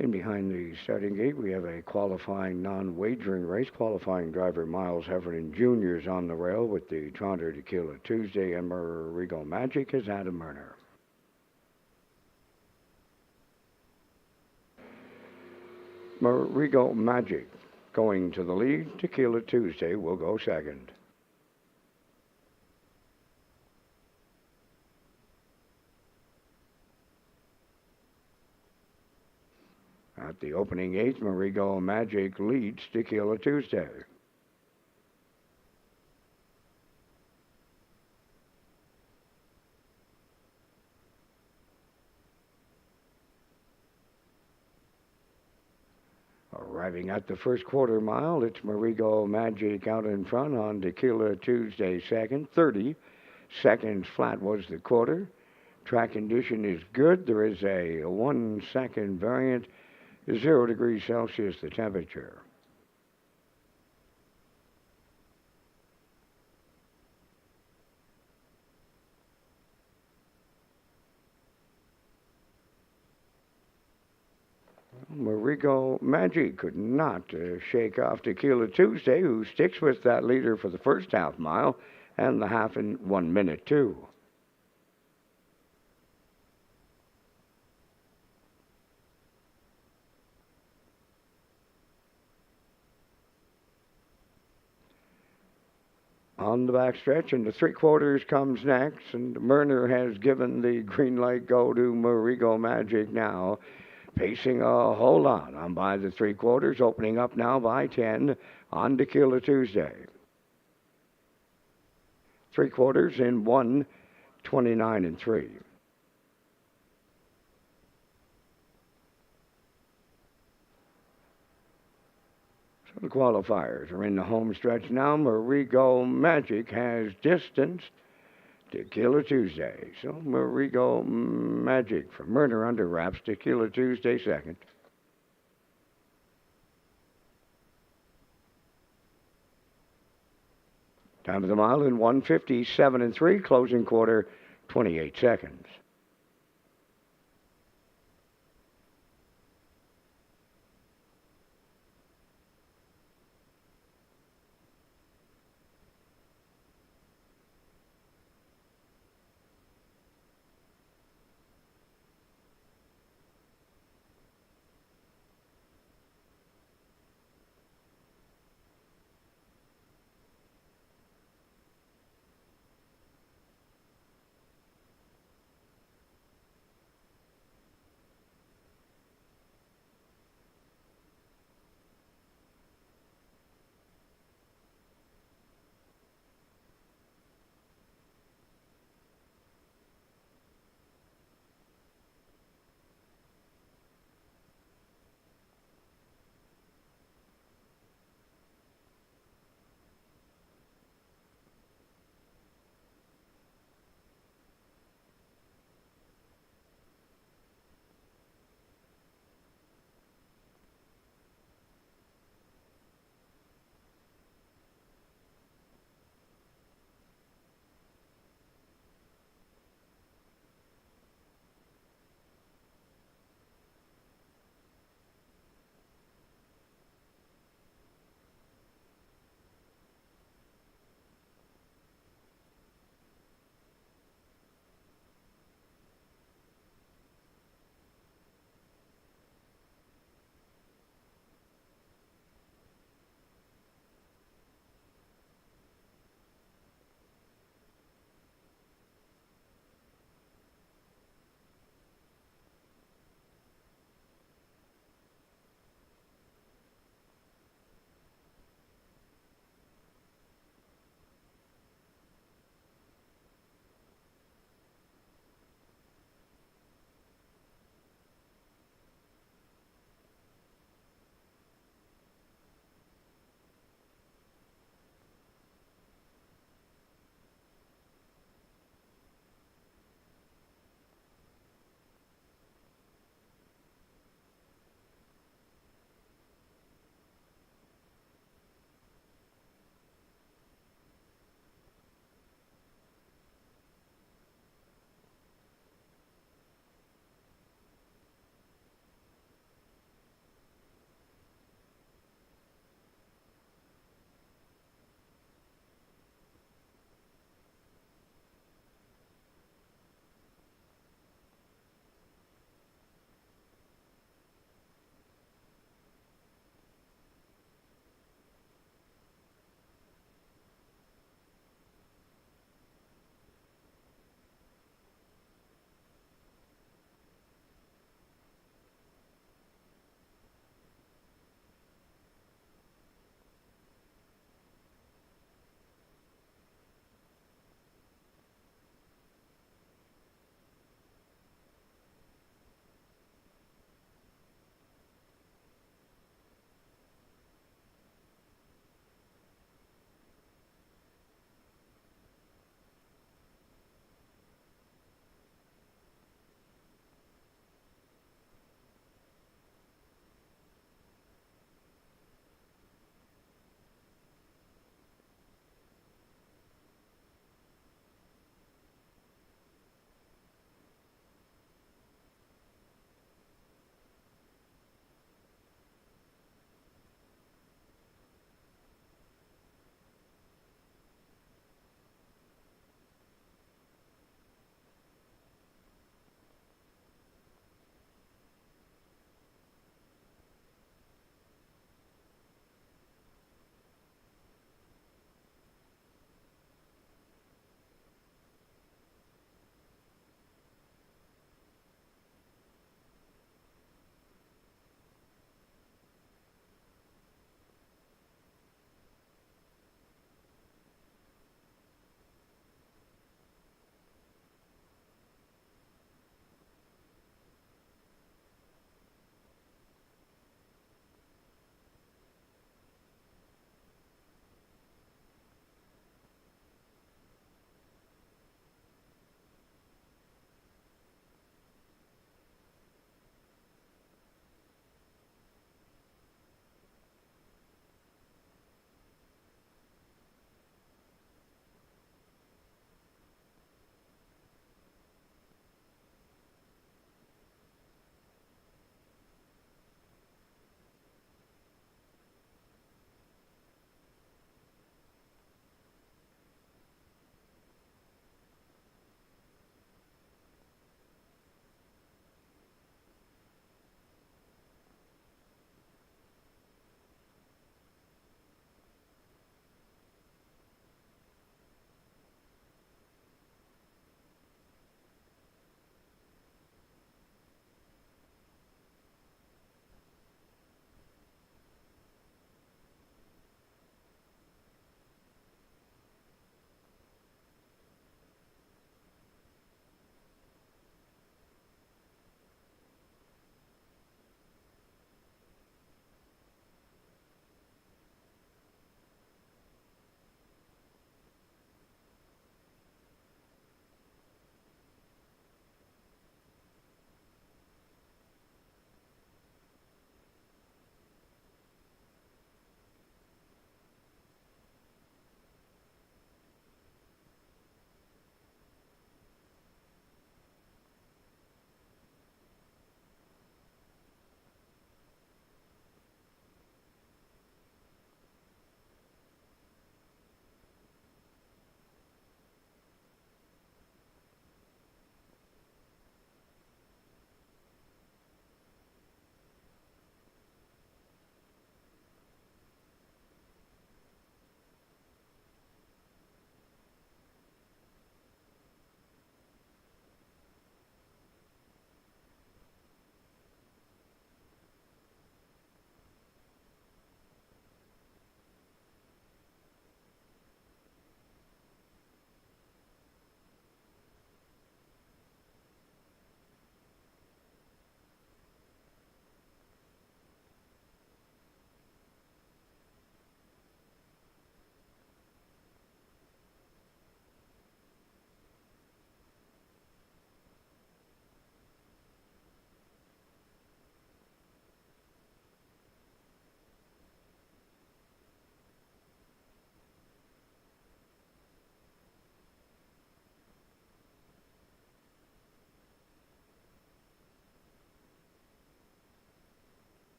In behind the starting gate, we have a qualifying non-wagering race. Qualifying driver Miles Heffernan Jr. is on the rail with the Toronto Tequila Tuesday, and Marigo Magic is Adam Murner. Marigo Magic going to the lead. Tequila Tuesday will go second. At the opening eighth, Marigo Magic leads Tequila Tuesday. Arriving at the first quarter mile, it's Marigo Magic out in front on Tequila Tuesday second. 30 seconds flat was the quarter. Track condition is good. There is a 1 second variant, 0 degrees Celsius the temperature. Marigo Magic could not shake off Tequila Tuesday, who sticks with that leader for the first half mile and the half in 1 minute, too. On the backstretch, and the three quarters comes next, and Murner has given the green light go to Marigo Magic now. Pacing a whole lot on by the three quarters, opening up now by 10 on Tequila Tuesday. Three quarters in 1:29 and 3. So the qualifiers are in the home stretch now. Marigo Magic has distanced Tequila Tuesday. So Marigo Magic from Murner under wraps. Tequila Tuesday second. Time of the mile in 1:57 and 3. Closing quarter 28 seconds.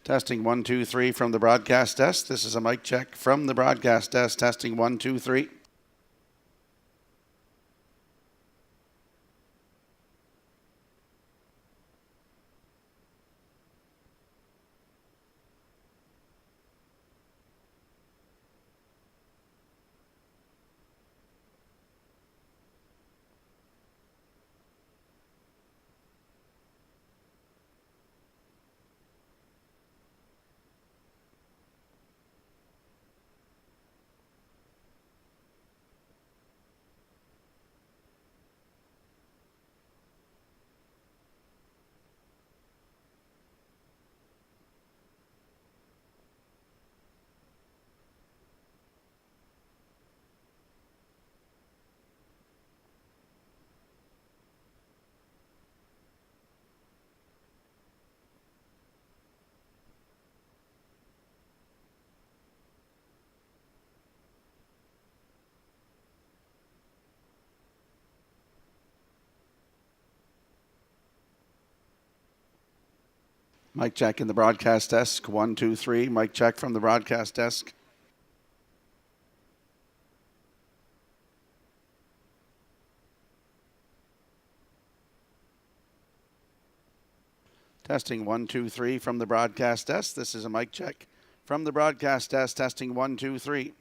Testing 1, 2, 3 from the broadcast desk. This is a mic check from the broadcast desk. Testing 1, 2, 3. Mic check in the broadcast desk. 1, 2, 3. Mic check from the broadcast desk. Testing 1, 2, 3 from the broadcast desk. This is a mic check from the broadcast desk. Testing 1, 2, 3.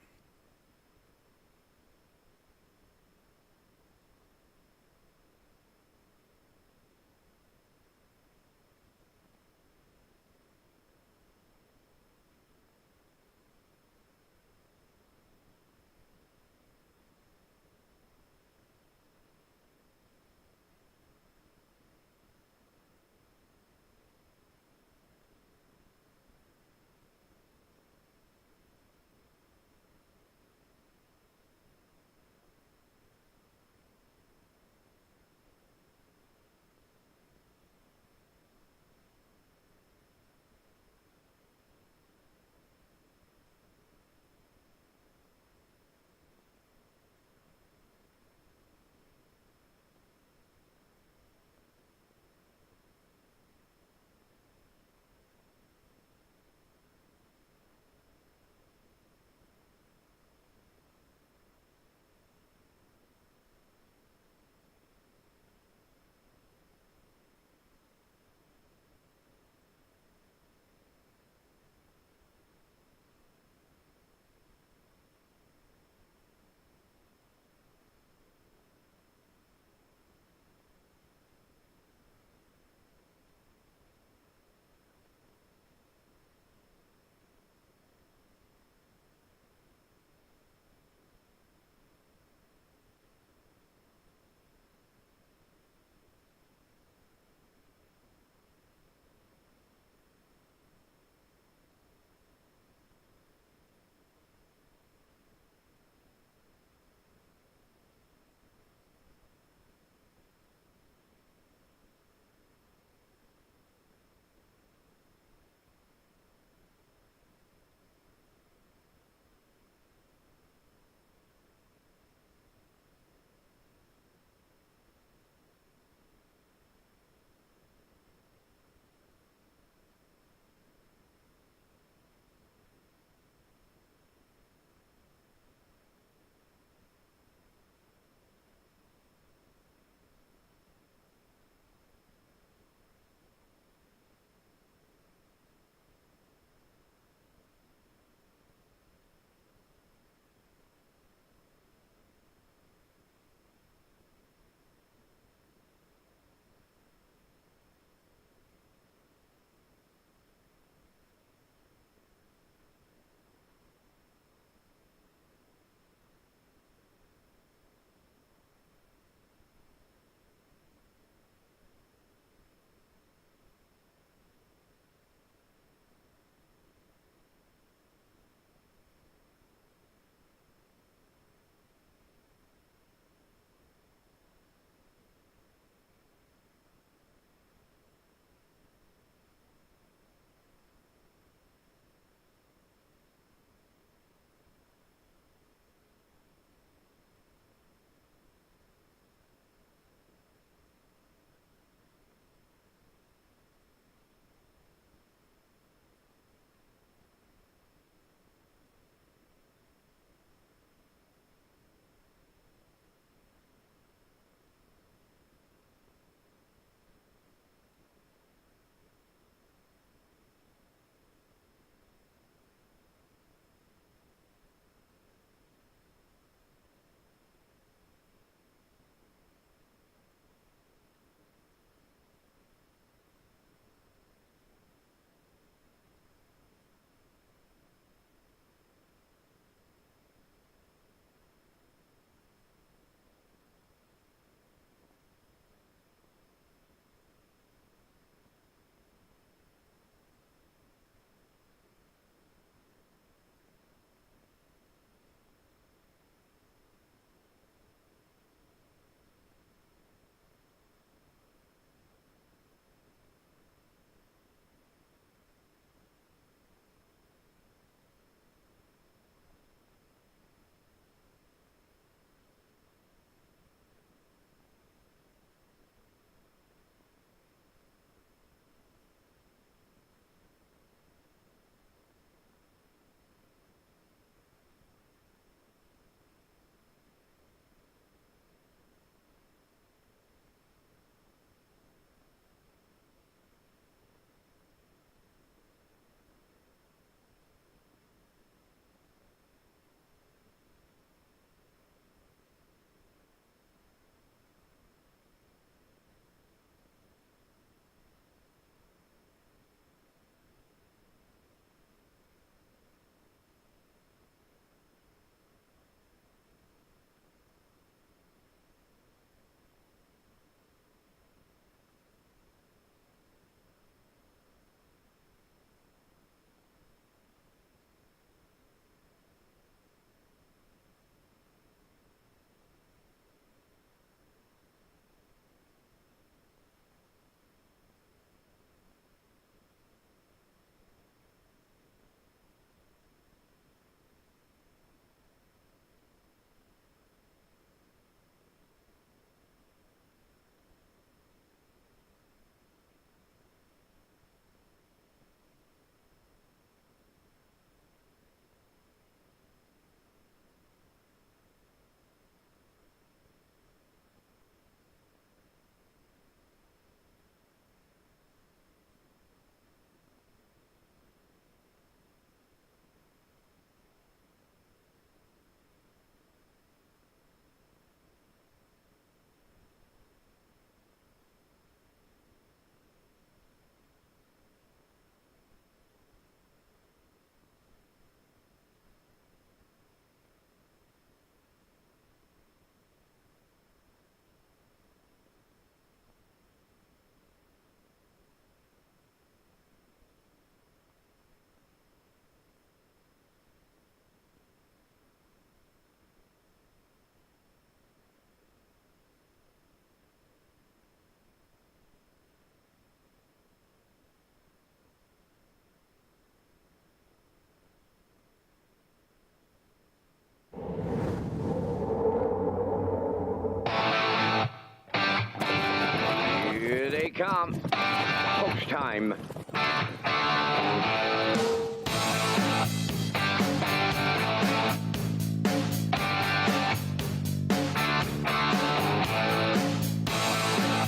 Racetrack.com. Post time.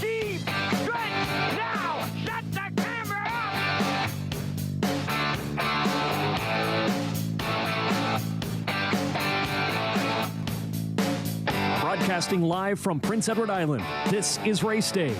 Deep stretch now. Shut the camera up. Broadcasting live from Prince Edward Island, this is Race Day.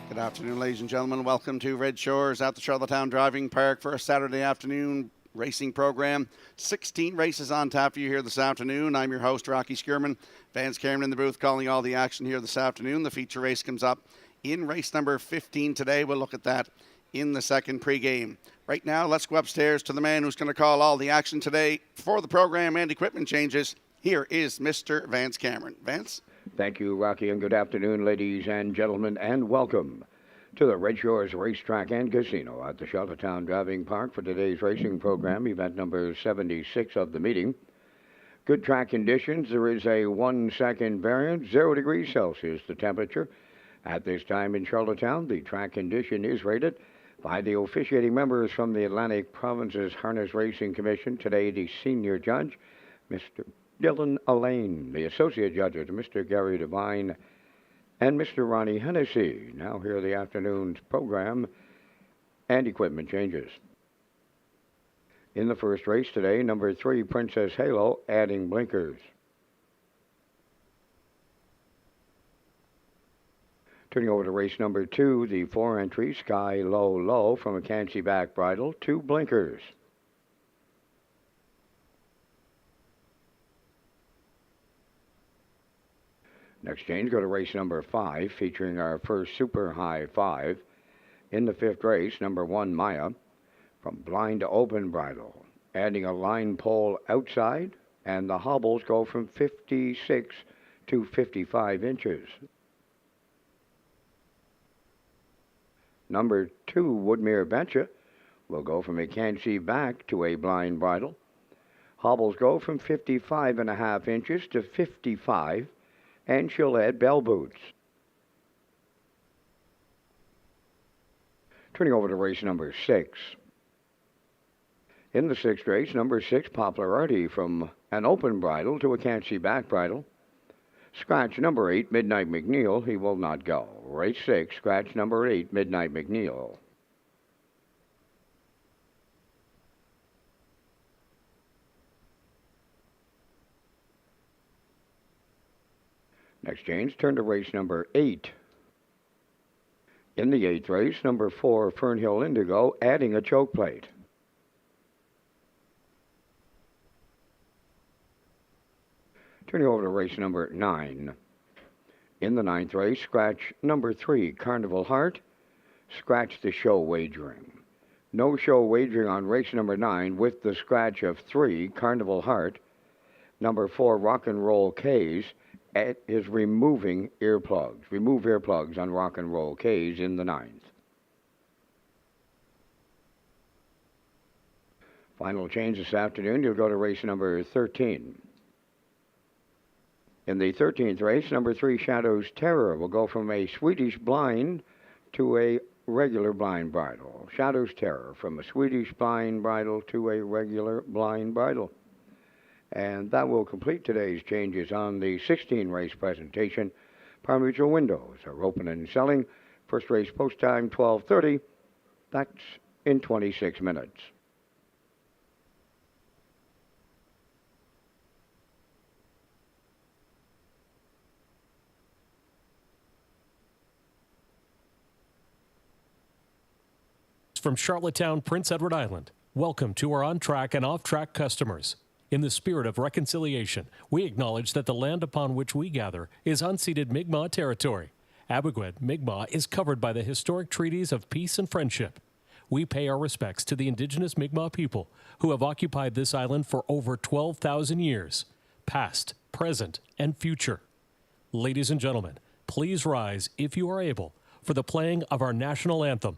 Good afternoon, ladies and gentlemen. Welcome to Red Shores at the Charlottetown Driving Park for a Saturday afternoon racing program. 16 races on tap for you here this afternoon. I'm your host, Rocky Skierman. Vance Cameron in the booth calling all the action here this afternoon. The feature race comes up in race number 15 today. We'll look at that in the second pregame. Right now, let's go upstairs to the man who's going to call all the action today for the program and equipment changes. Here is Mr. Vance Cameron. Vance? Thank you, Rocky, and good afternoon, ladies and gentlemen, and welcome to the Red Shores Racetrack and Casino at the Charlottetown Driving Park for today's racing program, event number 76 of the meeting. Good track conditions. There is a 1 second variance, 0 degrees Celsius the temperature. At this time in Charlottetown, the track condition is rated by the officiating members from the Atlantic Provinces Harness Racing Commission. Today, the senior judge, Mr. Dylan Allain, the associate judges, Mr. Gary Devine, and Mr. Ronnie Hennessy. Now here are the afternoon's program and equipment changes. In the first race today, number 3, Princess Halo, adding blinkers. Turning over to race number 2, the 4 entry, Sky Low Low from a Cancy back bridle, 2 blinkers. Next change, go to race number 5, featuring our first Super High 5. In the 5th race, number 1, Maya, from blind to open bridle, adding a line pole outside, and the hobbles go from 56 to 55 inches. Number 2, Woodmere Bencha, will go from a Cancy back to a blind bridle. Hobbles go from 55.5 inches to 55, and she'll add bell boots. Turning over to race number 6. In the 6th race, number 6, Popularity, from an open bridle to a Cancy back bridle. Scratch number 8, Midnight McNeil, he will not go. Race 6, scratch number 8, Midnight McNeil. Next change, turn to race number 8. In the 8th race, number 4, Fernhill Indigo, adding a choke plate. Turning over to race number 9. In the 9th race, scratch number 3, Carnival Heart. Scratch the show wagering. No show wagering on race number 9 with the scratch of 3, Carnival Heart. Number 4, Rock and Roll K's, is removing earplugs. Remove earplugs on Rock and Roll K's in the 9th. Final change this afternoon, you'll go to race number 13. In the 13th race, number 3, Shadow's Terror, will go from a Swedish blind to a regular blind bridle. Shadow's Terror, from a Swedish blind bridle to a regular blind bridle. And that will complete today's changes on the 16 race presentation. Parimutuel windows are open and selling. First race post time 12:30. That's in 26 minutes. From Charlottetown, Prince Edward Island, welcome to our on-track and off-track customers. In the spirit of reconciliation, we acknowledge that the land upon which we gather is unceded Mi'kmaq territory. Abogwed, Mi'kmaq, is covered by the historic treaties of peace and friendship. We pay our respects to the indigenous Mi'kmaq people who have occupied this island for over 12,000 years, past, present, and future. Ladies and gentlemen, please rise, if you are able, for the playing of our national anthem.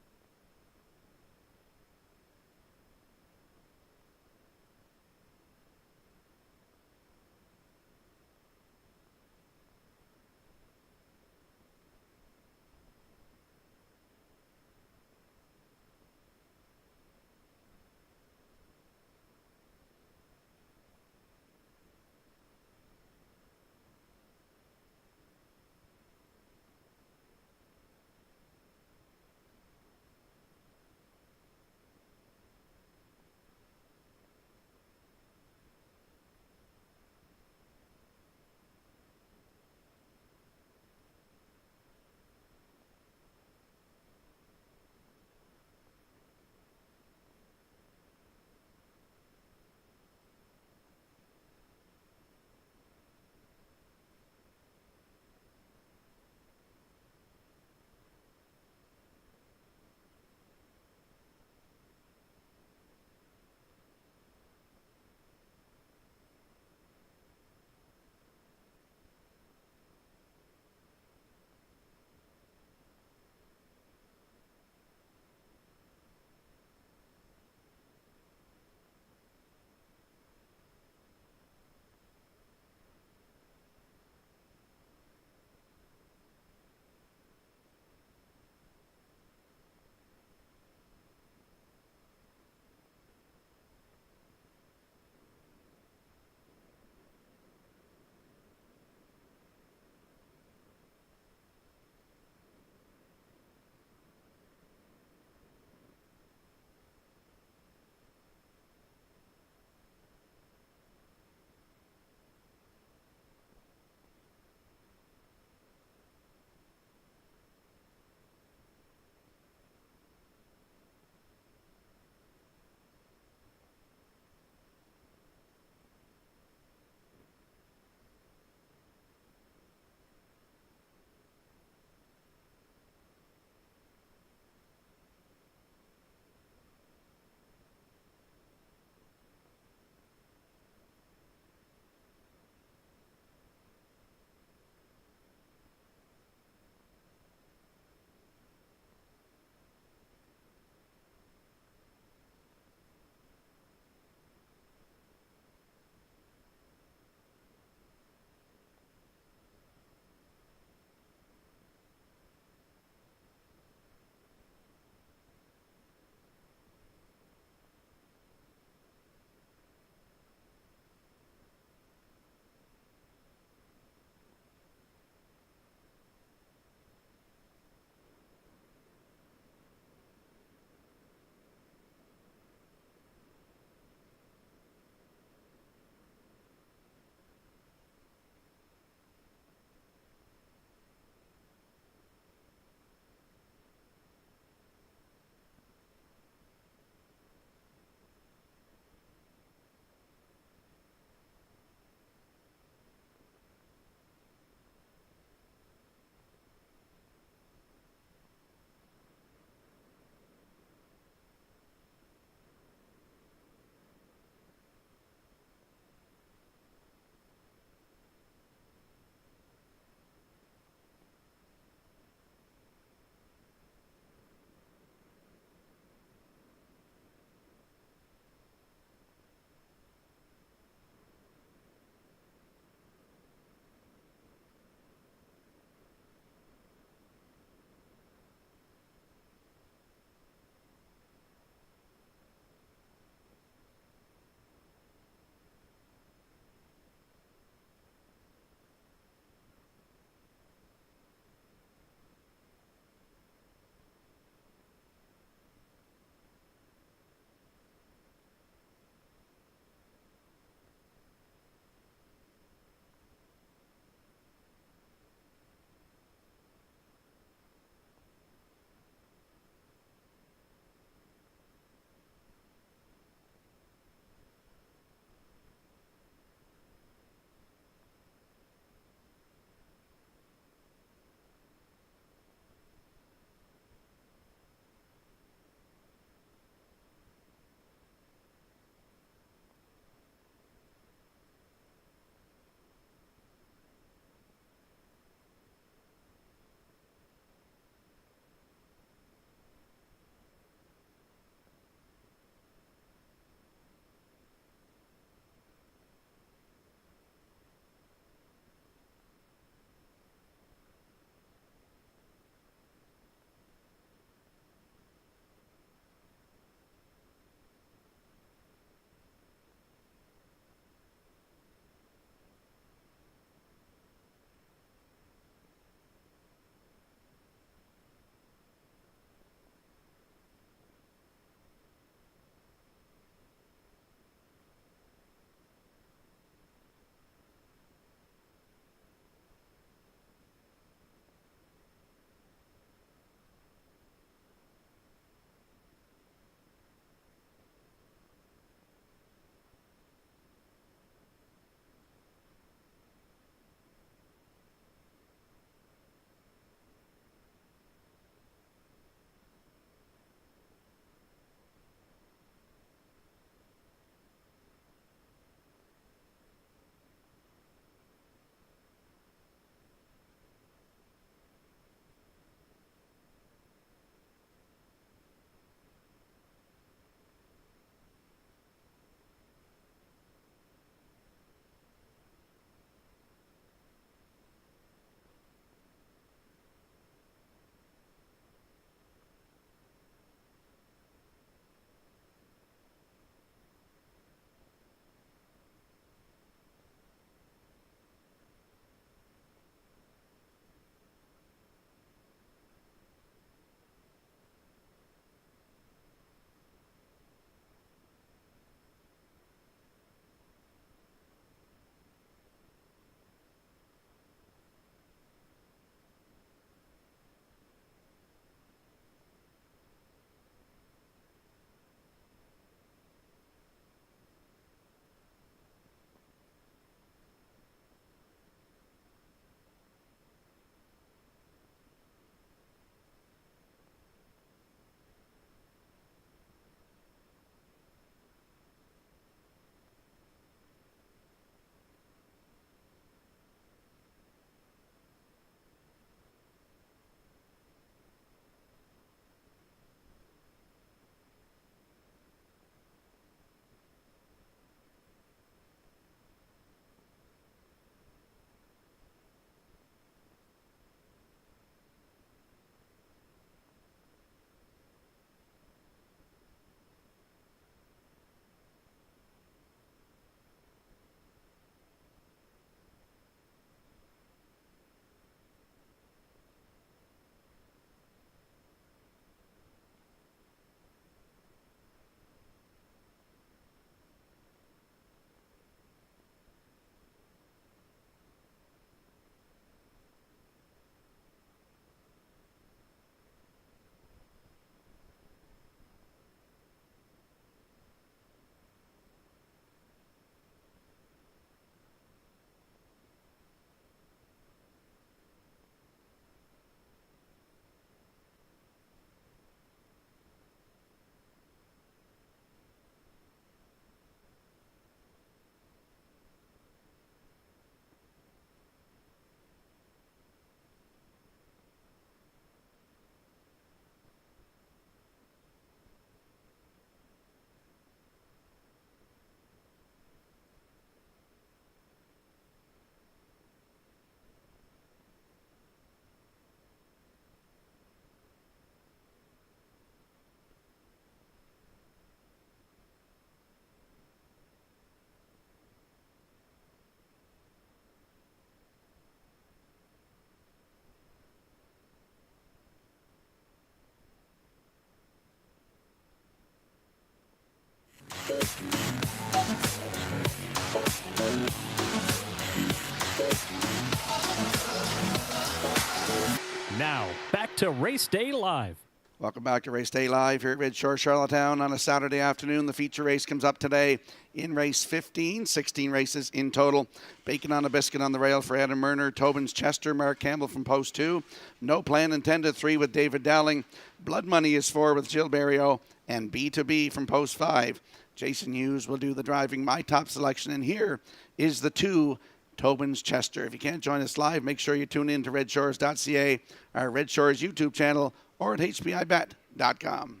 Now, back to Race Day Live. Welcome back to Race Day Live here at Red Shore, Charlottetown on a Saturday afternoon. The feature race comes up today in race 15, 16 races in total. Bacon on a Biscuit on the rail for Adam Murner, Tobin's Chester, Mark Campbell from post 2. No Plan Intended 3 with David Dowling. Blood Money is 4 with Jill Berrio, and B2B from post 5. Jason Hughes will do the driving. My top selection, and here is the 2, Tobin's Chester. If you can't join us live, make sure you tune in to Redshores.ca, our Red Shores YouTube channel, or at hpibet.com.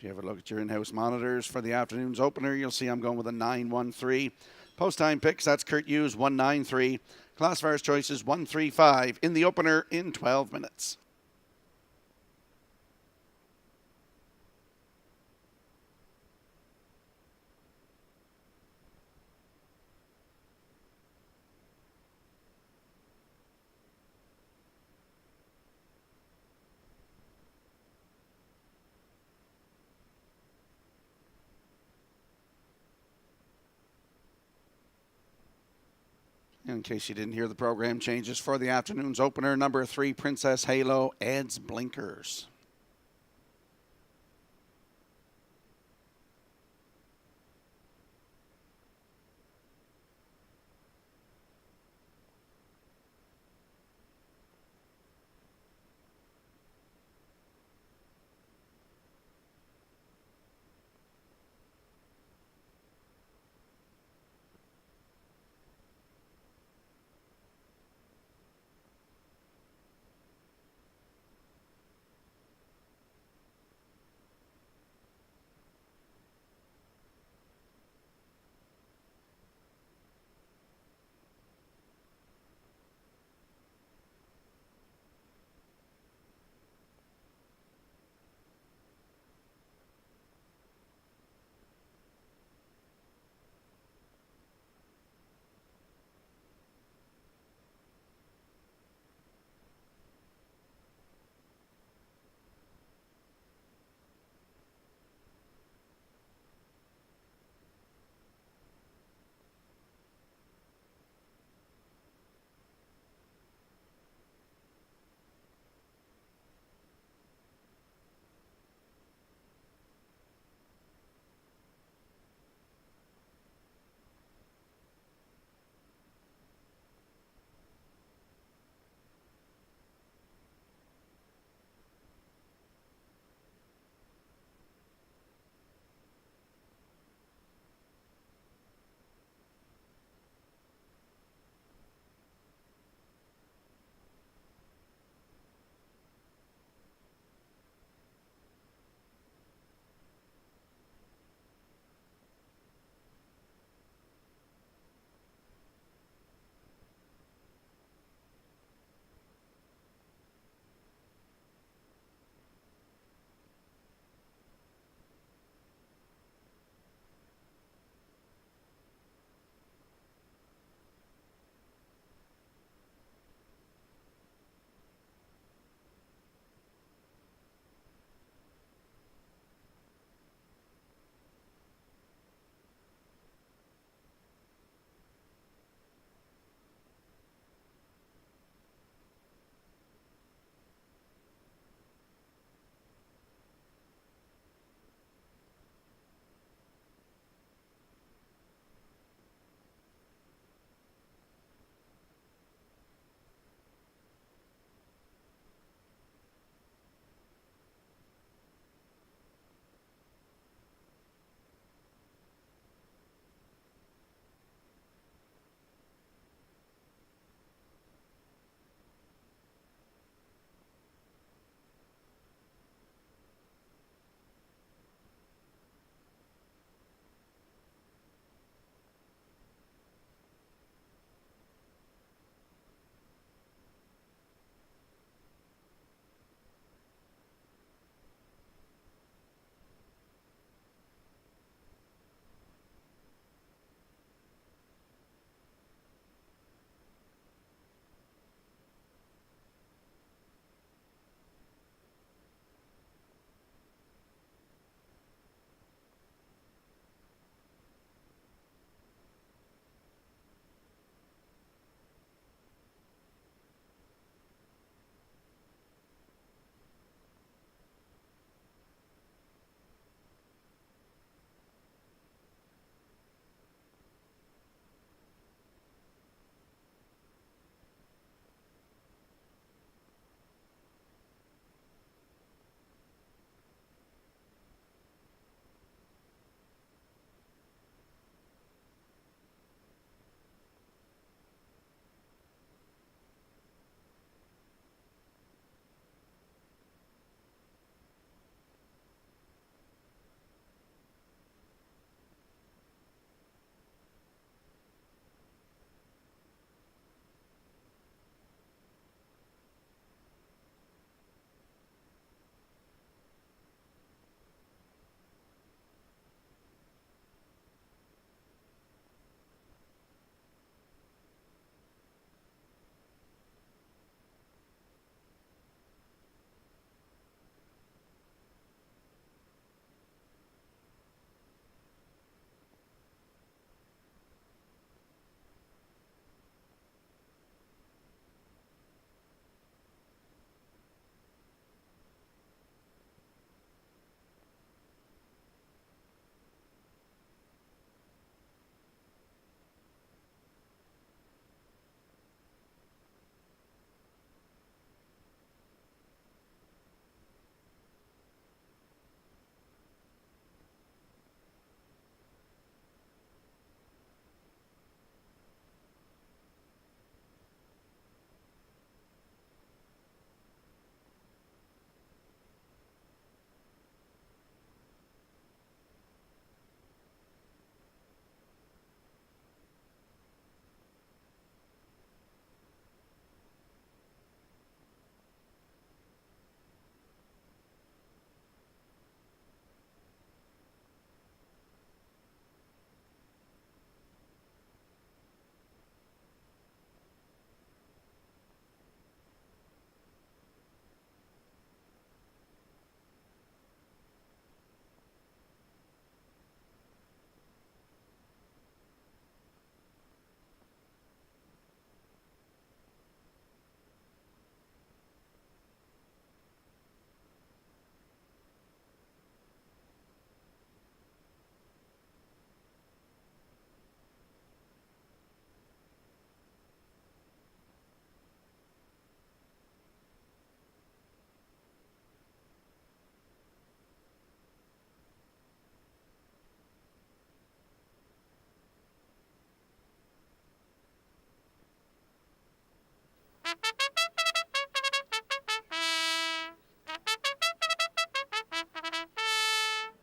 If you have a look at your in-house monitors for the afternoon's opener, you'll see I'm going with a 9-1-3. Post-time picks, that's Kurt Hughes, 1-9-3. Classifier's choices, 1-3-5 in the opener in 12 minutes. In case you didn't hear the program changes for the afternoon's opener, number 3, Princess Halo, adds blinkers.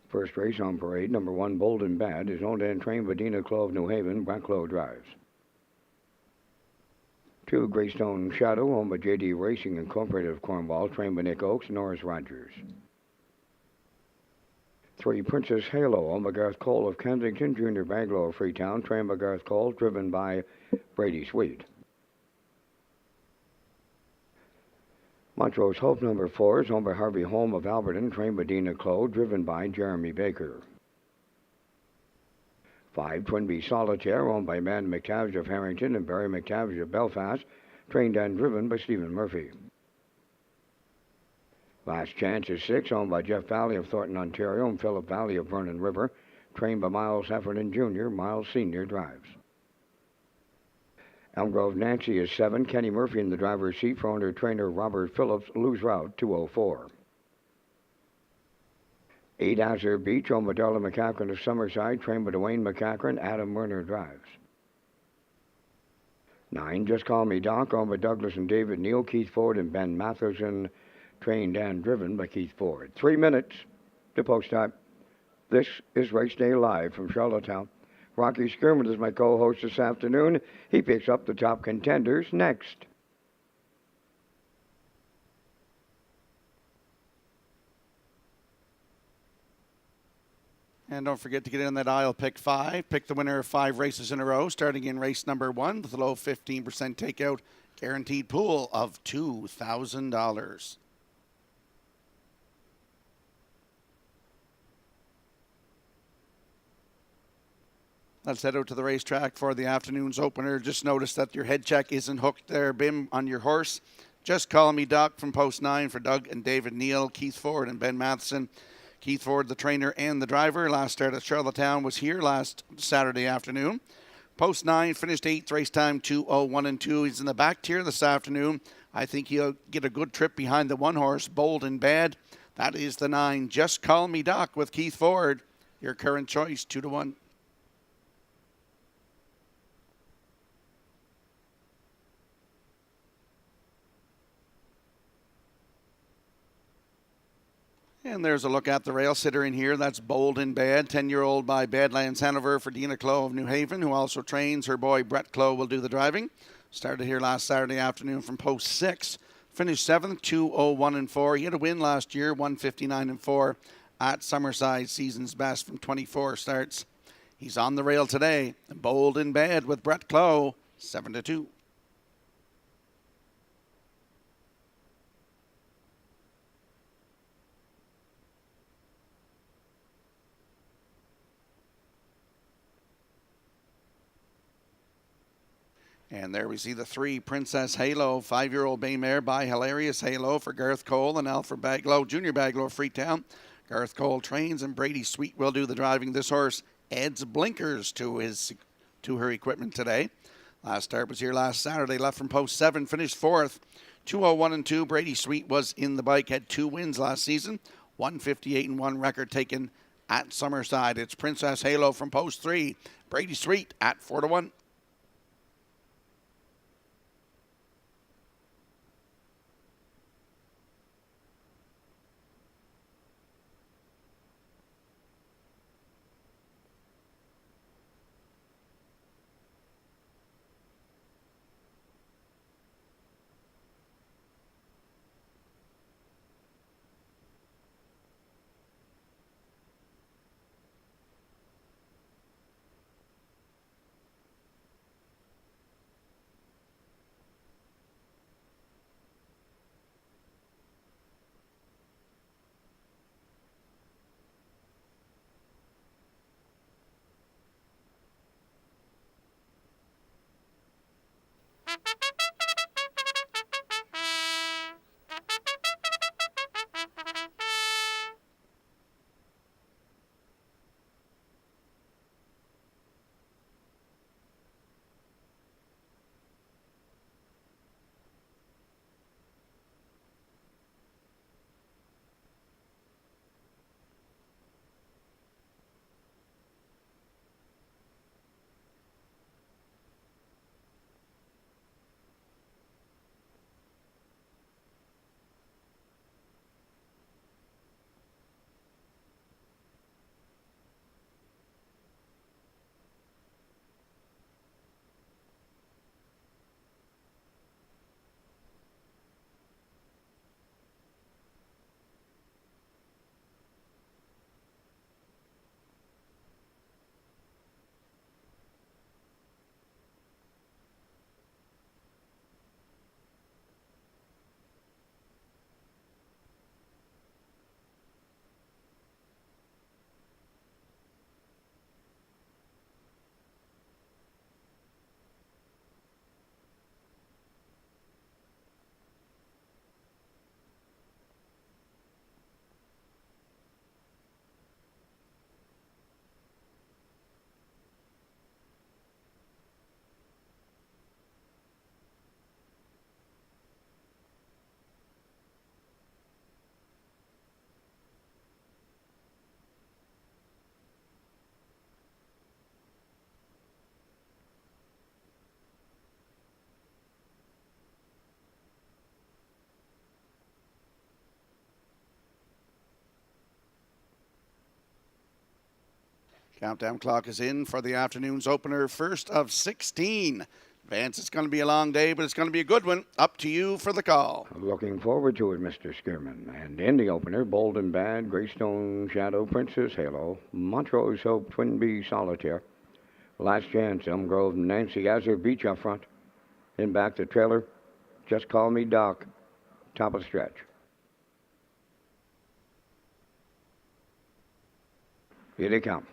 First race on parade, number 1, Bold and Bad, is owned and trained by Dina Clough of New Haven. Brett Clough drives. 2, Greystone Shadow, owned by JD Racing Incorporated of Cornwall, trained by Nick Oakes, Norris Rogers. 3, Princess Halo, owned by Garth Cole of Kensington, Junior Baglow of Freetown, trained by Garth Cole, driven by Brady Sweet. Montrose Hope, number 4, is owned by Harvey Holm of Alberton, trained by Dina Clough, driven by Jeremy Baker. 5, Twinbee Solitaire, owned by Amanda McTavish of Harrington and Barry McTavish of Belfast, trained and driven by Stephen Murphy. Last Chance is 6, owned by Jeff Valley of Thornton, Ontario, and Philip Valley of Vernon River, trained by Miles Heffernan Jr., Miles Sr. drives. Elm Grove Nancy is 7, Kenny Murphy in the driver's seat for owner trainer Robert Phillips, lose route 204. 8, Azure Beach, owned by Darla McCachran of Summerside, trained by Dwayne McCachran, Adam Werner drives. 9, Just Call Me Doc, owned by Douglas and David Neal, Keith Ford and Ben Matheson, trained and driven by Keith Ford. 3 minutes to post time. This is Race Day Live from Charlottetown. Rocky Skirmit is my co-host this afternoon. He picks up the top contenders next. And don't forget to get in that aisle pick 5. Pick the winner of 5 races in a row, starting in race number 1 with a low 15% takeout, guaranteed pool of $2,000. Let's head out to the racetrack for the afternoon's opener. Just notice that your head check isn't hooked there, Bim, on your horse. Just Call Me Doc from post 9 for Doug and David Neal, Keith Ford and Ben Matheson. Keith Ford, the trainer and the driver. Last start at Charlottetown was here last Saturday afternoon. Post 9 finished 8th, race time 2:01 and 2. He's in the back tier this afternoon. I think he'll get a good trip behind the 1 horse, Bold and Bad. That is the 9, Just Call Me Doc with Keith Ford. Your current choice, 2-1. And there's a look at the rail sitter in here. That's Bold and Bad, 10-year-old by Badlands Hanover for Dina Clough of New Haven, who also trains. Her boy Brett Clough will do the driving. Started here last Saturday afternoon from post 6. Finished 7th, 2:01 and 4. He had a win last year, 159 and 4 at Summerside, season's best from 24 starts. He's on the rail today. Bold and Bad with Brett Clough, 7-2. And there we see the 3, Princess Halo, 5-year-old bay mare by Hilarious Halo for Garth Cole and Alfred Baglow, Junior Baglow of Freetown. Garth Cole trains and Brady Sweet will do the driving. This horse adds blinkers to her equipment today. Last start was here last Saturday, left from post 7, finished 4th, 2:01 and 2. Brady Sweet was in the bike, had 2 wins last season, 158 and 1 record taken at Summerside. It's Princess Halo from post 3, Brady Sweet at 4-1. Countdown clock is in for the afternoon's opener, first of 16. Vance, it's going to be a long day, but it's going to be a good one. Up to you for the call. Looking forward to it, Mr. Skierman. And in the opener, Bold and Bad, Greystone Shadow, Princess Halo, Montrose Hope, Twin Bee Solitaire, Last Chance, Elm Grove, Nancy Azure Beach up front. In back the trailer, Just Call Me Doc, top of the stretch. Here they come.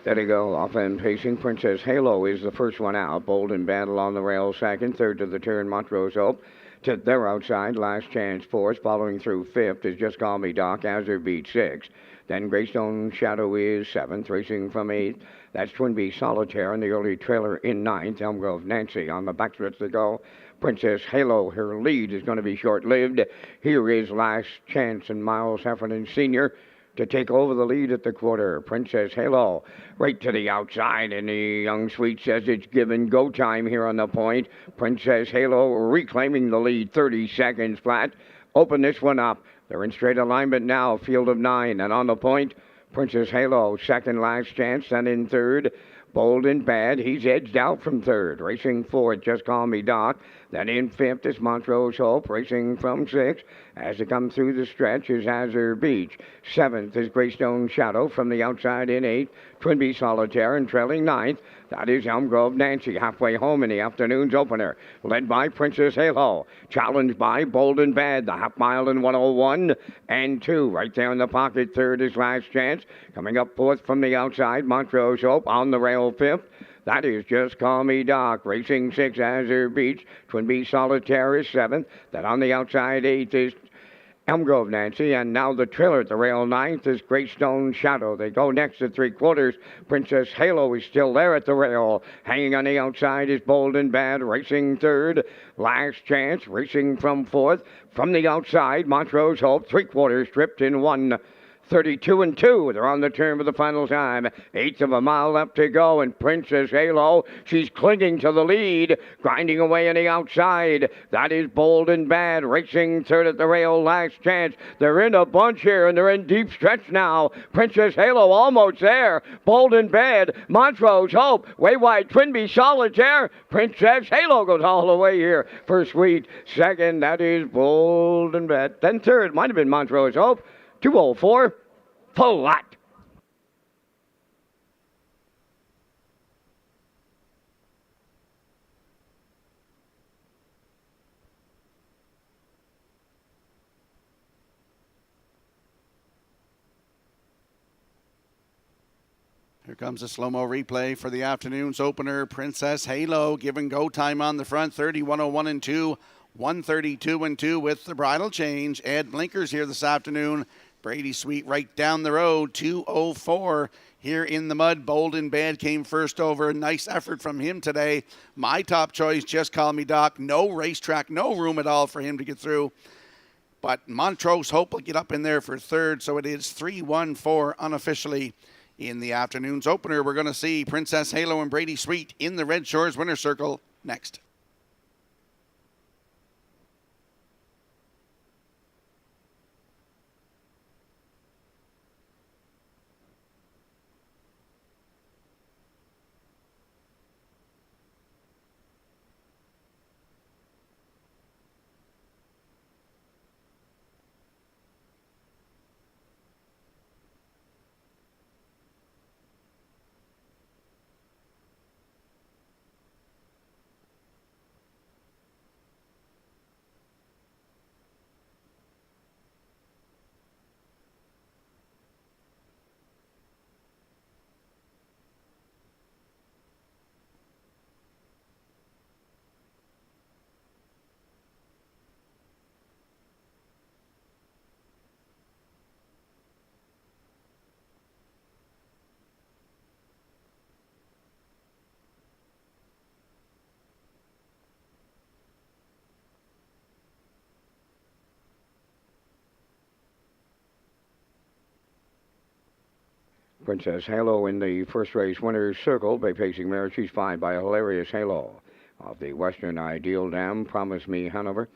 There they go, off and pacing. Princess Halo is the first one out. Bold and Battle on the rail second. Third to the turn, Montrose Hope. To their outside, Last Chance fourth. Following through fifth is Just Call Me Doc. Azure Beat sixth. Then Greystone Shadow is seventh. Racing from eighth. That's Twin Bee Solitaire in the early trailer in ninth. Elm Grove Nancy on the backstretch to go. Princess Halo, her lead is going to be short-lived. Here is Last Chance and Miles Heffernan Sr. to take over the lead at the quarter. Princess Halo right to the outside, and the young sweet says it's given go time here on the point. Princess Halo reclaiming the lead, 30 seconds flat. Open this one up. They're in straight alignment now, field of 9, and on the point, Princess Halo, second. Last Chance, then in third. Bold and Bad, he's edged out from third. Racing fourth, Just Call Me Doc. Then in fifth is Montrose Hope, racing from sixth. As they come through the stretch is Azure Beach. Seventh is Greystone Shadow from the outside in eighth. Twin Bee Solitaire and trailing ninth. That is Elm Grove Nancy, halfway home in the afternoon's opener. Led by Princess Halo. Challenged by Bold and Bad, the half mile in 101 and 2. Right there in the pocket, third is Last Chance. Coming up fourth from the outside, Montrose Hope on the rail fifth. That is Just Call Me Doc. Racing six, Azure Beach. Twin Bee Solitaire is seventh. Then on the outside, eighth is Elm Grove Nancy. And now the trailer at the rail ninth is Greystone Shadow. They go next to three quarters. Princess Halo is still there at the rail. Hanging on the outside is Bold and Bad. Racing third. Last Chance racing from fourth. From the outside, Montrose Hope. Three quarters stripped in 1:32 and 2. They're on the turn for the final time. Eighth of a mile left to go, and Princess Halo, she's clinging to the lead, grinding away on the outside. That is Bold and Bad, racing third at the rail. Last Chance. They're in a bunch here, and they're in deep stretch now. Princess Halo almost there. Bold and Bad, Montrose Hope, way wide. Twin Bee Solitaire. Princess Halo goes all the way here for sweet. Second, that is Bold and Bad. Then third, might have been Montrose Hope. 2:04, full lot. Here comes a slow-mo replay for the afternoon's opener. Princess Halo giving go time on the front, 30-101 and 2, 132 and 2 with the bridle change. Ed Blinkers here this afternoon. Brady Sweet right down the road, 2:04 here in the mud. Bold and Bad came first over. Nice effort from him today. My top choice, Just Call Me Doc. No racetrack, no room at all for him to get through. But Montrose Hope will get up in there for third, so it is 3-1-4 unofficially in the afternoon's opener. We're going to see Princess Halo and Brady Sweet in the Red Shores winner's circle next. Princess Halo in the first race winner's circle by pacing mare. She's 5 by a Hilarious Halo. Off the Western Ideal Dam, Promise Me Hanover.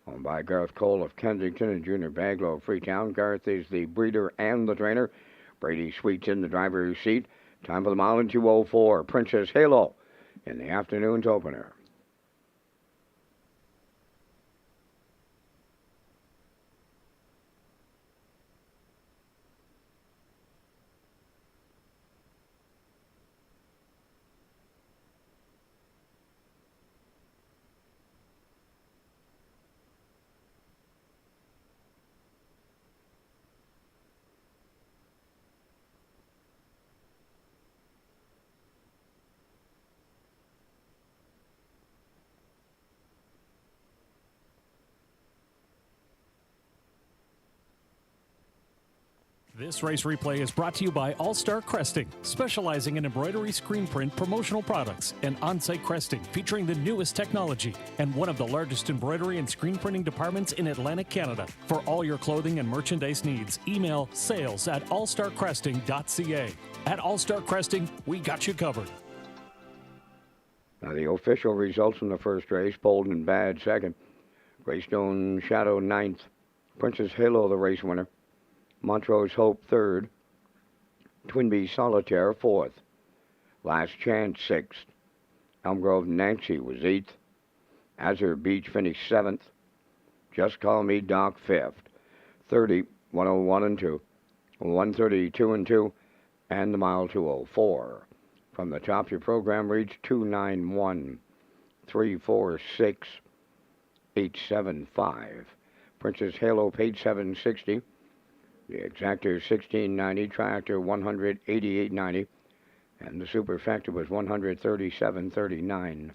Owned by Garth Cole of Kensington and Junior Baglow of Freetown. Garth is the breeder and the trainer. Brady Sweet's in the driver's seat. Time for the mile in 2:04. Princess Halo in the afternoon's opener. This race replay is brought to you by All Star Cresting, specializing in embroidery, screen print, promotional products, and on-site cresting featuring the newest technology, and one of the largest embroidery and screen printing departments in Atlantic Canada. For all your clothing and merchandise needs, email sales@allstarcresting.ca. At All Star Cresting, we got you covered. Now the official results from the first race: Bolden Bad second, Greystone Shadow ninth, Princess Halo the race winner, Montrose Hope third, Twinbee Solitaire fourth, Last Chance sixth, Elm Grove Nancy was eighth, Azure Beach finished seventh, Just Call Me Doc fifth, 30, 101 and 2, 132 and 2, and the mile 2:04. From the top, your program reads 291, 346, 875. Princess Halo paid 760. The exactor 1690, tractor 188.90, and the superfecta was 137.39.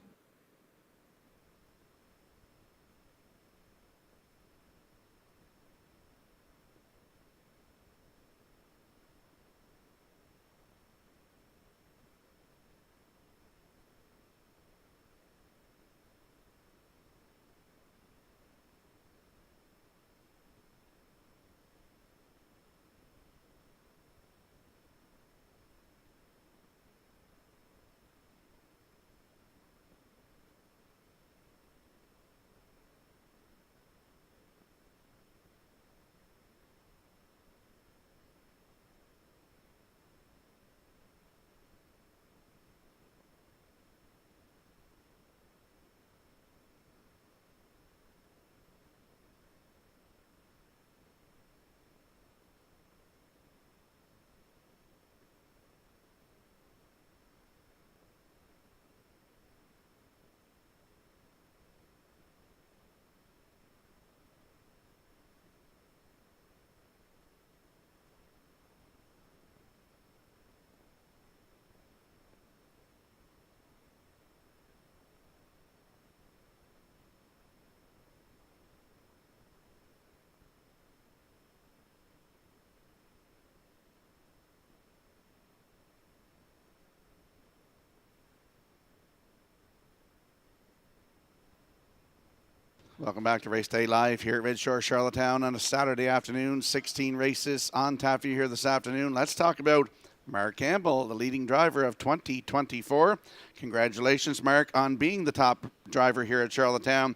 Welcome back to Race Day Live here at Redshores, Charlottetown on a Saturday afternoon. 16 races on tap for you here this afternoon. Let's talk about Mark Campbell, the leading driver of 2024. Congratulations, Mark, on being the top driver here at Charlottetown.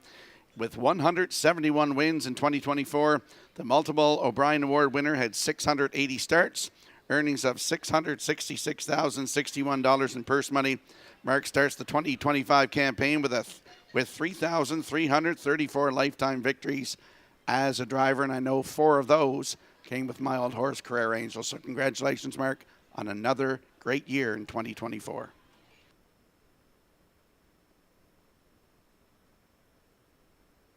With 171 wins in 2024, the multiple O'Brien Award winner had 680 starts, earnings of $666,061 in purse money. Mark starts the 2025 campaign with 3,334 lifetime victories as a driver, and I know 4 of those came with my old horse, Career Angel. So congratulations, Mark, on another great year in 2024.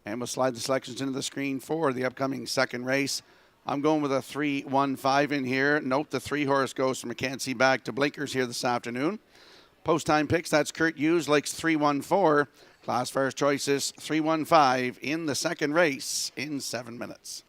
And we'll slide the selections into the screen for the upcoming second race. I'm going with a 3-1-5 in here. Note the 3 horse goes from Mackenzie back to Blinkers here this afternoon. Post time picks, that's Kurt Hughes, likes 3-1-4. Class first choices 3-1-5 in the second race in 7 minutes.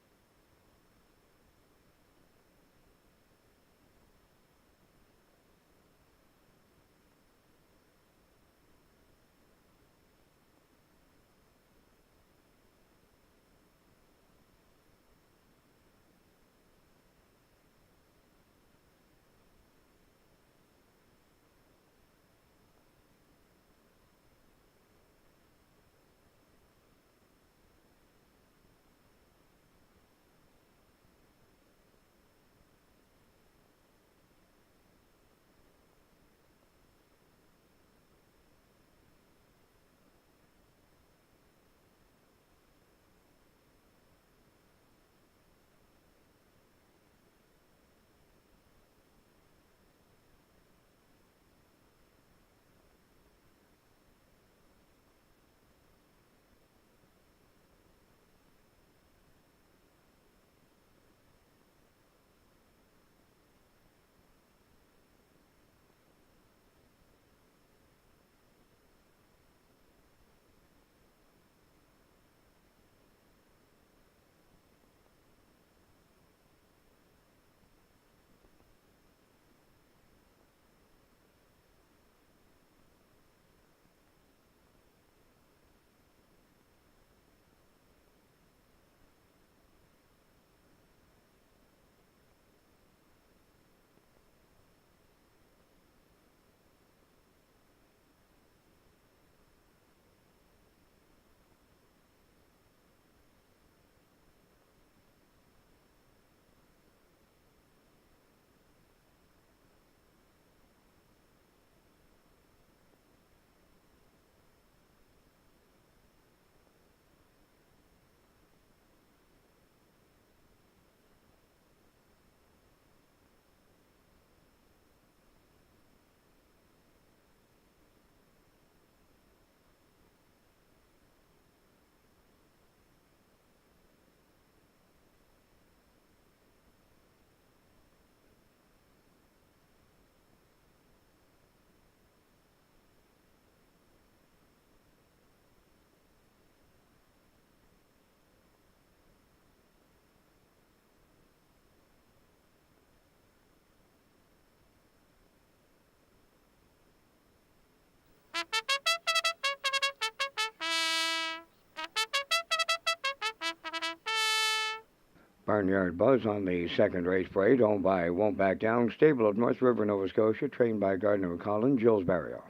Barnyard Buzz on the second race parade, owned by Won't Back Down, stable of North River, Nova Scotia, trained by Gardner McCollin, Jules Barrio.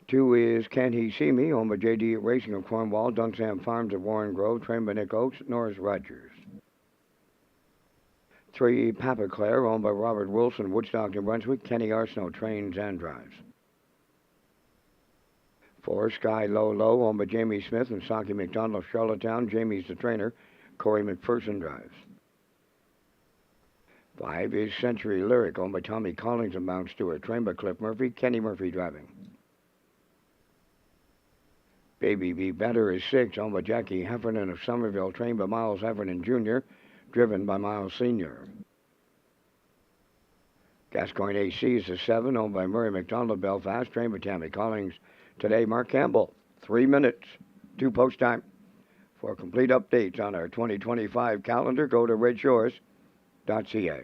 2 is Can He See Me, owned by J.D. Racing of Cornwall, Dunsand Farms of Warren Grove, trained by Nick Oakes, Norris Rogers. 3, Papa Claire, owned by Robert Wilson, Woodstock, New Brunswick, Kenny Arsenault, trains and drives. 4, Sky Low Low, owned by Jamie Smith and Saki McDonald of Charlottetown. Jamie's the trainer. Corey McPherson drives. 5 is Century Lyric, owned by Tommy Collins of Mount Stewart, trained by Cliff Murphy. Kenny Murphy driving. Baby Be Better is 6, owned by Jackie Heffernan of Somerville, trained by Miles Heffernan Jr., driven by Miles Sr. Gascoigne AC is a 7, owned by Murray McDonald of Belfast, trained by Tammy Collins. Today, Mark Campbell, 3 minutes, 2 post time. For complete updates on our 2025 calendar, go to Redshores.ca.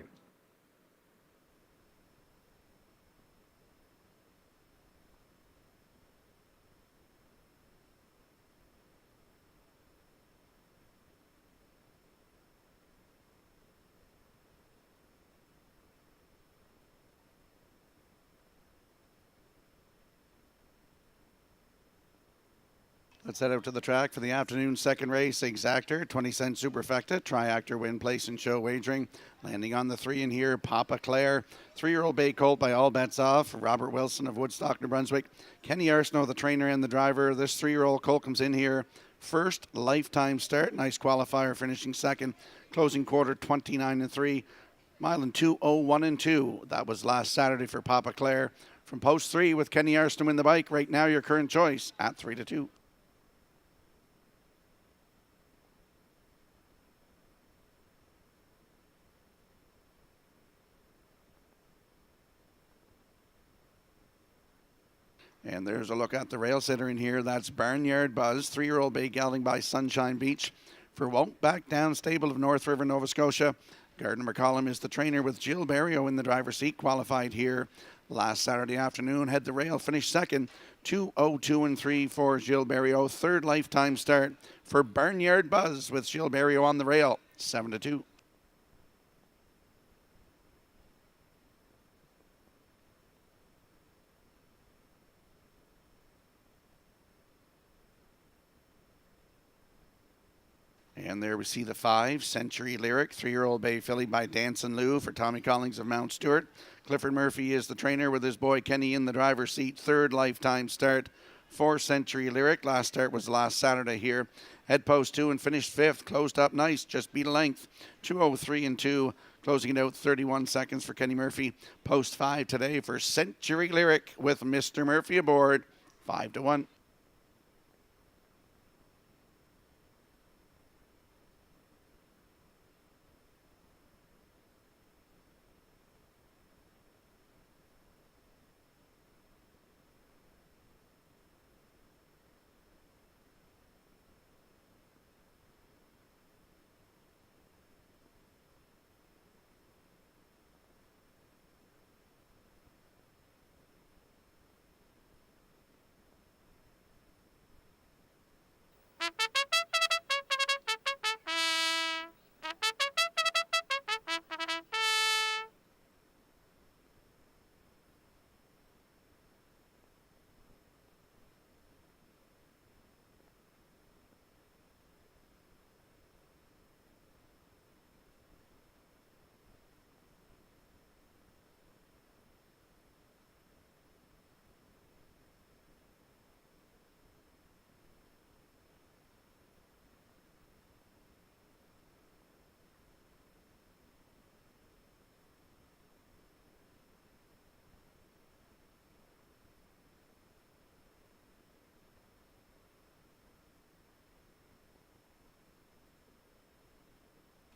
Let's head out to the track for the afternoon second race. Exactor, 20-cent Superfecta, Triactor win place and show wagering. Landing on the 3 in here, Papa Claire, 3-year-old bay colt by all bets off. Robert Wilson of Woodstock, New Brunswick. Kenny Arsenault, the trainer and the driver. This 3-year-old colt comes in here. First lifetime start, nice qualifier, finishing second. Closing quarter, 29-3. Mile and 2:01-2. That was last Saturday for Papa Claire. From post 3 with Kenny Arsenault in the bike. Right now, your current choice at 3-2. And there's a look at the rail sitter in here. That's Barnyard Buzz, 3-year-old bay gelding by Sunshine Beach for Won't Back Down, stable of North River, Nova Scotia. Gardner McCollum is the trainer with Jill Barrio in the driver's seat, qualified here last Saturday afternoon. Head the rail, finished second, 2:02-3 for Jill Barrio. Third lifetime start for Barnyard Buzz with Jill Barrio on the rail, 7-2. And there we see the 5, Century Lyric, 3-year-old bay filly by Danson Lou for Tommy Collins of Mount Stewart. Clifford Murphy is the trainer with his boy Kenny in the driver's seat. Third lifetime start for Century Lyric. Last start was last Saturday here. Head post 2 and finished 5th. Closed up nice, just beat a length. 2:03-2. Closing it out 31 seconds for Kenny Murphy. Post 5 today for Century Lyric with Mr. Murphy aboard. 5-1.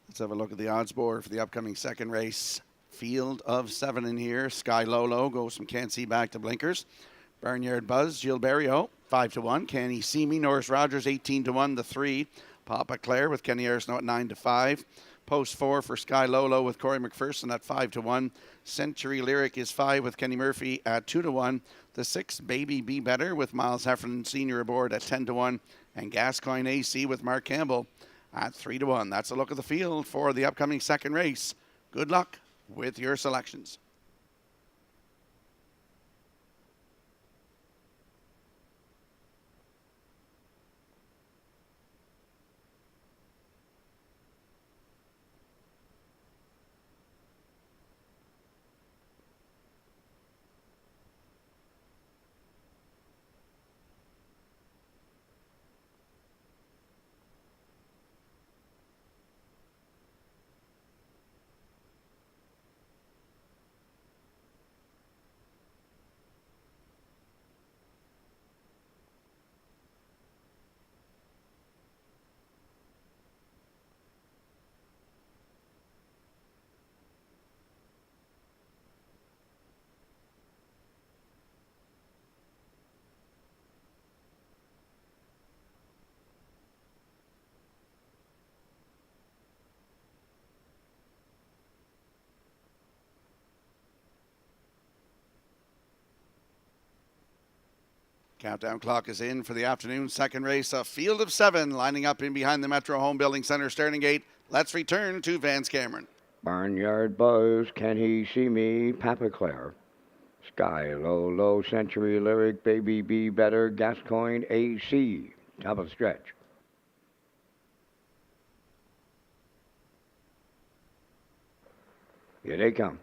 Let's have a look at the odds board for the upcoming second race. Field of 7 in here. Sky Lolo goes from Can't See back to Blinkers. Barnyard Buzz, Jill Barrio, 5-1. Can He See Me? Norris Rogers, 18-1. The 3. Papa Claire with Kenny Arsenault at 9-5. Post 4 for Sky Lolo with Corey McPherson at 5-1. Century Lyric is 5 with Kenny Murphy at 2-1. The 6, Baby Be Better with Miles Heffernan Sr. aboard at 10-1. And Gascoigne AC with Mark Campbell at 3-1. That's a look at the field for the upcoming second race. Good luck with your selections. Countdown clock is in for the afternoon second race. A field of 7 lining up in behind the Metro Home Building Center starting gate. Let's return to Vance Cameron. Barnyard Buzz, Can He See Me, Papa Claire. Sky Low Low, Century Lyric, Baby Be Better, Gascoigne AC. Top of the stretch. Here they come.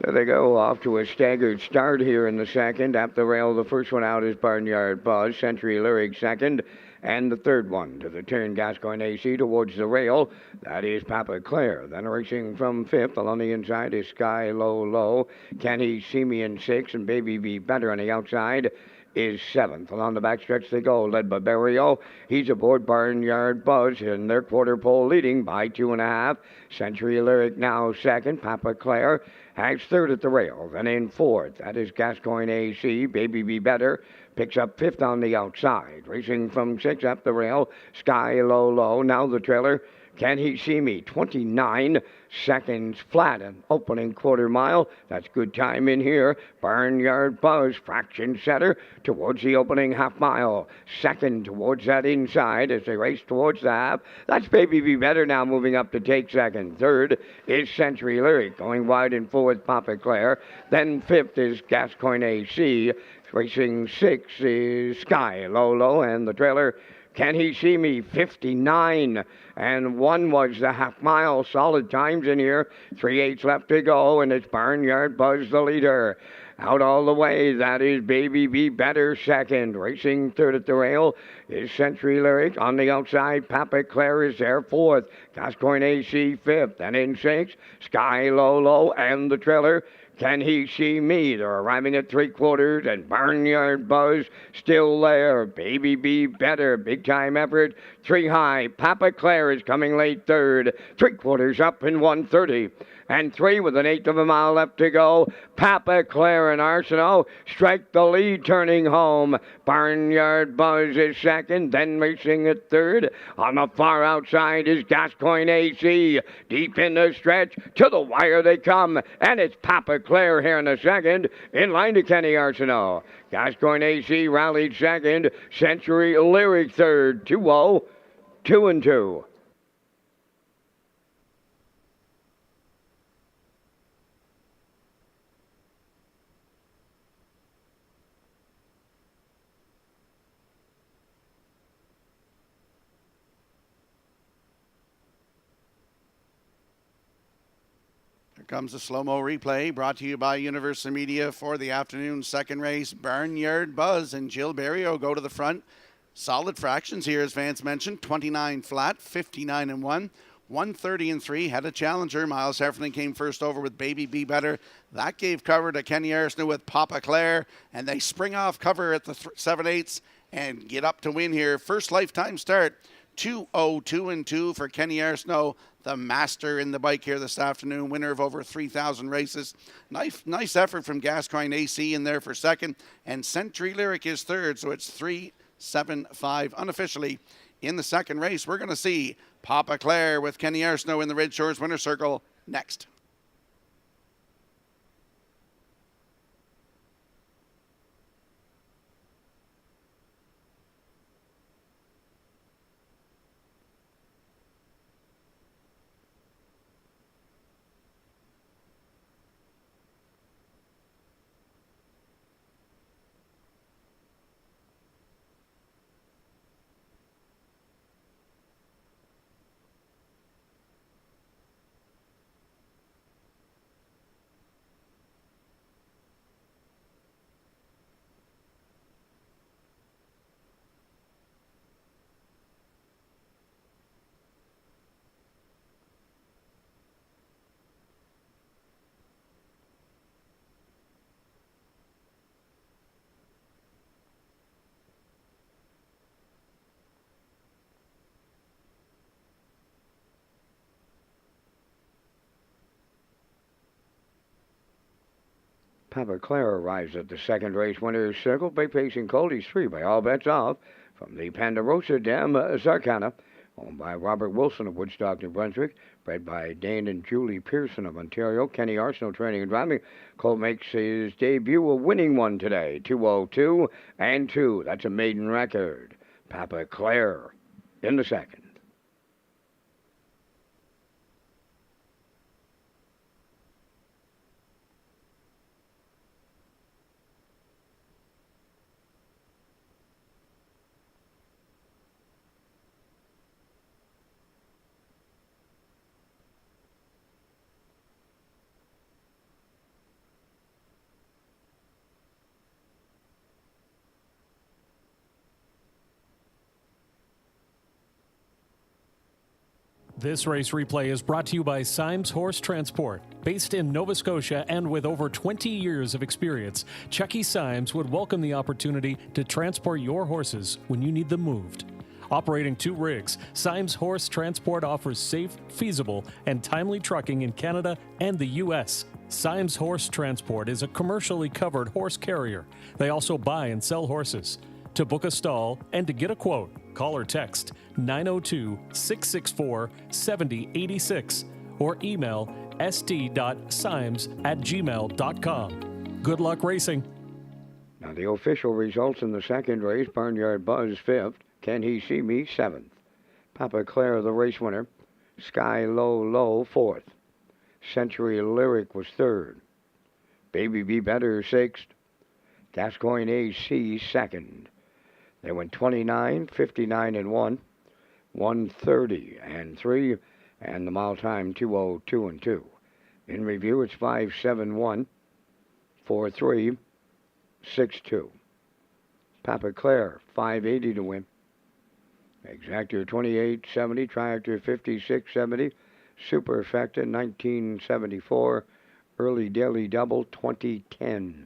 There they go, off to a staggered start here in the second. Up the rail, the first one out is Barnyard Buzz, Century Lyric second, and the third one to the turn, Gascoigne AC towards the rail. That is Papa Claire. Then racing from fifth along the inside is Sky Low Low, Can He See Me in sixth, and Baby Be Better on the outside is seventh. Along the backstretch they go, led by Barrio. He's aboard Barnyard Buzz in their quarter pole, leading by 2.5. Century Lyric now second. Papa Claire has third at the rail. Then in fourth, that is Gascoigne AC. Baby Be Better picks up fifth on the outside. Racing from sixth up the rail, Sky Low Low. Now the trailer, Can He See Me? 29 seconds flat, an opening quarter mile. That's good time in here. Barnyard Buzz, fraction setter towards the opening half mile. Second towards that inside as they race towards the half. That's Baby Be Better now moving up to take second. Third is Century Lyric going wide and forward, Papa Claire. Then fifth is Gascoigne AC. Racing sixth is Sky Low Low, and the trailer, Can He See Me? 59 and 1 was the half mile. Solid times in here. 3/8 left to go, and it's Barnyard Buzz the leader. Out all the way, that is Baby Be Better second. Racing third at the rail is Century Lyric. On the outside, Papa Claire is there fourth. Gascoigne AC fifth. And in sixth, Sky Low Low and the trailer, Can He See Me? They're arriving at 3/4, and Barnyard Buzz still there. Baby Be Better, big time effort. 3 high. Papa Claire is coming late third. 3/4 up in 1:30. And 3 with an 1/8 of a mile left to go. Papa Claire and Arsenault strike the lead turning home. Barnyard Buzz is second, then racing at third. On the far outside is Gascoigne AC. Deep in the stretch, to the wire they come, and it's Papa Claire here in the second, in line to Kenny Arsenault. Gascoigne AC rallied second, Century Lyric third, 2-0, 2-2. Comes the slow-mo replay brought to you by Universal Media for the afternoon second race. Barnyard Buzz and Jill Barrio go to the front. Solid fractions here, as Vance mentioned. 29 flat, 59 and 1, 130 and 3. Had a challenger. Miles Heffernan came first over with Baby Be Better. That gave cover to Kenny Arsenault with Papa Claire, and they spring off cover at the 7/8 and get up to win here. First lifetime start. 2-0-2-2 for Kenny Arsenault, the master in the bike here this afternoon, winner of over 3,000 races. Nice effort from Gascoigne AC in there for second, and Century Lyric is third, so it's 3-7-5 unofficially in the second race. We're going to see Papa Claire with Kenny Arsenault in the Red Shores winner circle next. Papa Claire arrives at the second race winner's circle. Big Pacing Coldy's 3 by all bets off from the Ponderosa Dam Zarcana, owned by Robert Wilson of Woodstock, New Brunswick, bred by Dane and Julie Pearson of Ontario. Kenny Arsenault training and driving. Colt makes his debut, a winning one today, 2:02 and 2. That's a maiden record. Papa Claire in the second. This race replay is brought to you by Symes Horse Transport. Based in Nova Scotia and with over 20 years of experience, Chucky Symes would welcome the opportunity to transport your horses when you need them moved. Operating 2 rigs, Symes Horse Transport offers safe, feasible, and timely trucking in Canada and the U.S. Symes Horse Transport is a commercially covered horse carrier. They also buy and sell horses. To book a stall and to get a quote, call or text 902-664-7086 or email st.symes@gmail.com. Good luck racing. Now the official results in the second race: Barnyard Buzz 5th, Can He See Me 7th, Papa Claire the race winner, Sky Low Low 4th, Century Lyric was 3rd, Baby Be Better 6th, Gascoigne AC 2nd. They went 29, 59 and 1, 130 and 3, and the mile time 2:02 and 2. In review, it's 5-7-1, 4-3, 6-2. Papa Claire 580 to win. Exactor 2870, Triactor 5670, Superfecta 1974, Early Daily Double 2010.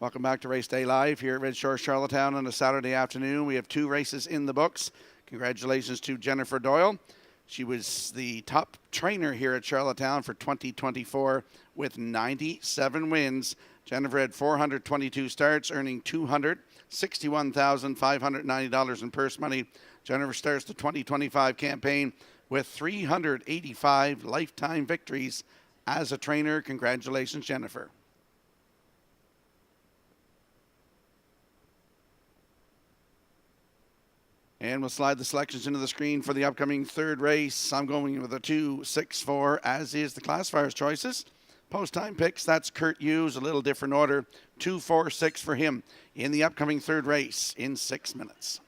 Welcome back to Race Day Live here at Red Shores, Charlottetown on a Saturday afternoon. We have 2 races in the books. Congratulations to Jennifer Doyle. She was the top trainer here at Charlottetown for 2024 with 97 wins. Jennifer had 422 starts, earning $261,590 in purse money. Jennifer starts the 2025 campaign with 385 lifetime victories as a trainer. Congratulations, Jennifer. And we'll slide the selections into the screen for the upcoming third race. I'm going with a 2-6-4, as is the classifier's choices. Post-time picks, that's Kurt Hughes, a little different order. 2-4-6 for him in the upcoming third race in 6 minutes.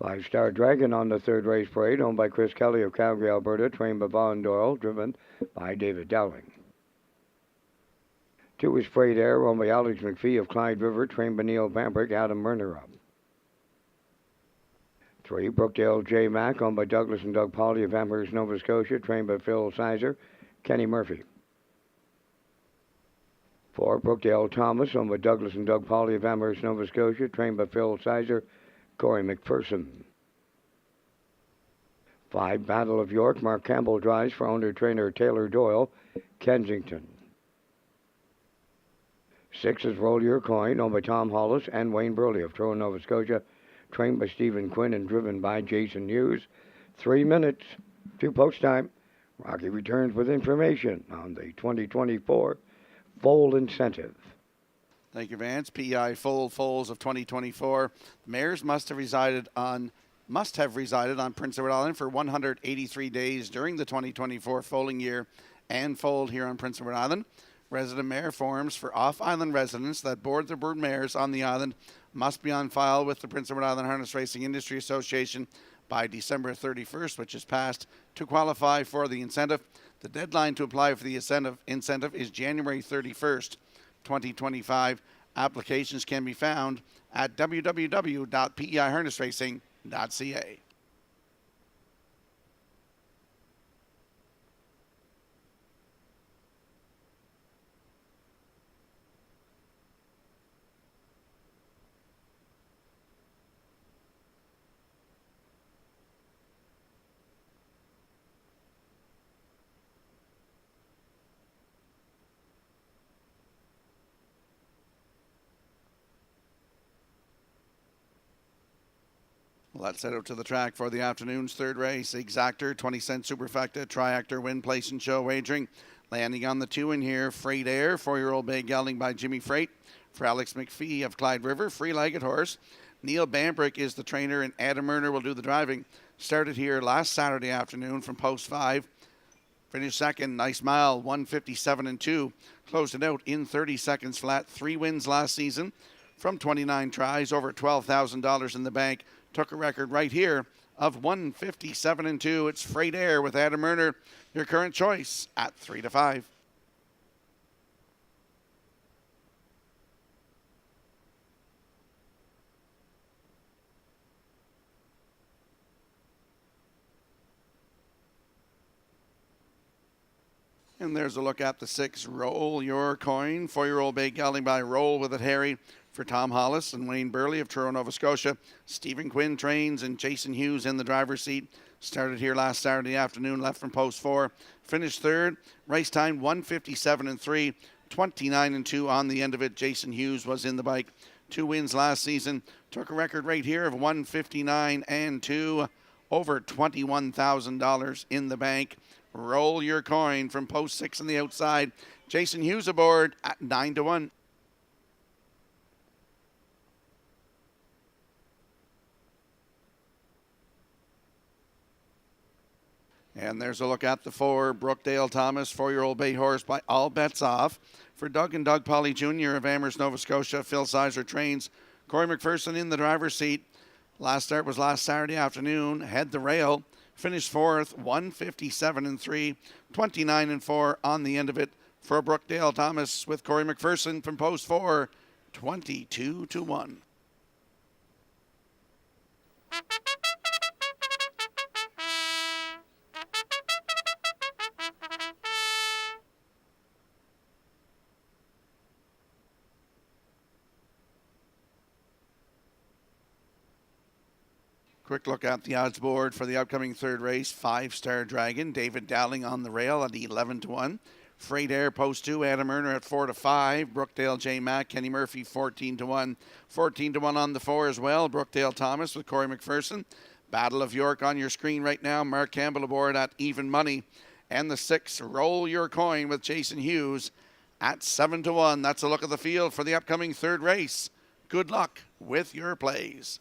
Five-Star Dragon on the third race parade, owned by Chris Kelly of Calgary, Alberta, trained by Vaughn Doyle, driven by David Dowling. 2 is Freight Air, owned by Alex McPhee of Clyde River, trained by Neil Bambrick, Adam Murner up. 3, Brookdale J. Mack, owned by Douglas and Doug Pauley of Amherst, Nova Scotia, trained by Phil Sizer, Kenny Murphy. 4, Brookdale Thomas, owned by Douglas and Doug Pauley of Amherst, Nova Scotia, trained by Phil Sizer, Corey McPherson. 5, Battle of York, Mark Campbell drives for owner-trainer Taylor Doyle, Kensington. 6 is Roll Your Coin, owned by Tom Hollis and Wayne Burley of Truro, Nova Scotia, trained by Stephen Quinn and driven by Jason Hughes. 3 minutes to post time. Rocky returns with information on the 2024 foal incentive. Thank you, Vance. PEI foals of 2024. The mares must have resided on Prince Edward Island for 183 days during the 2024 foaling year and foaled here on Prince Edward Island. Resident mare forms for off-island residents that board their brood mares on the island must be on file with the Prince Edward Island Harness Racing Industry Association by December 31st, which is passed, to qualify for the incentive. The deadline to apply for the incentive is January 31st, 2025. Applications can be found at www.peiharnessracing.ca. Let's head out to the track for the afternoon's third race. Exactor, 20-cent superfecta, triactor, win, place, and show wagering. Landing on the 2 in here, Freight Air, 4-year-old bay gelding by Jimmy Freight. For Alex McPhee of Clyde River, free-legged horse. Neil Bambrick is the trainer, and Adam Murner will do the driving. Started here last Saturday afternoon from post 5. Finished second, nice mile, 157-2. Closed it out in 30 seconds flat. 3 wins last season from 29 tries, over $12,000 in the bank. Took a record right here of 157-2. It's Freight Air with Adam Murner, your current choice at 3-5. And there's a look at the 6, Roll Your Coin. 4-year-old bay gelding by Roll With It Harry for Tom Hollis and Wayne Burley of Truro, Nova Scotia. Stephen Quinn trains and Jason Hughes in the driver's seat. Started here last Saturday afternoon, left from post 4. Finished third. Race time 157-3, 29-2 on the end of it. Jason Hughes was in the bike. 2 wins last season. Took a record right here of 159-2, over $21,000 in the bank. Roll Your Coin from post 6 on the outside. Jason Hughes aboard at 9-1. And there's a look at the 4, Brookdale Thomas, 4-year-old bay horse by All Bets Off. For Doug and Doug Pauley Jr. of Amherst, Nova Scotia, Phil Sizer trains. Corey McPherson in the driver's seat. Last start was last Saturday afternoon. Head the rail. Finished 4th, 157-3, 29-4 on the end of it. For Brookdale Thomas with Corey McPherson from post 4, 22-1. Quick look at the odds board for the upcoming third race. 5-Star Dragon, David Dowling on the rail at 11-1. Freight Air post 2, Adam Murner at 4-5. Brookdale J. Mack, Kenny Murphy 14-1. 14-1 on the 4 as well. Brookdale Thomas with Corey McPherson. Battle of York on your screen right now. Mark Campbell aboard at even money. And the 6, Roll Your Coin with Jason Hughes at 7-1. That's a look at the field for the upcoming third race. Good luck with your plays.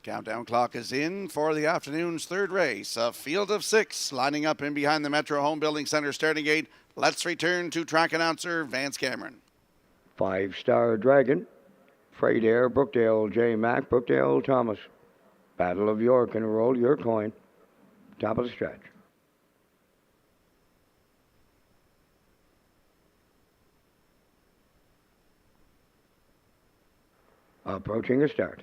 Countdown clock is in for the afternoon's third race. A field of 6 lining up in behind the Metro Home Building Center starting gate. Let's return to track announcer Vance Cameron. 5-Star Dragon, Freight Air, Brookdale J. Mack, Brookdale Thomas. Battle of York, and roll your coin. Top of the stretch. Approaching a start.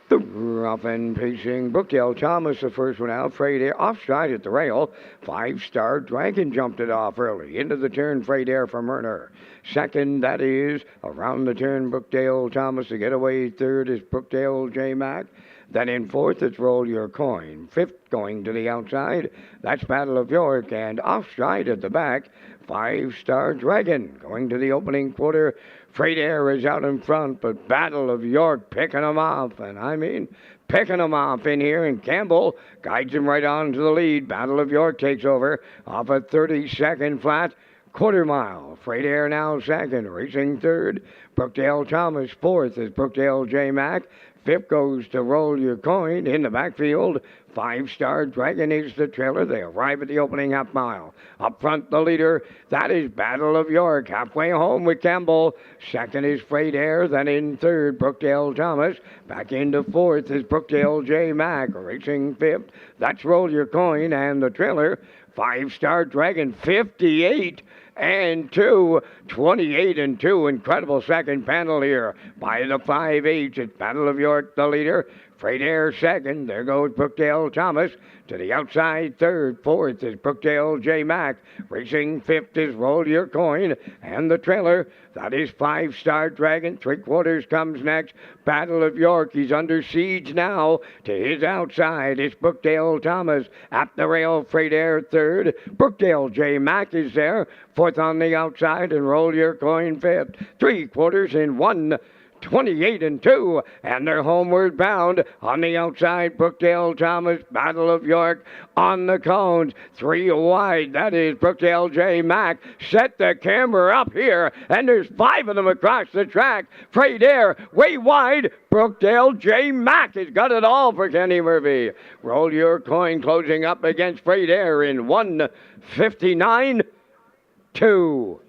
The rough and pacing Brookdale Thomas, the first one out. Freight Air offside at the rail. 5-Star Dragon jumped it off early. Into the turn, Freight Air from Murner. Second, that is around the turn, Brookdale Thomas. The getaway third is Brookdale J. Mack. Then in fourth, it's Roll Your Coin. Fifth, going to the outside, that's Battle of York. And offside at the back, 5-Star Dragon. Going to the opening quarter, Freight Air is out in front, but Battle of York picking them off. And I mean, picking them off in here. And Campbell guides him right on to the lead. Battle of York takes over off a 32nd flat. Quarter mile. Freight Air now second. Racing third. Brookdale Thomas fourth is Brookdale J. Mack. Fifth goes to Roll Your Coin. In the backfield, 5-Star Dragon is the trailer. They arrive at the opening half mile. Up front, the leader, that is Battle of York. Halfway home with Campbell. Second is Freight Air. Then in third, Brookdale Thomas. Back into fourth is Brookdale J. Mack. Racing fifth, that's Roll Your Coin. And the trailer, 5-Star Dragon, 58 and 2, 28 and 2. Incredible second panel here by the 5-8. It's Battle of York, the leader. Freight Air second. There goes Brookdale Thomas. To the outside third. Fourth is Brookdale J. Mack. Racing fifth is Roll Your Coin. And the trailer, that is 5-Star Dragon. 3/4 comes next. Battle of York. He's under siege now. To his outside is Brookdale Thomas. At the rail, Freight Air third. Brookdale J. Mack is there. Fourth on the outside, and Roll Your Coin fifth. 3/4 in 1. 28 and 2, and they're homeward bound. On the outside, Brookdale Thomas, Battle of York on the cones. 3 wide, that is Brookdale J. Mack. Set the camera up here, and there's 5 of them across the track. Freight Air, way wide. Brookdale J. Mack has got it all for Kenny Murphy. Roll Your Coin closing up against Freight Air in 1:59.2.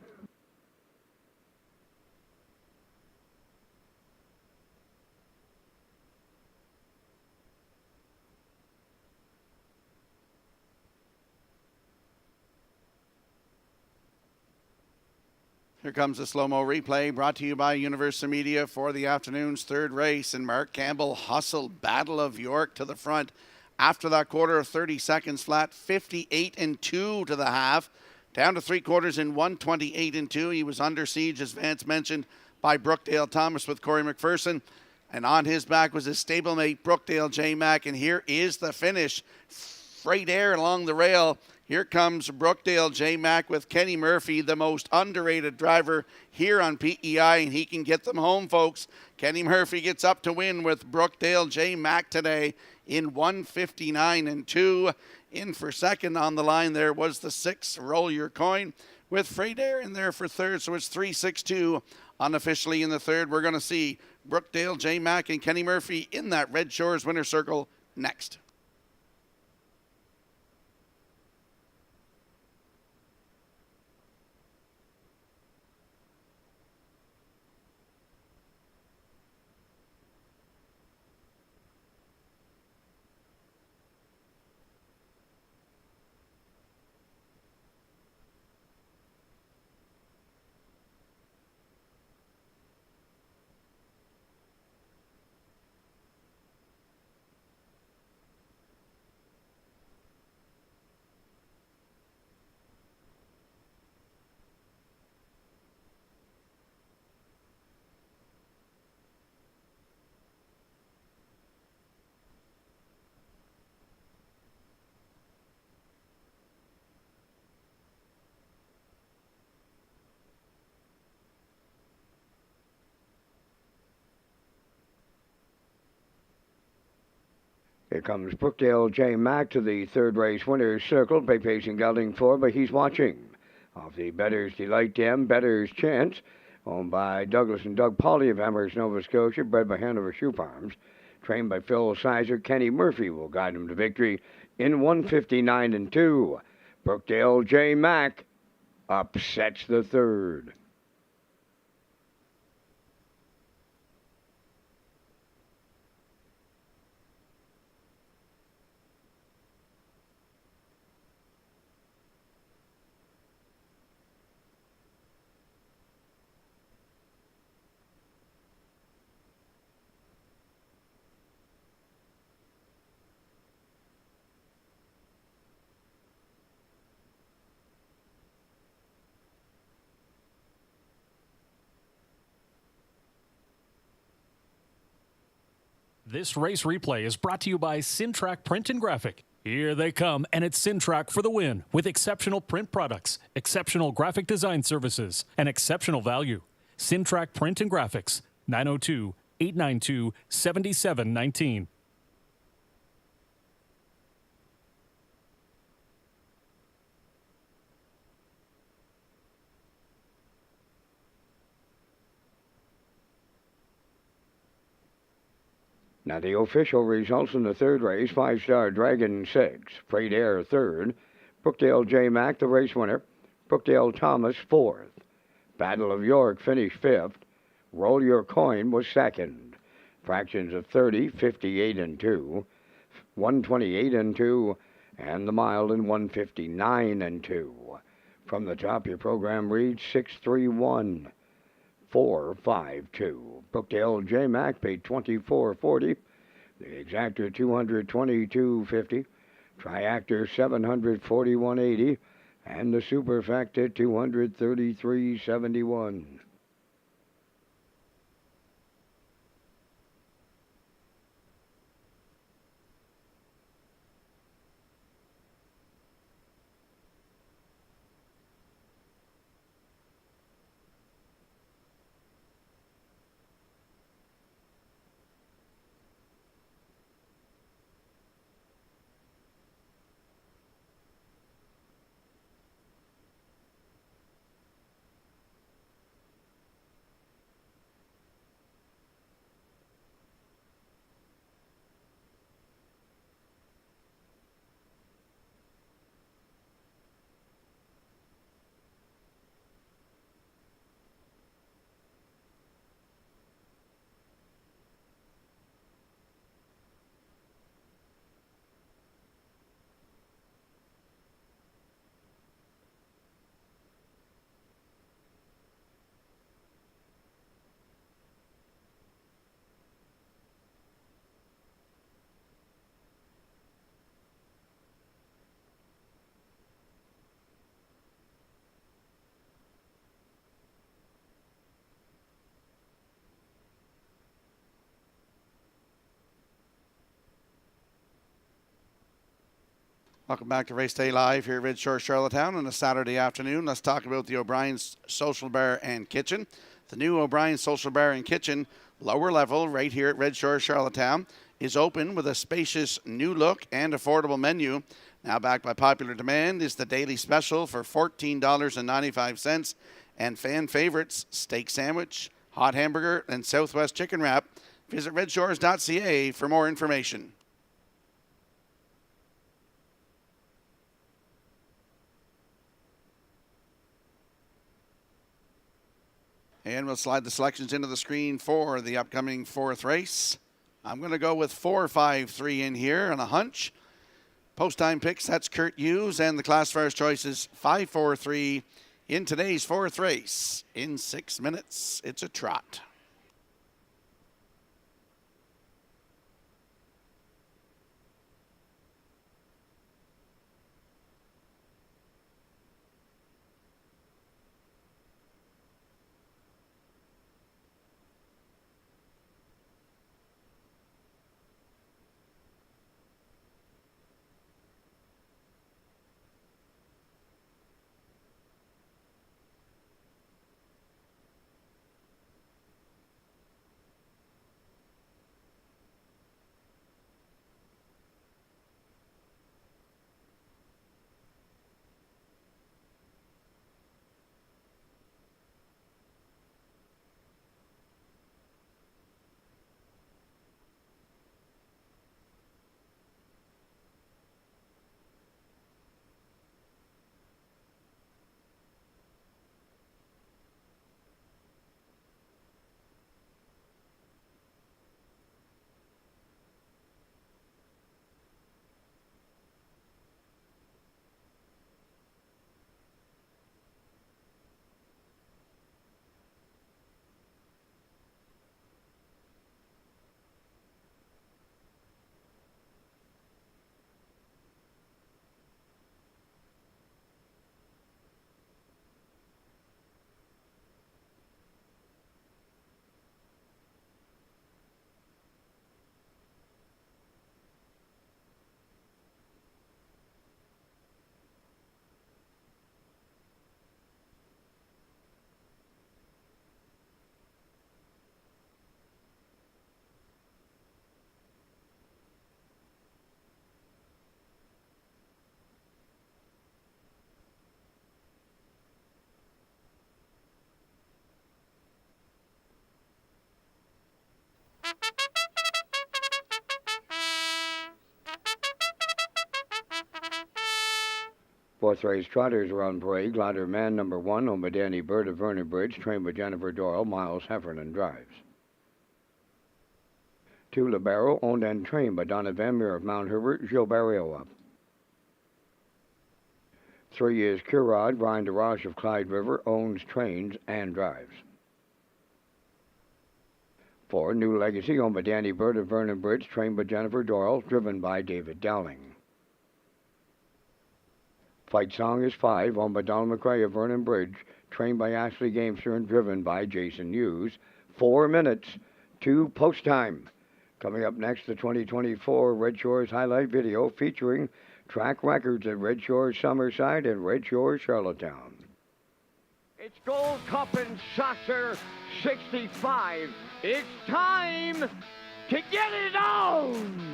Here comes a slow-mo replay brought to you by Universal Media for the afternoon's third race. And Mark Campbell hustled Battle of York to the front. After that quarter, 30 seconds flat, 58 and 2 to the half. Down to 3/4 in 1:28 and 2. He was under siege, as Vance mentioned, by Brookdale Thomas with Corey McPherson. And on his back was his stablemate, Brookdale J. Mack. And here is the finish. Freight Air along the rail. Here comes Brookdale J. Mack with Kenny Murphy, the most underrated driver here on PEI, and he can get them home, folks. Kenny Murphy gets up to win with Brookdale J. Mack today in 1:59 and 2. In for second on the line there was the 6, Roll Your Coin, with Freight Air in there for third, so it's 3-6-2 unofficially in the third. We're going to see Brookdale J. Mack and Kenny Murphy in that Red Shores winner circle next. Here comes Brookdale J. Mack to the third race winner's circle. Pacing Gelding 4, but he's watching. Off the Bettor's Delight M, Bettor's Chance, owned by Douglas and Doug Pauley of Amherst, Nova Scotia, bred by Hanover Shoe Farms. Trained by Phil Sizer, Kenny Murphy will guide him to victory in 159 and 2. Brookdale J. Mack upsets the third. This race replay is brought to you by Racetrack Print and Graphic. Here they come, and it's Racetrack for the win with exceptional print products, exceptional graphic design services, and exceptional value. Racetrack Print and Graphics, 902-892-7719. Now the official results in the third race, 5-star Dragon 6, Freight Air third, Brookdale J. Mack the race winner, Brookdale Thomas fourth, Battle of York finished fifth, Roll Your Coin was second, fractions of 30, 58 and 2, 128 and 2, and the mile in 159 and 2. From the top, your program reads 631. 452. Brookdale J. Mack paid $24.40. The exactor $222.50. Triactor $741.80. And the superfactor $233.71. Welcome back to Race Day Live here at Red Shore, Charlottetown on a Saturday afternoon. Let's talk about the O'Brien's Social Bar and Kitchen. The new O'Brien's Social Bar and Kitchen, lower level, right here at Red Shore, Charlottetown, is open with a spacious new look and affordable menu. Now backed by popular demand is the daily special for $14.95 and fan favorites, steak sandwich, hot hamburger, and Southwest chicken wrap. Visit Redshores.ca for more information. And we'll slide the selections into the screen for the upcoming fourth race. I'm going to go with 4-5-3 in here on a hunch. Post time picks, that's Kurt Hughes, and the classifier's choice is 5-4-3 in today's fourth race. In 6 minutes, it's a trot. Fourth race trotters are on parade. Glider Man number 1, owned by Danny Bird of Vernon Bridge, trained by Jennifer Doyle. Miles Heffernan drives. 2 Libero, owned and trained by Donna Van Meer of Mount Herbert. Gilles Barrio up. 3 is Curod. Brian DeRoche of Clyde River owns, trains, and drives. 4 New Legacy, owned by Danny Bird of Vernon Bridge, trained by Jennifer Doyle, driven by David Dowling. Fight Song is 5, owned by Donald McRae of Vernon Bridge, trained by Ashley Gamester and driven by Jason Hughes. 4 minutes to post time. Coming up next, the 2024 Red Shores highlight video featuring track records at Red Shores Summerside and Red Shores Charlottetown. It's Gold Cup and Saucer 65. It's time to get it on!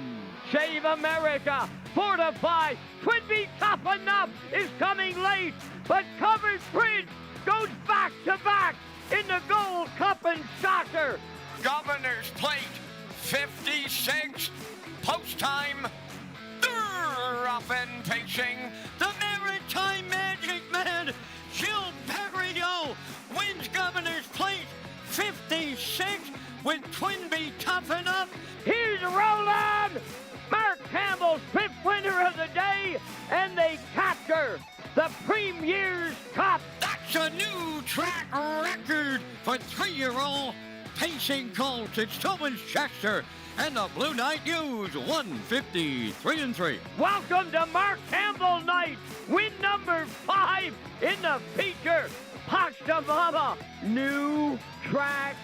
Save America, Fortify, Twinbee Tough Enough is coming late, but Covered Bridge goes back to back in the Gold Cup and Saucer. Governor's Plate 56, post time. They're up and pacing. The Maritime Magic Man, Gilles Barrio, wins Governor's Plate 56 with Twinbee Tough Enough. Here's Roland! Mark Campbell's 5th winner of the day, and they capture the Premier's Cup. That's a new track record for 3-year-old pacing colts. It's Tobin's Chester and the Blue Knight News 153-3. Welcome to Mark Campbell night. Win number 5 in the feature. Pasta Mama, new track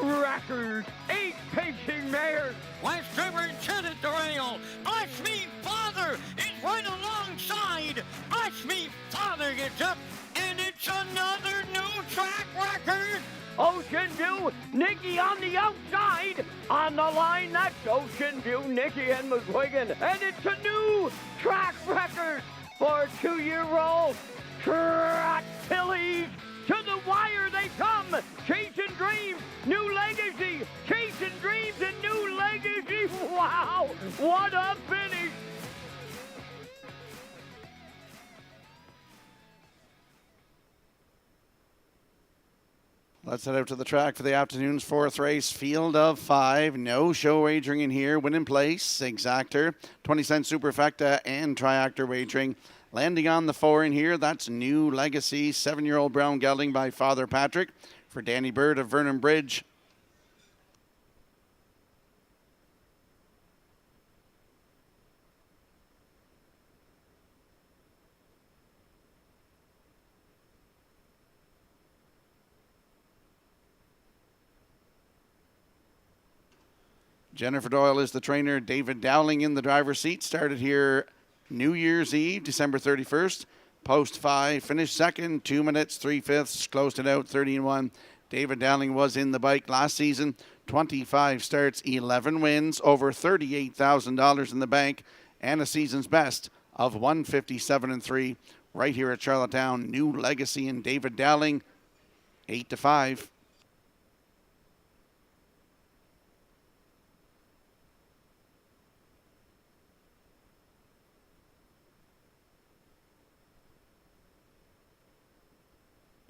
record. 8 pacing mares. Last driver set at the rail. Bless Me Father is right alongside. Bless Me Father gets up, and it's another new track record. Ocean View, Nikki on the outside. On the line, that's Ocean View, Nikki and McGuigan. And it's a new track record for 2-year-old trot fillies. To the wire they come. Chasing Dreams, New Legacy. Chasing Dreams and New Legacy. Wow, what a finish. Let's head out to the track for the afternoon's 4th race. Field of 5. No show wagering in here. Win in place. Exactor, 20-cent superfecta, and triactor wagering. Landing on the 4 in here, that's New Legacy. 7-year-old brown gelding by Father Patrick for Danny Bird of Vernon Bridge. Jennifer Doyle is the trainer. David Dowling in the driver's seat. Started here New Year's Eve, December 31st. Post 5, finished second, 2 minutes, 3/5, closed it out, 30-1. David Dowling was in the bike last season. 25 starts, 11 wins, over $38,000 in the bank, and a season's best of 157-3 right here at Charlottetown. New Legacy and David Dowling, 8-5.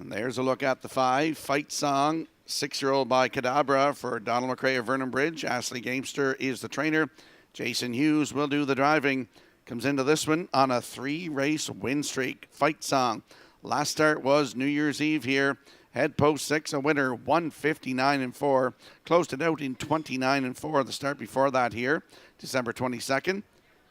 And there's a look at the 5. Fight Song, 6-year-old by Cadabra for Donald McRae of Vernon Bridge. Ashley Gamester is the trainer. Jason Hughes will do the driving. Comes into this one on a 3-race win streak. Fight Song. Last start was New Year's Eve here. Head post 6, a winner, 159-4. Closed it out in 29-4. The start before that here, December 22nd.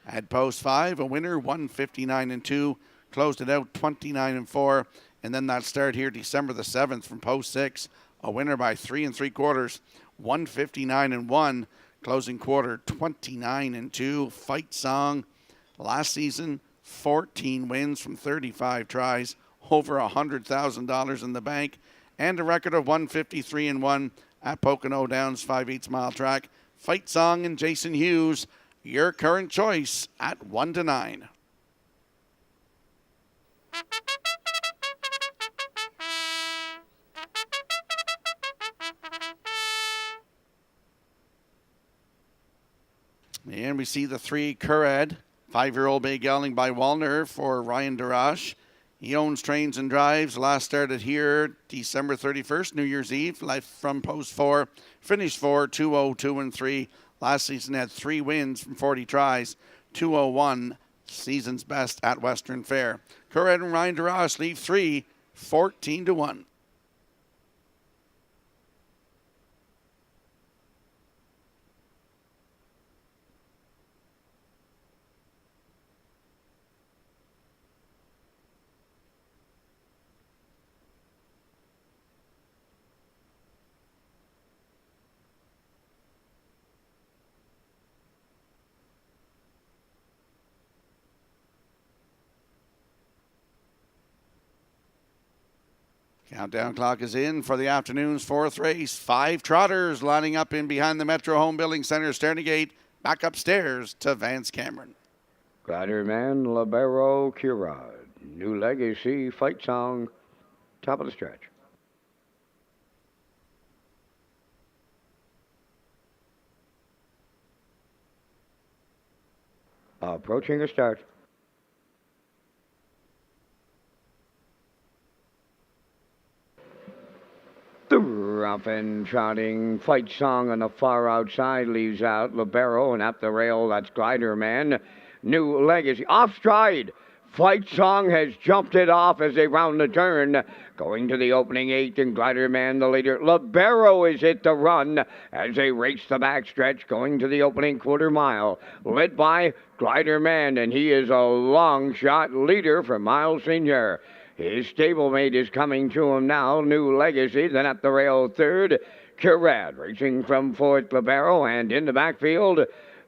Head post 5, a winner, 159-2. Closed it out 29-4. And then that start here, December the 7th from post 6, a winner by 3 3/4, 159-1. Closing quarter, 29-2. Fight Song. Last season, 14 wins from 35 tries, over $100,000 in the bank, and a record of 153-1 at Pocono Downs 5/8 mile track. Fight Song and Jason Hughes, your current choice at 1-9. And we see the 3 Curad 5-year-old Bay Gelding by Wallner for Ryan Darash. He owns Trains and Drives. Last started here December 31st, New Year's Eve. Life from post 4. Finished 4, 2-0, 2 and 3. Last season had 3 wins from 40 tries. 201, season's best at Western Fair. Curran and Ryan Darash leave 3, 14-1. Countdown clock is in for the afternoon's 4th race. 5 trotters lining up in behind the Metro Home Building Center starting gate. Back upstairs to Vance Cameron. Gliderman, Libero, Curad. New Legacy, Fight Song, top of the stretch. Approaching a start. Rough and trotting, Fight Song on the far outside leaves out Libero, and up the rail, that's Gliderman. New Legacy, off stride. Fight Song has jumped it off as they round the turn. Going to the opening 8, and Gliderman the leader. Libero is hit the run as they race the backstretch going to the opening quarter mile. Led by Gliderman, and he is a long shot leader for Miles Senior. His stablemate is coming to him now, New Legacy, then up the rail 3rd, Curad, racing from 4th, Libero, and in the backfield,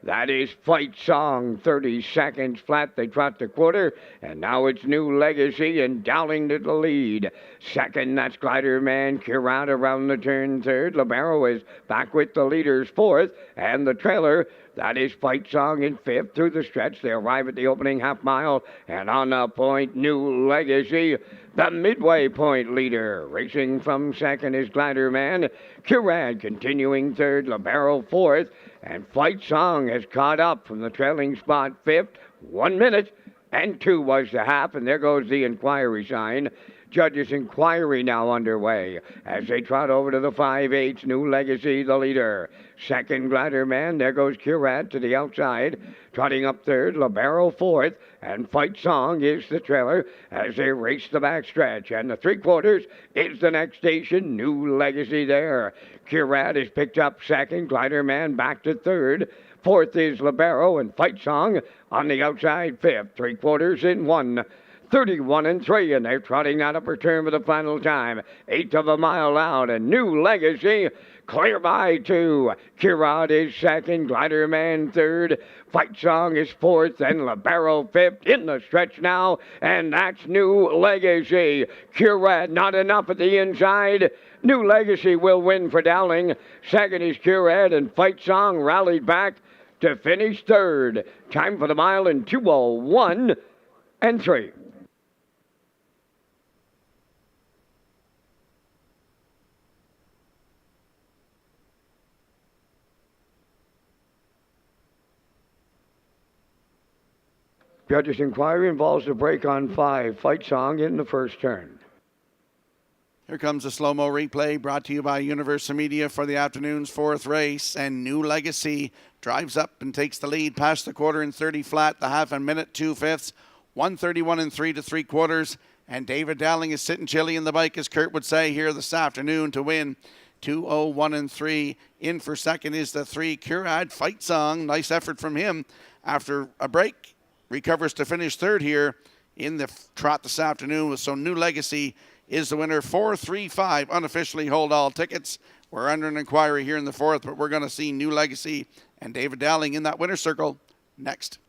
that is Fight Song, 30 seconds flat, they trot the quarter, and now it's New Legacy and Dowling to the lead. 2nd, that's Gliderman, Curad around the turn 3rd, Libero is back with the leaders 4th, and the trailer, that is Fight Song in 5th through the stretch. They arrive at the opening half mile, and on the point, New Legacy, the midway point leader. Racing from 2nd is Gliderman. Curad continuing 3rd, Libero 4th, and Fight Song has caught up from the trailing spot 5th. 1 minute and 2 was the half, and there goes the inquiry sign. Judges' inquiry now underway as they trot over to the 5/8. New Legacy, the leader. 2nd, Gliderman. There goes Curad to the outside. Trotting up 3rd, Libero 4th, and Fight Song is the trailer as they race the backstretch. And the 3/4 is the next station. New Legacy there. Curad is picked up 2nd. Gliderman back to 3rd. 4th is Libero, and Fight Song on the outside 5th. 3/4 in 1. 31 and 3, and they're trotting that upper turn for the final time. 1/8 of a mile out, and New Legacy clear by 2. Curad is 2nd, Gliderman 3rd, Fight Song is 4th, and Libero 5th in the stretch now, and that's New Legacy. Curad not enough at the inside. New Legacy will win for Dowling. 2nd is Curad, and Fight Song rallied back to finish 3rd. Time for the mile in 2:01 and 3. Judges' inquiry involves a break on 5. Fight Song in the first turn. Here comes a slow-mo replay brought to you by Universal Media for the afternoon's 4th race. And New Legacy drives up and takes the lead past the quarter in 30 flat, the half and minute 2/5. 131 and 3 to 3/4. And David Dowling is sitting chilly in the bike, as Kurt would say, here this afternoon to win. 2:01 and 3. In for 2nd is the 3 Curad. Fight Song. Nice effort from him after a break. Recovers to finish 3rd here in the trot this afternoon. So New Legacy is the winner. 4-3-5 unofficially hold all tickets. We're under an inquiry here in the 4th, but we're going to see New Legacy and David Dowling in that winner's circle next.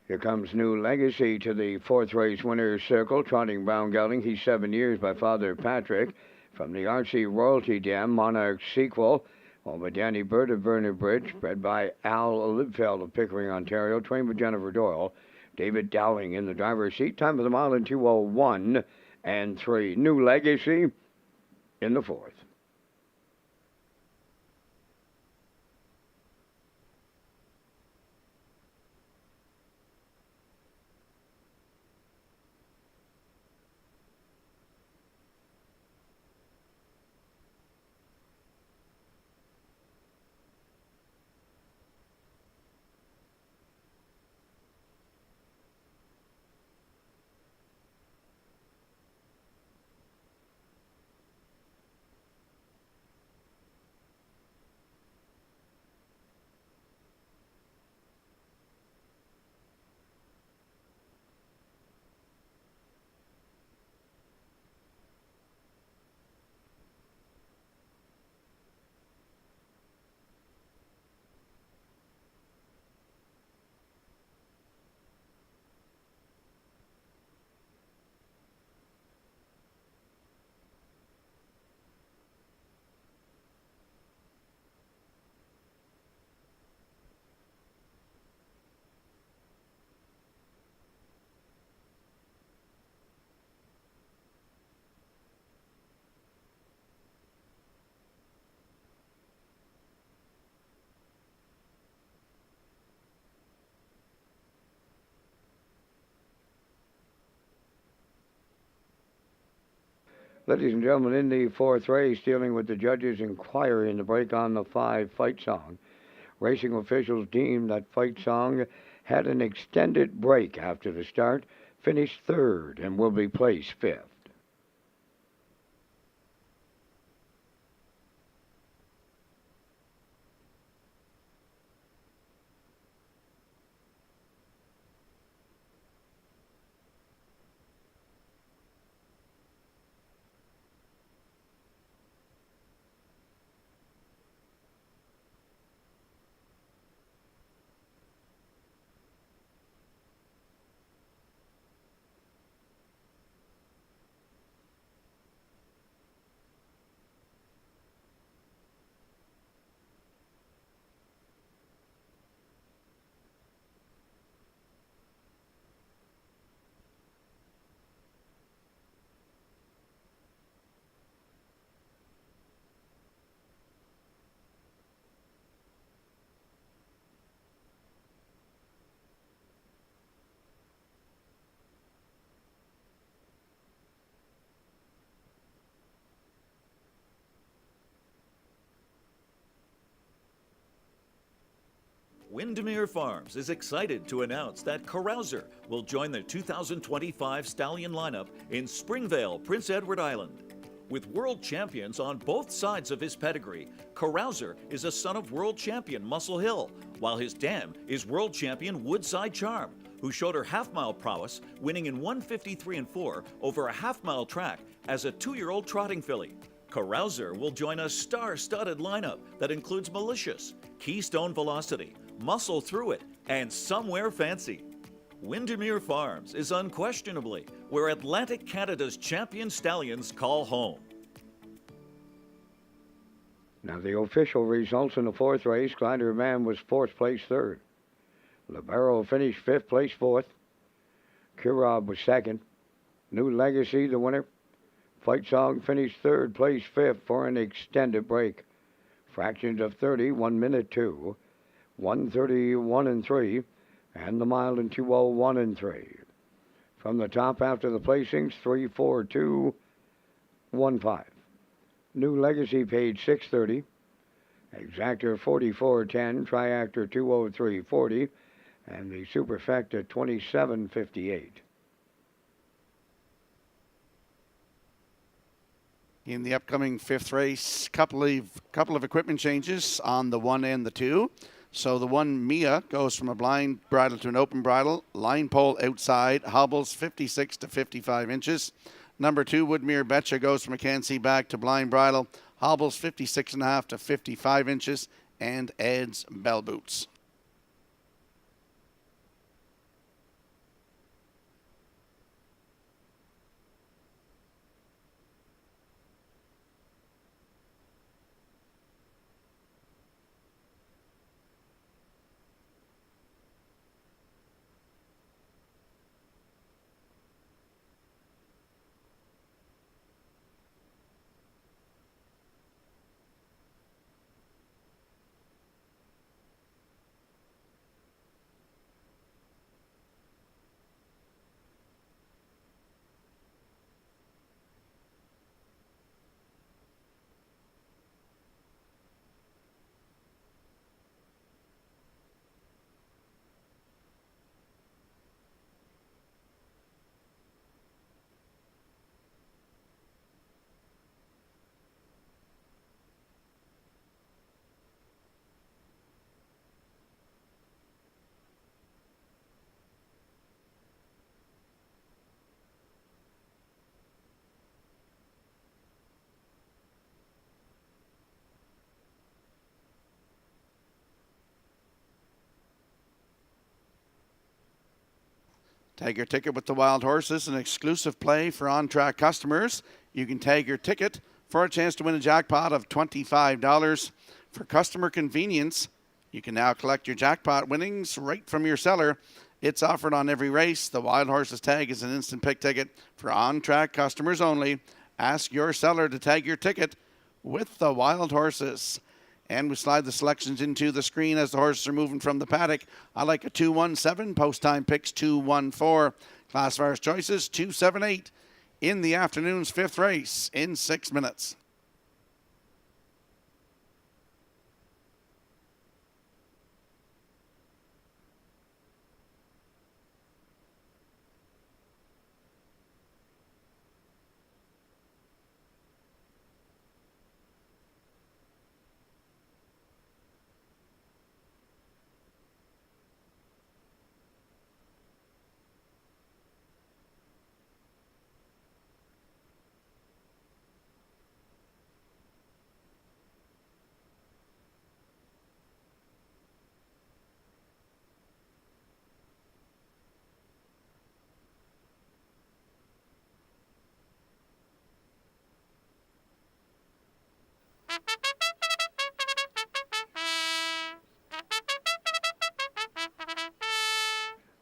Here comes New Legacy to the fourth race winner's circle, trotting brown gelding. He's 7 years by Father Patrick. From the RC Royalty Dam, Monarch Sequel, over Danny Bird of Verner Bridge, bred by Al Libfeld of Pickering, Ontario, trained with Jennifer Doyle. David Dowling in the driver's seat. Time of the mile in 2:01 and 3. New Legacy in the fourth. Ladies and gentlemen, in the fourth race, dealing with the judges' inquiry in the break on the 5 Fight Song. Racing officials deemed that Fight Song had an extended break after the start, finished third, and will be placed fifth. Windermere Farms is excited to announce that Carouser will join the 2025 Stallion lineup in Springvale, Prince Edward Island. With world champions on both sides of his pedigree, Carouser is a son of world champion Muscle Hill, while his dam is world champion Woodside Charm, who showed her half-mile prowess, winning in 1:53 and 4 over a half-mile track as a 2-year-old trotting filly. Carouser will join a star-studded lineup that includes Malicious, Keystone Velocity, Muscle Through It, and Somewhere Fancy. Windermere Farms is unquestionably where Atlantic Canada's champion stallions call home. Now the official results in the fourth race, Glider Man was fourth place third. Libero finished fifth place fourth. Kurob was second. New Legacy the winner. Fight Song finished third place fifth for an extended break. Fractions of 30, 1 minute 2. 1:31 and 3, and the mile in 2:01 and 3. From the top after the placings, 3:42.15. New Legacy paid $6.30. Exactor 44.10. Triactor 2:03.40, and the Superfecta 27.58. In the upcoming fifth race, couple of equipment changes on the 1 and the 2. So the 1 Mia goes from a blind bridle to an open bridle. Line pole outside, hobbles 56 to 55 inches. Number 2, Woodmere Betcha, goes from a can-see back to blind bridle. Hobbles 56.5 to 55 inches and adds bell boots. Tag your ticket with the Wild Horses, an exclusive play for on-track customers. You can tag your ticket for a chance to win a jackpot of $25. For customer convenience, you can now collect your jackpot winnings right from your seller. It's offered on every race. The Wild Horses tag is an instant pick ticket for on-track customers only. Ask your seller to tag your ticket with the Wild Horses. And we slide the selections into the screen as the horses are moving from the paddock. I like a 217. Post time picks 214. Classifiers choices 278 in the afternoon's fifth race in 6 minutes.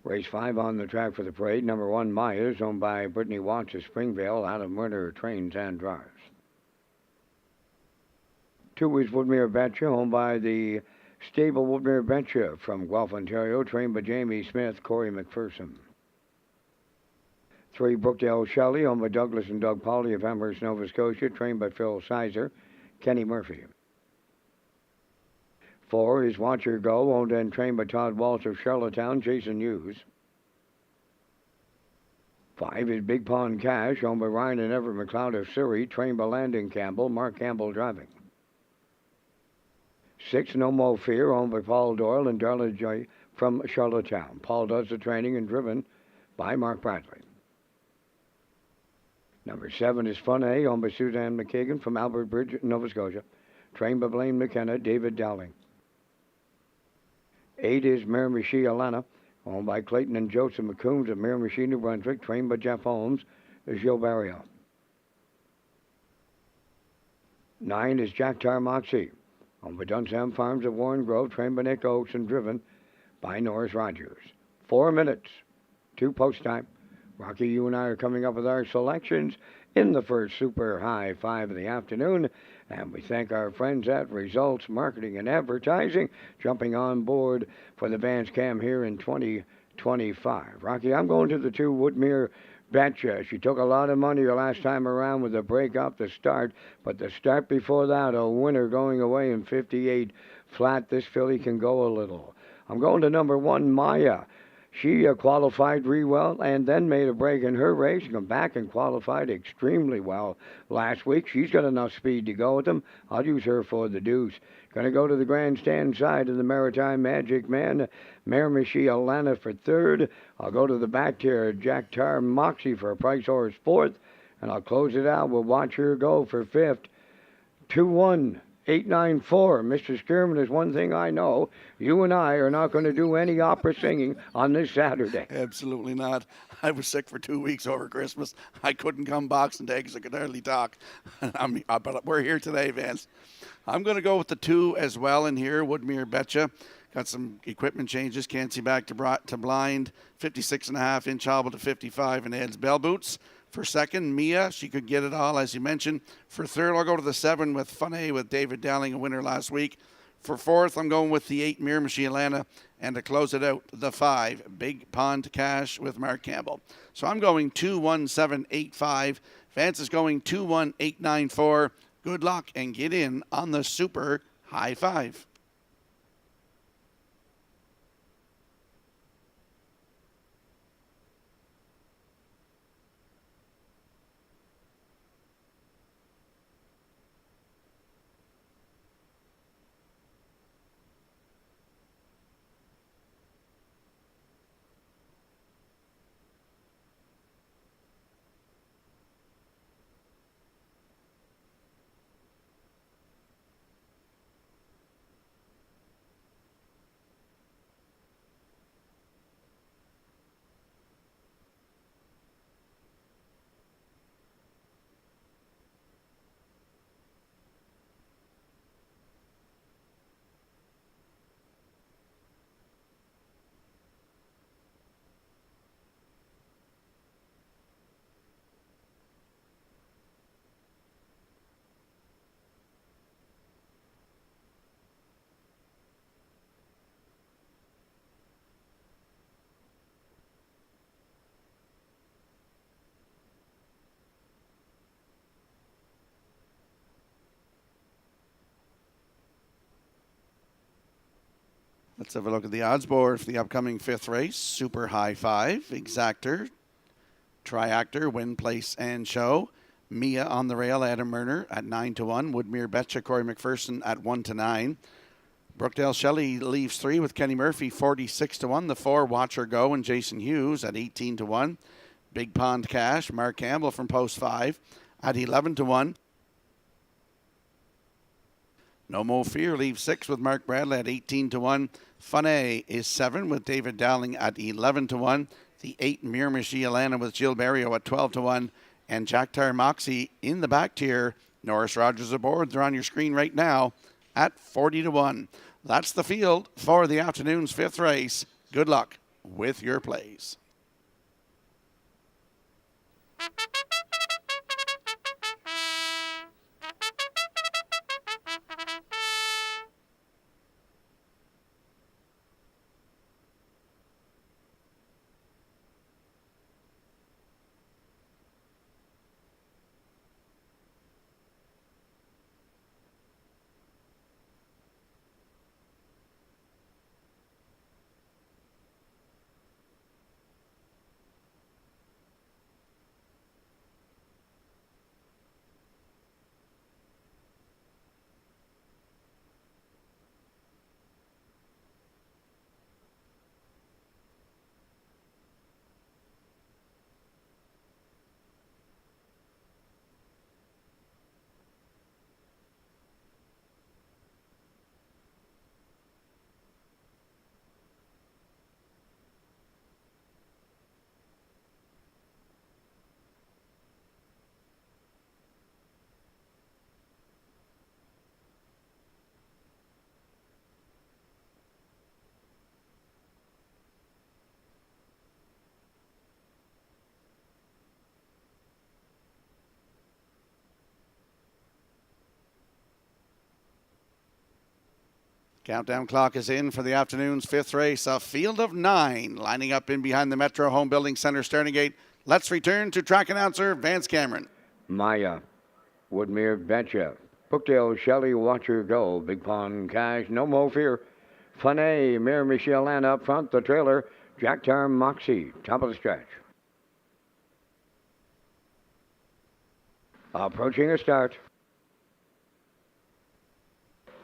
Race 5 on the track for the parade. Number 1, Myers, owned by Brittany Watts of Springvale, out of Murder Trains and Drives. 2 is Woodmere Betcha, owned by the stable Woodmere Betcha from Guelph, Ontario, trained by Jamie Smith, Corey McPherson. 3, Brookdale Shelley, owned by Douglas and Doug Pauley of Amherst, Nova Scotia, trained by Phil Sizer, Kenny Murphy. 4 is Watch Her Go, owned and trained by Todd Walsh of Charlottetown, Jason Hughes. 5 is Big Pond Cash, owned by Ryan and Everett McLeod of Surrey, trained by Landon Campbell, Mark Campbell driving. 6, No Mo Fear, owned by Paul Doyle and Darla Joy from Charlottetown. Paul does the training and driven by Mark Bradley. Number 7 is Fun A, owned by Suzanne McKagan from Albert Bridge, Nova Scotia, trained by Blaine McKenna, David Dowling. 8 is Miramichi Alana, owned by Clayton and Joseph McCombs of Miramichi, New Brunswick, trained by Jeff Holmes, Gilles Barrio. 9 is Jack Tar Moxie, owned by Dunsam Farms of Warren Grove, trained by Nick Oakes and driven by Norris Rogers. 4 minutes, 2 post time. Rocky, you and I are coming up with our selections in the first Super High 5 of the afternoon, and we thank our friends at Results Marketing and Advertising jumping on board for the Vance Cam here in 2025. Rocky, I'm going to the 2 Woodmere Betcha. She took a lot of money the last time around with a break off the start, but the start before that, a winner going away in 58 flat. This filly can go a little. I'm going to number 1, Maya. She qualified real well and then made a break in her race. Come back and qualified extremely well last week. She's got enough speed to go with them. I'll use her for the deuce. Going to go to the grandstand side of the Maritime Magic Man. Miramichi Alana for 3rd. I'll go to the back tier, Jack Tar Moxie for a price horse 4th. And I'll close it out with Watch Her Go for 5th. 2-1-8-9-4. Mr. Skierman, there's one thing I know. You and I are not going to do any opera singing on this Saturday. Absolutely not. I was sick for 2 weeks over Christmas. I couldn't come boxing day because I could hardly talk. But we're here today, Vance. I'm going to go with the 2 as well in here, Woodmere Betcha. Got some equipment changes. Can't see back to blind. 56.5-inch hobble to 55 and adds bell boots. For 2nd, Mia, she could get it all, as you mentioned. For 3rd, I'll go to the 7 with Fun A with David Dowling, a winner last week. For 4th, I'm going with the 8, Miramichi Alana. And to close it out, the 5, Big Pond Cash with Mark Campbell. So I'm going 2-1-7-8-5. Vance is going 2-1-8-9-4. Good luck and get in on the Super High 5. Let's have a look at the odds board for the upcoming 5th race. Super High 5, Exactor, Triactor, Win, Place, and Show. Mia on the rail, Adam Murner at 9-1. Woodmere Betcha, Corey McPherson at 1-9. Brookdale Shelley leaves 3 with Kenny Murphy, 46-1. The 4, Watch Her Go, and Jason Hughes at 18-1. Big Pond Cash, Mark Campbell from Post 5 at 11-1. No Mo Fear leaves 6 with Mark Bradley at 18-1. Funny is 7 with David Dowling at 11-1. The 8, Miramichi Alana with Jill Berrio at 12-1. And Jack Tire Moxie in the back tier. Norris Rogers aboard. They're on your screen right now at 40-1. That's the field for the afternoon's 5th race. Good luck with your plays. Countdown clock is in for the afternoon's 5th race. A field of 9 lining up in behind the Metro Home Building Center starting gate. Let's return to track announcer Vance Cameron. Maya, Woodmere Betcha, Brookdale Shelley, Watch Her Go, Big Pond Cash, No Mo Fear, Funny, Miramichi Alana up front, the trailer, Jack Tar Moxie, top of the stretch. Approaching a start.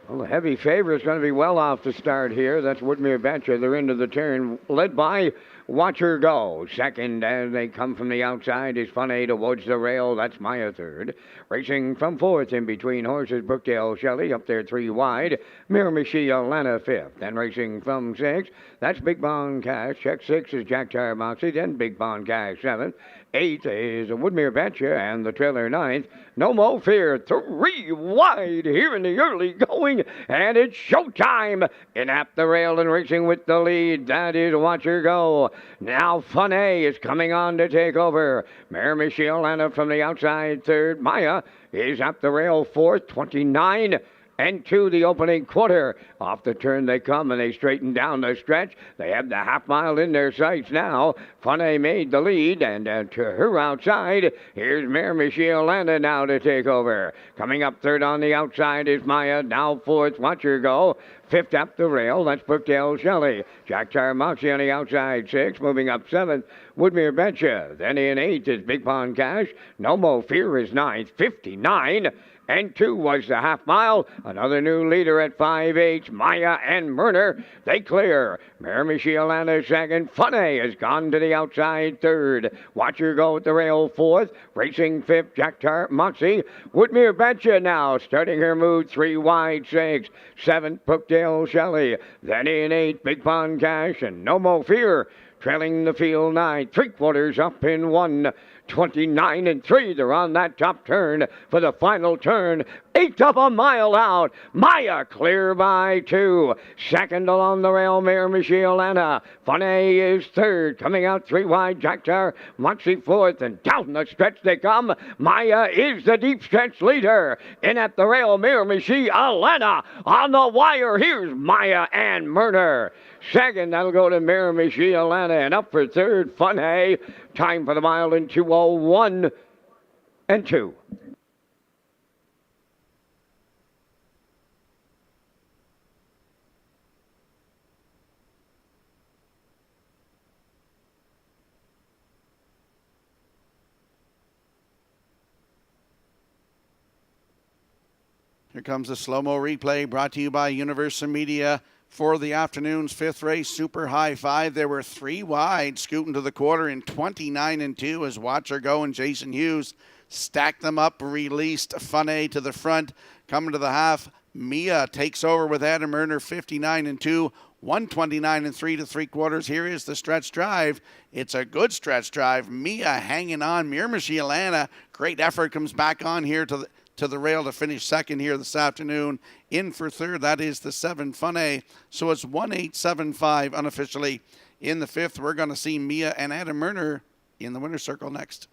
Well, the heavy favorite is going to be well off the start here. That's Woodmere Betcha. They're into the turn, led by Watch Her Go. Second, as they come from the outside, is Funny towards the rail. That's Maya third. Racing from fourth in between horses, Brookdale Shelley up there 3 wide. Miramichi Alana fifth. Then racing from sixth, that's Big Bond Cash. Check 6 is Jack Tire Moxie. Then Big Bond Cash 7th. 8th is Woodmere Betcha, and the trailer 9th. No Mo Fear, 3 wide here in the early going, and it's showtime. In at the rail and racing with the lead, that is Watch Her Go. Now Funny is coming on to take over. Miramichi Alana from the outside third. Maya is at the rail fourth, 29. And to the opening quarter. Off the turn they come, and they straighten down the stretch. They have the half mile in their sights now. Funny made the lead, and to her outside, here's Miramichi Alana now to take over. Coming up third on the outside is Maya, now fourth, Watch Her Go. Fifth up the rail, that's Brookdale Shelley. Jack Tar Moxie on the outside, 6, moving up 7th, Woodmere Betcha. Then in 8th is Big Pond Cash. No Mo Fear is 9th, 59. And 2 was the half mile. Another new leader at 5/8, Maya and Murner. They clear. Miramichi Alana second. Funny has gone to the outside third. Watch Her Go at the rail fourth. Racing fifth, Jack Tar Moxie. Woodmere Betcha now starting her move 3 wide 6. 7th, Brookdale Shelley. Then in 8, Big Pond Cash and No Mo Fear. Trailing the field 9, 3/4 up in 1. 29 and 3. They're on that top turn for the final turn. 8th up a mile out. Maya clear by 2. Second along the rail, Miramichi Alana. Funny is third. Coming out 3 wide, Jack Tar Moxie fourth. And down the stretch they come. Maya is the deep stretch leader. In at the rail, Miramichi Alana. On the wire, here's Maya and Murner. Second, that'll go to Miramichi Alana. And up for third, Funny. Time for the mile in 2:01 and 2. Here comes the slow-mo replay brought to you by Universal Media for the afternoon's fifth race, Super High Five. There were 3 wide scooting to the quarter in 29-2 as Watcher Go and Jason Hughes stacked them up, released Funny to the front. Coming to the half, Mia takes over with Adam Erner 59-2. 129-3 to 3/4. Here is the stretch drive. It's a good stretch drive. Mia hanging on. Mirmishi Alana, great effort, comes back on here to the rail to finish second here this afternoon. In for third, that is the 7 Funny. So it's 1-8-7-5 unofficially in the fifth. We're going to see Mia and Adam Erner in the winner's circle next.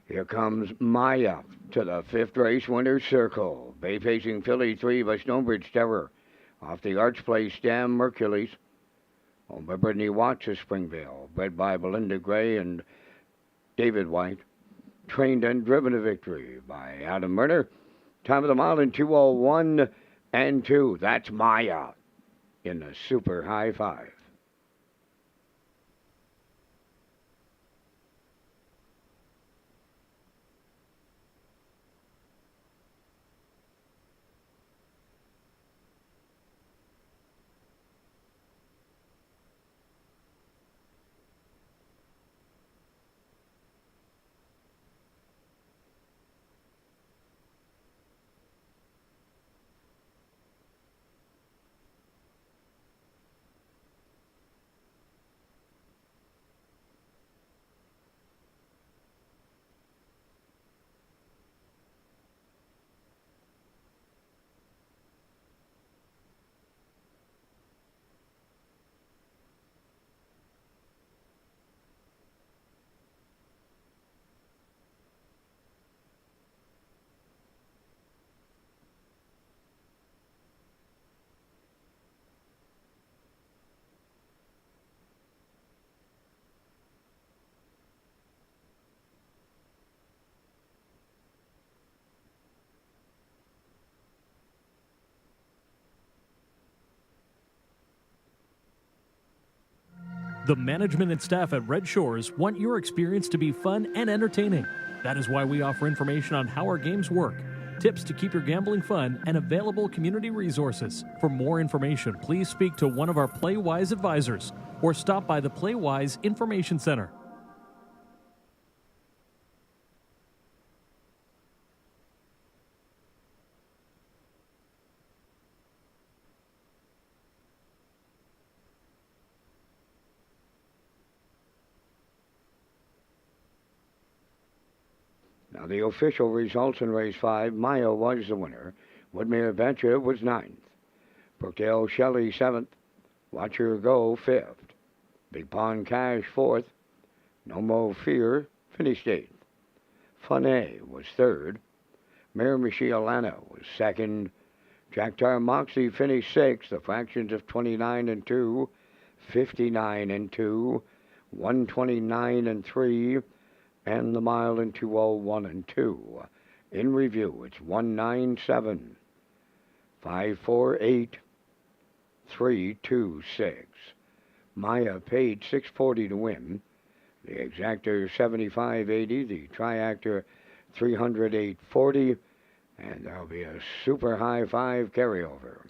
Here comes Maya to the fifth race winner's circle. Bay facing filly 3 by Stonebridge Terror. Off the Arch Place Dam Mercules. Owned by Brittany Watts of Springvale. Bred by Belinda Gray and David White. Trained and driven to victory by Adam Murner. Time of the mile in 2:01 and 2. That's Maya in the Super High Five. The management and staff at Red Shores want your experience to be fun and entertaining. That is why we offer information on how our games work, tips to keep your gambling fun, and available community resources. For more information, please speak to one of our PlayWise advisors or stop by the PlayWise Information Center. Now the official results in race 5, Maya was the winner. Woodmere Adventure was 9th. Brookdale Shelley 7th. Watch Her Go 5th. Big Pond Cash 4th. No Mo Fear finished 8th. Funny was 3rd. Mirmishi Alana was 2nd. Jack Tar Moxie finished 6th. The fractions of 29-2, 59-2, 129-3, and the mile in 2:01 and 2. In review, it's 197, 548, 326. Maya paid $640 to win. The exactor $75.80. The triactor $308.40, And there'll be a super high five carryover.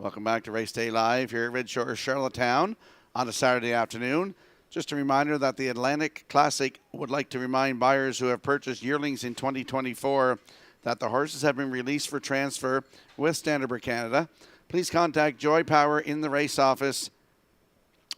Welcome back to Race Day Live here at Red Shores, Charlottetown on a Saturday afternoon. Just a reminder that the Atlantic Classic would like to remind buyers who have purchased yearlings in 2024 that the horses have been released for transfer with Standardbrook Canada. Please contact Joy Power in the race office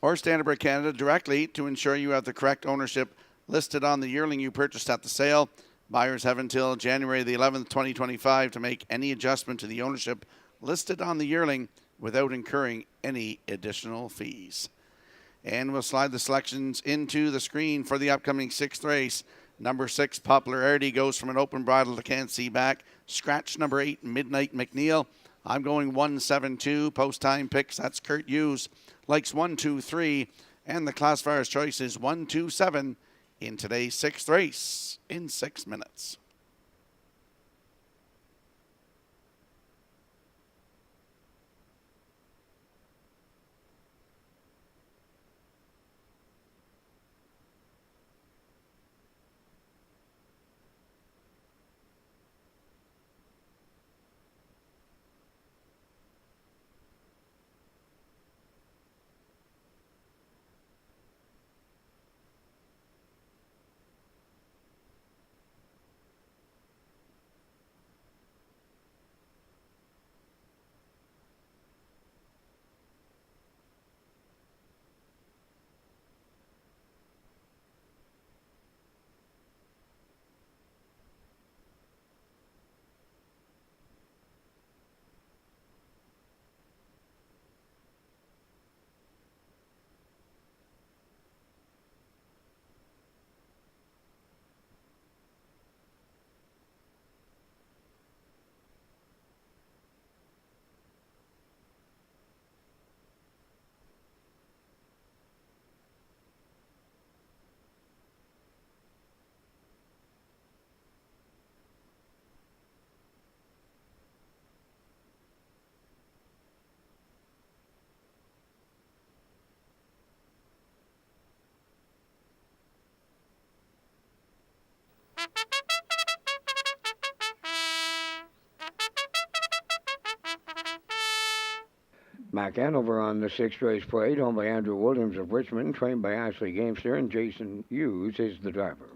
or Standardbrook Canada directly to ensure you have the correct ownership listed on the yearling you purchased at the sale. Buyers have until January the 11th, 2025 to make any adjustment to the ownership listed on the yearling without incurring any additional fees. And we'll slide the selections into the screen for the upcoming sixth race. Number 6, Popularity, goes from an open bridle to Can't See Back. Scratch number 8, Midnight McNeil. I'm going 1-7-2. Post time picks, that's Kurt Hughes. Likes 1-2-3. And the classifier's choice is 1-2-7 in today's sixth race in 6 minutes. Mac Hanover on the sixth race parade, owned by Andrew Williams of Richmond, trained by Ashley Gamester, and Jason Hughes is the driver.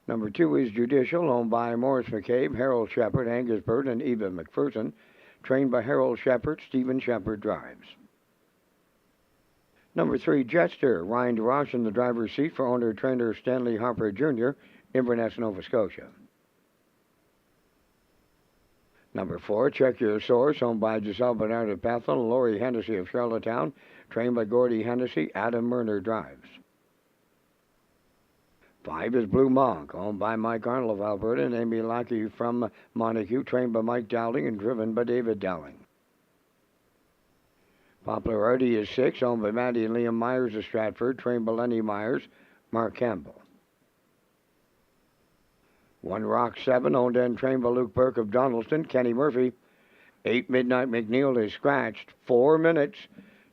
Number 2 is Judicial, owned by Morris McCabe, Harold Shepard, Angus Bird, and Eva McPherson, trained by Harold Shepard. Stephen Shepard drives. Number 3, Jetster, Ryan DeRoche in the driver's seat for owner-trainer Stanley Harper Jr., Inverness, Nova Scotia. Number 4, Check Your Source, owned by Giselle Bernard of Bethel and Laurie Hennessy of Charlottetown, trained by Gordy Hennessy. Adam Murner drives. 5 is Blue Monk, owned by Mike Arnold of Alberta and Amy Lackey from Montague, trained by Mike Dowling and driven by David Dowling. Popularity is 6, owned by Maddie and Liam Myers of Stratford, trained by Lenny Myers, Mark Campbell. 1 Rock 7, owned and trained by Luke Burke of Donaldston, Kenny Murphy. 8 Midnight McNeil is scratched. 4 minutes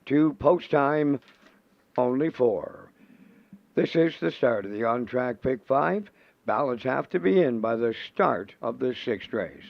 to post time, only 4. This is the start of the on-track pick 5. Ballots have to be in by the start of the sixth race.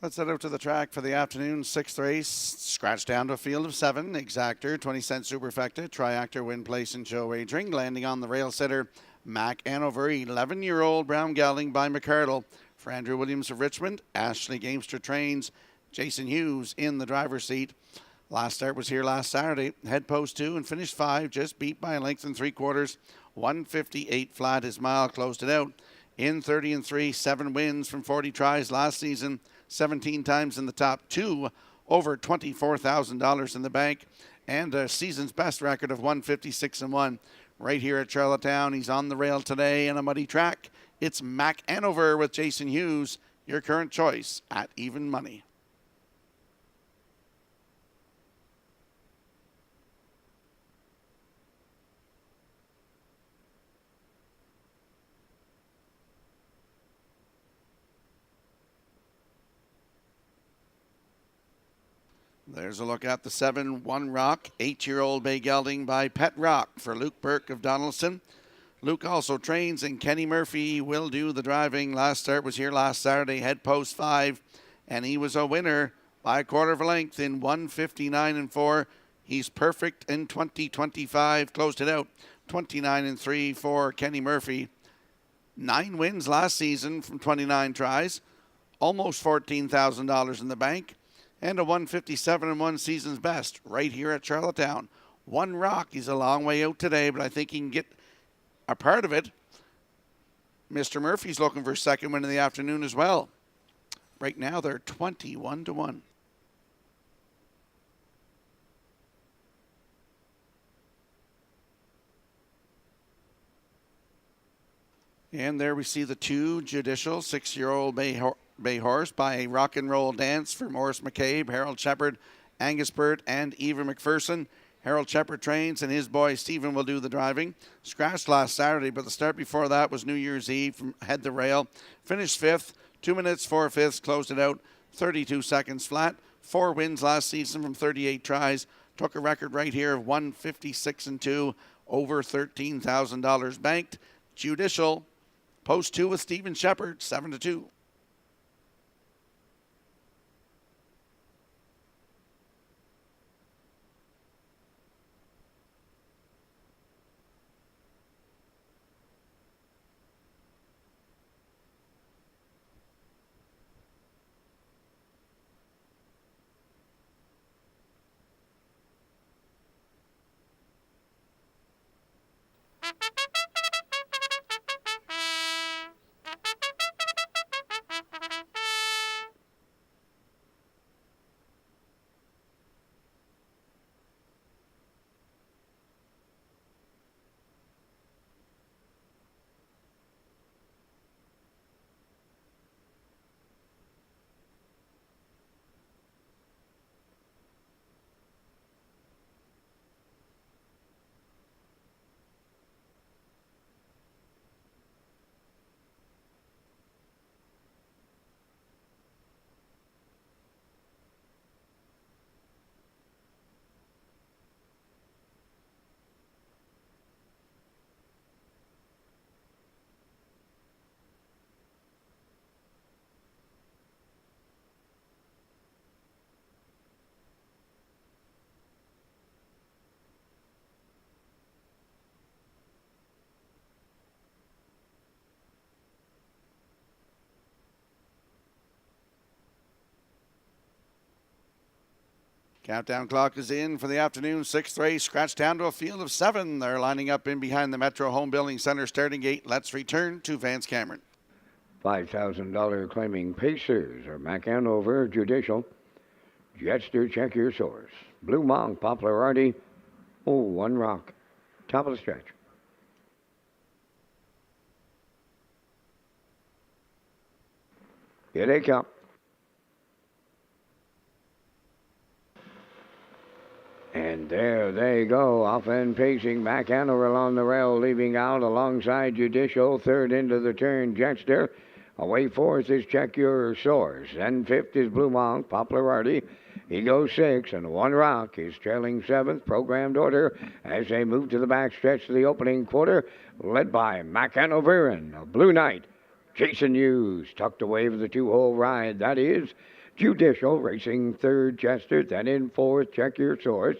Let's head out to the track for the afternoon sixth race. Scratch down to a field of 7. Exactor, 20-cent Superfecta, Triactor, Win Place, and Show Wagering. Landing on the rail sitter, Mac Anover, 11-year-old brown gelding by McCardle. For Andrew Williams of Richmond, Ashley Gamester trains. Jason Hughes in the driver's seat. Last start was here last Saturday. Head post 2 and finished 5, just beat by a length and 3/4. 158 flat. His mile closed it out. In 30 and 3, 7 wins from 40 tries last season. 17 times in the top 2, over $24,000 in the bank, and a season's best record of 156 and 1. Right here at Charlottetown, he's on the rail today in a muddy track. It's Mac Anover with Jason Hughes, your current choice at even money. There's a look at the 7, One Rock, 8-year-old bay gelding by Pet Rock for Luke Burke of Donaldson. Luke also trains, and Kenny Murphy will do the driving. Last start was here last Saturday, head post 5, and he was a winner by a quarter of a length in 159 and 4. He's perfect in 2025, closed it out 29 and 3 for Kenny Murphy. 9 wins last season from 29 tries, almost $14,000 in the bank, and a 157 and 1 season's best right here at Charlottetown. One Rock, he's a long way out today, but I think he can get a part of it. Mr. Murphy's looking for a second win in the afternoon as well. Right now they're 21 to 1. And there we see the 2 Judicial, 6-year-old bay horse by Rock and Roll Dance for Morris McCabe, Harold Shepard, Angus Burt, and Eva McPherson. Harold Shepard trains, and his boy Stephen will do the driving. Scratched last Saturday, but the start before that was New Year's Eve from head to rail. Finished 5th, 2 minutes 4/5, closed it out 32 seconds flat. 4 wins last season from 38 tries. Took a record right here of 156 and 2, over $13,000 banked. Judicial, post 2 with Stephen Shepard, 7 to 2. Countdown clock is in for the afternoon sixth race. Scratch down to a field of 7. They're lining up in behind the Metro Home Building Center starting gate. Let's return to Vance Cameron. $5,000 claiming Pacers are Mac Anover, Judicial. Jetster, check your source. Blue Monk, Popularity. One Rock. Top of the stretch. Here they come. And there they go, off and pacing. Mac Anover along the rail, leaving out alongside Judicial. Third into the turn, Jetster. Away fourth is Check Your Source. Then fifth is Blue Monk, Popularity. He goes 6, and One Rock is trailing 7th. Programmed order as they move to the back stretch of the opening quarter, led by Mac Anover and Blue Knight. Jason Hughes tucked away for the 2-hole ride. That is Judicial racing third, Chester. Then in fourth, Check Your Source.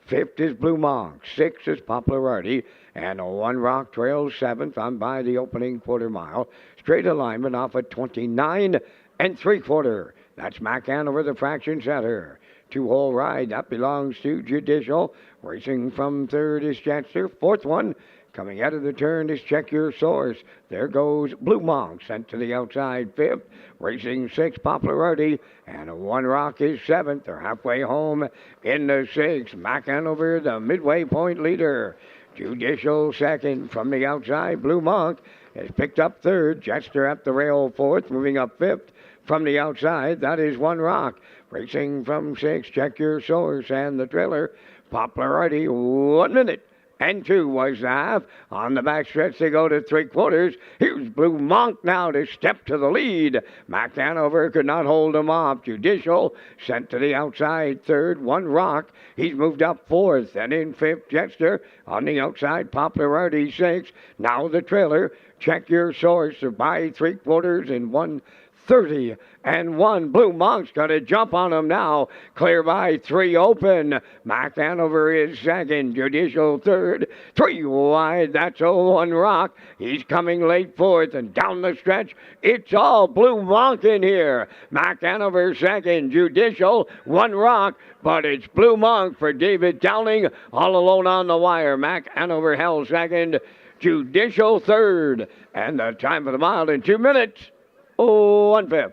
Fifth is Blue Monk. Sixth is Popularity. And a One Rock trails seventh on by the opening quarter mile. Straight alignment off at 29 3/4. That's Mac Hanover, the fraction setter. Two-hole ride, that belongs to Judicial. Racing from third is Chester. Fourth one, coming out of the turn is Check Your Source. There goes Blue Monk, sent to the outside fifth. Racing sixth, Popularity. And a One Rock is seventh. They're halfway home in the sixth. Mac Hanover, the midway point leader. Judicial second from the outside. Blue Monk has picked up third. Chester at the rail fourth, moving up fifth. From the outside, that is One Rock. Racing from sixth, Check Your Source. And the trailer, Popularity, 1 minute. And 2 was the half. On the backstretch, they go to 3/4. Here's Blue Monk now to step to the lead. Mac Hanover could not hold him off. Judicial sent to the outside third. One Rock. He's moved up fourth. And in fifth, Chester. On the outside, Popularity sixth. Now the trailer. Check Your Source by 3/4 in 1:30 and 1. Blue Monk's got to jump on him now. Clear by 3 open. Mac Hanover is second. Judicial third. 3 wide. That's One Rock. He's coming late fourth. And down the stretch, it's all Blue Monk in here. Mac Hanover second. Judicial. One Rock. But it's Blue Monk for David Dowling. All alone on the wire. Mac Hanover held second. Judicial third. And the time for the mile in 2 minutes. 1/5.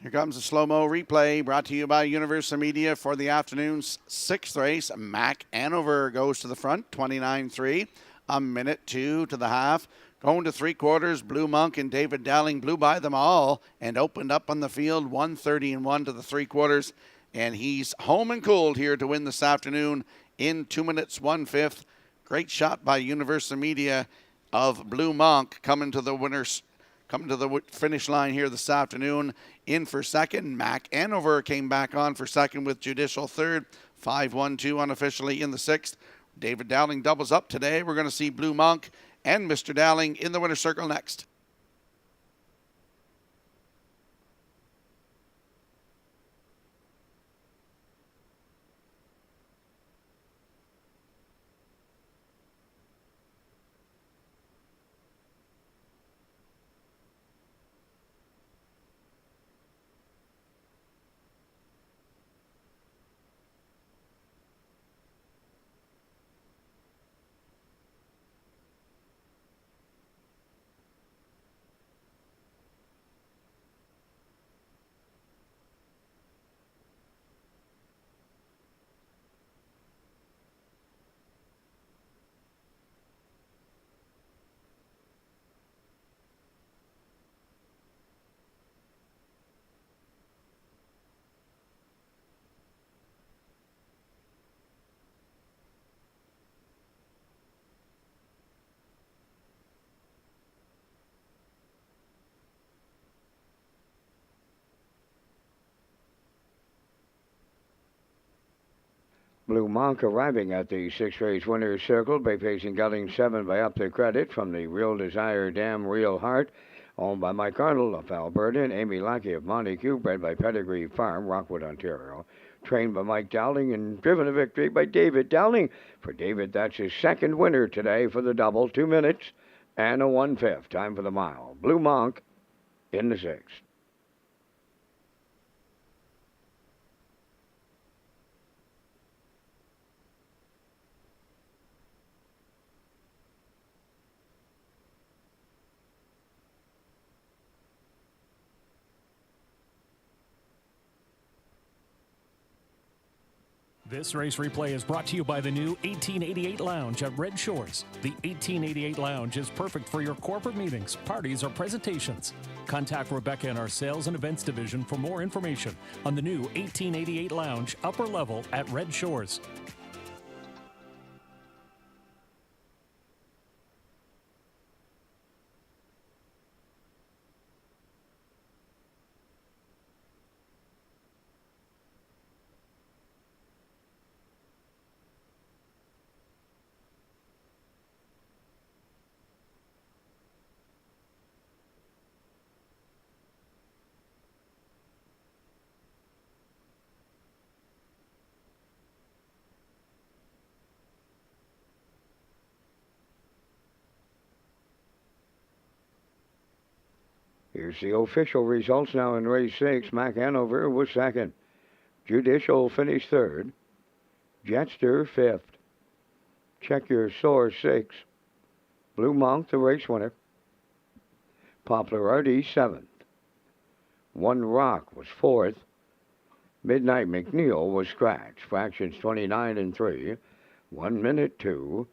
Here comes a slow-mo replay brought to you by Universal Media for the afternoon's sixth race. Mac Hanover goes to the front, 29-3. A minute 2 to the half. Going to 3/4, Blue Monk and David Dowling blew by them all and opened up on the field 1:30 and 1 to the 3/4. And he's home and cooled here to win this afternoon in 2 minutes 1/5. Great shot by Universal Media of Blue Monk coming to the finish line here this afternoon. In for second, Mac Hanover came back on for second with Judicial third. 5-1-2 unofficially in the sixth. David Dowling doubles up today. We're going to see Blue Monk and Mr. Dowling in the winner's circle next. Blue Monk arriving at the six-race winner's circle by facing Gutting 7 by Up the Credit from the Real Desire Dam Real Heart, owned by Mike Arnold of Alberta and Amy Lackey of Montague, bred by Pedigree Farm, Rockwood, Ontario. Trained by Mike Dowling and driven to victory by David Dowling. For David, that's his second winner today for the double. 2 minutes and a 1/5. Time for the mile. Blue Monk in the sixth. This race replay is brought to you by the new 1888 Lounge at Red Shores. The 1888 Lounge is perfect for your corporate meetings, parties, or presentations. Contact Rebecca in our Sales and Events Division for more information on the new 1888 Lounge upper level at Red Shores. Here's the official results now in race 6. Mac Hanover was second. Judicial finished third. Jetster fifth. Check Your Source sixth. Blue Monk the race winner. Popularity seventh. One Rock was fourth. Midnight McNeil was scratched. Fractions 29 and 3. 1 minute 2.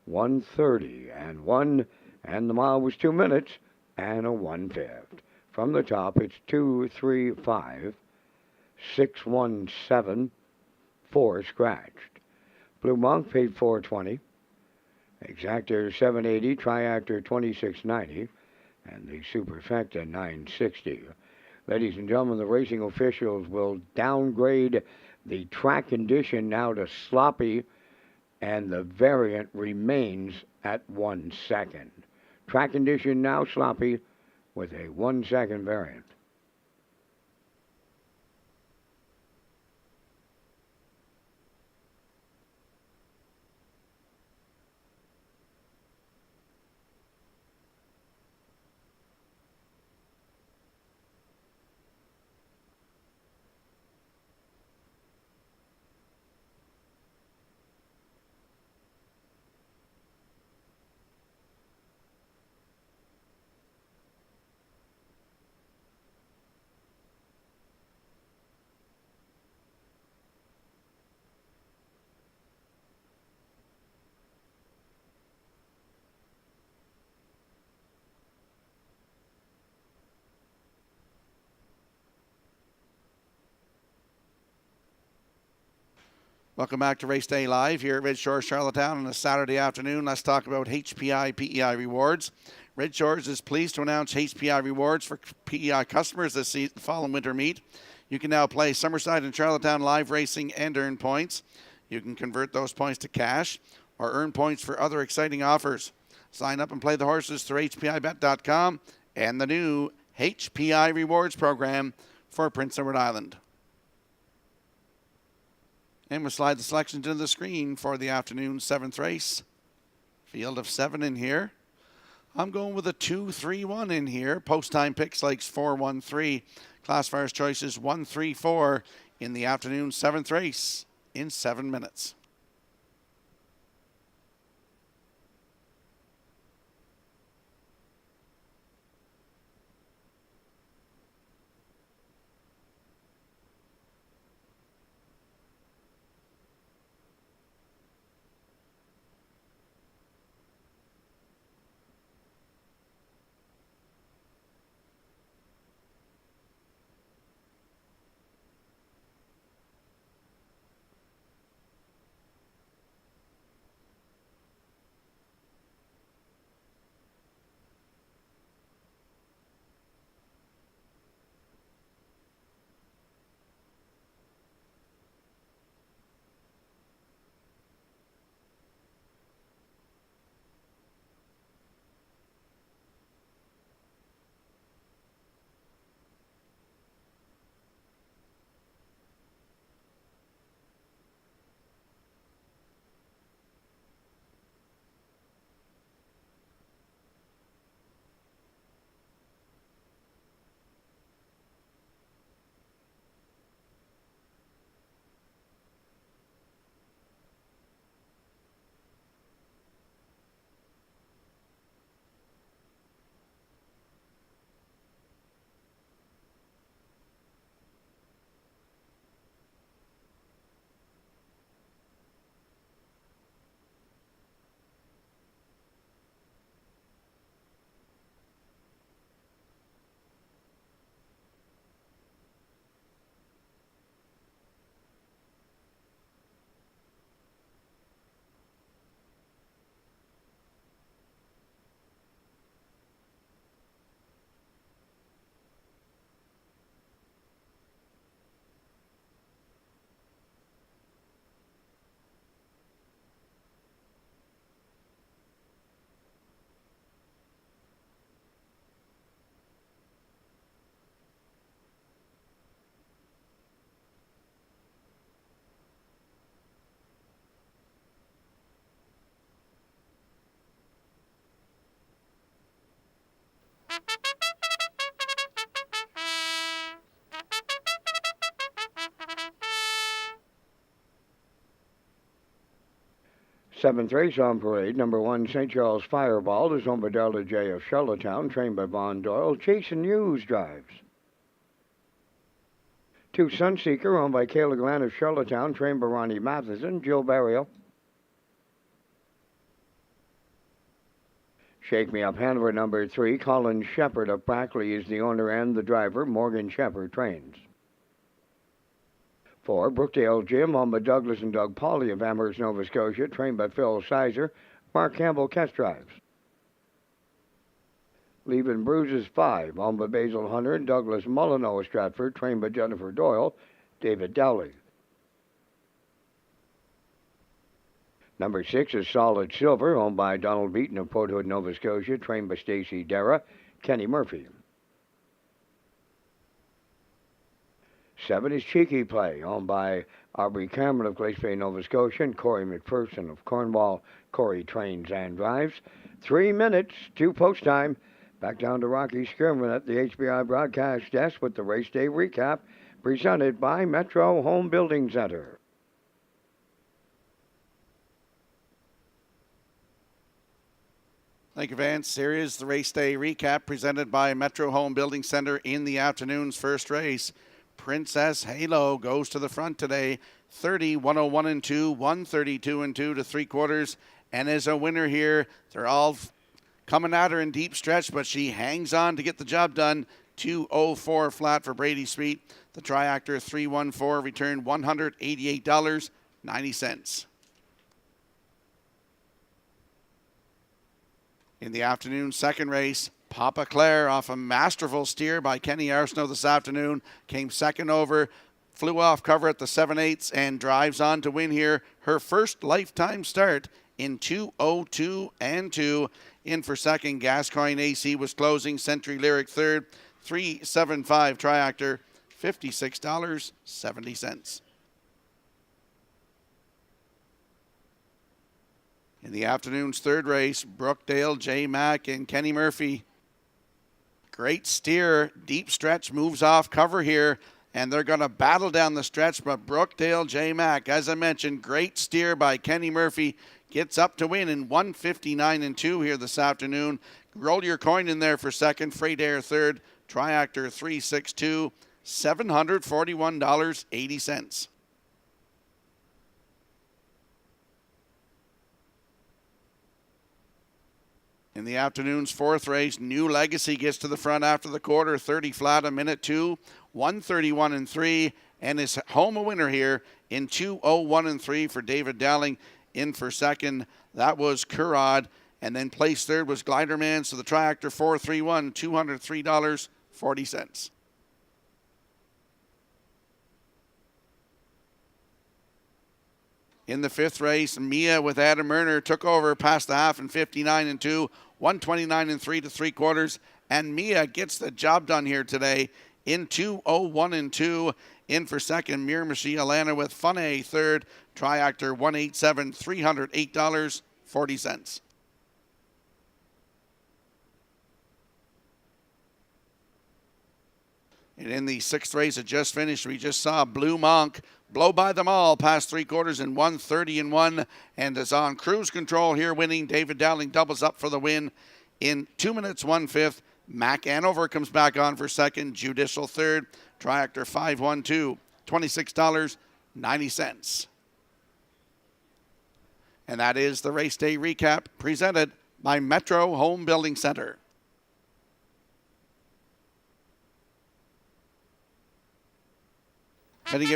1:30 and 1. And the mile was 2 minutes and a 1/5. From the top, it's 235. 617. 4 scratched. Blue Monk paid $420. Exactor $780. Triactor $26.90. And the Superfecta $960. Ladies and gentlemen, the racing officials will downgrade the track condition now to sloppy, and the variant remains at 1 second. Track condition now sloppy with a 1 second variant. Welcome back to Race Day Live here at Red Shores, Charlottetown on a Saturday afternoon. Let's talk about HPI PEI rewards. Red Shores is pleased to announce HPI rewards for PEI customers this season, fall and winter meet. You can now play Summerside and Charlottetown live racing and earn points. You can convert those points to cash or earn points for other exciting offers. Sign up and play the horses through HPIBet.com and the new HPI rewards program for Prince Edward Island. And we'll slide the selections into the screen for the afternoon 7th race. Field of 7 in here. I'm going with a 2-3-1 in here. Post time picks likes 4-1-3. Classifiers choices 1-3-4 in the afternoon 7th race in 7 minutes. Seventh race on parade, number 1, St. Charles Fireball is owned by Delta J of Charlottetown, trained by Von Doyle. Jason Hughes drives. 2, Sunseeker, owned by Kayla Glenn of Charlottetown, trained by Ronnie Matheson. Jill Barrio. Shake Me Up Hanover, number 3, Colin Shepard of Brackley is the owner and the driver. Morgan Shepard trains. 4, Brookdale Gym, owned by Douglas and Doug Pauley of Amherst, Nova Scotia, trained by Phil Sizer. Mark Campbell Kess drives. Leaving Bruises 5, owned by Basil Hunter and Douglas Molyneux of Stratford, trained by Jennifer Doyle. David Dowley. Number 6 is Solid Silver, owned by Donald Beaton of Port Hood, Nova Scotia, trained by Stacy Dara. Kenny Murphy. 7 is Cheeky Play, owned by Aubrey Cameron of Glace Bay, Nova Scotia, and Corey McPherson of Cornwall. Corey trains and drives. 3 minutes to post time. Back down to Rocky Skirman at the HBI broadcast desk with the race day recap presented by Metro Home Building Center. Thank you, Vance. Here is the race day recap presented by Metro Home Building Center in the afternoon's first race. Princess Halo goes to the front today. 30, 101 and 2, 132 and 2 to 3/4, and is a winner here. They're all coming at her in deep stretch, but she hangs on to get the job done. 204 flat for Brady Sweet. The Triactor 314 returned $188.90. In the afternoon second race, Papa Claire off a masterful steer by Kenny Arsenault this afternoon. Came second over, flew off cover at the 7/8 and drives on to win here. Her first lifetime start in 2:02 and 2. In for second, Gascoigne AC was closing. Century Lyric third. 375 Triactor, $56.70. In the afternoon's third race, Brookdale, J. Mack, and Kenny Murphy. Great steer, deep stretch, moves off cover here, and they're going to battle down the stretch, but Brookdale, J. Mack, as I mentioned, great steer by Kenny Murphy, gets up to win in 159 and 2 here this afternoon. Roll your coin in there for second, Freight Air third, Triactor 362, $741.80. In the afternoon's fourth race, New Legacy gets to the front after the quarter, 30 flat, a minute 2, 131 and 3, and is home a winner here in 2:01 and 3 for David Dowling. In for second, that was Curad, and then placed third was Gliderman, so the Triactor 431, $203.40. In the fifth race, Mia with Adam Erner took over past the half in 59 and 2, 129 and 3 to 3/4, and Mia gets the job done here today in 2:01 and 2. In for second, Miramichi Alana with Funny third, Triactor 187, $308.40. And in the sixth race that just finished, we just saw Blue Monk blow by them all past 3/4 in 130 and 1, and is on cruise control here, winning. David Dowling doubles up for the win in 2 minutes 1/5. Mac Anover comes back on for second, Judicial third, Triactor 512, $26.90. And that is the race day recap presented by Metro Home Building Center. Heading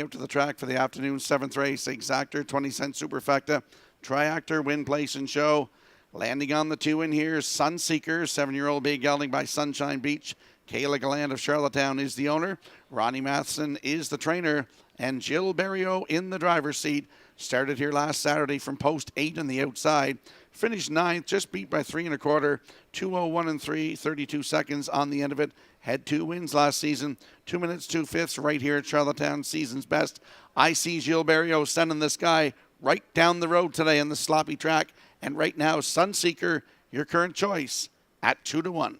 up to the track for the afternoon seventh race, Exactor 20-cent Superfecta, Triactor, Win, Place, and Show. Landing on the 2 in here, Sunseeker, 7-year-old bay gelding by Sunshine Beach. Kayla Galland of Charlottetown is the owner. Ronnie Matheson is the trainer. And Jill Barrio in the driver's seat. Started here last Saturday from post 8 on the outside. Finished 9th, just beat by 3 1/4. 2:01 and 3, 32 seconds on the end of it. Had 2 wins last season. 2 minutes 2/5 right here at Charlottetown, season's best. I see Jill Barrio sending this guy right down the road today on the sloppy track. And right now, Sunseeker, your current choice at 2-1.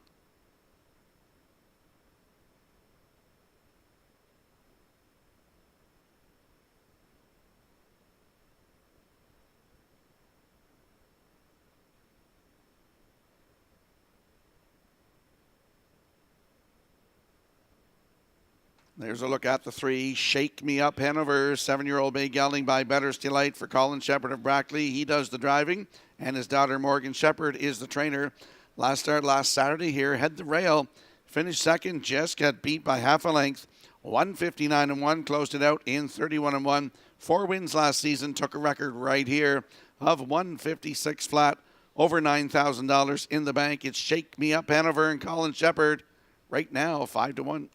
There's a look at the 3. Shake Me Up Hanover, 7-year-old bay gelding by Better's Delight for Colin Shepherd of Brackley. He does the driving, and his daughter Morgan Shepherd is the trainer. Last start last Saturday here, head the rail. Finished second, just got beat by half a length. 159-1, closed it out in 31-1. 4 wins last season, took a record right here of 156 flat, over $9,000 in the bank. It's Shake Me Up Hanover and Colin Shepherd right now, 5-1.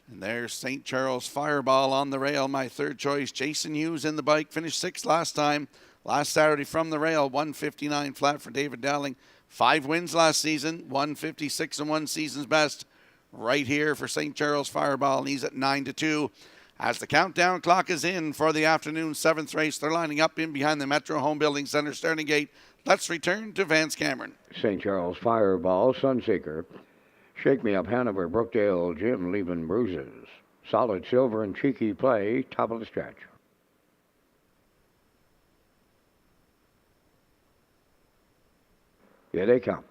And there's St. Charles Fireball on the rail, my third choice. Jason Hughes in the bike, finished 6th last time. Last Saturday from the rail, 159 flat for David Dowling. 5 wins last season, 156-1 season's best. Right here for St. Charles Fireball, and he's at 9-2. As the countdown clock is in for the afternoon 7th race, they're lining up in behind the Metro Home Building Center starting gate. Let's return to Vance Cameron. St. Charles Fireball, Sunseeker. Shake Me Up Hanover, Brookdale Jim, Leaving Bruises. Solid Silver and Cheeky Play, top of the stretch. Here they come.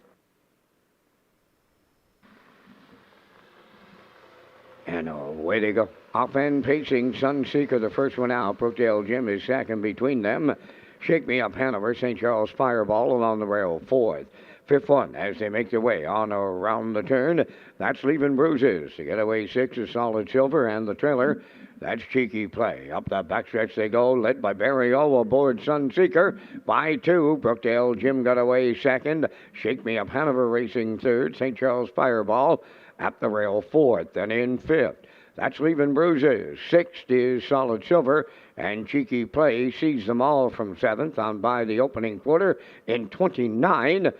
And away they go. Off end pacing, Sunseeker, the first one out. Brookdale Jim is second between them. Shake Me Up Hanover, St. Charles Fireball along the rail, 4th. 5th one as they make their way on around the turn. That's Leaving Bruises. To get away 6 is Solid Silver, and the trailer, that's Cheeky Play. Up the backstretch they go, led by Barry O aboard Sunseeker. By 2, Brookdale Jim got away 2nd. Shake Me Up Hanover racing 3rd. St. Charles Fireball at the rail 4th, and in 5th. That's Leaving Bruises. 6th is Solid Silver, and Cheeky Play sees them all from 7th on by the opening quarter in 29-1.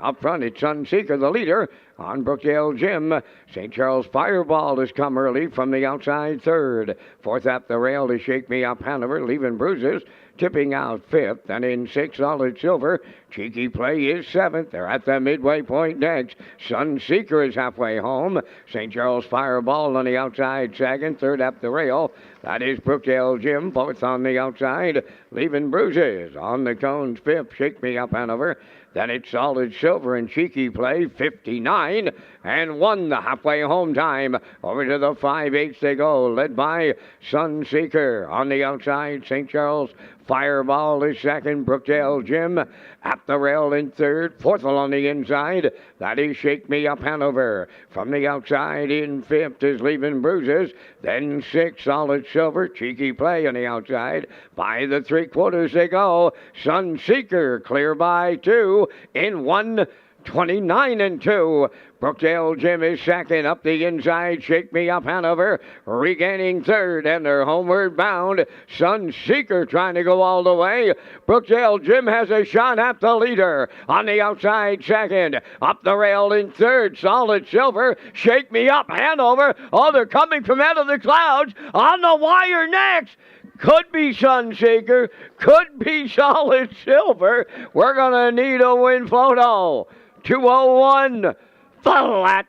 Up front, it's Sunseeker, the leader on Brookdale Jim. St. Charles Fireball has come early from the outside 3rd. 4th at the rail to Shake Me Up Hanover, Leaving Bruises. Tipping out 5th, and in 6th, Solid Silver. Cheeky Play is 7th. They're at the midway point next. Sunseeker is halfway home. St. Charles Fireball on the outside 2nd. 3rd up the rail. That is Brookdale Jim, 4th on the outside. Leaving Bruises on the cones 5th. Shake Me Up Hanover. Then it's Solid Silver and Cheeky Play, 59-1, the halfway home time. Over to the 5/8 they go, led by Sunseeker. On the outside, St. Charles Fireball is 2nd. Brookdale Jim at the rail in 3rd. 4th along the inside, that is Shake Me Up Hanover. From the outside in 5th is Leaving Bruises. Then 6th, Solid Silver. Cheeky Play on the outside. By the 3/4 they go. Sunseeker clear by 2 in 1:29-2. Brookdale Jim is 2nd. Up the inside, Shake Me Up Hanover regaining 3rd, and they're homeward bound. Sunseeker trying to go all the way. Brookdale Jim has a shot at the leader. On the outside, 2nd. Up the rail in 3rd, Solid Silver. Shake Me Up Hanover. Oh, they're coming from out of the clouds. On the wire next. Could be Sunseeker. Could be Solid Silver. We're going to need a win photo. 2:01 flat.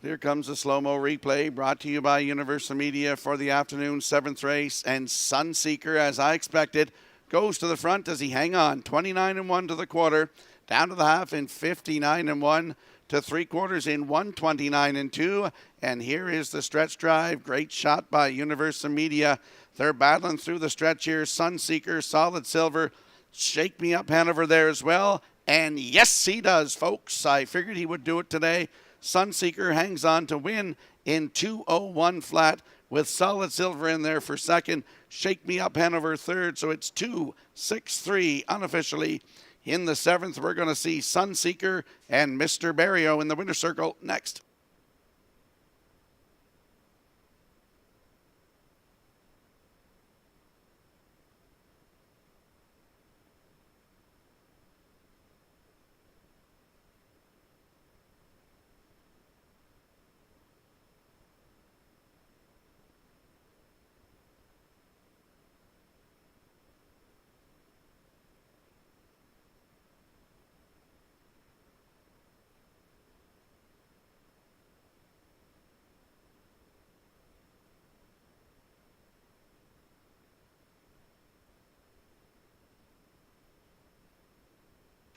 Here comes the slow-mo replay brought to you by Universal Media for the afternoon 7th race. And Sunseeker, as I expected, goes to the front. Does he hang on? 29-1 to the quarter, down to the half in 59-1 to 3/4 in 129-2. And here is the stretch drive. Great shot by Universal Media. They're battling through the stretch here. Sunseeker, Solid Silver, Shake Me Up Hanover there as well. And yes, he does, folks. I figured he would do it today. Sunseeker hangs on to win in 2:01 flat with Solid Silver in there for 2nd. Shake Me Up Hanover 3rd. So it's 2-6-3 unofficially. In the 7th, we're going to see Sunseeker and Mr. Barrio in the winner's circle next.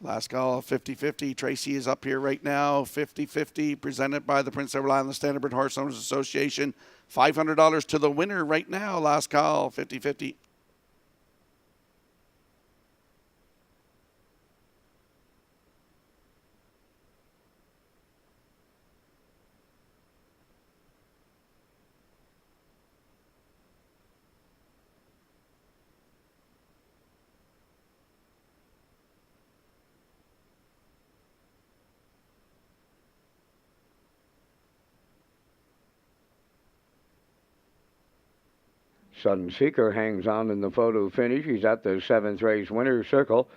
Last call, 50-50. Tracy is up here right now. 50-50, presented by the Prince Edward Island Standardbred Horse Owners Association. $500 to the winner right now. Last call, 50-50. Sunseeker hangs on in the photo finish. He's at the 7th race winner's circle.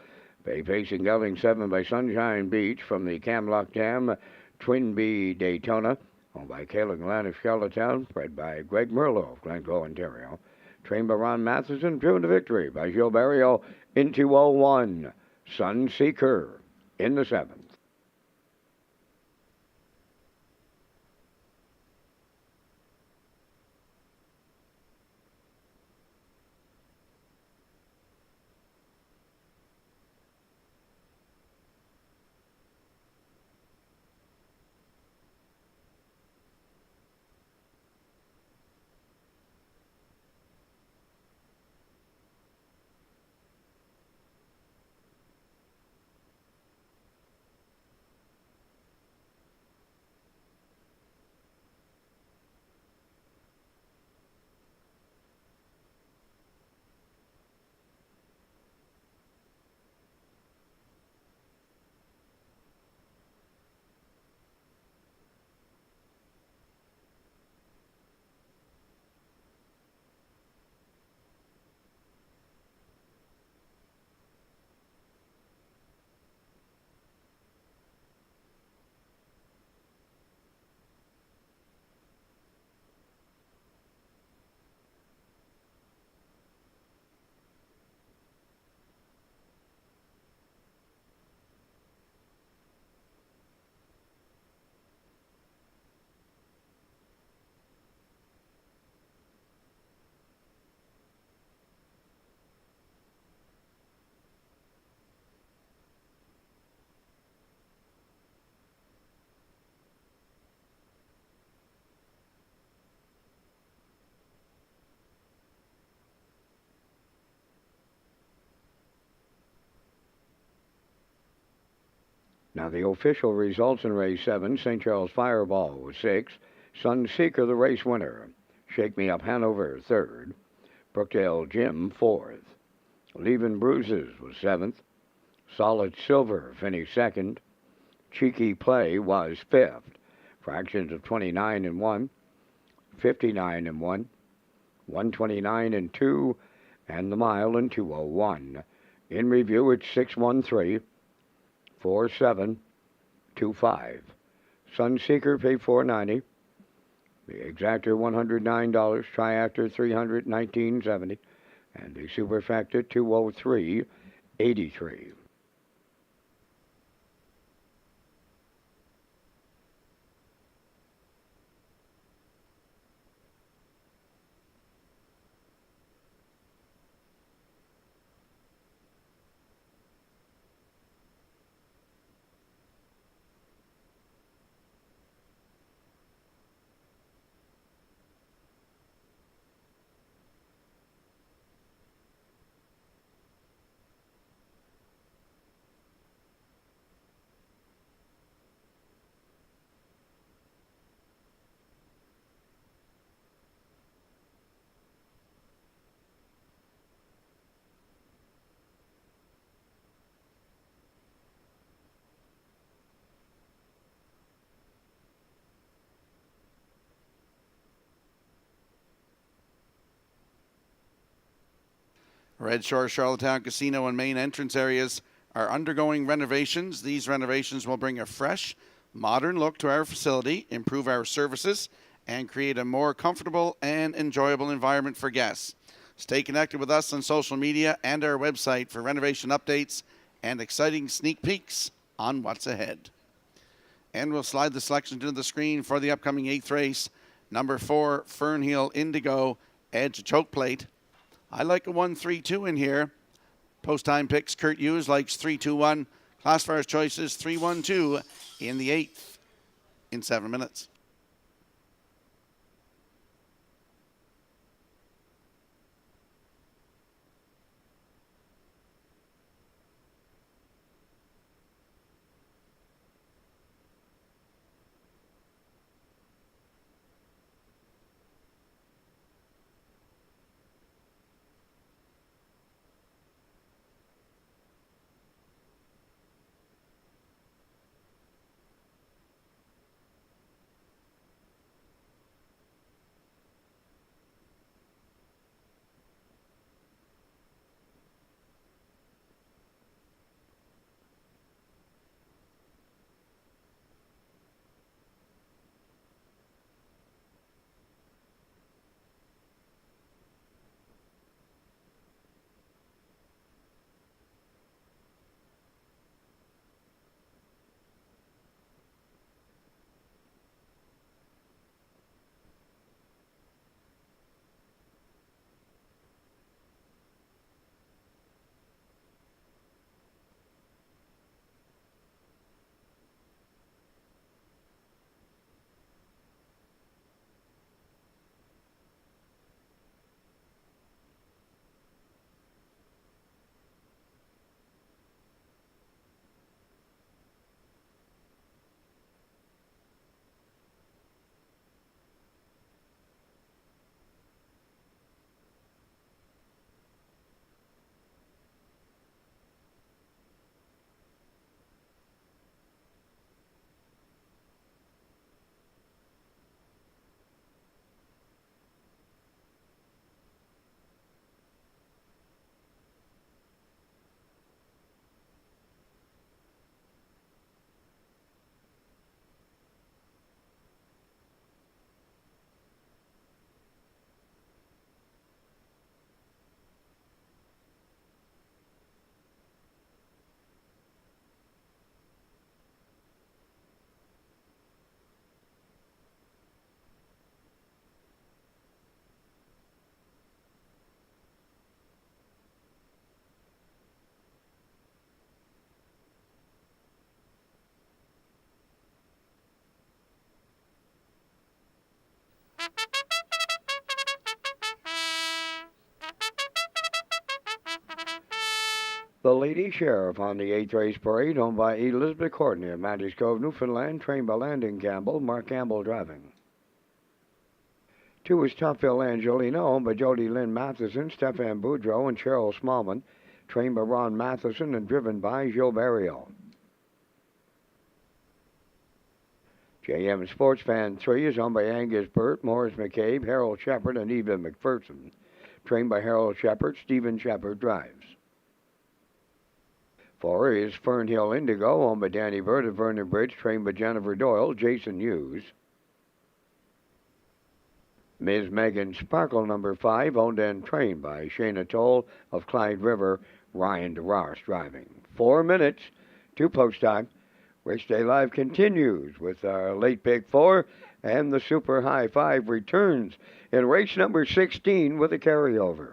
Facing gelding 7 by Sunshine Beach from the Camlock Dam, Twin Bee Daytona, owned by Kayla Glenn of Charlottetown, bred by Greg Merlo of Glencoe, Ontario. Trained by Ron Matheson, driven to victory by Gilles Barrio in 201. Sunseeker in the 7th. Now the official results in race 7, St. Charles Fireball was 6th, Sunseeker the race winner, Shake Me Up Hanover 3rd, Brookdale Jim 4th, Leavin' Bruises was 7th, Solid Silver finished 2nd, Cheeky Play was 5th, fractions of 29 and 1, 59 and 1, 129 and 2, and the mile in 201. In review, it's 613. 4725. Sunseeker paid $490. The exactor $109. Triactor $319.70, and the superfactor $203.83. Red Shore Charlottetown Casino and main entrance areas are undergoing renovations. These renovations will bring a fresh, modern look to our facility, improve our services, and create a more comfortable and enjoyable environment for guests. Stay connected with us on social media and our website for renovation updates and exciting sneak peeks on what's ahead. And we'll slide the selection to the screen for the upcoming 8th race. Number 4, Fernhill Indigo, Edge Choke Plate. I like a 1-3-2 in here. Post time picks, Kurt Hughes likes 3-2-1. Fast first choices 3-1-2 in the 8th in 7 minutes. The Lady Sheriff on the 8th race parade, owned by Elizabeth Courtney of Mantis Cove, Newfoundland, trained by Landon Campbell, Mark Campbell driving. 2 is Tuftville Angelina, owned by Jody Lynn Matheson, Stefan Boudreau, and Cheryl Smallman, trained by Ron Matheson and driven by Joe Barrio. JM Sports Fan 3 is owned by Angus Burt, Morris McCabe, Harold Shepard, and Eva McPherson, trained by Harold Shepard. Stephen Shepard drives. 4 is Fernhill Indigo, owned by Danny Bird of Vernon Bridge, trained by Jennifer Doyle, Jason Hughes. Ms. Megan Sparkle, number 5, owned and trained by Shayna Toll of Clyde River, Ryan DeRoss driving. 4 minutes to post time. Race Day Live continues with our late pick 4, and the Super High 5 returns in race number 16 with a carryover.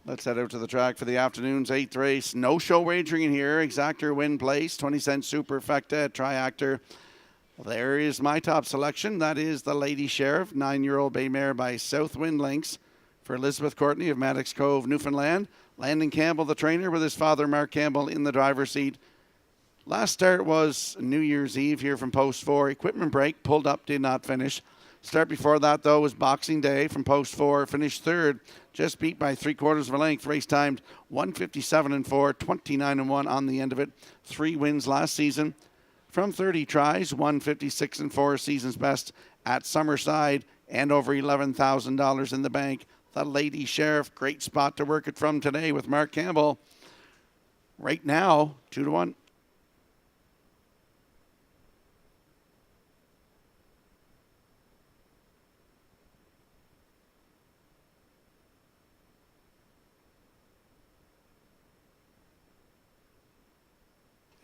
Let's head out to the track for the afternoon's 8th race. No show wagering in here. Exactor win place. 20-cent superfecta triactor. There is my top selection. That is the Lady Sheriff, 9-year-old bay mare by Southwind Links for Elizabeth Courtney of Maddox Cove, Newfoundland. Landon Campbell, the trainer, with his father, Mark Campbell, in the driver's seat. Last start was New Year's Eve here from post 4. Equipment break, pulled up, did not finish. Start before that, though, was Boxing Day from post 4. Finished 3rd, just beat by 3/4 of a length. Race timed 1:57.4, 29-1 on the end of it. 3 wins last season. From 30 tries, 1:56.4, season's best at Summerside. and over $11,000 in the bank. The Lady Sheriff, great spot to work it from today with Mark Campbell. Right now, 2-1.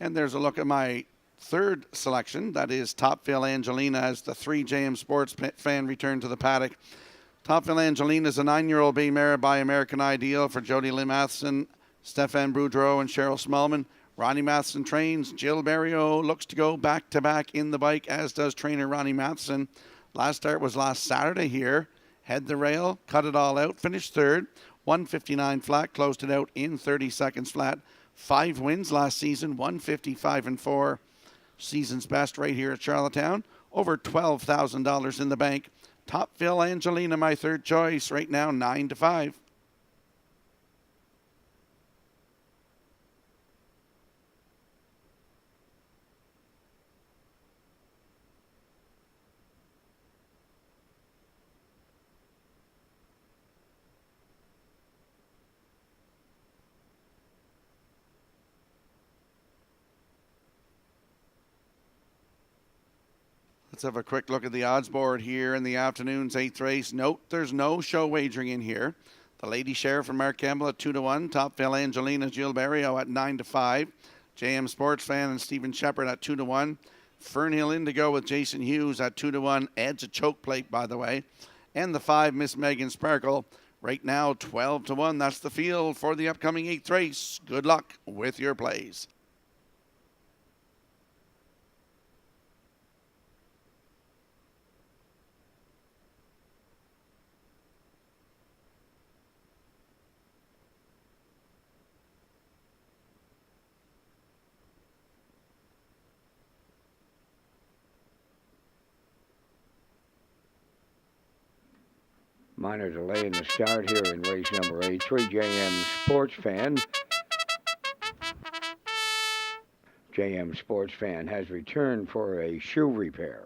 And there's a look at my third selection. That is Topville Angelina as the 3 JM Sports fan return to the paddock. Topville Angelina is a 9-year-old bay mare by American Ideal for Jody Lynn Matheson, Stefan Boudreau, and Cheryl Smallman. Ronnie Matheson trains. Jill Barrio looks to go back-to-back in the bike, as does trainer Ronnie Matheson. Last start was last Saturday here. Head the rail, cut it all out, finished third. 159 flat, closed it out in 30 seconds flat. 5 wins last season, 155-4. Season's best right here at Charlottetown. Over $12,000 in the bank. Topville Angelina, my third choice, right now 9-5. Let's have a quick look at the odds board here in the afternoon's 8th race. Note there's no show wagering in here. The Lady Sheriff from Mark Campbell at 2-1. Topville Angelina, Jill Barrio at 9-5. JM Sports Fan and Stephen Shepard at 2-1. Fernhill Indigo with Jason Hughes at 2-1. Ed's a choke plate, by the way. And the 5, Miss Megan Sparkle, right now 12-1. That's the field for the upcoming 8th race. Good luck with your plays. Minor delay in the start here in race number 8. 3 JM Sports Fan. JM Sports Fan has returned for a shoe repair.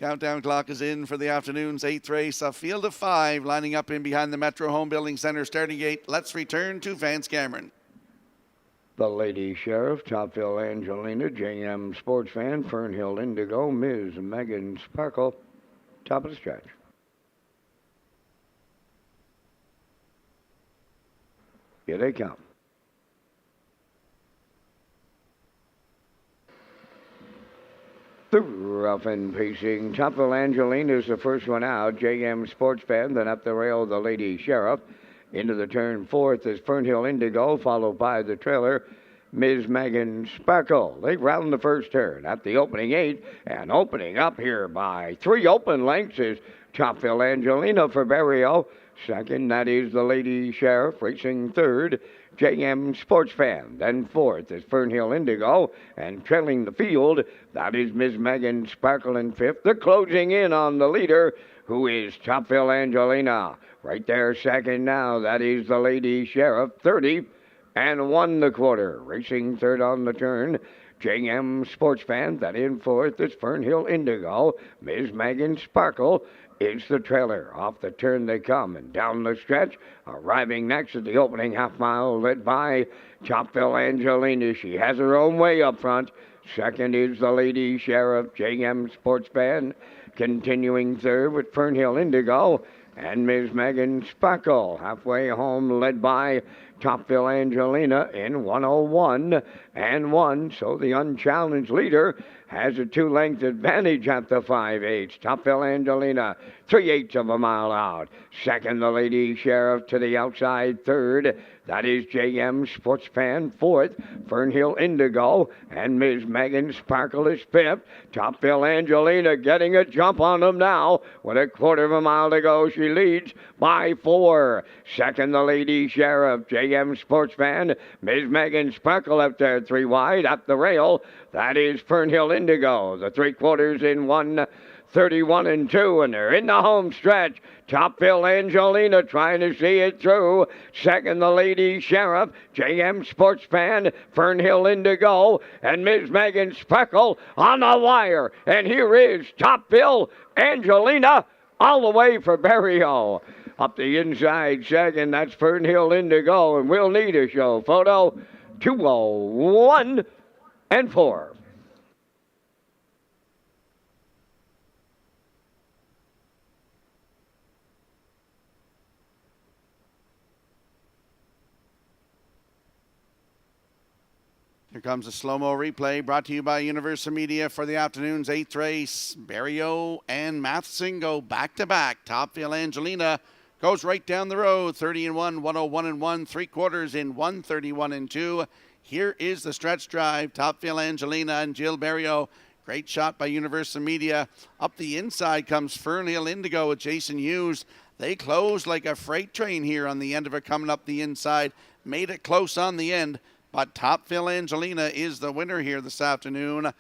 Countdown clock is in for the afternoon's 8th race. A field of 5 lining up in behind the Metro Home Building Centre starting gate. Let's return to Vance Cameron. The Lady Sheriff, Topville Angelina, JM Sports Fan, Fernhill Indigo, Ms. Megan Sparkle, top of the stretch. Here they come. The rough and pacing. Topville Angelina is the first one out. JM Sports Fan, then up the rail, the Lady Sheriff. Into the turn fourth is Fernhill Indigo, followed by the trailer, Ms. Megan Sparkle. They round the first turn at the opening 8, and opening up here by 3 open lengths is Topville Angelina for Barrio. Second, that is the Lady Sheriff. Racing third, JM Sports Fan. Then fourth is Fernhill Indigo. And trailing the field, that is Ms. Megan Sparkle in fifth. They're closing in on the leader, who is Topville Angelina. Right there, second now, that is the Lady Sheriff. 30 and 1 the quarter. Racing third on the turn, JM Sports Fan. That in fourth is Fernhill Indigo. Ms. Megan Sparkle is the trailer. Off the turn they come and down the stretch. Arriving next at the opening half mile, led by Topville Angelina. She has her own way up front. Second is the Lady Sheriff, JM Sports Fan. Continuing third with Fernhill Indigo and Ms. Megan Sparkle. Halfway home, led by Topville Angelina in 101 and 1. So the unchallenged leader has a 2-length advantage at the 5/8. Topville Angelina, 3/8 of a mile out. Second, the Lady Sheriff to the outside. Third, that is JM Sports Fan. Fourth, Fernhill Indigo. And Ms. Megan Sparkle is fifth. Topville Angelina getting a jump on them now. With a quarter of a mile to go, she leads by 4. Second, the Lady Sheriff, JM Sports Fan. Ms. Megan Sparkle up there 3 wide. Up the rail, that is Fernhill Indigo. The 3/4 in 1:31 and 2, and they're in the home stretch. Topville Angelina trying to see it through. Second, the Lady Sheriff, JM Sports Fan, Fernhill Indigo, and Ms. Megan Sparkle on the wire. And here is Topville Angelina all the way for Barrio. Up the inside second, that's Fernhill Indigo, and we'll need a show photo. 2:01 and 4. Here comes a slow-mo replay brought to you by Universal Media for the afternoon's 8th race. Barrio and Matheson go back-to-back. Topville Angelina goes right down the road. 30 and 1, 101 and 1, 3/4 in 131 and 2. Here is the stretch drive. Topville Angelina and Jill Barrio. Great shot by Universal Media. Up the inside comes Fernhill Indigo with Jason Hughes. They closed like a freight train here on the end of it, coming up the inside. Made it close on the end. But Topville Angelina is the winner here this afternoon.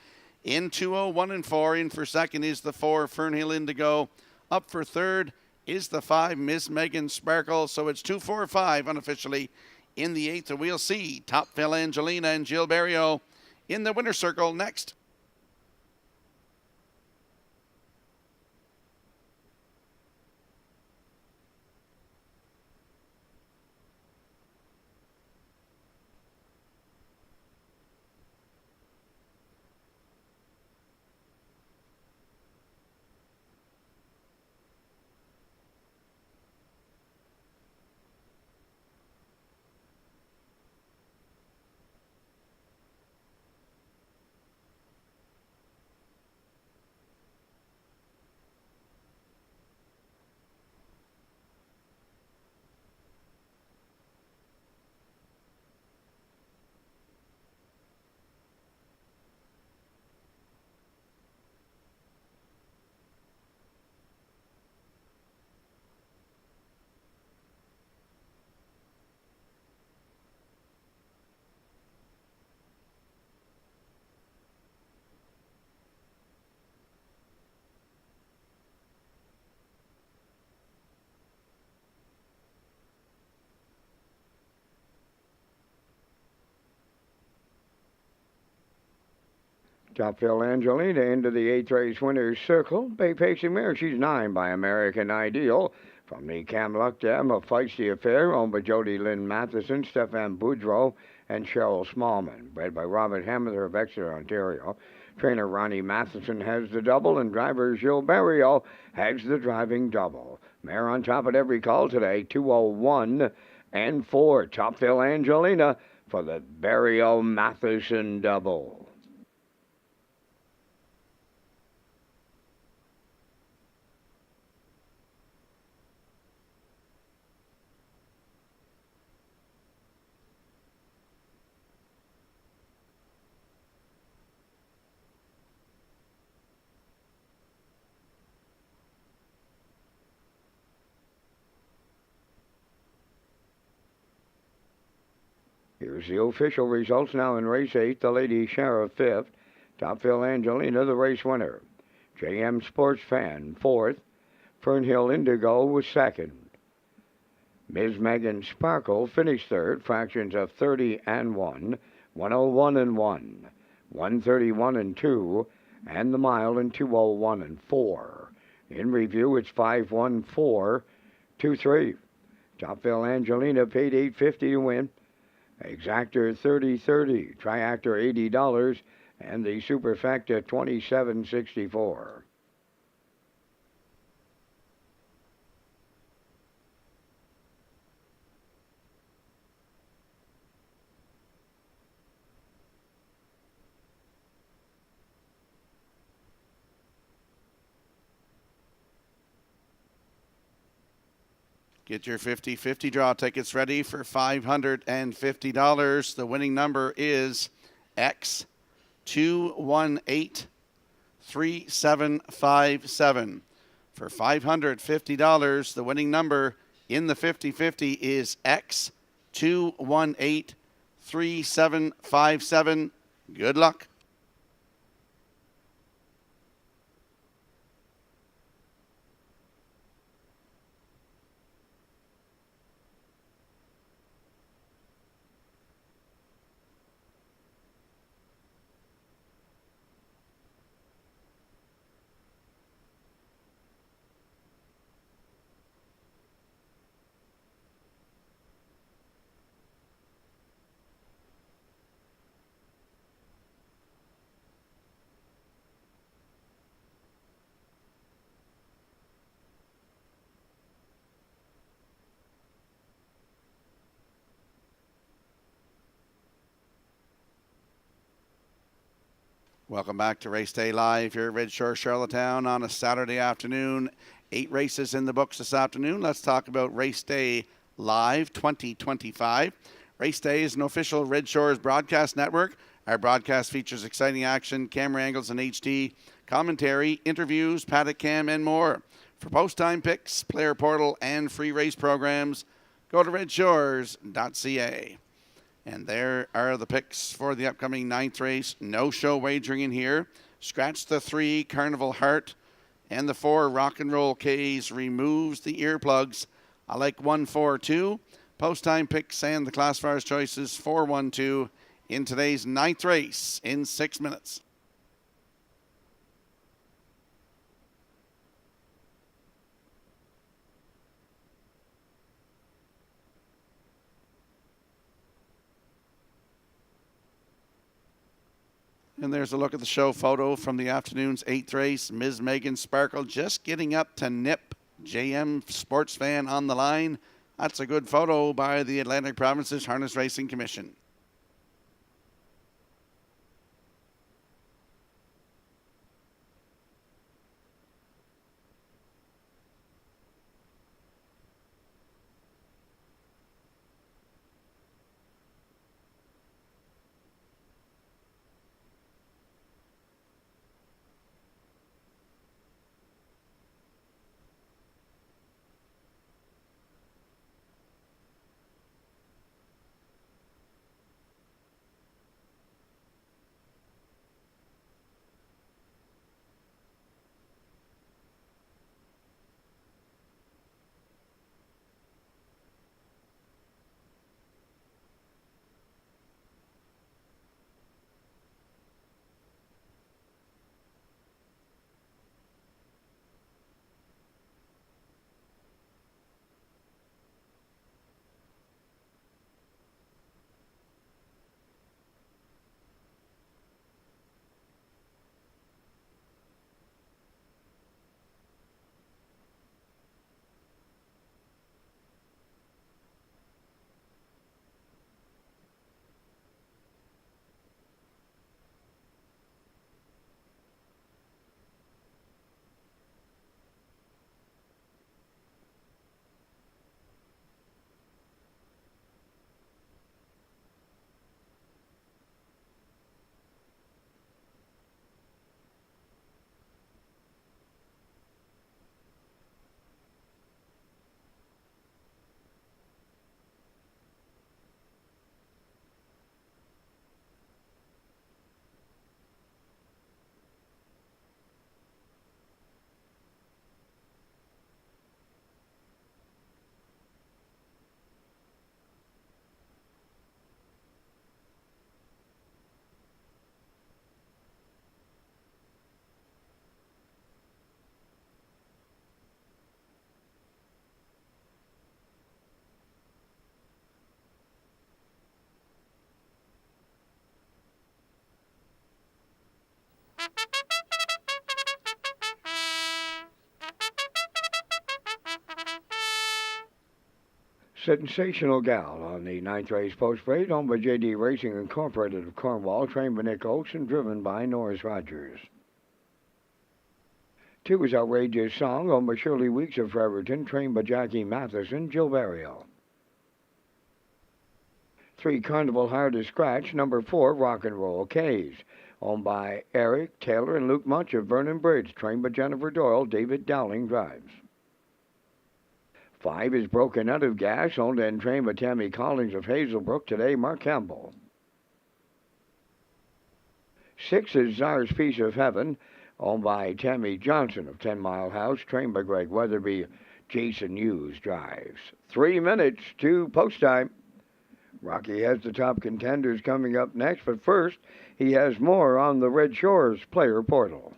In 2:01 and 4, in for second is the 4, Fernhill Indigo. Up for third is the 5, Miss Megan Sparkle. So it's 2, 4, 5 unofficially in the 8th. And we'll see Topville Angelina and Jill Barrio in the winner's circle next. Topville Angelina into the 8th race winner's circle. Bay Pacing Mare, she's 9 by American Ideal. From the Camluck Dam, a feisty affair owned by Jody Lynn Matheson, Stefan Boudreau, and Cheryl Smallman. Bred by Robert Hammer of Exeter, Ontario. Trainer Ronnie Matheson has the double, and driver Gilles Barrio has the driving double. Mare on top at every call today, 201 and 4. Topville Angelina for the Barrio Matheson double. Here's the official results now in race 8. The Lady Sheriff 5th. Topville Angelina, the race winner. JM Sports Fan 4th. Fernhill Indigo was 2nd. Ms. Megan Sparkle finished 3rd. Fractions of 30 and 1, 101 and 1, 131 and 2, and the mile in 201 and 4. In review, it's 51423. Topville Angelina paid $8.50 to win. Exactor $30.30, Triactor $80, and the Superfecta $27.64. Get your 50-50 draw tickets ready for $550. The winning number is X2183757. For $550, the winning number in the 50-50 is X2183757. Good luck. Welcome back to Race Day Live here at Red Shore, Charlottetown on a Saturday afternoon. 8 races in the books this afternoon. Let's talk about Race Day Live 2025. Race Day is an official Red Shores broadcast network. Our broadcast features exciting action, camera angles in HD, commentary, interviews, paddock cam, and more. For post-time picks, player portal, and free race programs, go to Redshores.ca. And there are the picks for the upcoming 9th race. No show wagering in here. Scratch the 3, Carnival Heart, and the 4, Rock and Roll K's removes the earplugs. I like 142. Post-time picks and the classifiers choices 412 in today's 9th race in 6 minutes. And there's a look at the show photo from the afternoon's 8th race. Ms. Megan Sparkle just getting up to nip JM Sports Fan on the line. That's a good photo by the Atlantic Provinces Harness Racing Commission. Sensational Gal on the ninth race post parade, owned by JD Racing Incorporated of Cornwall, trained by Nick Oakes and driven by Norris Rogers. 2 is Outrageous Song, owned by Shirley Weeks of Fredericton, trained by Jackie Matheson, Jill Barrio. 3, Carnival Hard to Scratch, number 4, Rock and Roll K's, owned by Eric, Taylor, and Luke Much of Vernon Bridge, trained by Jennifer Doyle, David Dowling drives. 5 is Broken Out of Gas, owned and trained by Tammy Collins of Hazelbrook, today Mark Campbell. 6 is Czar's Piece of Heaven, owned by Tammy Johnson of 10 Mile House, trained by Greg Weatherby, Jason Hughes drives. 3 minutes to post time. Rocky has the top contenders coming up next, but first, he has more on the Red Shores player portal.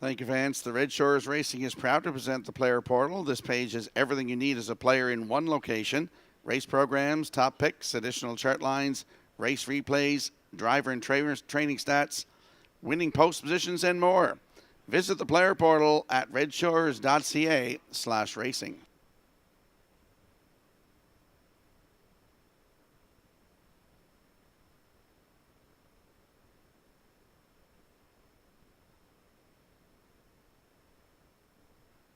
Thank you, Vance. The Red Shores Racing is proud to present the player portal. This page has everything you need as a player in one location. Race programs, top picks, additional chart lines, race replays, driver and training stats, winning post positions, and more. Visit the player portal at redshores.ca/racing.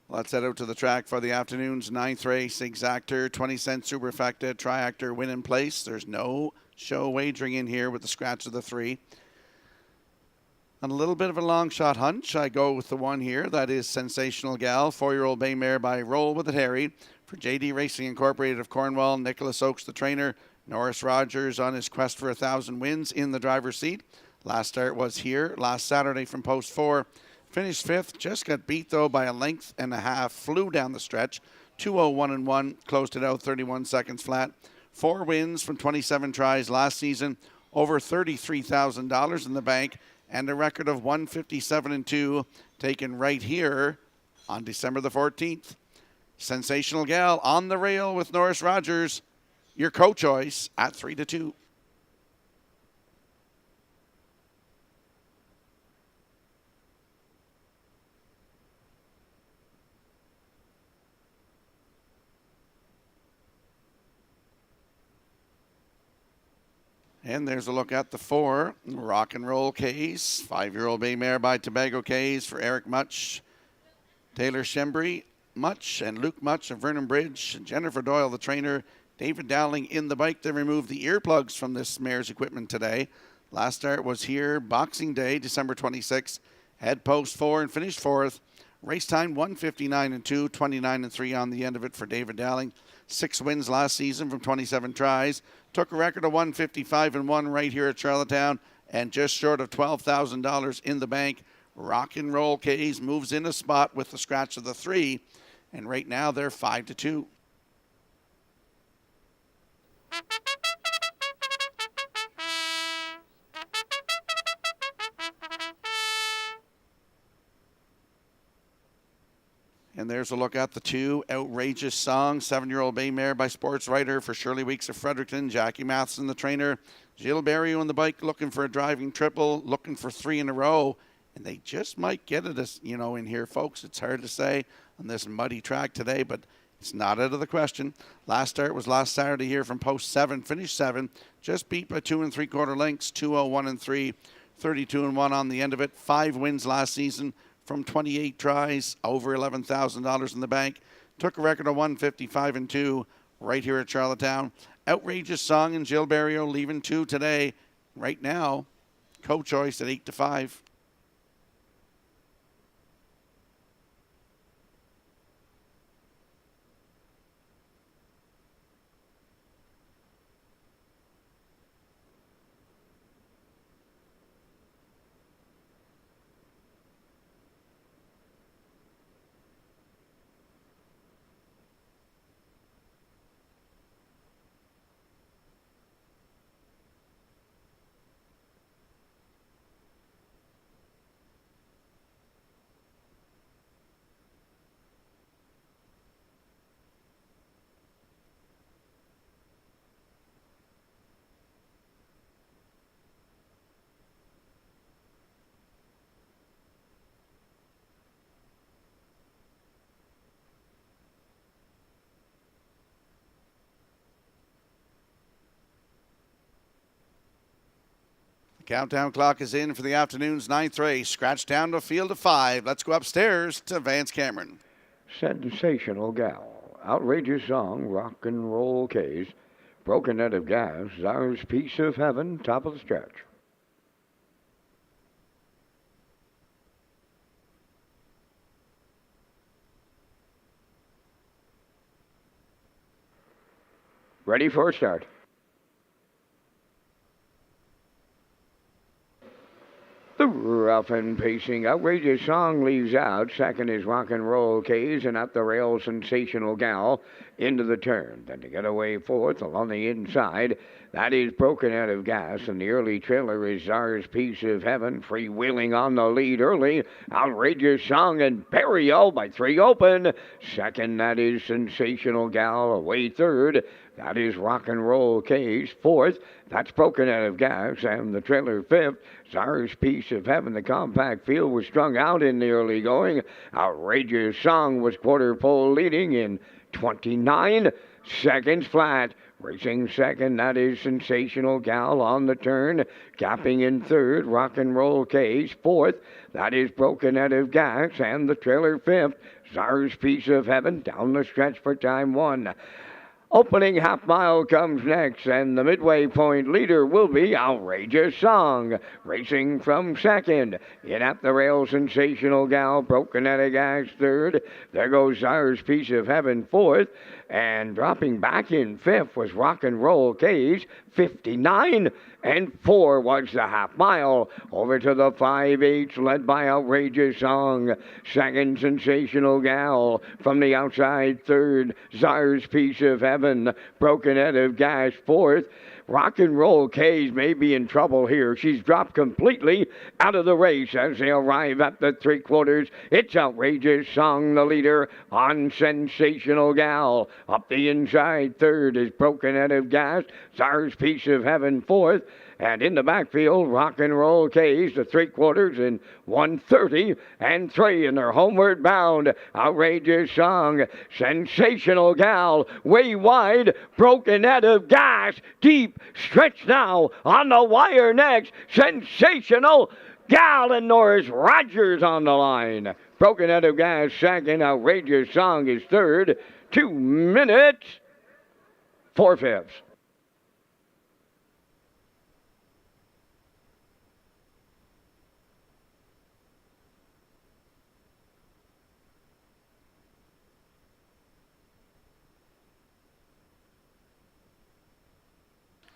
Let's head out to the track for the afternoon's ninth race. Exactor, 20-cent superfecta, triactor, win in place. There's no show wagering in here with the scratch of the 3. On a little bit of a long shot hunch, I go with the one here. That is Sensational Gal, 4-year-old bay mare by Roll with It Harry. For JD Racing Incorporated of Cornwall, Nicholas Oakes, the trainer. Norris Rogers on his quest for 1,000 wins in the driver's seat. Last start was here last Saturday from post 4. Finished 5th, just got beat though by a length and a half, flew down the stretch, 2:01.1, closed it out 31 seconds flat. 4 wins from 27 tries last season, over $33,000 in the bank, and a record of 157-2 taken right here on December the 14th. Sensational Gal on the rail with Norris Rogers, your co-choice at 3-2. And there's a look at the 4, Rock and Roll K's, 5-year-old bay mare by Tobago K's for Eric Much, Taylor Shembry, Much, and Luke Much of Vernon Bridge, Jennifer Doyle, the trainer, David Dowling in the bike. They removed the earplugs from this mare's equipment today. Last start was here, Boxing Day, December 26th. Head post 4 and finished 4th. Race time 1:59.2, 29-3 on the end of it for David Dowling. 6 wins last season from 27 tries. Took a record of 155-1 right here at Charlottetown, and just short of $12,000 in the bank. Rock and Roll K's moves in a spot with the scratch of the 3, and right now they're 5-2. And there's a look at the 2, Outrageous Song, 7-year-old bay mare by Sports Writer for Shirley Weeks of Fredericton, Jackie Matheson, the trainer, Jill Barrio on the bike, looking for a driving triple, looking for 3 in a row, and they just might get it, as you know, in here, folks. It's hard to say on this muddy track today, but it's not out of the question. Last start was last Saturday here from post 7, finished 7, just beat by 2 3/4 lengths, 2:01.3, 32-1 on the end of it. 5 wins last season from 28 tries, over $11,000 in the bank. Took a record of 155-2 right here at Charlottetown. Outrageous Song and Jill Barrio leaving 2 today. Right now, co-choice at 8-5. Countdown clock is in for the afternoon's 9th race. Scratch down to field of 5. Let's go upstairs to Vance Cameron. Sensational Gal, Outrageous Song, Rock and Roll Case, Broken Out of Gas, Czar's Piece of Heaven, top of the stretch. Ready for a start. The rough and pacing Outrageous Song leaves out. Second is Rock and Roll Case, and at the rail, Sensational Gal into the turn. Then to get away fourth along the inside, that is Broken Out of Gas, and the early trailer is Czar's Piece of Heaven, freewheeling on the lead early. Outrageous Song and Burial by 3 open. Second, that is Sensational Gal, away third. That is Rock and Roll Case. Fourth, that's Broken Out of Gas. And the trailer fifth, Czar's Piece of Heaven. The compact field was strung out in the early going. Outrageous Song was quarter pole leading in 29 seconds flat. Racing second, that is Sensational Gal on the turn. Capping in third, Rock and Roll Case. Fourth, that is Broken Out of Gas. And the trailer fifth, Czar's Piece of Heaven down the stretch for time 1. Opening half mile comes next, and the midway point leader will be Outrageous Song. Racing from second. In at the rail, Sensational Gal, Broken Out of Gas third. There goes Czar's Piece of Heaven fourth. And dropping back in fifth was Rock and Roll Case. 59 and 4 was the half mile. Over to the 5/8, led by Outrageous Song. Second, Sensational Gal. From the outside, third, Czar's Piece of Heaven. Broken Out of Gas, fourth. Rock and Roll Case may be in trouble here. She's dropped completely out of the race as they arrive at the 3/4. It's Outrageous Song, the leader, on Sensational Gal. Up the inside, third is Broken Out of Gas. Czar's Piece of Heaven, fourth. And in the backfield, Rock and Roll Case, the 3/4 in 1:30 and 3, and they're homeward bound. Outrageous Song, Sensational Gal, way wide, Broken Out of Gas, deep stretch now on the wire next. Sensational Gal and Norris Rogers on the line. Broken Out of Gas second, Outrageous Song is third. 2 minutes, 4/5.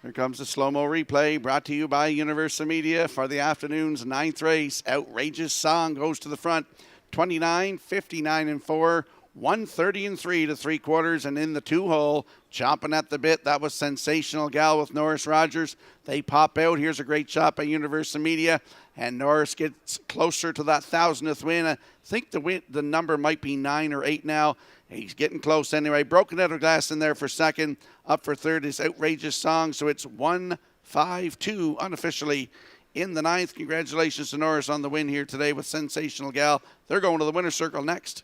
Here comes the slow-mo replay brought to you by Universal Media for the afternoon's 9th race. Outrageous Song goes to the front. 29, 59 and 4, 130 and 3 to 3/4, and in the 2-hole, chomping at the bit, that was Sensational Gal with Norris Rogers. They pop out. Here's a great shot by Universal Media, and Norris gets closer to that 1,000th win. I think the number might be 9 or 8 now. He's getting close anyway. Broken Out of Gas in there for second. Up for third is Outrageous Song. So it's 1-5-2 unofficially in the 9th. Congratulations to Norris on the win here today with Sensational Gal. They're going to the winner's circle next.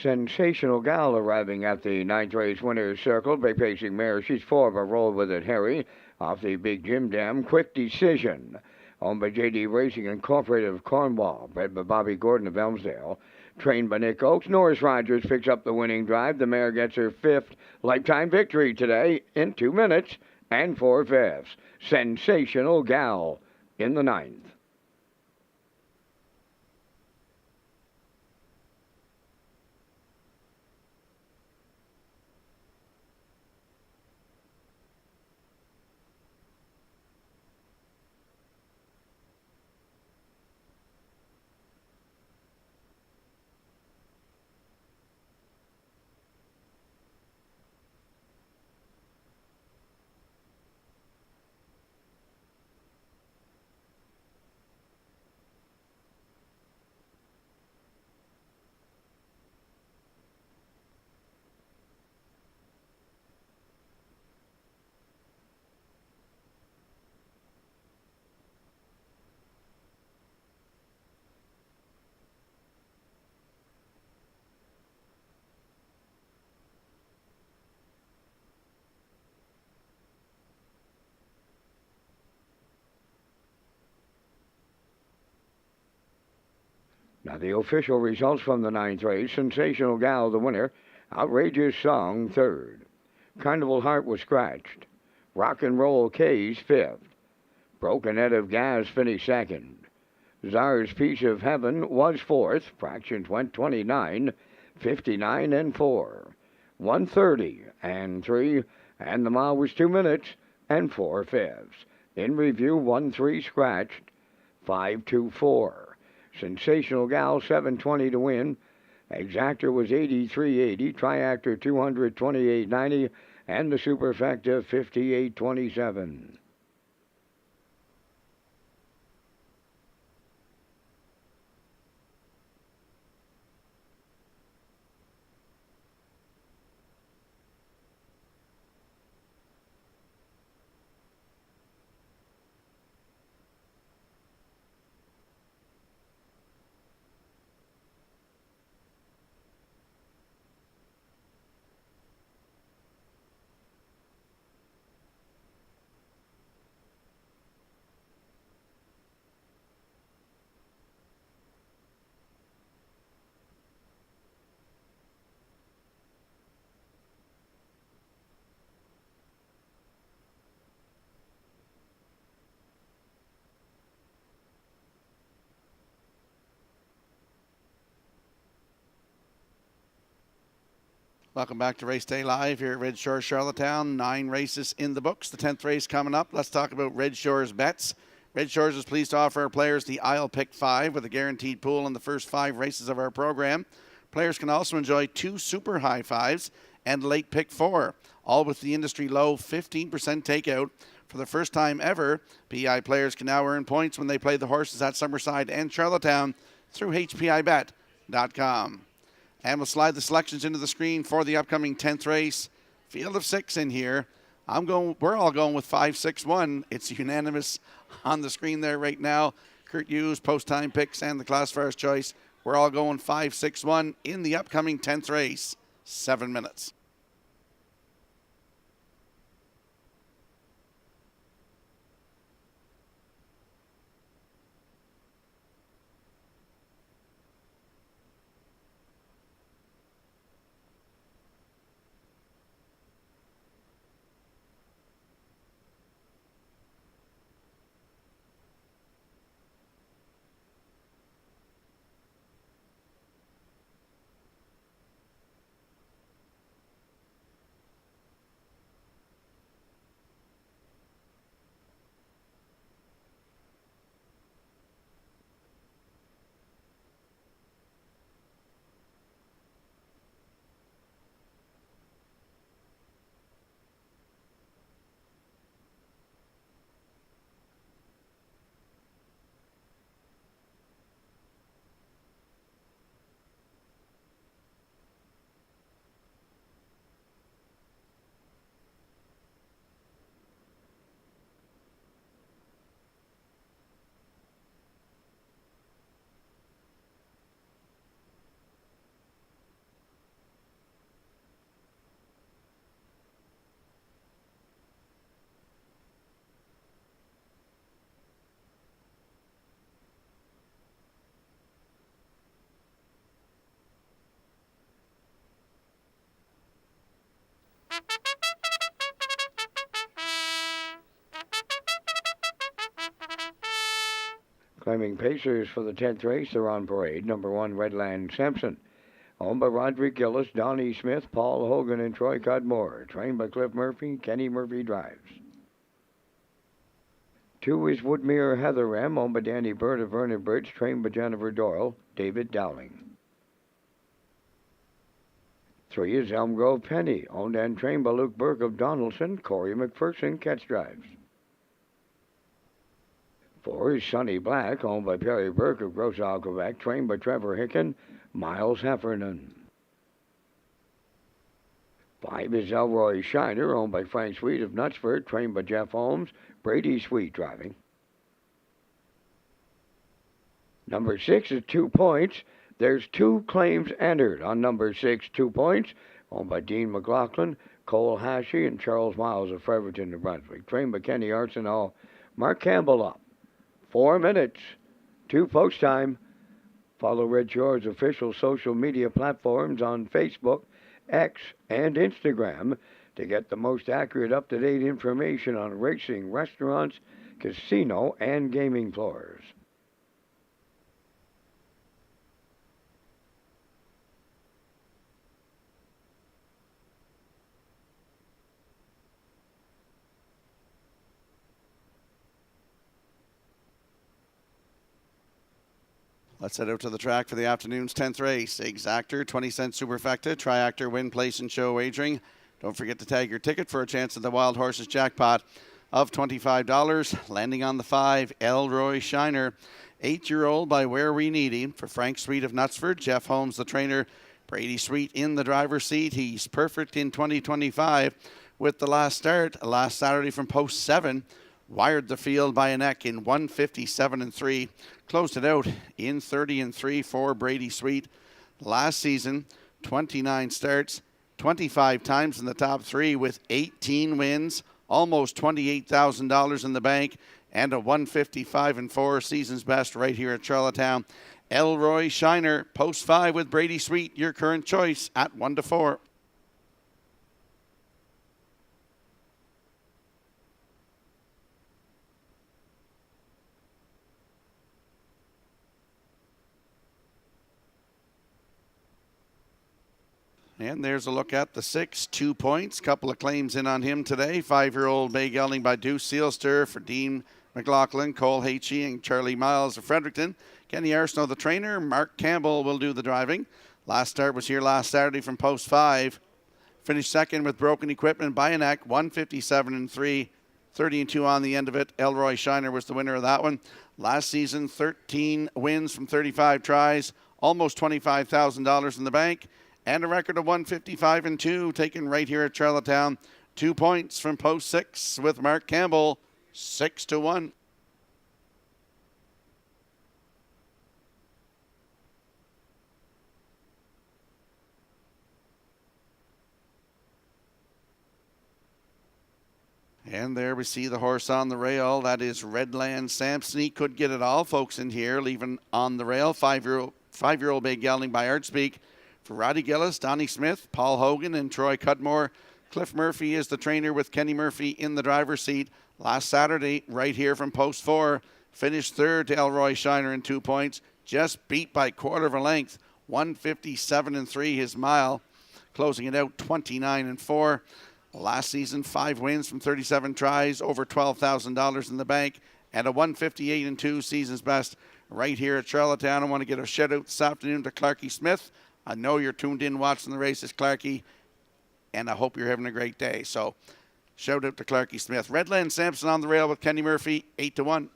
Sensational Gal arriving at the 9th race winner's circle by pacing mare. She's 4 of a roll with it, Harry, off the Big Jim Dam. Quick Decision. Owned by J.D. Racing Incorporated of Cornwall. Bred by Bobby Gordon of Elmsdale. Trained by Nick Oakes. Norris Rogers picks up the winning drive. The mare gets her 5th lifetime victory today in 2 minutes and 4/5. Sensational Gal in the 9th. Now the official results from the 9th race. Sensational Gal, the winner. Outrageous Song, 3rd. Carnival Heart was scratched. Rock and Roll K's 5th. Broken Head of Gas finished 2nd. Czar's Piece of Heaven was 4th. Fractions went 29, 59, and 4. 130 and 3. And the mile was 2 minutes and 4/5. In review, 1-3 scratched. 5-2-4. Sensational Gal, 720 to win. Exactor was 83.80. Triactor, 228.90. And the Superfecta, 58.27. Welcome back to Race Day Live here at Red Shores, Charlottetown. 9 races in the books. The 10th race coming up. Let's talk about Red Shores bets. Red Shores is pleased to offer our players the I'll Pick 5 with a guaranteed pool in the first 5 races of our program. Players can also enjoy 2 super high fives and late pick 4, all with the industry low 15% takeout. For the first time ever, PI players can now earn points when they play the horses at Summerside and Charlottetown through hpibet.com. And we'll slide the selections into the screen for the upcoming 10th race. Field of 6 in here. We're all going with 5-6-1. It's unanimous on the screen there right now. Kurt Hughes, post time picks, and the classifier's choice. We're all going 5-6-1 in the upcoming 10th race. 7 minutes. Claiming pacers for the 10th race, they're on parade. Number 1, Redland Sampson. Owned by Roderick Gillis, Donnie Smith, Paul Hogan, and Troy Cudmore. Trained by Cliff Murphy, Kenny Murphy drives. 2 is Woodmere Heather M, owned by Danny Bird of Vernon Bridge, trained by Jennifer Doyle, David Dowling. 3 is Elm Grove Penny, owned and trained by Luke Burke of Donaldson, Corey McPherson, catch drives. 4 is Sunny Black, owned by Perry Burke of Grosau, Quebec, trained by Trevor Hicken, Miles Heffernan. 5 is Elroy Shiner, owned by Frank Sweet of Knutsford, trained by Jeff Holmes, Brady Sweet driving. Number 6 is 2 Points. There's 2 claims entered on number 6, 2 Points, owned by Dean McLaughlin, Cole Hashey, and Charles Miles of Fredericton, New Brunswick, trained by Kenny Arsenault. Mark Campbell up. 4 minutes. 2 post time. Follow Red Shores' official social media platforms on Facebook, X, and Instagram to get the most accurate, up-to-date information on racing, restaurants, casino, and gaming floors. Let's head out to the track for the afternoon's 10th race. Exactor, 20-cent superfecta, triactor, win, place, and show wagering. Don't forget to tag your ticket for a chance at the Wild Horses jackpot of $25. Landing on the 5, Elroy Shiner. 8-year-old by Where We Need Him. For Frank Sweet of Knutsford, Jeff Holmes, the trainer. Brady Sweet in the driver's seat. He's perfect in 2025 with the last start last Saturday from post 7. Wired the field by a neck in 157-3. Closed it out in 30-3 for Brady Sweet. Last season, 29 starts, 25 times in the top 3 with 18 wins, almost $28,000 in the bank, and a 155-4 season's best right here at Charlottetown. Elroy Shiner, post 5 with Brady Sweet, your current choice at 1-4. And there's a look at the 6, 2 points. Couple of claims in on him today. 5-year-old Bay Gelding by Deuce Sealster for Dean McLaughlin, Cole Hachey, and Charlie Miles of Fredericton. Kenny Arsenault, the trainer. Mark Campbell will do the driving. Last start was here last Saturday from post 5. Finished second with broken equipment by a neck, 157-3, 30-2 on the end of it. Elroy Shiner was the winner of that one. Last season, 13 wins from 35 tries, almost $25,000 in the bank. And a record of 155-2 taken right here at Charlottetown. 2 points from post 6 with Mark Campbell, 6-1. And there we see the horse on the rail. That is Redland Sampson. He could get it all, folks, in here, leaving on the rail. Five-year-old Bay Gelding by Artspeak. For Roddy Gillis, Donnie Smith, Paul Hogan, and Troy Cudmore. Cliff Murphy is the trainer with Kenny Murphy in the driver's seat. Last Saturday, right here from post 4, finished third to Elroy Shiner in 2 points. Just beat by quarter of a length, 157-3 his mile. Closing it out 29-4. Last season, 5 wins from 37 tries, over $12,000 in the bank, and a 158-2 season's best right here at Charlottetown. I want to get a shout out this afternoon to Clarkie Smith. I know you're tuned in watching the races, Clarkie, and I hope you're having a great day. So, shout out to Clarkie Smith. Redland Sampson on the rail with Kenny Murphy, 8-1.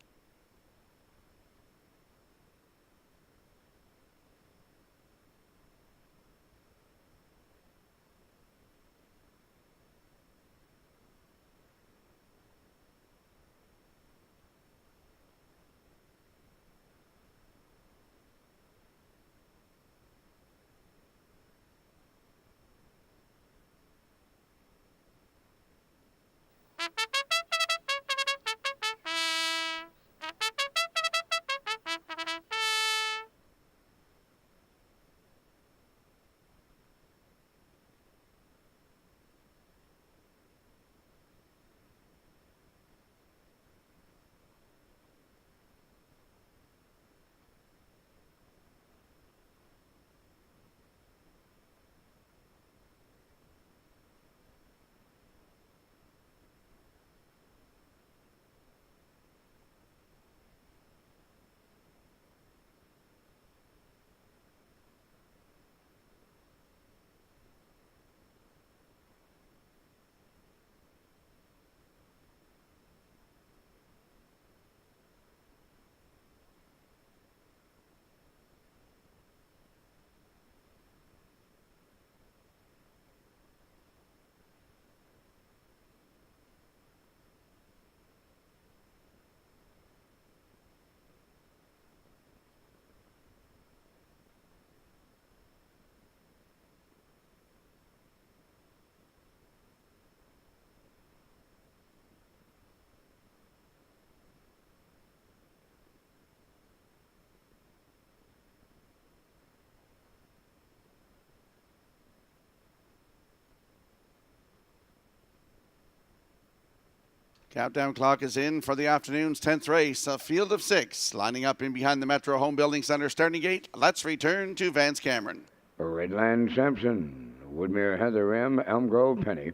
Countdown clock is in for the afternoon's 10th race, a field of 6, lining up in behind the Metro Home Building Centre starting gate. Let's return to Vance Cameron. Redland Sampson, Woodmere Heather M, Elm Grove Penny.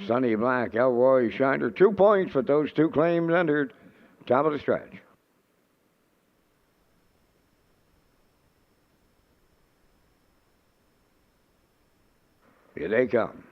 Sunny Black, Elroy Shiner, 2 points, but those 2 claims entered. Top of the stretch. Here they come.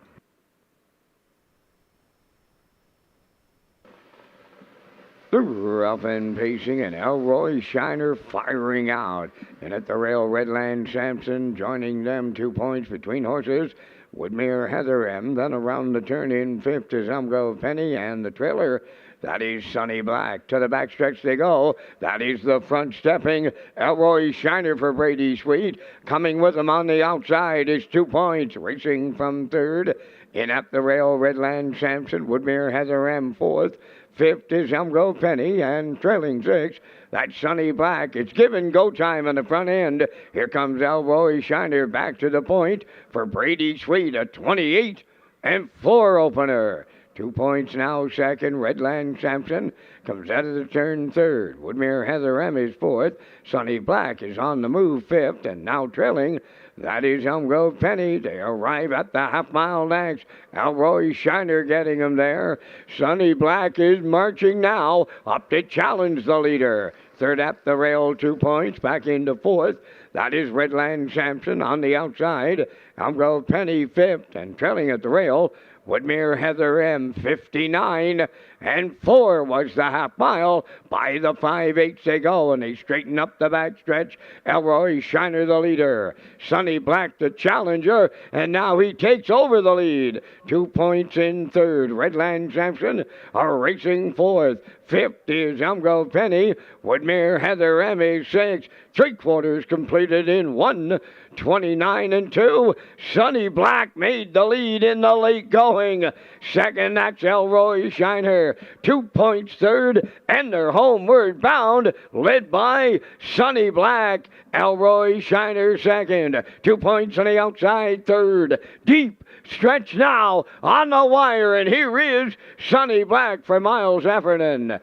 The rough and pacing and Elroy Shiner firing out. And at the rail, Redland Sampson joining them, 2 points between horses. Woodmere Heather M. Then around the turn in 5th is Elm Grove Penny, and the trailer, that is Sunny Black. To the backstretch they go. That is the front stepping Elroy Shiner for Brady Sweet. Coming with him on the outside is 2 points. Racing from 3rd. In at the rail, Redland Sampson, Woodmere Heather M. 4th. 5th is Elm Grove Penny, and trailing 6th, that's Sunny Black. It's given go time on the front end. Here comes Elroy Shiner back to the point for Brady Sweet, a 28-4 opener. 2 points now, second. Redland Sampson comes out of the turn, 3rd. Woodmere Heather M is 4th. Sunny Black is on the move, 5th, and now trailing. That is Elm Grove Penny. They arrive at the half-mile next. Elroy Shiner getting them there. Sunny Black is marching now up to challenge the leader. 3rd at the rail, 2 points, back into 4th. That is Redland Sampson on the outside. Elm Grove Penny 5th, and trailing at the rail, Woodmere Heather M 59-4 was the half mile. By the 5/8 they go, and they straighten up the backstretch. Elroy Shiner the leader. Sunny Black the challenger, and now he takes over the lead. 2 points in 3rd. Redland Sampson are racing 4th. 5th is Elm Grove Penny. Woodmere Heather M is 6th. 3/4 completed in 1:29-2. Sunny Black made the lead in the late going. Second, that's Elroy Shiner. 2 points 3rd, and they're homeward bound, led by Sunny Black. Elroy Shiner 2nd. 2 points on the outside, 3rd. Deep stretch now on the wire, and here is Sunny Black for Miles Heffernan.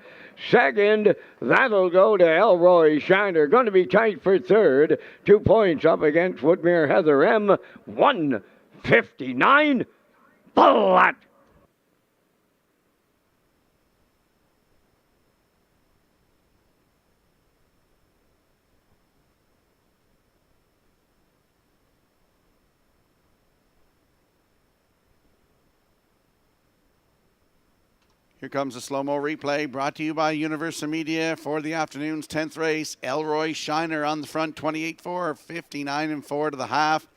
Second, that'll go to Elroy Shiner. Going to be tight for 3rd. 2 points up against Woodmere Heather M. 1:59 flat. Here comes a slow-mo replay brought to you by Universal Media for the afternoon's 10th race. Elroy Shiner on the front, 28-4, 59-4 to the half.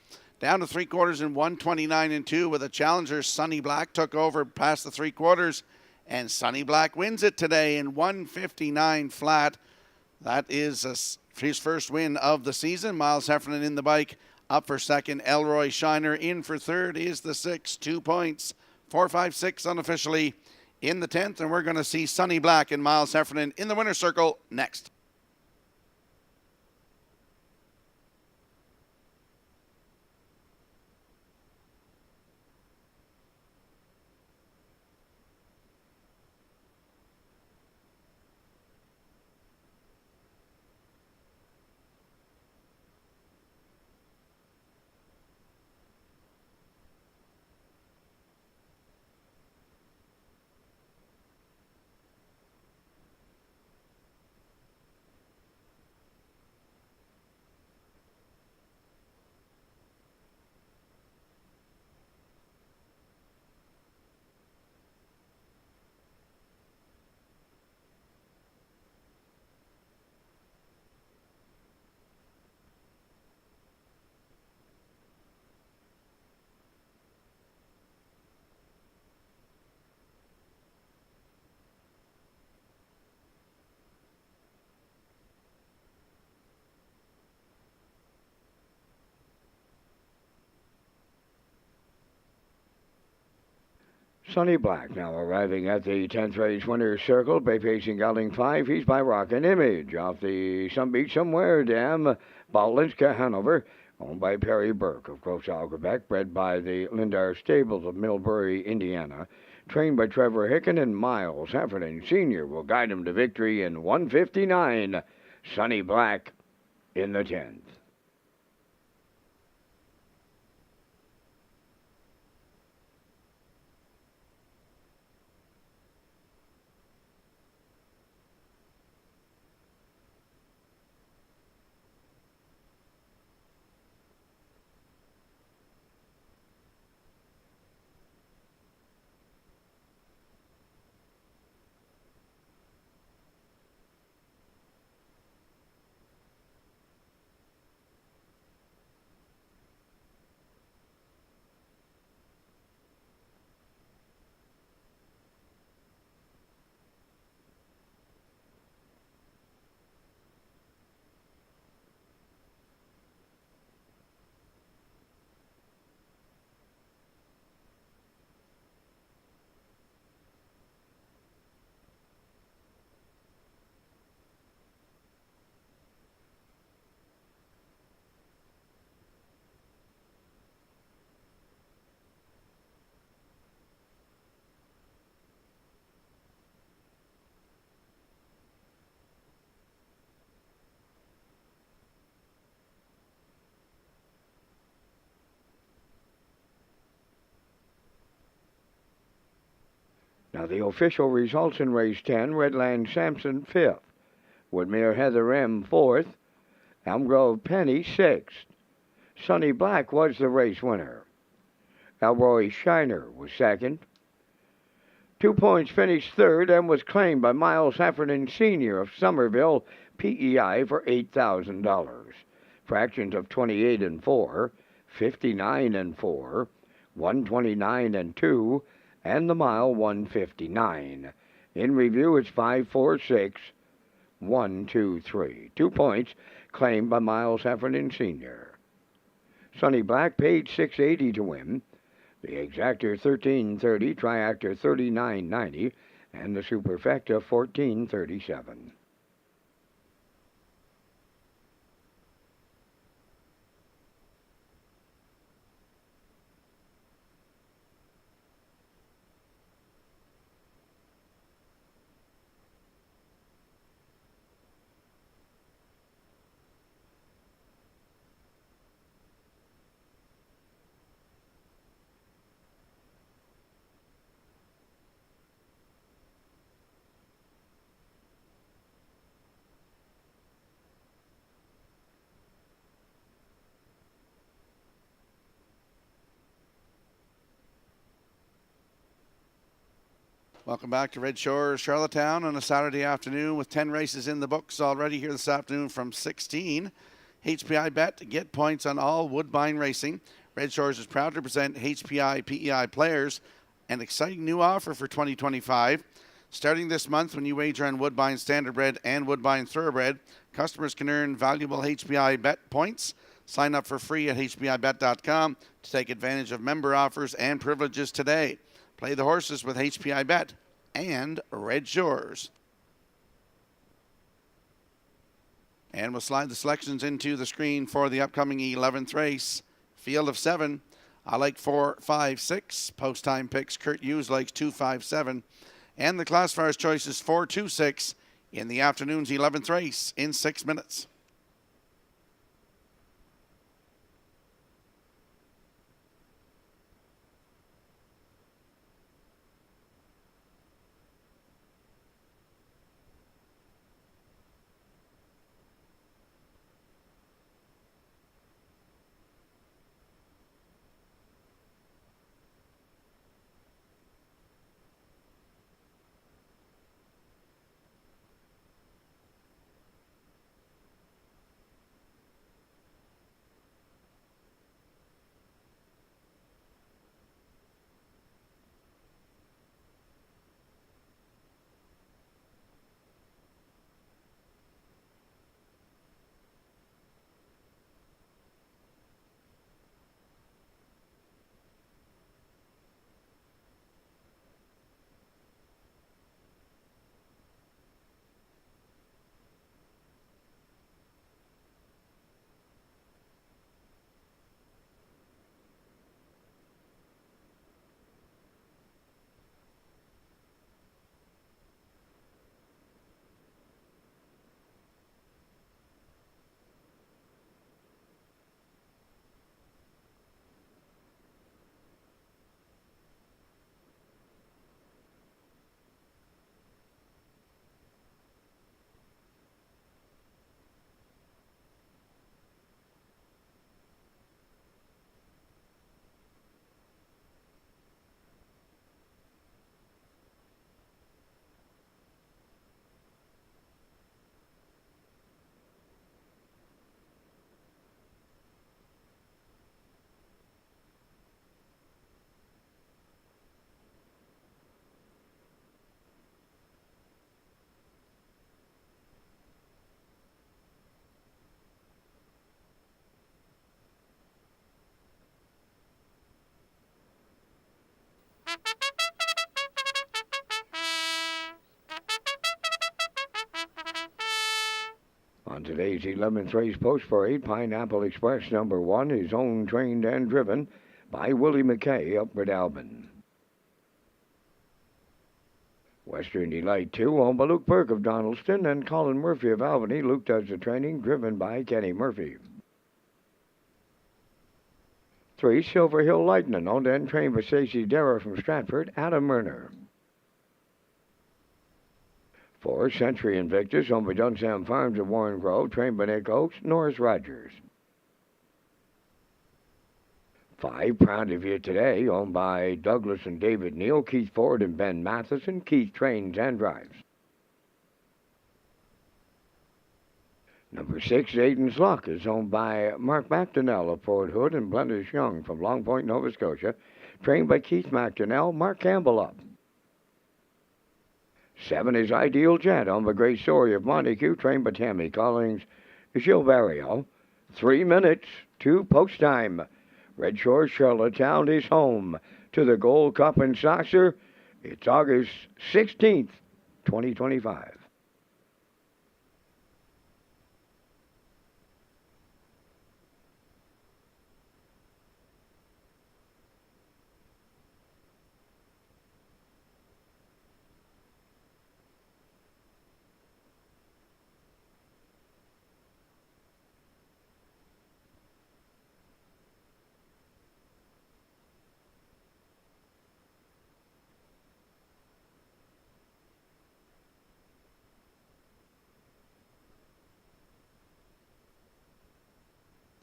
Down to 3/4 in 1:29-2 with a challenger. Sunny Black took over past the 3/4, and Sunny Black wins it today in 1:59 flat. That is his first win of the season. Miles Heffernan in the bike, up for second. Elroy Shiner in for 3rd is the 6th. 2 points, 4-5-6 unofficially in the 10th, and we're going to see Sunny Black and Miles Heffernan in the winner's circle next. Sunny Black now arriving at the 10th race winner's circle. Bay facing Gelding 5. He's by Rockin' Image off the Some Beach Somewhere Dam, Baulinska, Hanover. Owned by Perry Burke of Crosall, Quebec. Bred by the Lindar Stables of Millbury, Indiana. trained by Trevor Hicken, and Miles Heffernan Sr. will guide him to victory in 1:59. Sonny Black in the 10th. Now the official results in race 10, Redland Sampson 5th, Woodmere Heather M 4th, Elm Grove Penny 6th. Sonny Black was the race winner. Elroy Shiner was 2nd. 2 points finished 3rd and was claimed by Miles Heffernan Sr. of Somerville, PEI, for $8,000. Fractions of 28 and 4, 59 and 4, 129 and 2, and the mile 159. In review, it's 5, 4, 6, 1, 2, 3. 2 points claimed by Miles Heffernan Sr. Sonny Black paid $680 to win. The Exactor $1330, Triactor $39.90, and the Superfecta $14.37. Welcome back to Red Shores, Charlottetown on a Saturday afternoon with 10 races in the books already here this afternoon from 16. HPI Bet, get points on all Woodbine racing. Red Shores is proud to present HPI PEI players an exciting new offer for 2025. Starting this month, when you wager on Woodbine Standardbred and Woodbine Thoroughbred, customers can earn valuable HPI Bet points. Sign up for free at hpibet.com to take advantage of member offers and privileges today. Play the horses with HPI Bet and Red Shores. And we'll slide the selections into the screen for the upcoming 11th race. Field of 7. I like 4, 5, 6. Post time picks. Kurt Hughes likes 2, 5, 7. And the classifier's choice is 4, 2, 6 in the afternoon's 11th race in 6 minutes. On today's 11th race post parade, Pineapple Express number 1 is owned, trained, and driven by Willie McKay, Upward Albin. Western Delight 2, owned by Luke Burke of Donaldston and Colin Murphy of Albany. Luke does the training, driven by Kenny Murphy. 3, Silver Hill Lightning, owned and trained by Stacey Darrow from Stratford, Adam Murner. 4, Century Invictus, owned by Dunsand Farms of Warren Grove, trained by Nick Oakes, Norris Rogers. 5, Proud of You Today, owned by Douglas and David Neal, Keith Ford and Ben Matheson. Keith trains and drives. Number 6, Aiden's Luck, is owned by Mark McDonnell of Fort Hood and Blendish Young from Long Point, Nova Scotia, trained by Keith McDonnell, Mark Campbell up. 7 is Ideal Jet, owned by Grace Story of Montague, trained by Tammy Collins, Gilles Barrio. 3 minutes to post time. Red Shores, Charlottetown is home to the Gold Cup and Saucer. It's August 16th, 2025.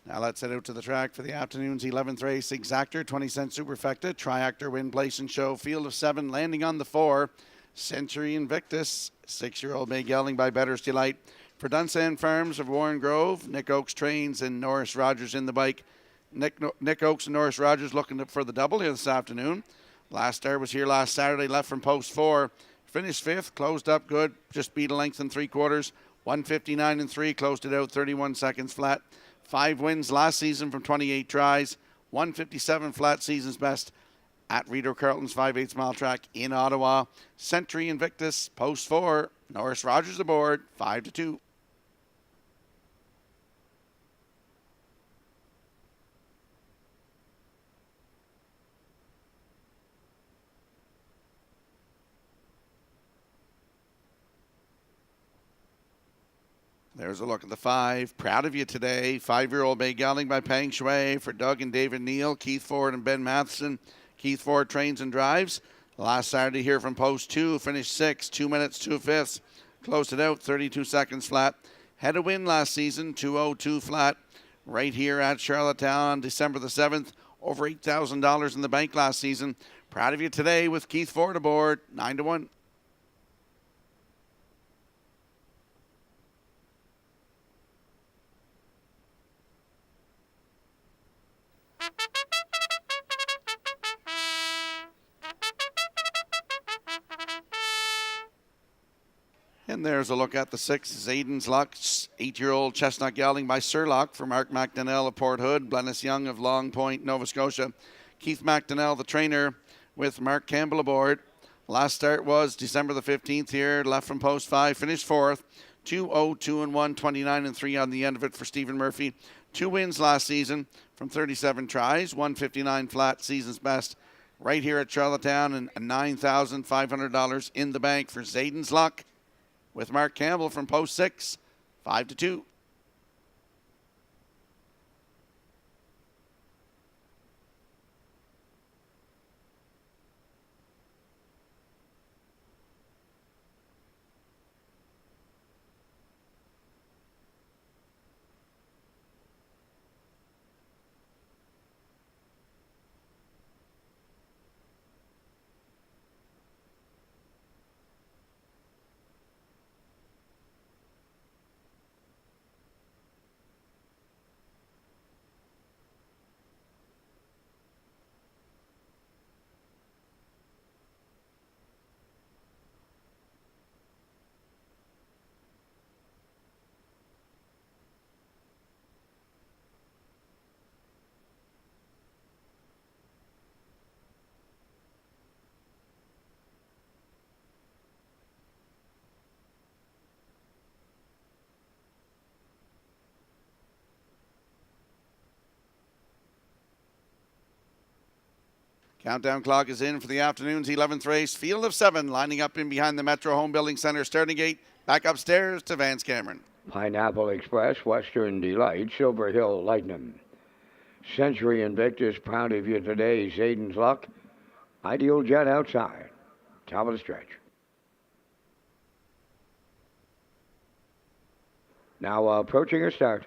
Now let's head out to the track for the afternoon's 11th race. Exactor, 20-cent Superfecta, Triactor, Win, Place, and Show. Field of 7, landing on the 4. Century Invictus, 6-year-old May Gelding by Better's Delight. For Dunsand Farms of Warren Grove, Nick Oakes trains and Norris Rogers in the bike. Nick Oakes and Norris Rogers looking for the double here this afternoon. Last start was here last Saturday, left from post 4. Finished 5th, closed up good, just beat a length and 3/4. 1:59 and 3, closed it out 31 seconds flat. 5 wins last season from 28 tries. 1:57 flat, season's best at Rideau Carleton's 5/8 mile track in Ottawa. Century Invictus, post 4. Norris Rogers aboard, 5-2. There's a look at the 5. Proud of You Today. 5-year-old May Gelding by Peng Shui for Doug and David Neal, Keith Ford and Ben Matheson. Keith Ford trains and drives. Last Saturday here from post 2, finished 6, 2 minutes, 2/5. Closed it out 32 seconds flat. Had a win last season, 2:02 flat. Right here at Charlottetown on December the 7th. Over $8,000 in the bank last season. Proud of You Today with Keith Ford aboard, 9-1. And there's a look at the 6, Zayden's Luck, 8-year-old Chestnut Gelding by Surlock for Mark McDonnell of Port Hood, Blennis Young of Long Point, Nova Scotia. Keith McDonnell, the trainer, with Mark Campbell aboard. Last start was December the 15th here, left from post 5, finished 4th. 2:02 and 1, 29 and 3 on the end of it for Stephen Murphy. 2 wins last season from 37 tries, 1:59 flat, season's best. Right here at Charlottetown, and $9,500 in the bank for Zayden's Luck with Mark Campbell from post 6, 5-2. Countdown clock is in for the afternoon's 11th race. Field of 7 lining up in behind the Metro Home Building Center starting gate. Back upstairs to Vance Cameron. Pineapple Express, Western Delight, Silver Hill Lightning. Century Invictus, proud of you today, Zayden's Luck. Ideal Jet outside. Top of the stretch. Now approaching a start.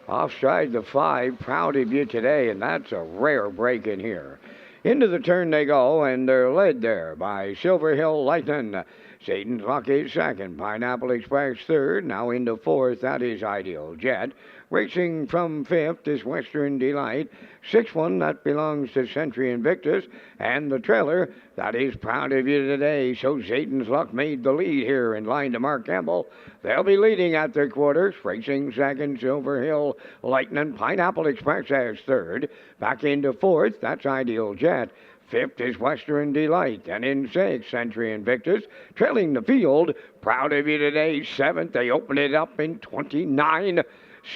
Offside the 5, proud of you today, and that's a rare break in here. Into the turn they go, and they're led there by Silver Hill Lightning. Satan's Luck is second. Pineapple Express third. Now into fourth. That is Ideal Jet. Racing from fifth is Western Delight. Sixth one, that belongs to Century Invictus. And the trailer, that is Proud of You Today. So Satan's Luck made the lead here in line to Mark Campbell. They'll be leading at their quarters. Racing second, Silver Hill Lightning. Pineapple Express as third. Back into fourth, that's Ideal Jet. Fifth is Western Delight, and in sixth, Century Invictus, trailing the field. Proud of You Today, seventh. They open it up in 29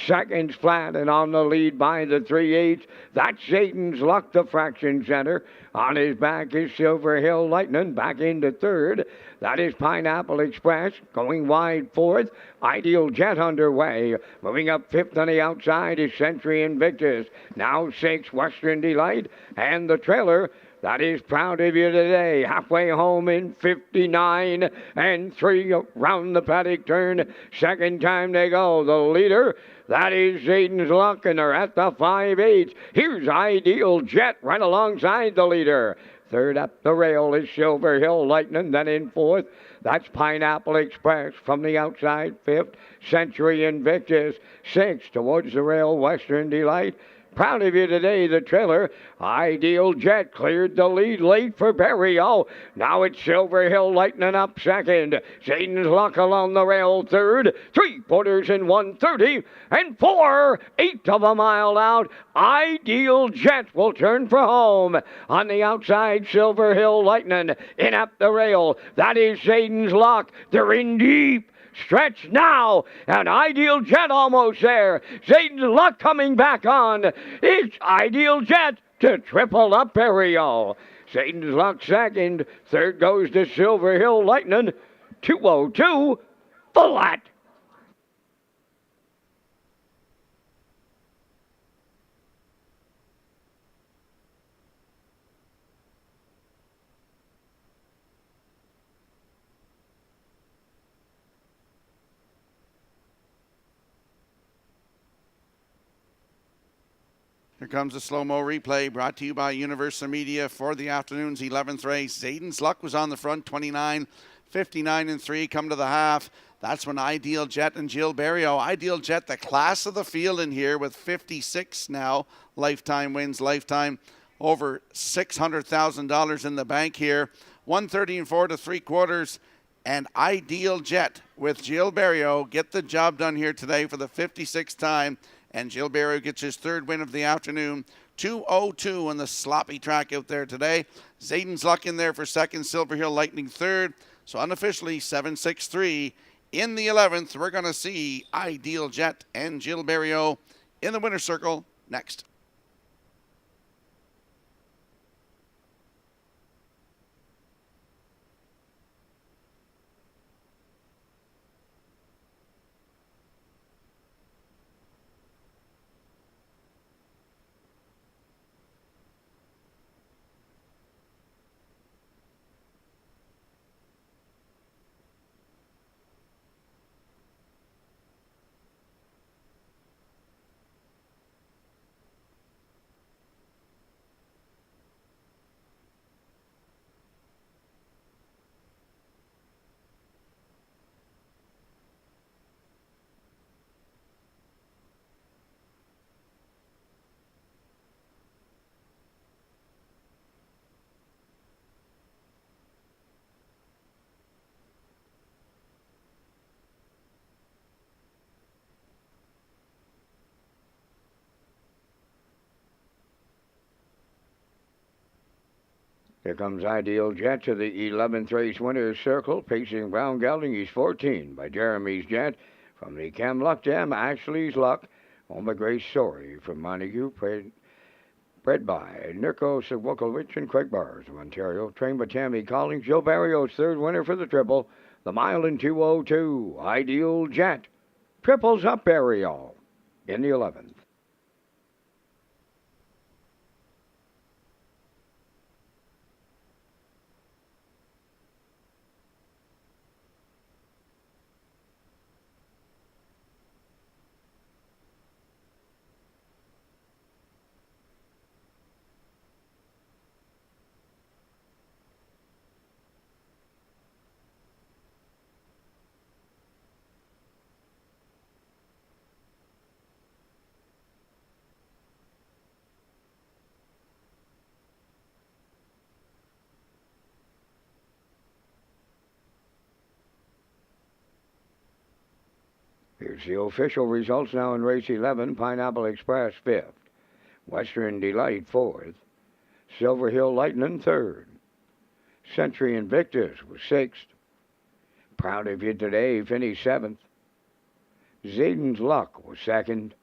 seconds flat, and on the lead by the 3/8. That's Satan's Luck, the fraction center. On his back is Silver Hill Lightning, back into third. That is Pineapple Express, going wide fourth. Ideal Jet underway. Moving up fifth on the outside is Century Invictus. Now sixth, Western Delight, and the trailer, that is Proud of You Today. Halfway home in 59 and 3 around the paddock turn. Second time they go. The leader, that is Zayden's Luck, and they're at the 5/8. Here's Ideal Jet right alongside the leader. Third up the rail is Silver Hill Lightning. Then in fourth, that's Pineapple Express. From the outside, fifth, Century Invictus. Sixth, towards the rail, Western Delight. Proud of You Today, the trailer. Ideal Jet cleared the lead late for Berrio. Now it's Silver Hill Lightning up second. Zayden's Luck along the rail third. 3/4 in 1:30 and 4/8 of a mile out. Ideal Jet will turn for home. On the outside, Silver Hill Lightning in up the rail. That is Zayden's Luck. They're in deep stretch now, and Ideal Jet almost there. Zayden's Luck coming back on. It's Ideal Jet to triple up Berrio. Zayden's Luck second. Third goes to Silver Hill Lightning. 2:02 flat. Here comes a slow-mo replay brought to you by Universal Media for the afternoon's 11th race. Zayden's Luck was on the front, 29, 59 and 3, come to the half. That's when Ideal Jet and Jill Berrio. Ideal Jet, the class of the field in here with 56 now. Lifetime wins, lifetime over $600,000 in the bank here. 130 and 4 to 3/4. And Ideal Jet with Jill Berrio get the job done here today for the 56th time. And Jill Berrio gets his third win of the afternoon. 2:02 on the sloppy track out there today. Zayden's Luck in there for second. Silver Hill Lightning third. So unofficially 7-6-3. In the 11th, we're going to see Ideal Jet and Jill Berrio in the winner's circle next. Here comes Ideal Jet to the 11th race winner's circle, pacing Brown Gelding. He's 14 by Jeremy's Jet. From the Cam Luck Jam, Ashley's Luck. On the Grace Story from Montague, bred by Nirko Sawokowicz and Craig Bars of Ontario. Trained by Tammy Collins. Joe Barrios, third winner for the triple. The mile in 2:02. Ideal Jet. Triples up Barrio in the 11th. Here's the official results now in race 11. Pineapple Express 5th. Western Delight 4th. Silver Hill Lightning 3rd. Century Invictus was 6th. Proud of You Today finished 7th. Zayden's Luck was 2nd.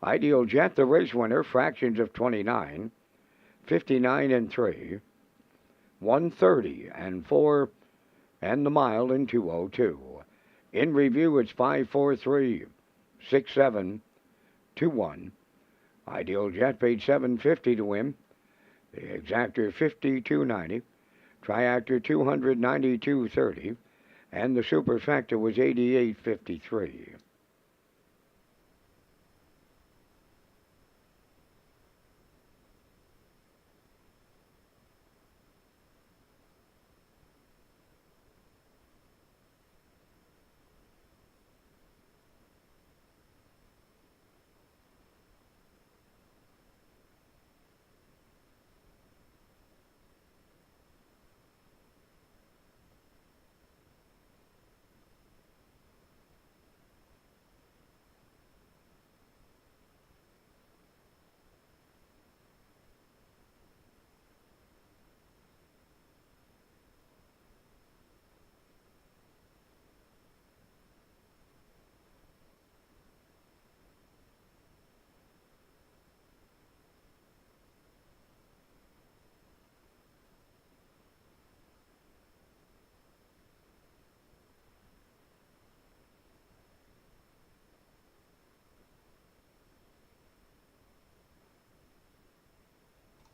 Ideal Jet, the race winner, fractions of 29. 59 and 3. 130 and 4. And the mile in 2:02. In review, it's 5-4-3, 6-7, 2-1. Ideal Jet paid $750 to win. The Exactor $52.90. Triactor $292.30. And the Superfecta was $88.53.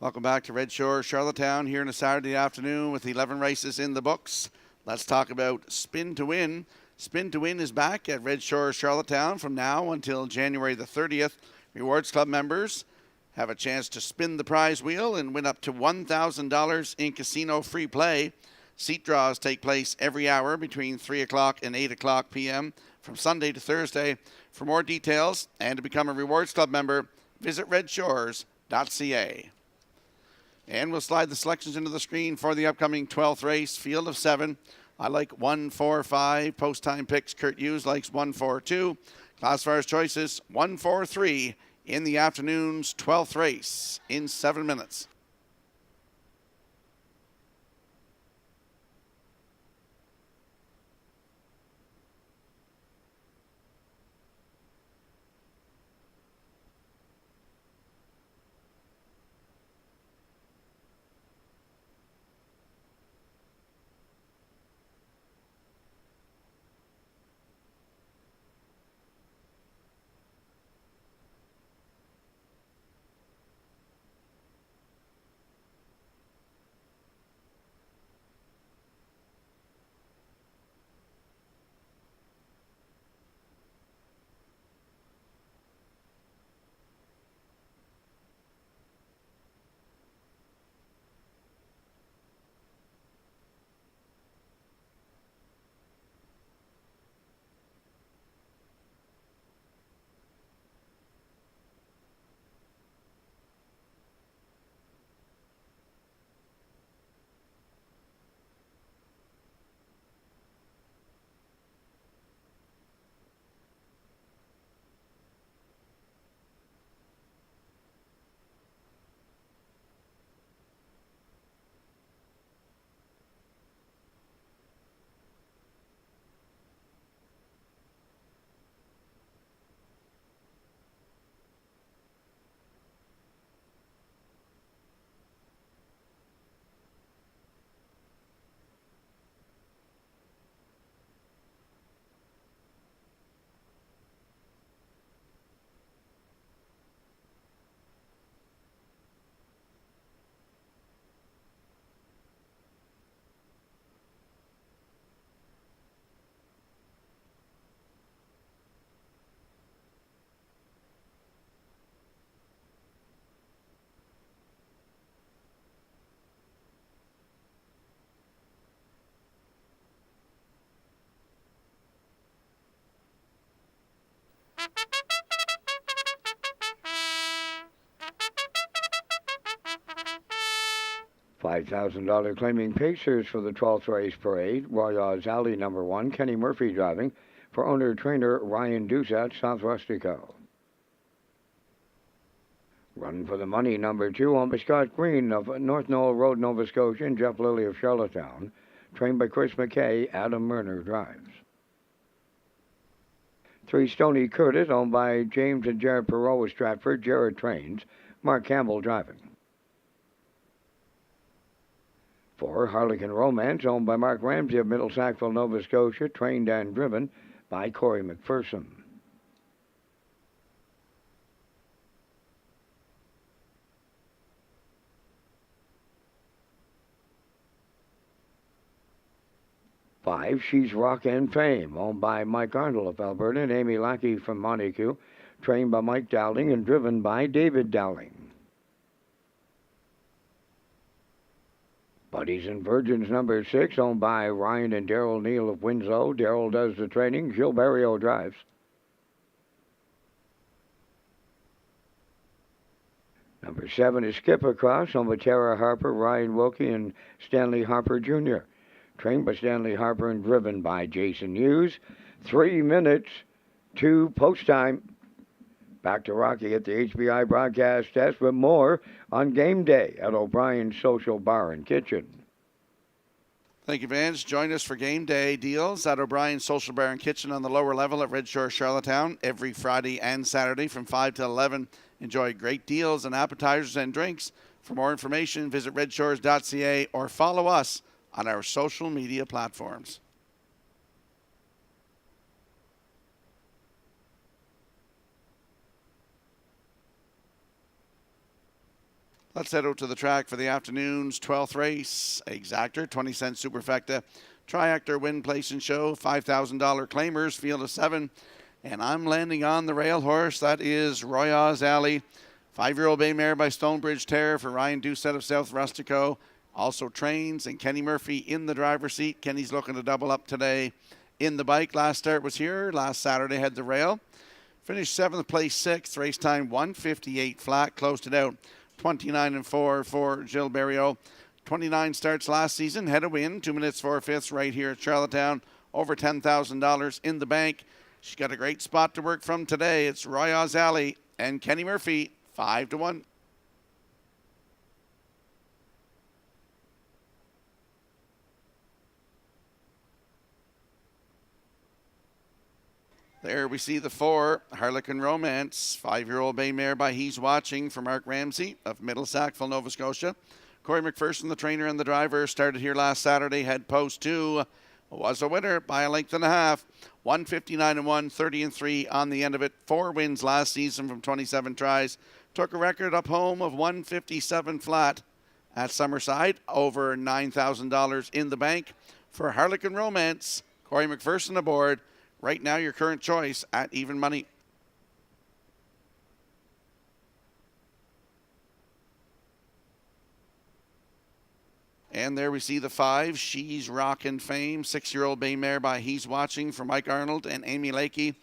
Welcome back to Red Shore, Charlottetown, here on a Saturday afternoon with 11 races in the books. Let's talk about Spin to Win. Spin to Win is back at Red Shore, Charlottetown from now until January the 30th. Rewards Club members have a chance to spin the prize wheel and win up to $1,000 in casino free play. Seat draws take place every hour between 3 o'clock and 8 o'clock p.m. from Sunday to Thursday. For more details and to become a Rewards Club member, visit Redshores.ca. And we'll slide the selections into the screen for the upcoming 12th race, field of 7. I like 1-4-5. Post time picks, Kurt Hughes likes 1-4-2. Classifiers choices 1-4-3 in the afternoon's 12th race in 7 minutes. $5,000 claiming Pacers for the 12th race parade. Royals Alley number 1, Kenny Murphy driving for owner-trainer Ryan Doucette, South Rustico. Run for the money number 2 on by Scott Green of North Knoll Road, Nova Scotia, and Jeff Lilly of Charlottetown. Trained by Chris McKay, Adam Murner drives. 3 Stony Curtis, owned by James and Jared Perot of Stratford. Jared trains. Mark Campbell driving. 4 Harlequin Romance, owned by Mark Ramsey of Middle Sackville, Nova Scotia. Trained and driven by Corey McPherson. 5 She's Rock and Fame, owned by Mike Arnold of Alberta and Amy Lackey from Montague. Trained by Mike Dowling and driven by David Dowling. Buddies and Virgins number 6, owned by Ryan and Daryl Neal of Winslow. Daryl does the training. Gilles Barrio drives. Number 7 is Skip Across, owned by Tara Harper, Ryan Wilkie, and Stanley Harper Jr. Trained by Stanley Harper and driven by Jason Hughes. 3 minutes to post time. Back to Rocky at the HBI broadcast desk with more on game day at O'Brien's Social Bar and Kitchen. Thank you, Vance. Join us for game day deals at O'Brien's Social Bar and Kitchen on the lower level at Red Shore, Charlottetown, every Friday and Saturday from 5 to 11. Enjoy great deals and appetizers and drinks. For more information, visit Redshores.ca or follow us on our social media platforms. Let's head out to the track for the afternoon's 12th race. Exactor, 20-cent superfecta. Triactor win, place, and show. $5,000 claimers, field of 7. And I'm landing on the rail horse. That is Royals Alley. 5-year-old bay mare by Stonebridge Terror for Ryan Doucette of South Rustico. Also trains, and Kenny Murphy in the driver's seat. Kenny's looking to double up today in the bike. Last start was here. Last Saturday had the rail. Finished 7th place, 6th. Race time 1:58 flat. Closed it out 29-4 for Gilles Barrio. 29 starts last season. Had a win. 2 minutes 4/5 right here at Charlottetown. Over $10,000 in the bank. She's got a great spot to work from today. It's Royals Alley and Kenny Murphy, 5-1. There we see the 4, Harlequin Romance, 5-year-old bay mare by He's Watching for Mark Ramsey of Middle Sackville, Nova Scotia. Corey McPherson, the trainer and the driver, started here last Saturday, had post 2, was a winner by a length and a half. 159-1, 30-3 on the end of it. 4 wins last season from 27 tries. Took a record up home of 157 flat at Summerside. Over $9,000 in the bank for Harlequin Romance. Corey McPherson aboard. Right now, your current choice at even money. And there we see the 5, She's Rockin' Fame, 6-year-old bay mare by He's Watching for Mike Arnold and Amy Lakey.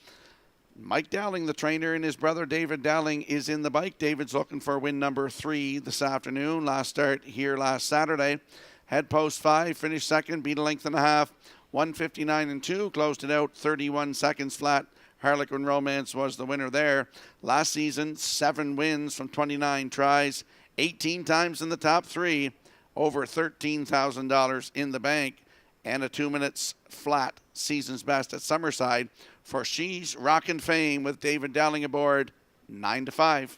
Mike Dowling, the trainer, and his brother David Dowling is in the bike. David's looking for win number 3 this afternoon. Last start here last Saturday. Had post 5, finished 2nd, beat a length and a half. 159-2, closed it out 31 seconds flat. Harlequin Romance was the winner there. Last season, 7 wins from 29 tries, 18 times in the top 3, over $13,000 in the bank, and a 2 minutes flat season's best at Summerside for She's Rockin' Fame with David Dowling aboard, 9-5.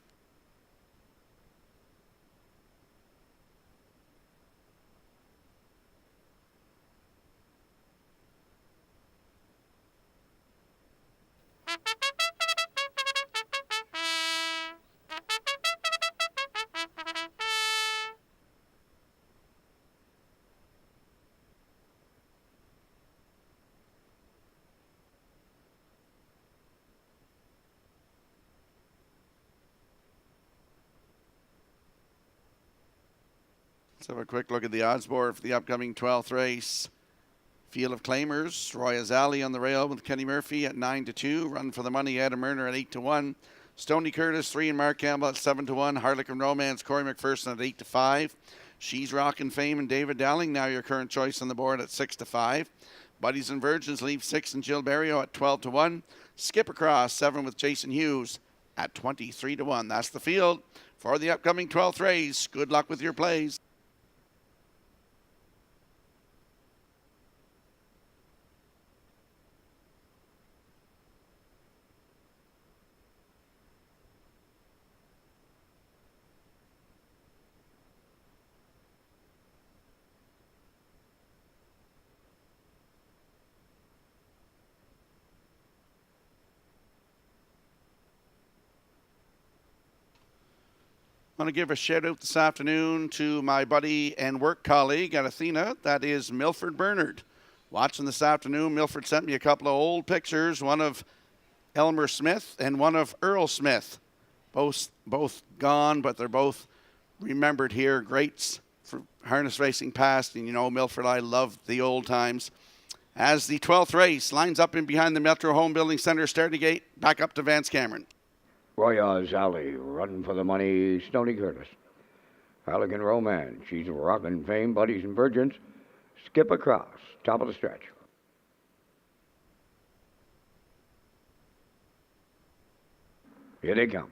Let's have a quick look at the odds board for the upcoming 12th race. Field of Claimers, Royals Alley on the rail with Kenny Murphy at 9-2. Run for the Money, Adam Murner at 8-1. Stony Curtis, 3, and Mark Campbell at 7-1. Harlequin Romance, Corey McPherson at 8-5. She's Rockin' Fame and David Dowling, now your current choice on the board at 6-5. Buddies and Virgins leave 6 and Jill Berrio at 12-1. Skip Across 7 with Jason Hughes at 23-1. That's the field for the upcoming 12th race. Good luck with your plays. I want to give a shout out this afternoon to my buddy and work colleague at Athena. That is Milford Bernard. Watching this afternoon, Milford sent me a couple of old pictures, one of Elmer Smith and one of Earl Smith. Both gone, but they're both remembered here. Greats for harness racing past. And you know, Milford, I love the old times. As the 12th race lines up in behind the Metro Home Building Center starting gate, back up to Vance Cameron. Royals Alley, Run for the Money, Stony Curtis. Harlequin Romance, She's Rockin' Fame, Buddies and Virgins. Skip Across, top of the stretch. Here they come.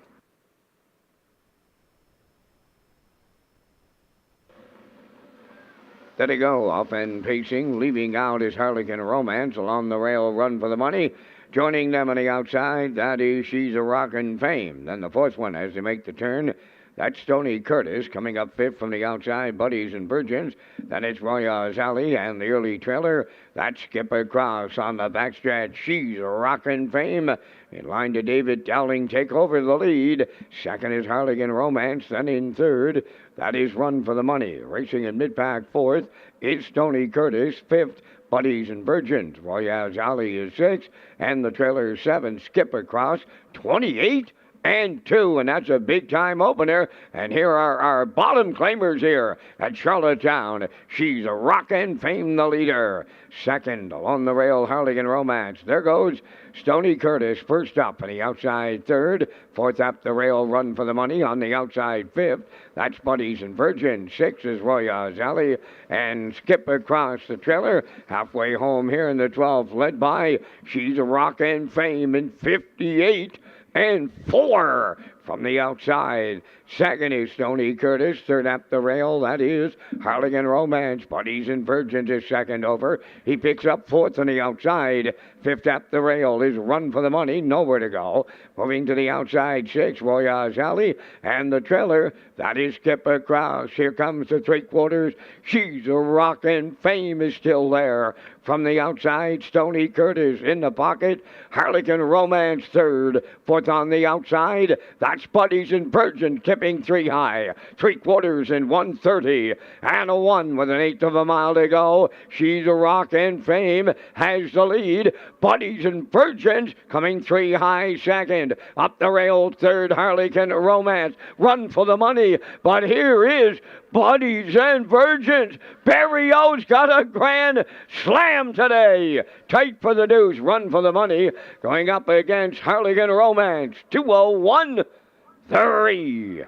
There they go, off and pacing, leaving out is Harlequin Romance, along the rail, Run for the Money. Joining them on the outside, that is She's a Rockin' Fame. Then the fourth one as they make the turn, that's Stony Curtis coming up fifth from the outside, Buddies and Virgins. Then it's Royals Alley and the early trailer. That's Skip Across on the backstretch. She's a Rockin' Fame. In line to David Dowling, take over the lead. Second is Harlequin Romance. Then in third, that is Run for the Money. Racing in mid-pack fourth, it's Stony Curtis. Fifth, Buddies and Virgins. Royals Alley is 6, and the trailer is 7. Skip Across, 28 and 2, and that's a big-time opener. And here are our bottom claimers here at Charlottetown. She's a Rockin' Fame, the leader. Second, along the rail, Harlequin Romance. There goes Stony Curtis, first up on the outside third. Fourth up the rail, Run for the Money on the outside fifth. That's Buddies and Virgin. Sixth is Royals Alley. And Skip Across the trailer. Halfway home here in the 12th, led by She's a Rockin' Fame in 58 and 4 from the outside. Second is Stony Curtis. Third up the rail, that is Harlequin Romance. Buddies and Virgins is second over. He picks up fourth on the outside. Fifth up the rail is Run for the Money. Nowhere to go. Moving to the outside, 6, Royals Alley. And the trailer, that is Skip Across. Here comes the three-quarters. She's a Rockin' Fame is still there. From the outside, Stony Curtis in the pocket. Harlequin Romance third. Fourth on the outside, that's Buddies and Virgin tipping 3 high. 3/4 in 1:30. And a 1 with an eighth of a mile to go. She's a Rockin' Fame has the lead. Buddies and Virgins coming 3 high second. Up the rail third, Harlequin Romance. Run for the Money. But here is Buddies and Virgins. Berrio's got a grand slam today. Tight for the deuce. Run for the Money. Going up against Harlequin Romance. 2:01.3.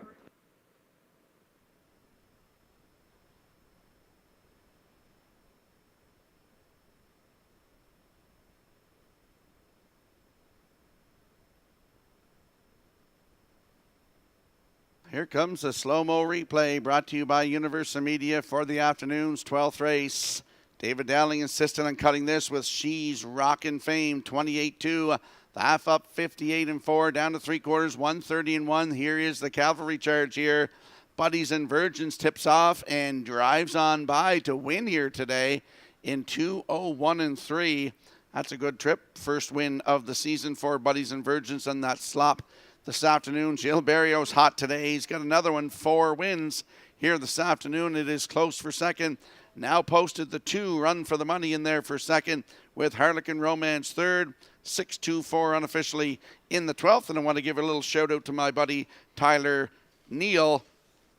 Here comes a slow-mo replay brought to you by Universal Media for the afternoon's 12th race. David Dowling insisted on cutting this with She's Rockin' Fame, 28-2. The half up, 58 and 4, down to 3/4, 130 and 1. Here is the cavalry charge here. Buddies and Virgins tips off and drives on by to win here today in 2:01 and 3. That's a good trip. First win of the season for Buddies and Virgins on that slop this afternoon. Jill Berrio's hot today. He's got another one, 4 wins here this afternoon. It is close for second. Now posted the 2, Run for the Money in there for second with Harlequin Romance third. 6-2-4 unofficially in the 12th. And I want to give a little shout out to my buddy Tyler Neal.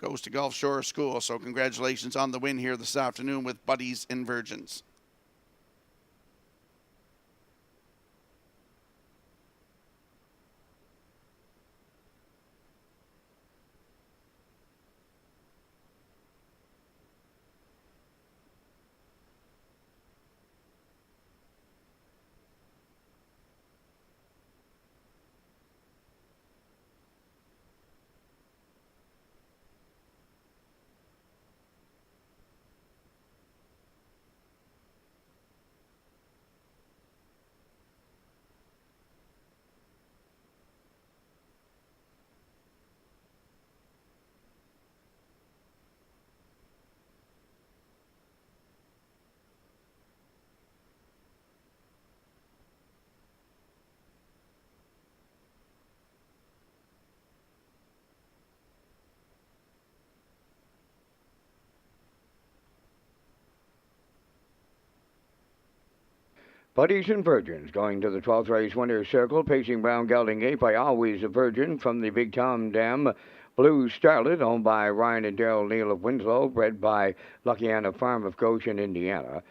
Goes to Gulf Shore School. So congratulations on the win here this afternoon with Buddies and Virgins. Buddies and Virgins going to the 12th race winner's circle, pacing Brown Gelding Gate by Always a Virgin from the Big Tom Dam. Blue Starlet, owned by Ryan and Daryl Neal of Winslow, bred by Lucky Anna Farm of Goshen, Indiana.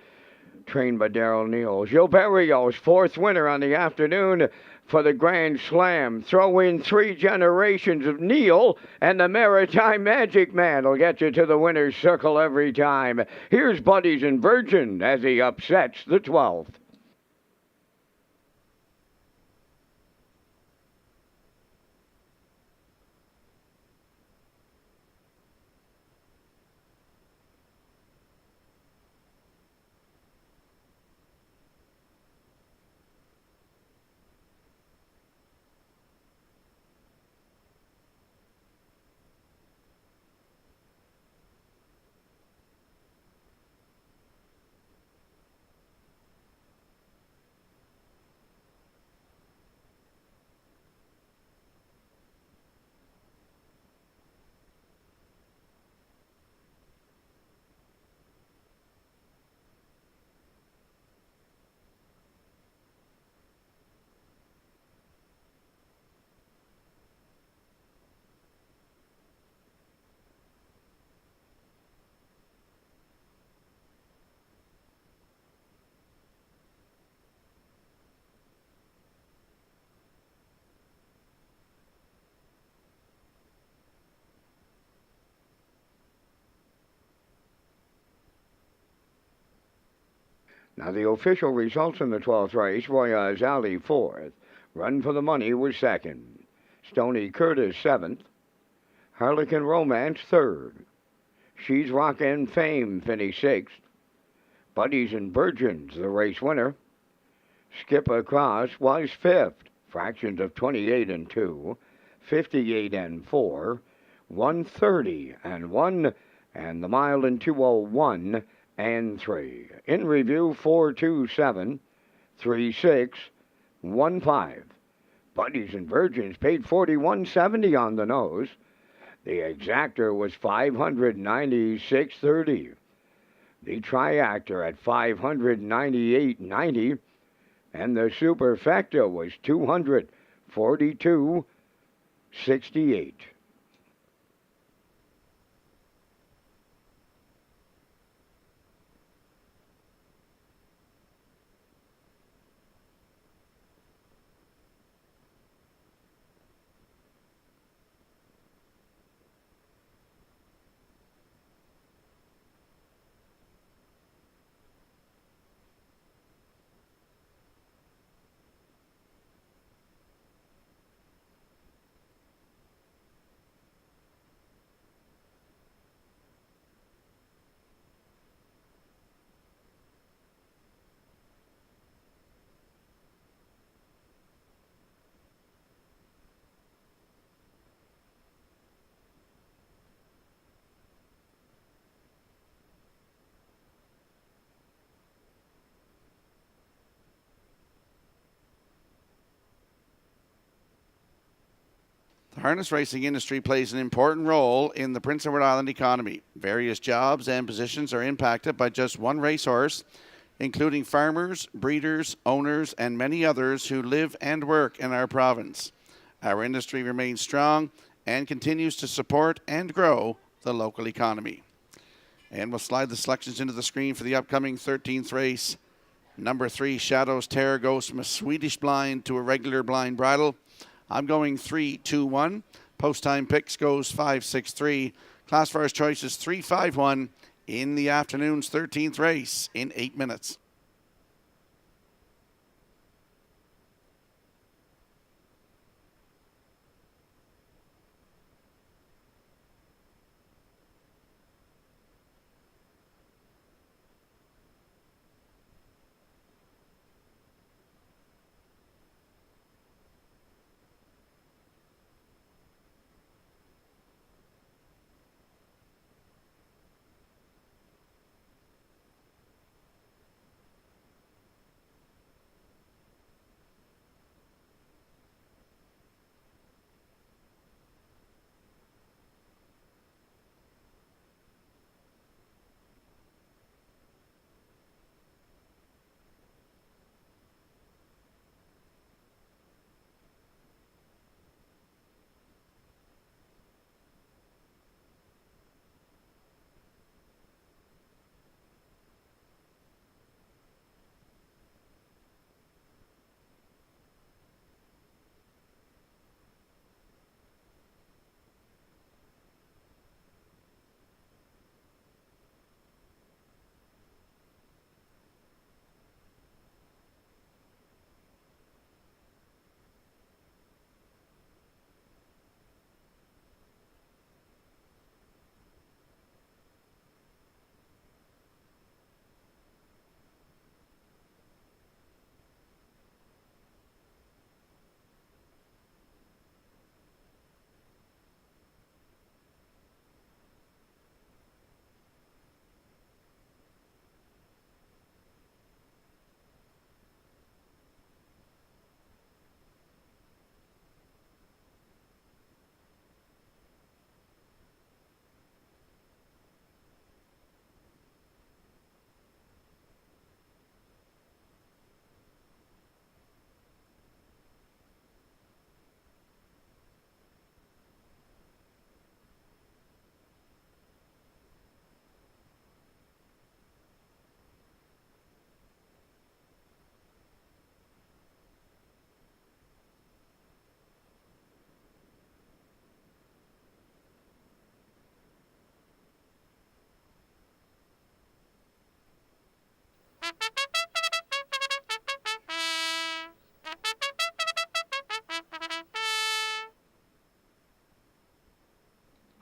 Trained by Daryl Neal. Gilberto's fourth winner on the afternoon for the Grand Slam. Throw in 3 generations of Neal, and the Maritime Magic Man will get you to the winner's circle every time. Here's Buddies and Virgin as he upsets the 12th. Now the official results in the 12th race, Royals Alley 4th. Run for the Money was 2nd. Stony Curtis 7th. Harlequin Romance 3rd. She's Rockin' Fame finished 6th. Buddies and Virgins, the race winner. Skip Across was 5th. Fractions of 28 and 2. 58 and 4. 130 and 1. And the mile in 201 and 3. In review, 427, 36, 15. Buddies and Virgins paid 41.70 on the nose. The exactor was 596.30. The triactor at 598.90, and the superfecta was 242.68. The harness racing industry plays an important role in the Prince Edward Island economy. Various jobs and positions are impacted by just one racehorse, including farmers, breeders, owners, and many others who live and work in our province. Our industry remains strong and continues to support and grow the local economy. And we'll slide the selections into the screen for the upcoming 13th race. Number 3, Shadows Terror, goes from a Swedish blind to a regular blind bridle. I'm going 3-2-1. Post time picks goes 5-6-3. Class first choice is 3-5-1 in the afternoon's 13th race in 8 minutes.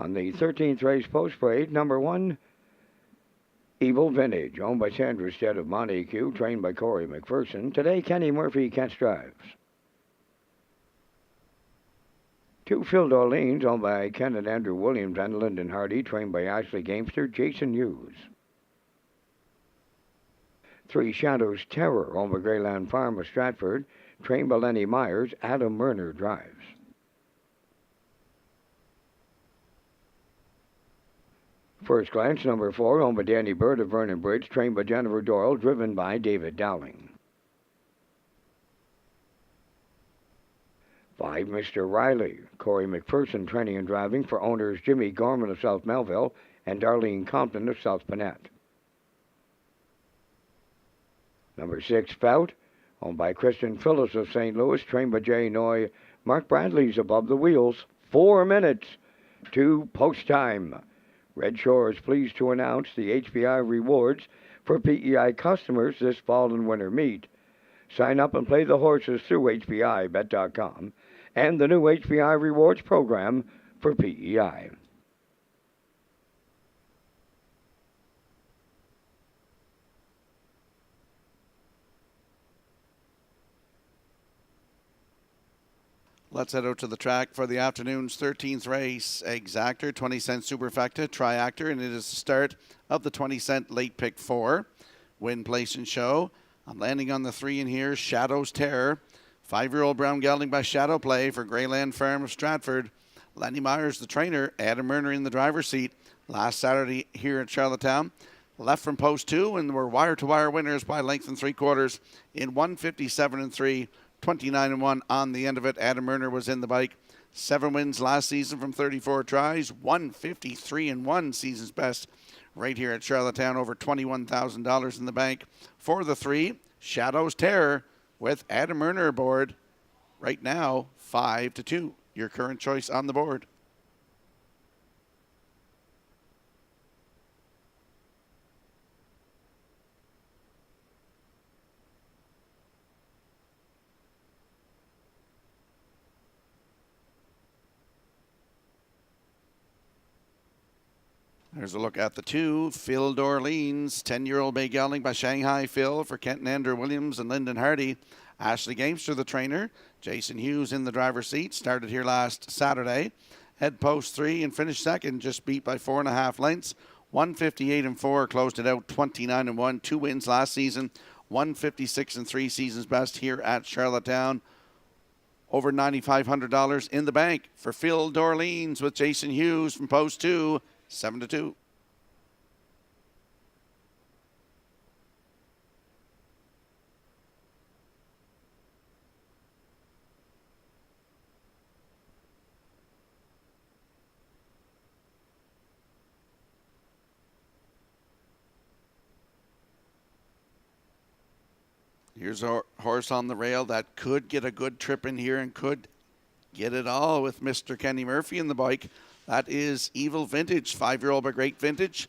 On the 13th race post parade, number 1, Evil Vintage, owned by Sandra Stead of Montague, trained by Corey McPherson. Today, Kenny Murphy catch drives. 2, Phil Dorleans, owned by Ken and Andrew Williams and Lyndon Hardy, trained by Ashley Gamester, Jason Hughes. 3, Shadows Terror, owned by Greyland Farm of Stratford, trained by Lenny Myers, Adam Murner drives. First Glance, number 4, owned by Danny Bird of Vernon Bridge, trained by Jennifer Doyle, driven by David Dowling. 5, Mr. Riley, Corey McPherson, training and driving for owners Jimmy Gorman of South Melville and Darlene Compton of South Panett. Number 6, Fout, owned by Kristen Phillips of St. Louis, trained by Jay Noy. Mark Bradley's above the wheels. 4 minutes to post time. Red Shores pleased to announce the HPI rewards for PEI customers this fall and winter meet. Sign up and play the horses through HPIBet.com and the new HPI rewards program for PEI. Let's head out to the track for the afternoon's 13th race. Exactor, 20-cent Superfecta, Triactor, and it is the start of the 20-cent late pick 4. Win, place, and show. I'm landing on the 3 in here, Shadows Terror. 5-year-old brown gelding by Shadow Play for Greyland Farm of Stratford. Lenny Myers, the trainer. Adam Murner in the driver's seat last Saturday here at Charlottetown. Left from post 2, and were wire-to-wire winners by length and 3/4 in 157-3. 29-1 on the end of it. Adam Murner was in the bike. 7 wins last season from 34 tries. 153-1 season's best right here at Charlottetown. Over $21,000 in the bank for the 3. Shadows Terror with Adam Murner aboard. Right now, 5-2. Your current choice on the board. There's a look at the 2, Phil Dorleans, 10-year-old bay gelding by Shanghai Phil for Kenton Andrew Williams and Lyndon Hardy. Ashley Gamester, the trainer. Jason Hughes in the driver's seat. Started here last Saturday. Head post 3 and finished second, just beat by 4.5 lengths. 158-4, closed it out 29-1. 2 wins last season. 156-3 season's best here at Charlottetown. Over $9,500 in the bank for Phil Dorleans with Jason Hughes from post 2. 7-2. Here's a horse on the rail that could get a good trip in here and could get it all with Mr. Kenny Murphy in the bike. That is Evil Vintage, 5-year-old by Great Vintage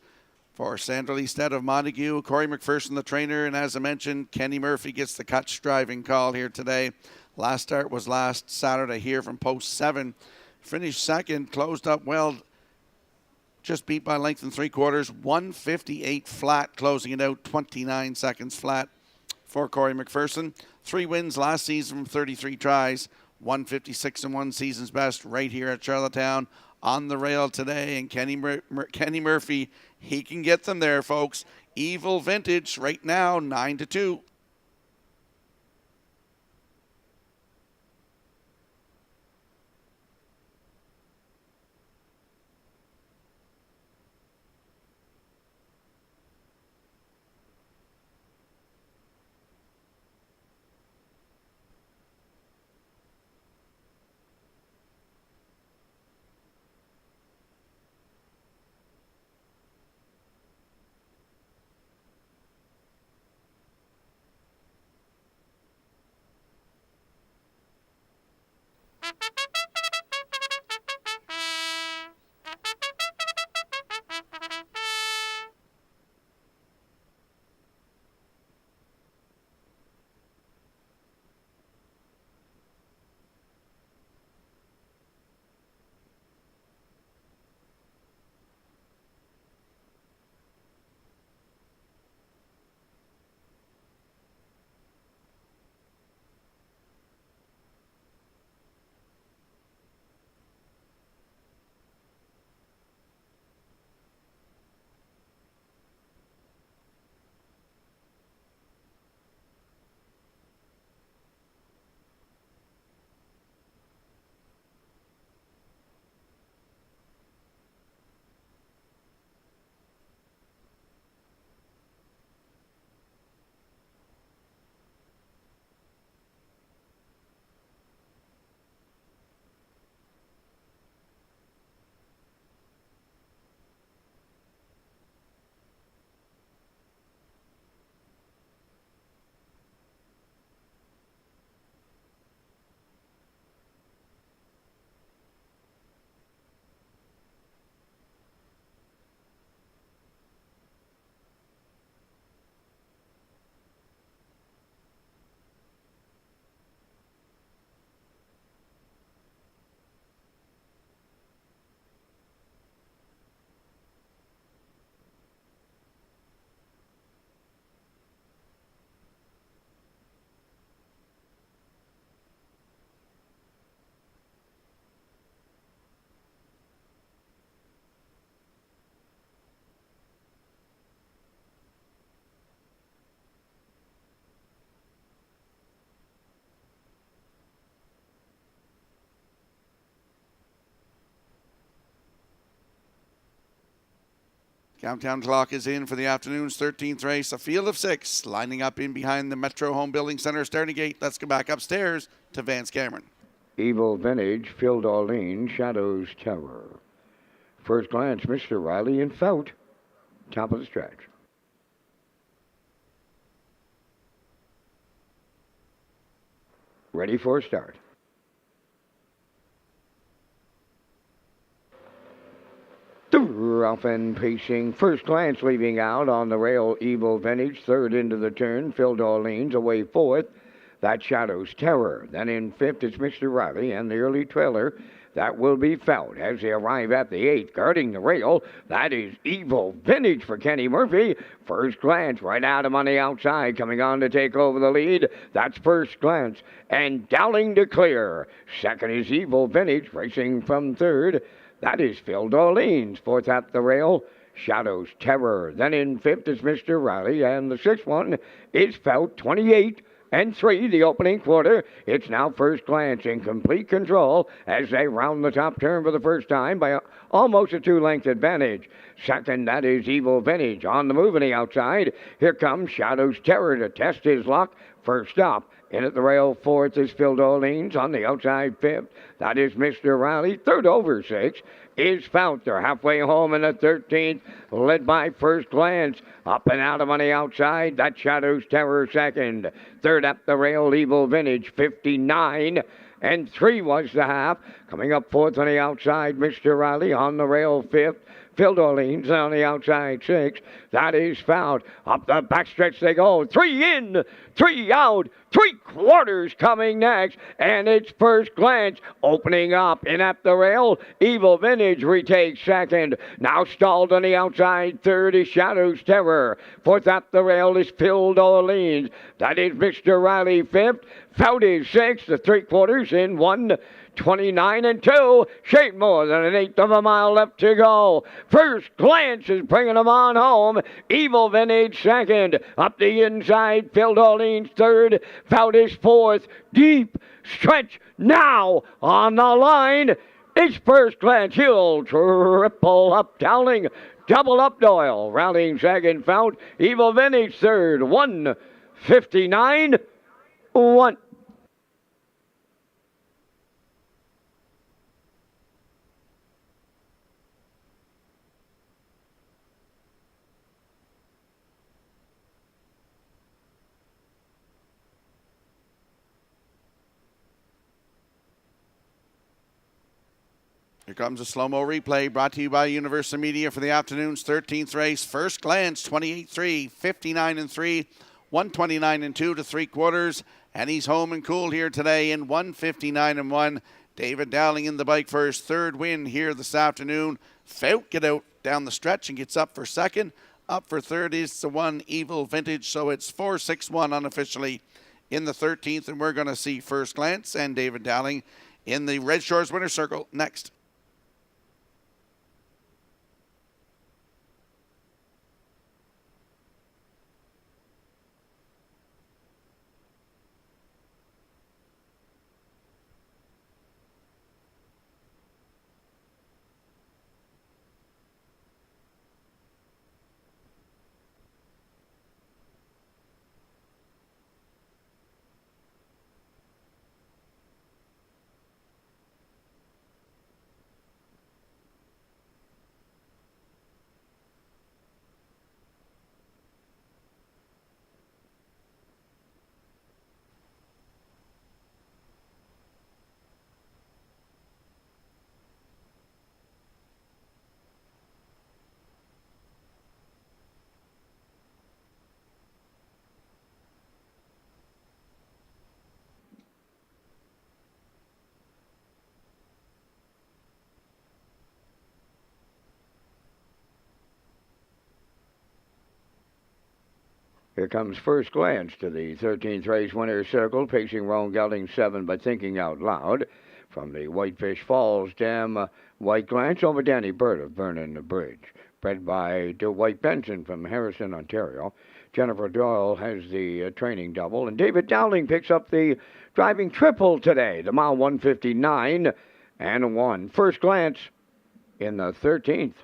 for Sandra Lee Stead of Montague. Corey McPherson, the trainer, and as I mentioned, Kenny Murphy gets the catch driving call here today. Last start was last Saturday here from post 7. Finished second, closed up well, just beat by length and 3/4. 158 flat, closing it out 29 seconds flat for Corey McPherson. 3 wins last season from 33 tries. 156-1 season's best right here at Charlottetown. On the rail today, and Kenny Murphy, he can get them there, folks. Evil Vintage right now, 9-2. Countdown clock is in for the afternoon's 13th race. A field of 6 lining up in behind the Metro Home Building Center starting gate. Let's go back upstairs to Vance Cameron. Evil Vintage, Phil Darlene, Shadows Terror. First glance, Mr. Riley and Fout. Top of the stretch. Ready for a start. Rough and pacing. First glance leaving out on the rail. Evil Vintage. Third into the turn. Phil Darlene's away fourth. That Shadows Terror. Then in fifth is Mr. Riley and the early trailer. That will be Fout as they arrive at the eighth. Guarding the rail, that is Evil Vintage for Kenny Murphy. First glance right at him on the outside. Coming on to take over the lead. That's First Glance. And Dowling to clear. Second is Evil Vintage racing from third. That is Phil Darlene's. Fourth at the rail, Shadows Terror. Then in fifth is Mr. Riley. And the sixth one is Fout, 28 and 3, the opening quarter. It's now First Glance in complete control as they round the top turn for the first time by almost a 2-length advantage. Second, that is Evil Vintage on the move on the outside. Here comes Shadows Terror to test his luck. First up, in at the rail, fourth is Phil Darlene's. On the outside, fifth, that is Mr. Riley. Third over six is Fout. They're halfway home in the 13th, led by First Glance. Up and out of on the outside, that Shadows Terror second. Third up the rail, Evil Vintage, 59 and 3 was the half. Coming up fourth on the outside, Mr. Riley. On the rail, fifth. Phil Darlene's on the outside, 6. That is Fout. Up the backstretch they go. 3 in, 3 out, 3/4 coming next. And it's First Glance opening up. In at the rail, Evil Vintage retakes second. Now stalled on the outside, third is Shadows Terror. Fourth at the rail is Phil Darlene's. That is Mr. Riley, fifth. Fout is 6th, the 3/4 in 1:29 and 2. Shade more than an eighth of a mile left to go. First Glance is bringing them on home. Evil Vintage second. Up the inside, Phil Darlene's third. Fout is fourth. Deep stretch now on the line. It's First Glance. He'll triple up Dowling. Double up Doyle. Rallying second, Fout. Evil Vintage third. 1:59. 1. Here comes a slow-mo replay brought to you by Universal Media for the afternoon's 13th race. First Glance, 28-3, 59 and 3, 129 and 2 to 3/4. And he's home and cool here today in 159 and 1. David Dowling in the bike for his third win here this afternoon. Fout get out down the stretch and gets up for second. Up for third is the one Evil Vintage. So it's 4-6-1 unofficially in the 13th. And we're going to see First Glance and David Dowling in the Red Shores Winner's Circle next. Here comes First Glance to the 13th race winner's circle, pacing Ron Gelding 7 by Thinking Out Loud. From the Whitefish Falls Dam, White Glance over Danny Bird of Vernon Bridge. Bred by Dwight Benson from Harrison, Ontario. Jennifer Doyle has the training double. And David Dowling picks up the driving triple today. The mile 159 and 1. First Glance in the 13th.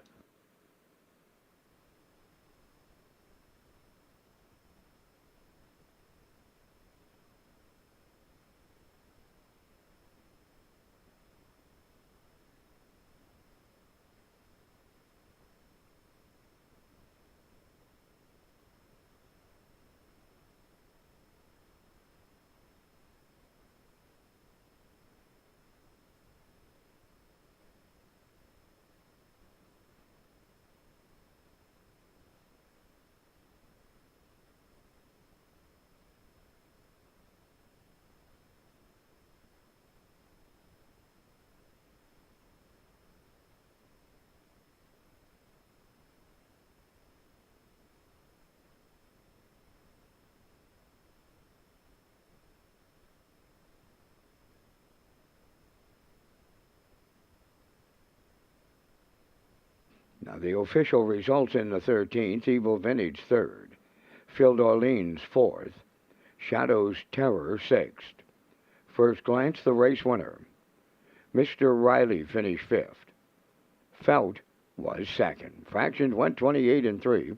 Now, the official results in the 13th, Evil Vintage 3rd, Phil Orleans 4th, Shadows Terror 6th. First Glance, the race winner. Mr. Riley finished 5th. Felt was 2nd. Fractions went 28 and 3,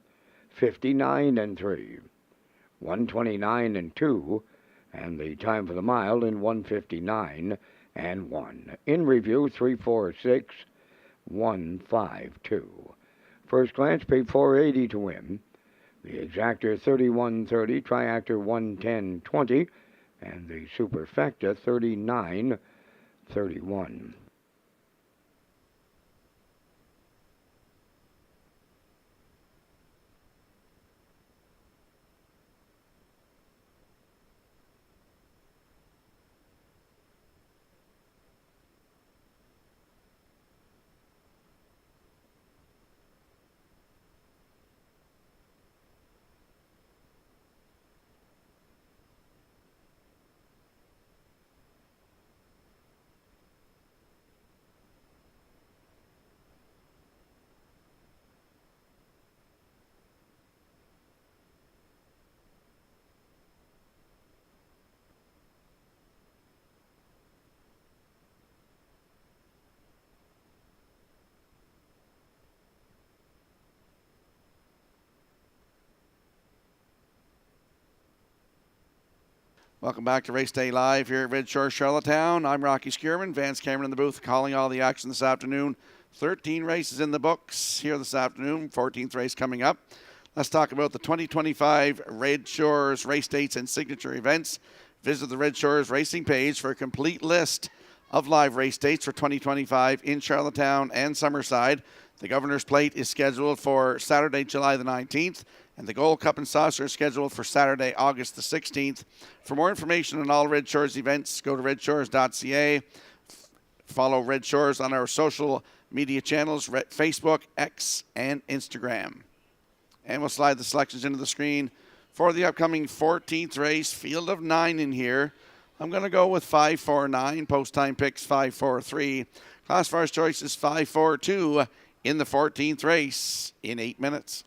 59 and 3, 129 and 2, and the time for the mile in 159 and 1. In review, 346, 152. First Glance paid 480 to win. The Exactor 3130, Triactor 110.20, and the Superfecta 39.31. Welcome back to Race Day Live here at Red Shores, Charlottetown. I'm Rocky Skierman, Vance Cameron in the booth, calling all the action this afternoon. 13 races in the books here this afternoon, 14th race coming up. Let's talk about the 2025 Red Shores race dates and signature events. Visit the Red Shores Racing page for a complete list of live race dates for 2025 in Charlottetown and Summerside. The Governor's Plate is scheduled for Saturday, July the 19th. And the Gold Cup and Saucer is scheduled for Saturday, August the 16th. For more information on all Red Shores events, go to Redshores.ca. Follow Red Shores on our social media channels, Facebook, X, and Instagram. And we'll slide the selections into the screen for the upcoming 14th race. Field of 9 in here. I'm going to go with 549. Post time picks 543. Class Far's choices 542 in the 14th race in 8 minutes.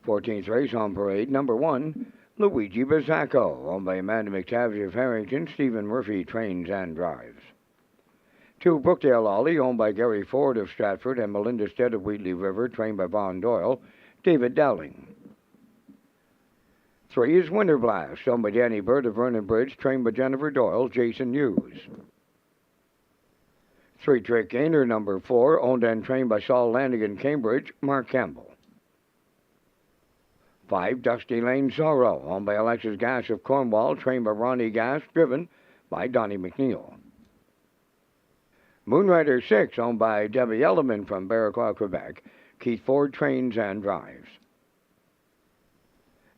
14th race on parade, number 1, Luigi Bizzacco, owned by Amanda McTavish of Harrington. Stephen Murphy trains and drives. 2, Brookdale Ollie, owned by Gary Ford of Stratford and Melinda Stead of Wheatley River, trained by Vaughn Doyle. David Dowling. 3 is Winter Blast, owned by Danny Bird of Vernon Bridge, trained by Jennifer Doyle. Jason Hughes. 3 Trick Gainer, number 4, owned and trained by Saul Lannigan, Cambridge. Mark Campbell. 5, Dusty Lane Zorro, owned by Alexis Gass of Cornwall, trained by Ronnie Gass, driven by Donnie McNeil. Moonrider 6, owned by Debbie Elliman from Barraquois, Quebec. Keith Ford trains and drives.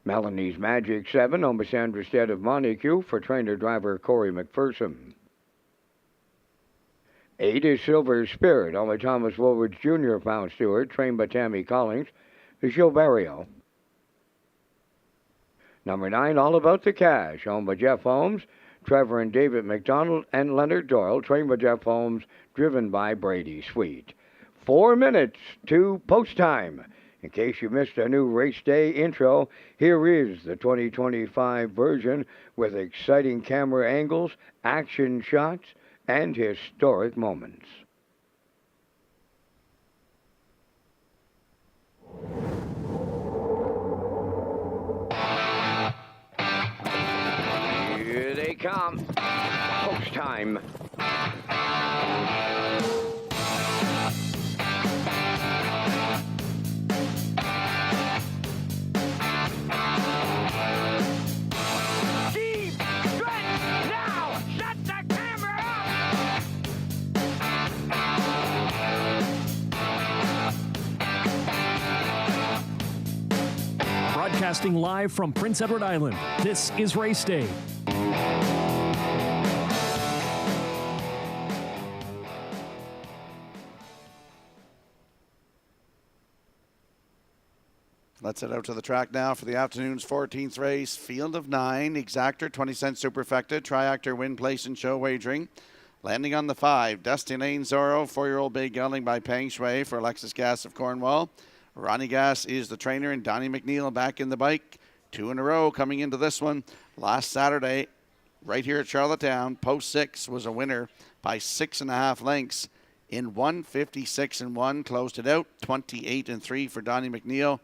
Melanie's Magic 7, owned by Sandra Stead of Montague, for trainer-driver Corey McPherson. 8 is Silver Spirit, owned by Thomas Woolridge Jr. of Mount Stewart, trained by Tammy Collins. Gil Barrio. Number 9, All About the Cash, owned by Jeff Holmes, Trevor and David McDonald, and Leonard Doyle, trained by Jeff Holmes, driven by Brady Sweet. 4 minutes to post time. In case you missed a new race day intro, here is the 2025 version with exciting camera angles, action shots, and historic moments. Here they come. Post time. Deep stretch now. Shut the camera up. Broadcasting live from Prince Edward Island, this is Race Day. Let's head out to the track now for the afternoon's 14th race. Field of 9, Exactor, 20-cent superfecta, Triactor, win, place, and show wagering. Landing on the 5, Dusty Lane Zorro, 4-year-old bay gelding by Peng Shui for Alexis Gass of Cornwall. Ronnie Gass is the trainer, and Donnie McNeil back in the bike. 2 in a row coming into this one. Last Saturday, right here at Charlottetown, post 6 was a winner by 6.5 lengths in 1:56-1. Closed it out, 28-3 for Donnie McNeil.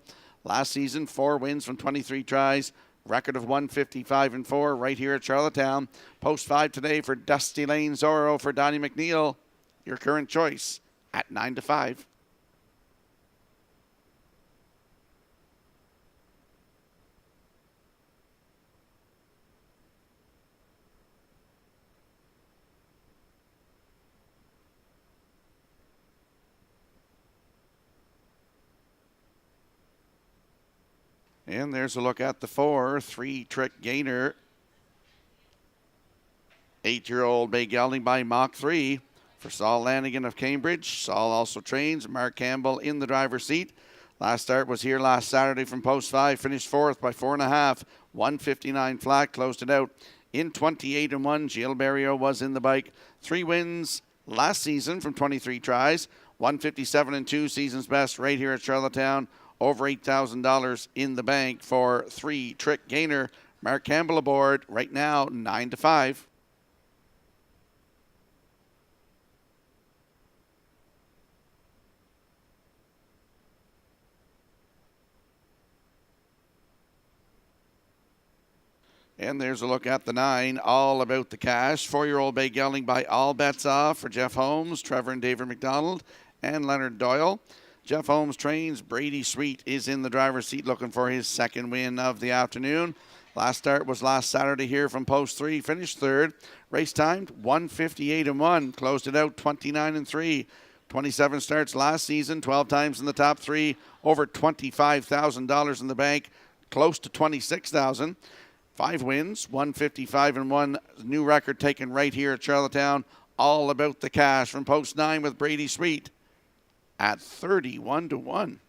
Last season, 4 wins from 23 tries. Record of 155-4 right here at Charlottetown. Post 5 today for Dusty Lane Zorro for Donnie McNeil. Your current choice at 9-5. And there's a look at the 4, 3 Trick Gainer. 8-year-old bay gelding by Mach 3 for Saul Lanigan of Cambridge. Saul also trains. Mark Campbell in the driver's seat. Last start was here last Saturday from post 5. Finished 4th by 4.5. 159 flat. Closed it out in 28-1. Gil Barrio was in the bike. 3 wins last season from 23 tries. 157-2 season's best right here at Charlottetown. Over $8,000 in the bank for 3 Trick Gainer. Mark Campbell aboard right now, 9-5. And there's a look at the 9, All About the Cash. 4-year-old bay gelding by All Bets Off for Jeff Holmes, Trevor and David McDonald, and Leonard Doyle. Jeff Holmes trains. Brady Sweet is in the driver's seat looking for his second win of the afternoon. Last start was last Saturday here from post 3. Finished 3rd. Race timed 158-1. Closed it out 29-3. 27 starts last season. 12 times in the top 3. Over $25,000 in the bank. Close to $26,000. 5 wins. 155-1. New record taken right here at Charlottetown. All About the Cash from post 9 with Brady Sweet at 31-1.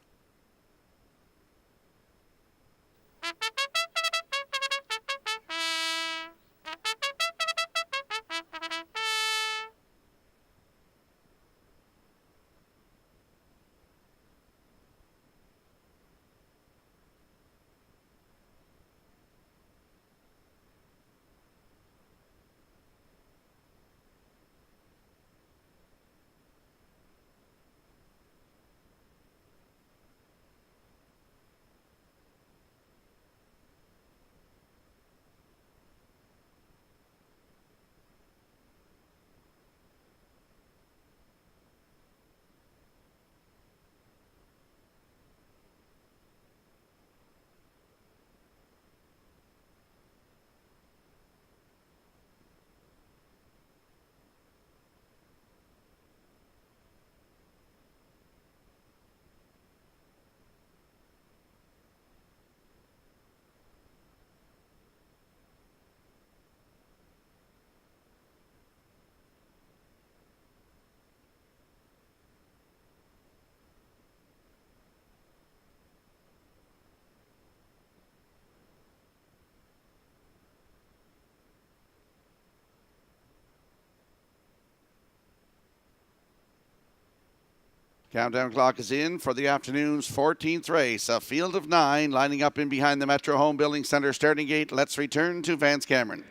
Countdown clock is in for the afternoon's 14th race. A field of 9 lining up in behind the Metro Home Building Center starting gate. Let's return to Vance Cameron.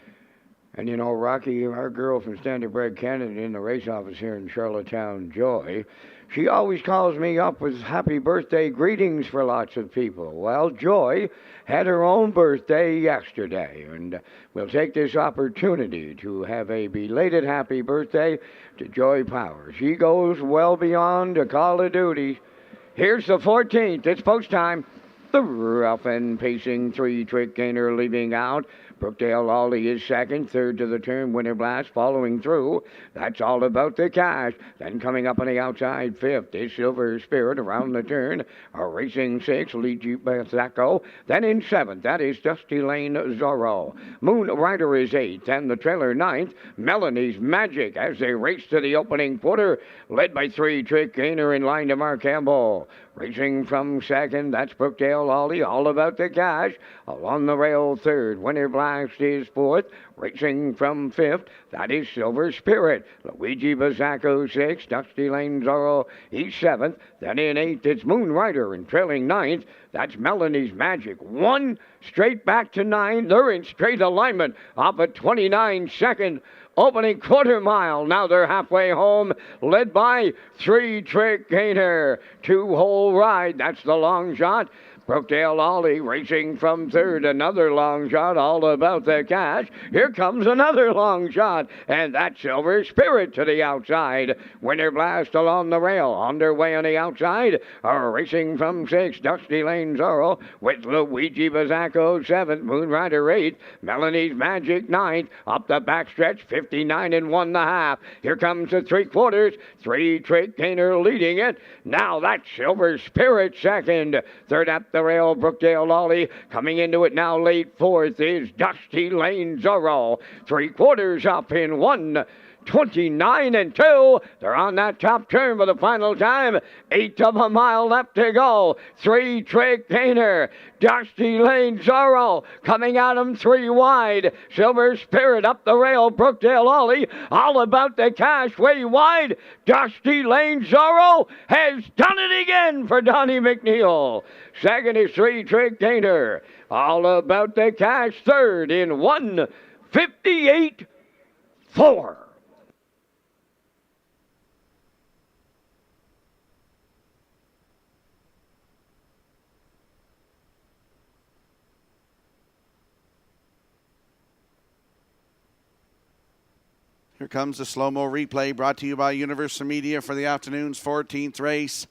And you know, Rocky, our girl from Standard Bread Canada in the race office here in Charlottetown, Joy, she always calls me up with happy birthday greetings for lots of people. Well, Joy had her own birthday yesterday, and we'll take this opportunity to have a belated happy birthday to Joy Power. She goes well beyond a call of duty. Here's the 14th. It's post time. The rough and pacing three-trick gainer leading out. Brookdale Ollie is second, third to the turn, Winter Blast following through. That's all about the cash. Then coming up on the outside, fifth is Silver Spirit around the turn. A racing six, Luigi Bazzacco. Then in seventh, that is Dusty Lane Zorro. Moon Rider is eighth, and the trailer ninth. Melanie's Magic as they race to the opening quarter, led by three-trick gainer in line to Mark Campbell. Racing from second, that's Brookdale Ollie, all about the cash. Along the rail, third, Winter Blast is fourth. Racing from fifth, that is Silver Spirit. Luigi Bazzacco sixth, Dusty Lane Zorro, he's seventh. Then in eighth, it's Moon Rider, and trailing ninth, that's Melanie's Magic. One straight back to nine. They're in straight alignment off a 29-second opening quarter mile. Now they're halfway home, led by three-trick gainer. Two-hole ride, that's the long shot. Brookdale Ollie racing from third, another long shot, all about the cash. Here comes another long shot, and that's Silver Spirit to the outside. Winter Blast along the rail, underway on the outside. Racing from sixth, Dusty Lane Zorro with Luigi Bazzacco seventh, Moon Rider eighth, Melanie's Magic ninth. Up the backstretch, 59 and 1.5. Here comes the three quarters, three-trick gainer leading it. Now that's Silver Spirit second. Third up the rail, Brookdale Ollie. Coming into it now late fourth is Dusty Lane Zorro. Three quarters up in 1:29 and 2. They're on that top turn for the final time. 1/8 of a mile left to go. Three-trick gainer. Dusty Lane Zorro coming at him three wide. Silver Spirit up the rail. Brookdale Ollie all about the cash way wide. Dusty Lane Zorro has done it again for Donnie McNeil. Second is three-trick gainer. All about the cash. Third in 1:58.4. Here comes the slow-mo replay brought to you by Universal Media for the afternoon's 14th race.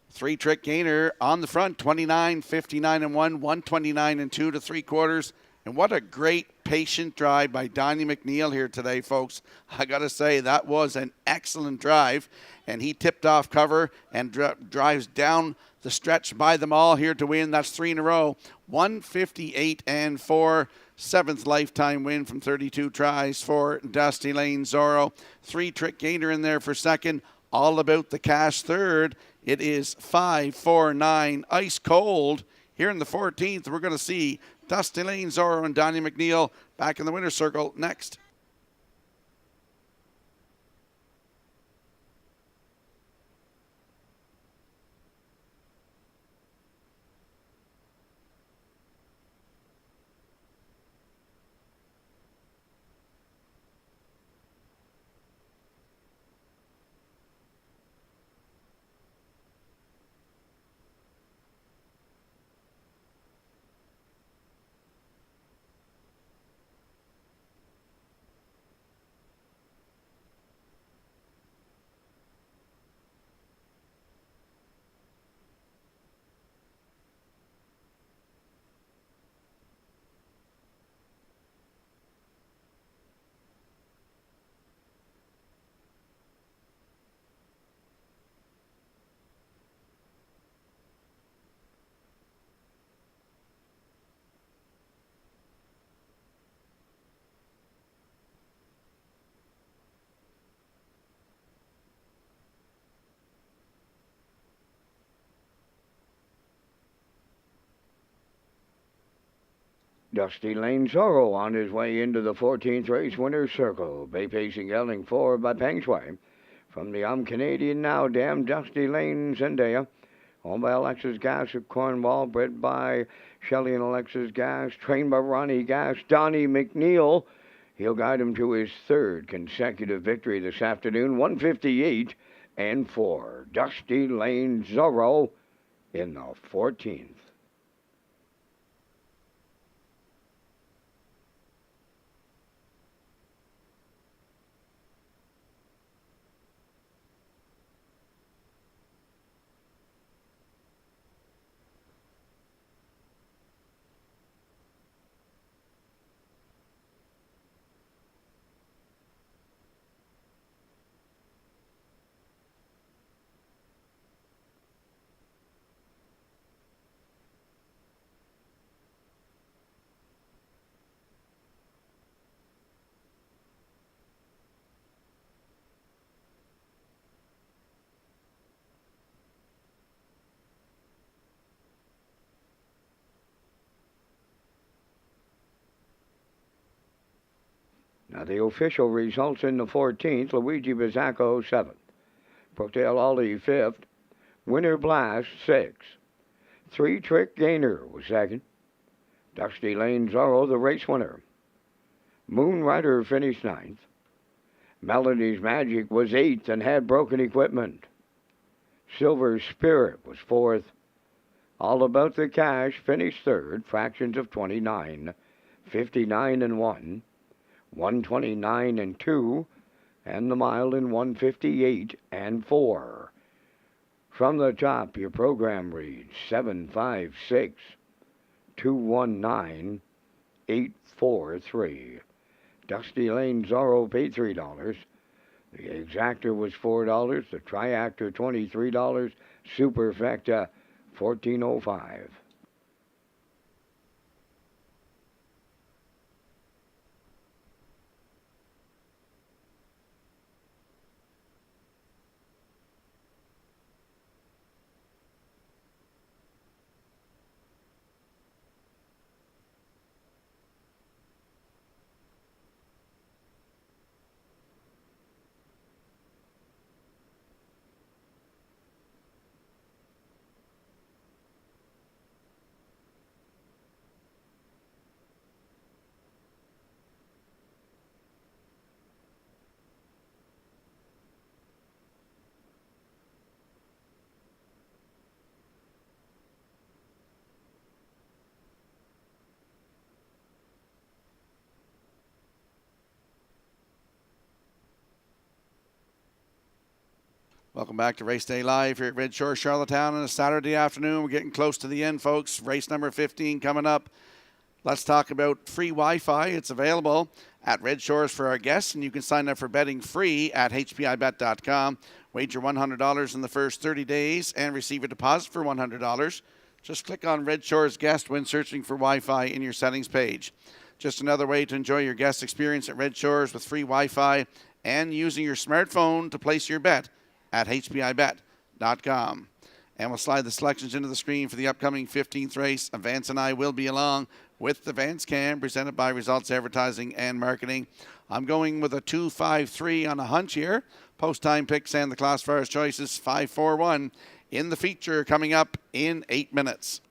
Three-trick gainer on the front, 29, 59 and 1, 129 and 2 to three quarters. And what a great patient drive by Donnie McNeil here today, folks. I got to say, that was an excellent drive. And he tipped off cover and drives down the stretch by them all here to win. That's three in a row. 158 and 4. Seventh lifetime win from 32 tries for Dusty Lane Zorro. Three-trick gainer in there for second. All about the cash third. It is 5-4-9. Ice cold. Here in the 14th, we're going to see Dusty Lane Zorro and Donnie McNeil back in the winner's circle next. Dusty Lane Zorro on his way into the 14th race winner's circle. Bay Pacing gelding 4 by Peng Shui. From the I'm Canadian Now Dam, Dusty Lane, Zendaya. Owned by Alexis Gas of Cornwall, bred by Shelley and Alexis Gas, trained by Ronnie Gas, Donnie McNeil. He'll guide him to his third consecutive victory this afternoon, 158 and 4. Dusty Lane Zorro in the 14th. Now the official results in the 14th, Luigi Bizzacco 7th, Protell Ollie 5th, Winter Blast 6th, Three Trick Gainer was 2nd, Dusty Lane Zorro the race winner, Moon Rider finished 9th, Melody's Magic was 8th and had broken equipment, Silver Spirit was 4th, All About the Cash finished 3rd, fractions of 29, 59 and 1, 129 and 2, and the mile in 158 and 4. From the top, your program reads 756 219 843. Dusty Lane Zorro paid $3. The Exactor was $4. The Triactor $23. Superfecta $14.05. Welcome back to Race Day Live here at Red Shore, Charlottetown on a Saturday afternoon. We're getting close to the end, folks. Race number 15 coming up. Let's talk about free Wi-Fi. It's available at Red Shores for our guests, and you can sign up for betting free at hpibet.com. Wager $100 in the first 30 days and receive a deposit for $100. Just click on Red Shores Guest when searching for Wi-Fi in your settings page. Just another way to enjoy your guest experience at Red Shores with free Wi-Fi and using your smartphone to place your bet at hpibet.com. And we'll slide the selections into the screen for the upcoming 15th race. Vance and I will be along with the Vance Cam presented by Results Advertising and Marketing. I'm going with a 2-5-3 on a hunch here. Post-time picks and the classifiers choices 5-4-1 in the feature coming up in 8 minutes.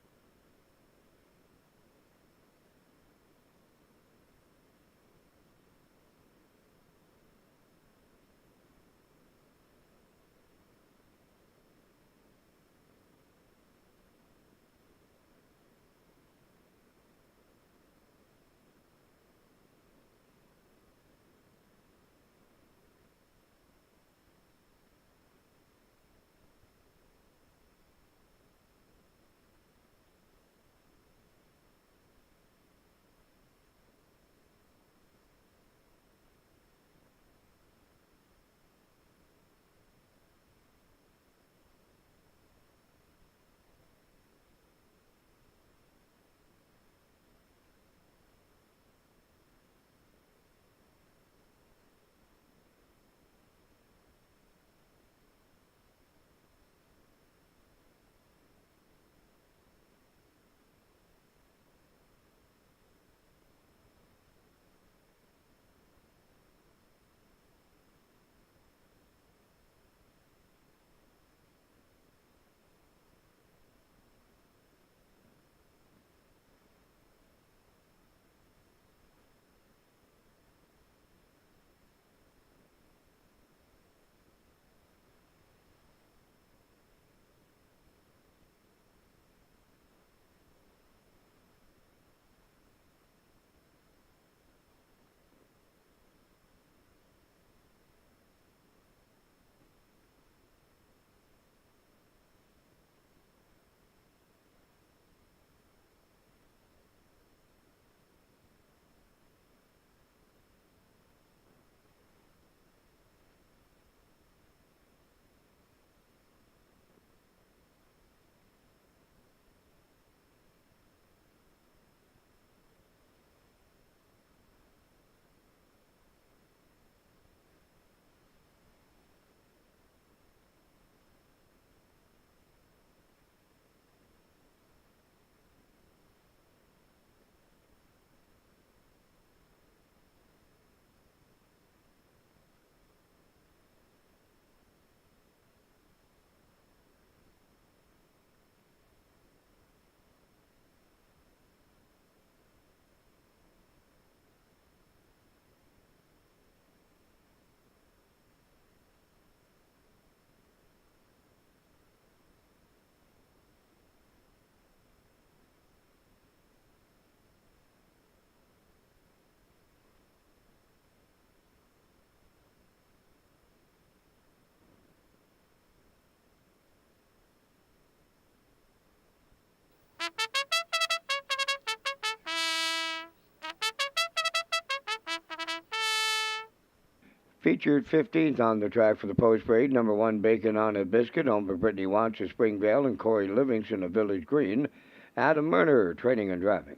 Featured 15th on the track for the post parade, number 1 Bacon on a Biscuit, home for Brittany Watts of Springvale and Corey Livingston of Village Green. Adam Murner, training and driving.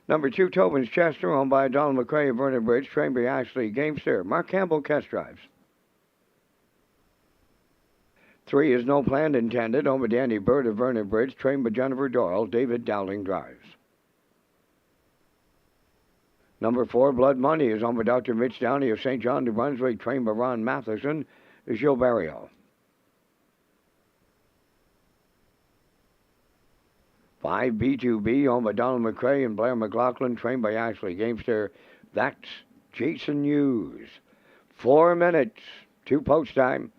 Number 2 Tobin's Chester, owned by Donald McCrae of Vernon Bridge, trained by Ashley Gamester. Mark Campbell Test drives. 3 is No Plan Intended, owned by Danny Bird of Vernon Bridge, trained by Jennifer Doyle. David Dowling drives. Number 4, Blood Money, is owned by Dr. Mitch Downey of St. John, New Brunswick, trained by Ron Matheson. Gilles Barrio. 5, B2B, owned by Donald McCrae and Blair McLaughlin, trained by Ashley Gamester. That's Jason Hughes. 4 minutes, 2 post time.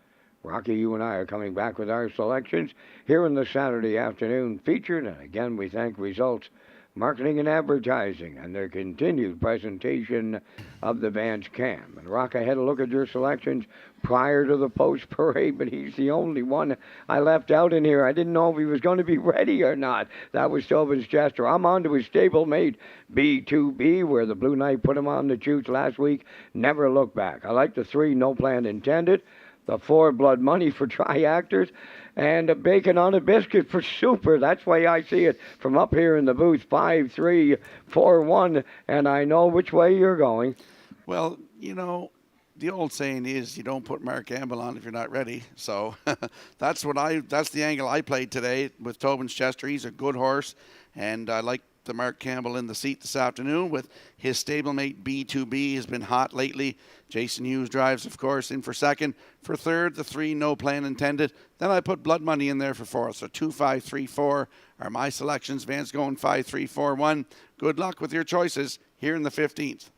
Rocky, you and I are coming back with our selections here in the Saturday afternoon featured. And again, we thank Results Marketing and Advertising and their continued presentation of the Vance Cam. And Rock, I had a look at your selections prior to the post parade, but he's the only one I left out in here. I didn't know if he was going to be ready or not. That was Tobin's Chester. I'm on to his stablemate B2B, where the Blue Knight put him on the chutes last week. Never look back. I like the 3, No Plan Intended. The 4, Blood Money for Triactors, and a Bacon on a Biscuit for Super. That's why I see it from up here in the booth. 5, 3, 4, 1, and I know which way you're going. Well, the old saying is you don't put Mark Campbell on if you're not ready. So that's the angle I played today with Tobin's Chester. He's a good horse, and I like the Mark Campbell in the seat this afternoon with his stablemate B2B. Has been hot lately. Jason Hughes drives, of course, in for second. For third, the 3, No Plan Intended. Then I put Blood Money in there for fourth. So 2, 5, 3, 4 are my selections. Vance going 5, 3, 4, 1. Good luck with your choices here in the 15th.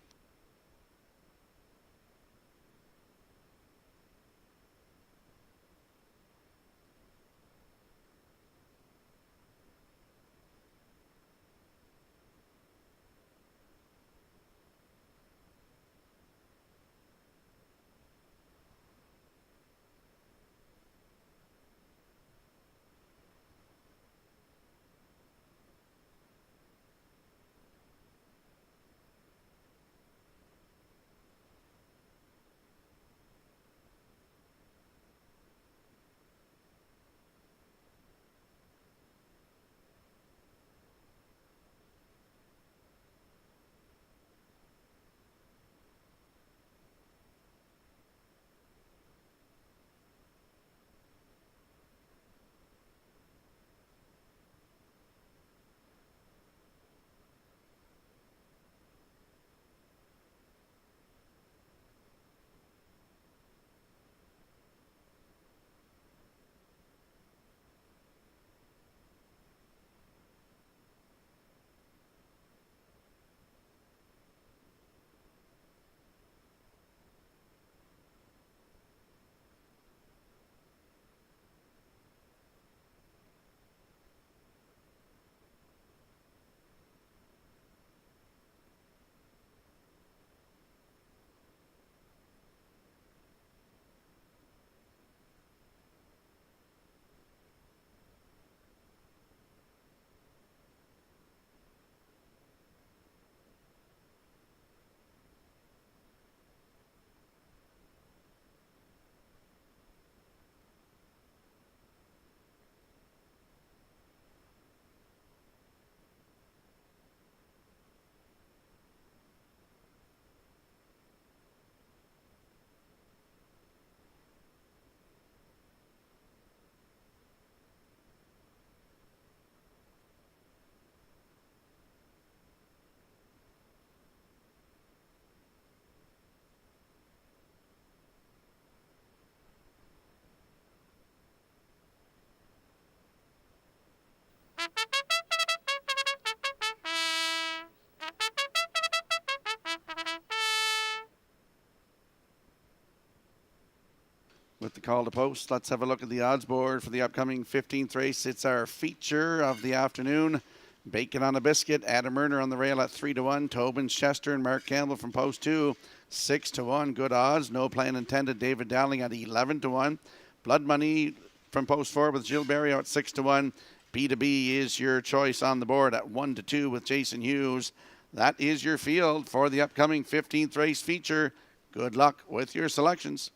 With the call to post, let's have a look at the odds board for the upcoming 15th race. It's our feature of the afternoon. Bacon on a Biscuit, Adam Murner on the rail at 3-1. Tobin's Chester and Mark Campbell from post 2, 6-1. Good odds. No Plan Intended, David Dowling at 11-1. Blood Money from post 4 with Gilles Barrio at 6-1. B2B is your choice on the board at 1-2 with Jason Hughes. That is your field for the upcoming 15th race feature. Good luck with your selections.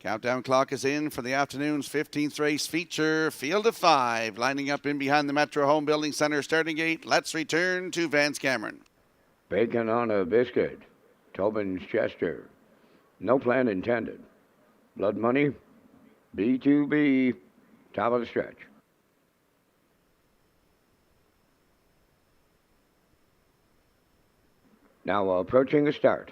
Countdown clock is in for the afternoon's 15th race feature. Field of 5 lining up in behind the Metro Home Building Center starting gate. Let's return to Vance Cameron. Bacon on a biscuit. Tobin's Chester. No plan intended. Blood Money. B2B. Top of the stretch. Now approaching the start.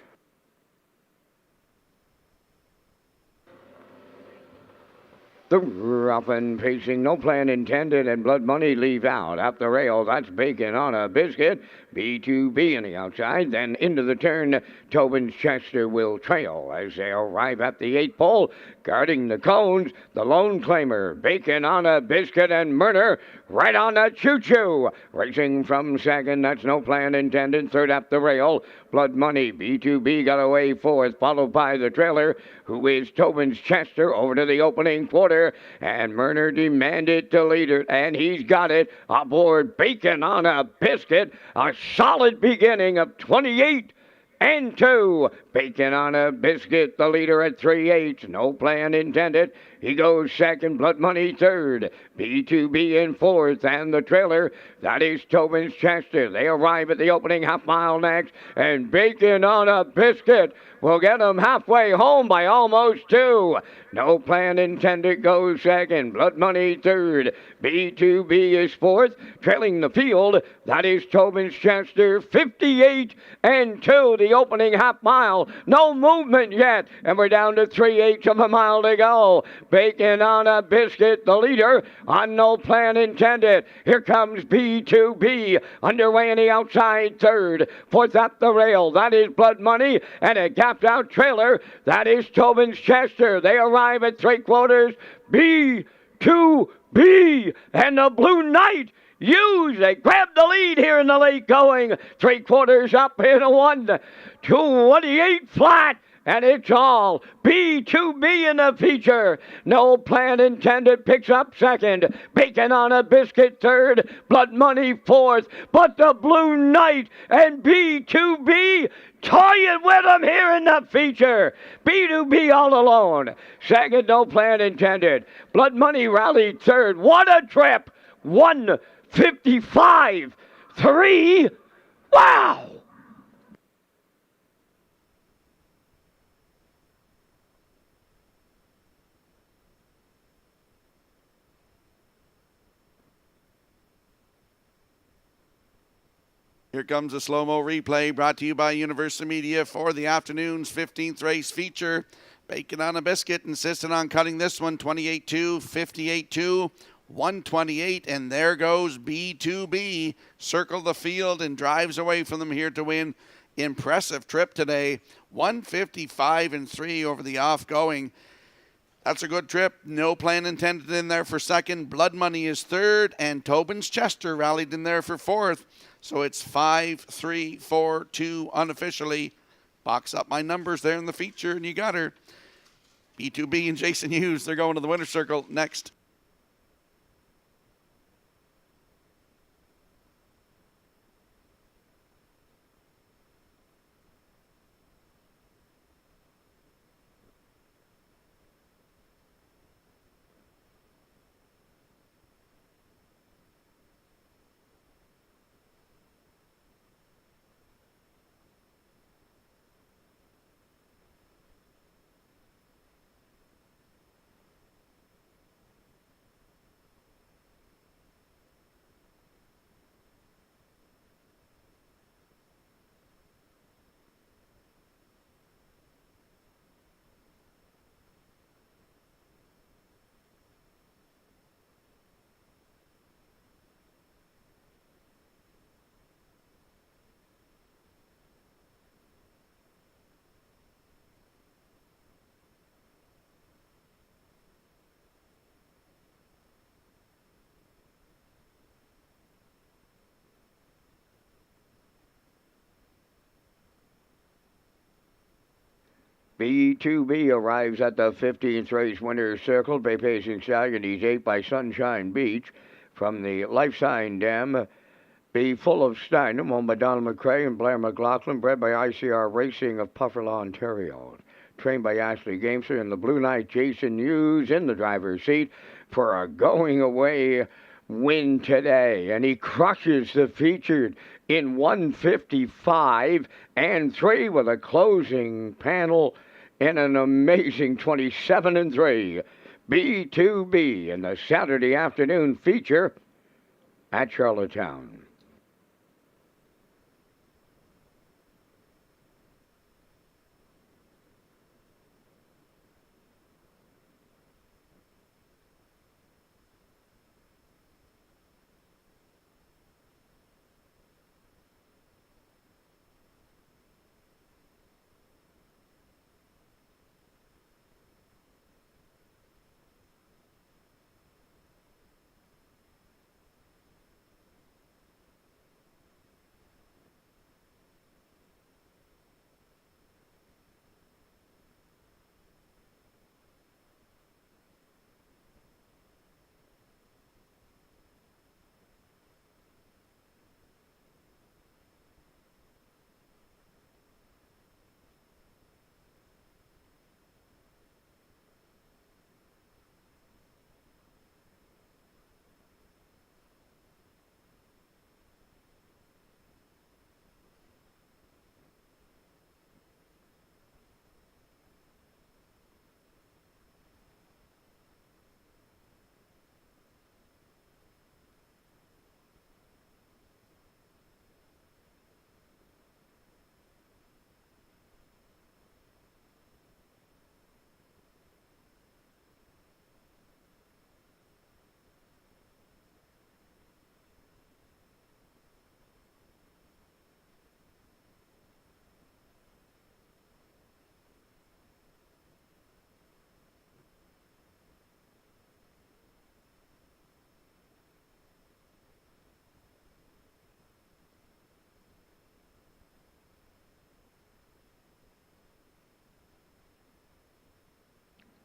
The rough and pacing, no plan intended, and Blood Money leave out. Up the rail, that's Bacon on a biscuit. B2B on the outside, then into the turn. Tobin's Chester will trail as they arrive at the 8th pole. Guarding the cones, the lone claimer, Bacon on a biscuit, and Murder right on a choo-choo. Racing from second, that's no plan intended. Third up the rail, Blood Money. B2B got away fourth, followed by the trailer, who is Tobin's Chester, over to the opening quarter. And Murner demanded to lead it, and he's got it aboard Bacon on a biscuit. A solid beginning of 28 and 2. Bacon on a biscuit, the leader at 3/8. No plan intended. He goes second, Blood Money third. B2B in fourth, and the trailer, that is Tobin's Chester. They arrive at the opening half mile next, and Bacon on a biscuit will get them halfway home by almost 2. No plan intended goes second, Blood Money third. B2B is fourth, trailing the field. That is Tobin's Chester, 58 and 2. The opening half mile, no movement yet, and we're down to 3/8 of a mile to go. Bacon on a biscuit, the leader, on no plan intended. Here comes B2B, underway in the outside third. Fourth up the rail, that is Blood Money, and a gapped out trailer, that is Tobin's Chester. They arrive at 3/4. B2B and the Blue Knight they grab the lead here in the late going. 3/4 up in a 1:28 flat. And it's all B2B in the feature. No plan intended picks up second. Bacon on a biscuit third. Blood Money fourth. But the Blue Knight and B2B toying with them here in the feature. B2B all alone. Second, no plan intended. Blood Money rallied third. What a trip. 1:55.3. Wow. Here comes a slow-mo replay brought to you by Universal Media for the afternoon's 15th race feature. Bacon on a biscuit insisted on cutting this one 28-2, 58-2, 128, and there goes B2B. Circle the field and drives away from them here to win. Impressive trip today. 155 and 3 over the off-going. That's a good trip. No plan intended in there for second. Blood Money is third, and Tobin's Chester rallied in there for fourth. So it's 5, 3, 4, 2 unofficially. Box up my numbers there in the feature, and you got her. B2B and Jason Hughes, they're going to the winner's circle next. B2B arrives at the 15th race winner's circle. Bay Pacing Stallion. He's 8 by Sunshine Beach from the Life Sign Dam. Be Full of Steinem, owned by Donald McCrae and Blair McLaughlin, bred by ICR Racing of Pufferlaw, Ontario. Trained by Ashley Gamester, and the Blue Knight Jason Hughes in the driver's seat for a going away win today. And he crushes the featured in 155 and 3 with a closing panel in an amazing 27 and 3. B2B in the Saturday afternoon feature at Charlottetown.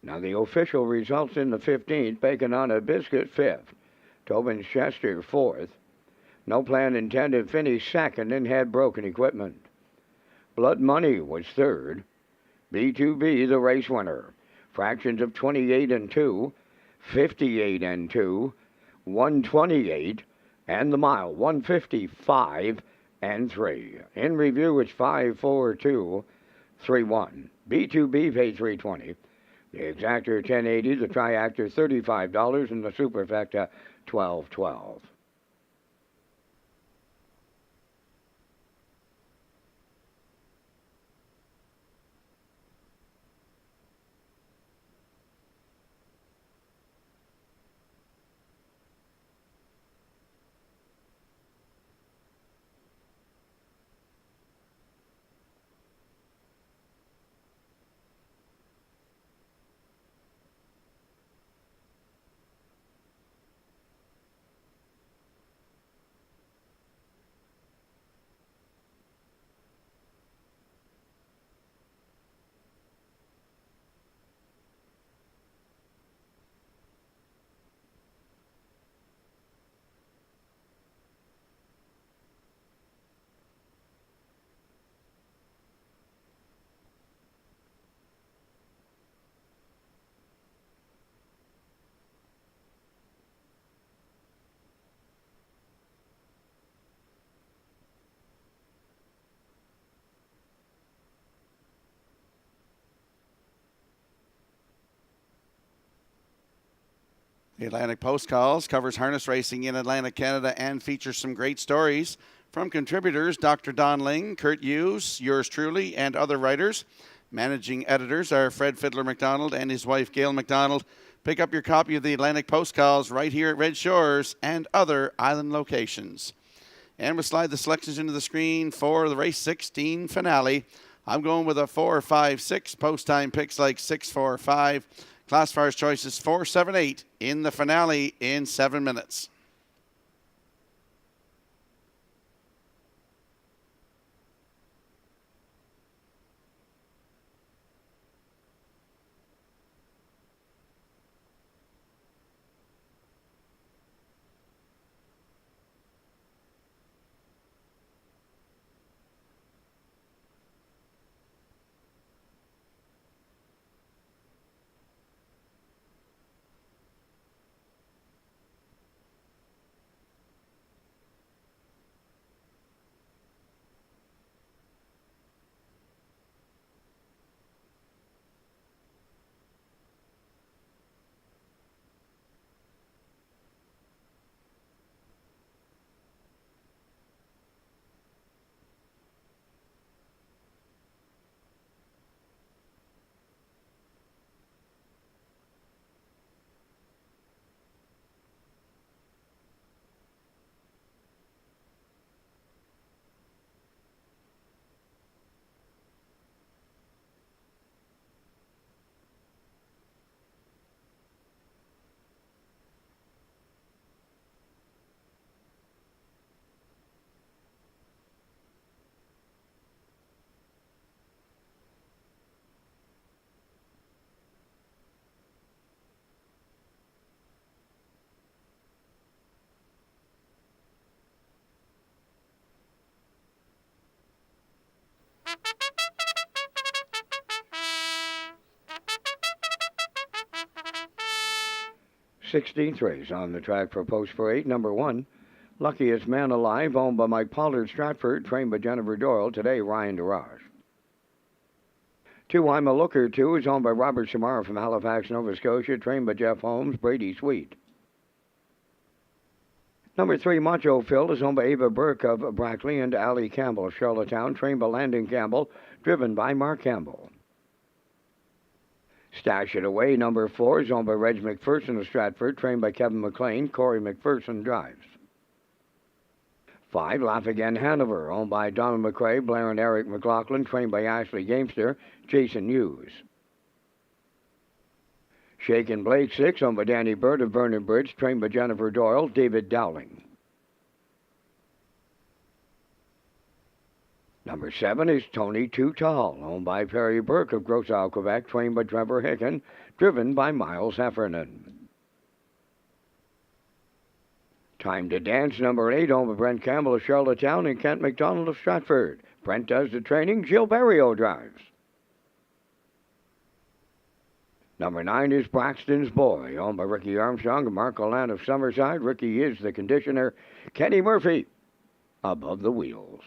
Now the official results in the 15th, Bacon on a Biscuit 5th, Tobin Chester 4th, No Plan Intended finished 2nd and had broken equipment. Blood Money was 3rd, B2B the race winner, fractions of 28 and 2, 58 and 2, 128, and the mile 155 and 3. In review it's 542 31. B2B paid $320. The exactor $10.80, the triactor $35, and the superfecta $12.12. The Atlantic Post Calls covers harness racing in Atlantic Canada and features some great stories from contributors Dr. Don Ling, Kurt Hughes, yours truly, and other writers. Managing editors are Fred Fiddler McDonald and his wife Gail McDonald. Pick up your copy of the Atlantic Post Calls right here at Red Shores and other island locations. And we'll slide the selections into the screen for the race 16 finale. I'm going with a 4-5-6. Post time picks like 6-4-5. Classifiers choices 4-7-8 in the finale in 7 minutes. Sixteenth race on the track for Post Parade. Number 1, Luckiest Man Alive, owned by Mike Pollard Stratford, trained by Jennifer Doyle. Today, Ryan DeRoche. 2, I'm a Looker 2, is owned by Robert Samara from Halifax, Nova Scotia, trained by Jeff Holmes, Brady Sweet. Number 3, Macho Phil, is owned by Ava Burke of Brackley and Ali Campbell, Charlottetown, trained by Landon Campbell, driven by Mark Campbell. Stash It Away, number 4, is owned by Reg McPherson of Stratford, trained by Kevin McLean. Corey McPherson drives. 5, Laugh Again Hanover, owned by Donald McRae, Blair and Eric McLaughlin, trained by Ashley Gamester, Jason Hughes. Shakin' Blake 6, owned by Danny Bird of Vernon Bridge, trained by Jennifer Doyle, David Dowling. Number 7 is Tony Too Tall, owned by Perry Burke of Gros Isle, Quebec, trained by Trevor Hicken, driven by Miles Heffernan. Time to Dance, number 8, owned by Brent Campbell of Charlottetown and Kent McDonald of Stratford. Brent does the training, Gil Barrio drives. Number 9 is Braxton's Boy, owned by Ricky Armstrong and Mark Olan of Summerside. Ricky is the conditioner. Kenny Murphy above the wheels.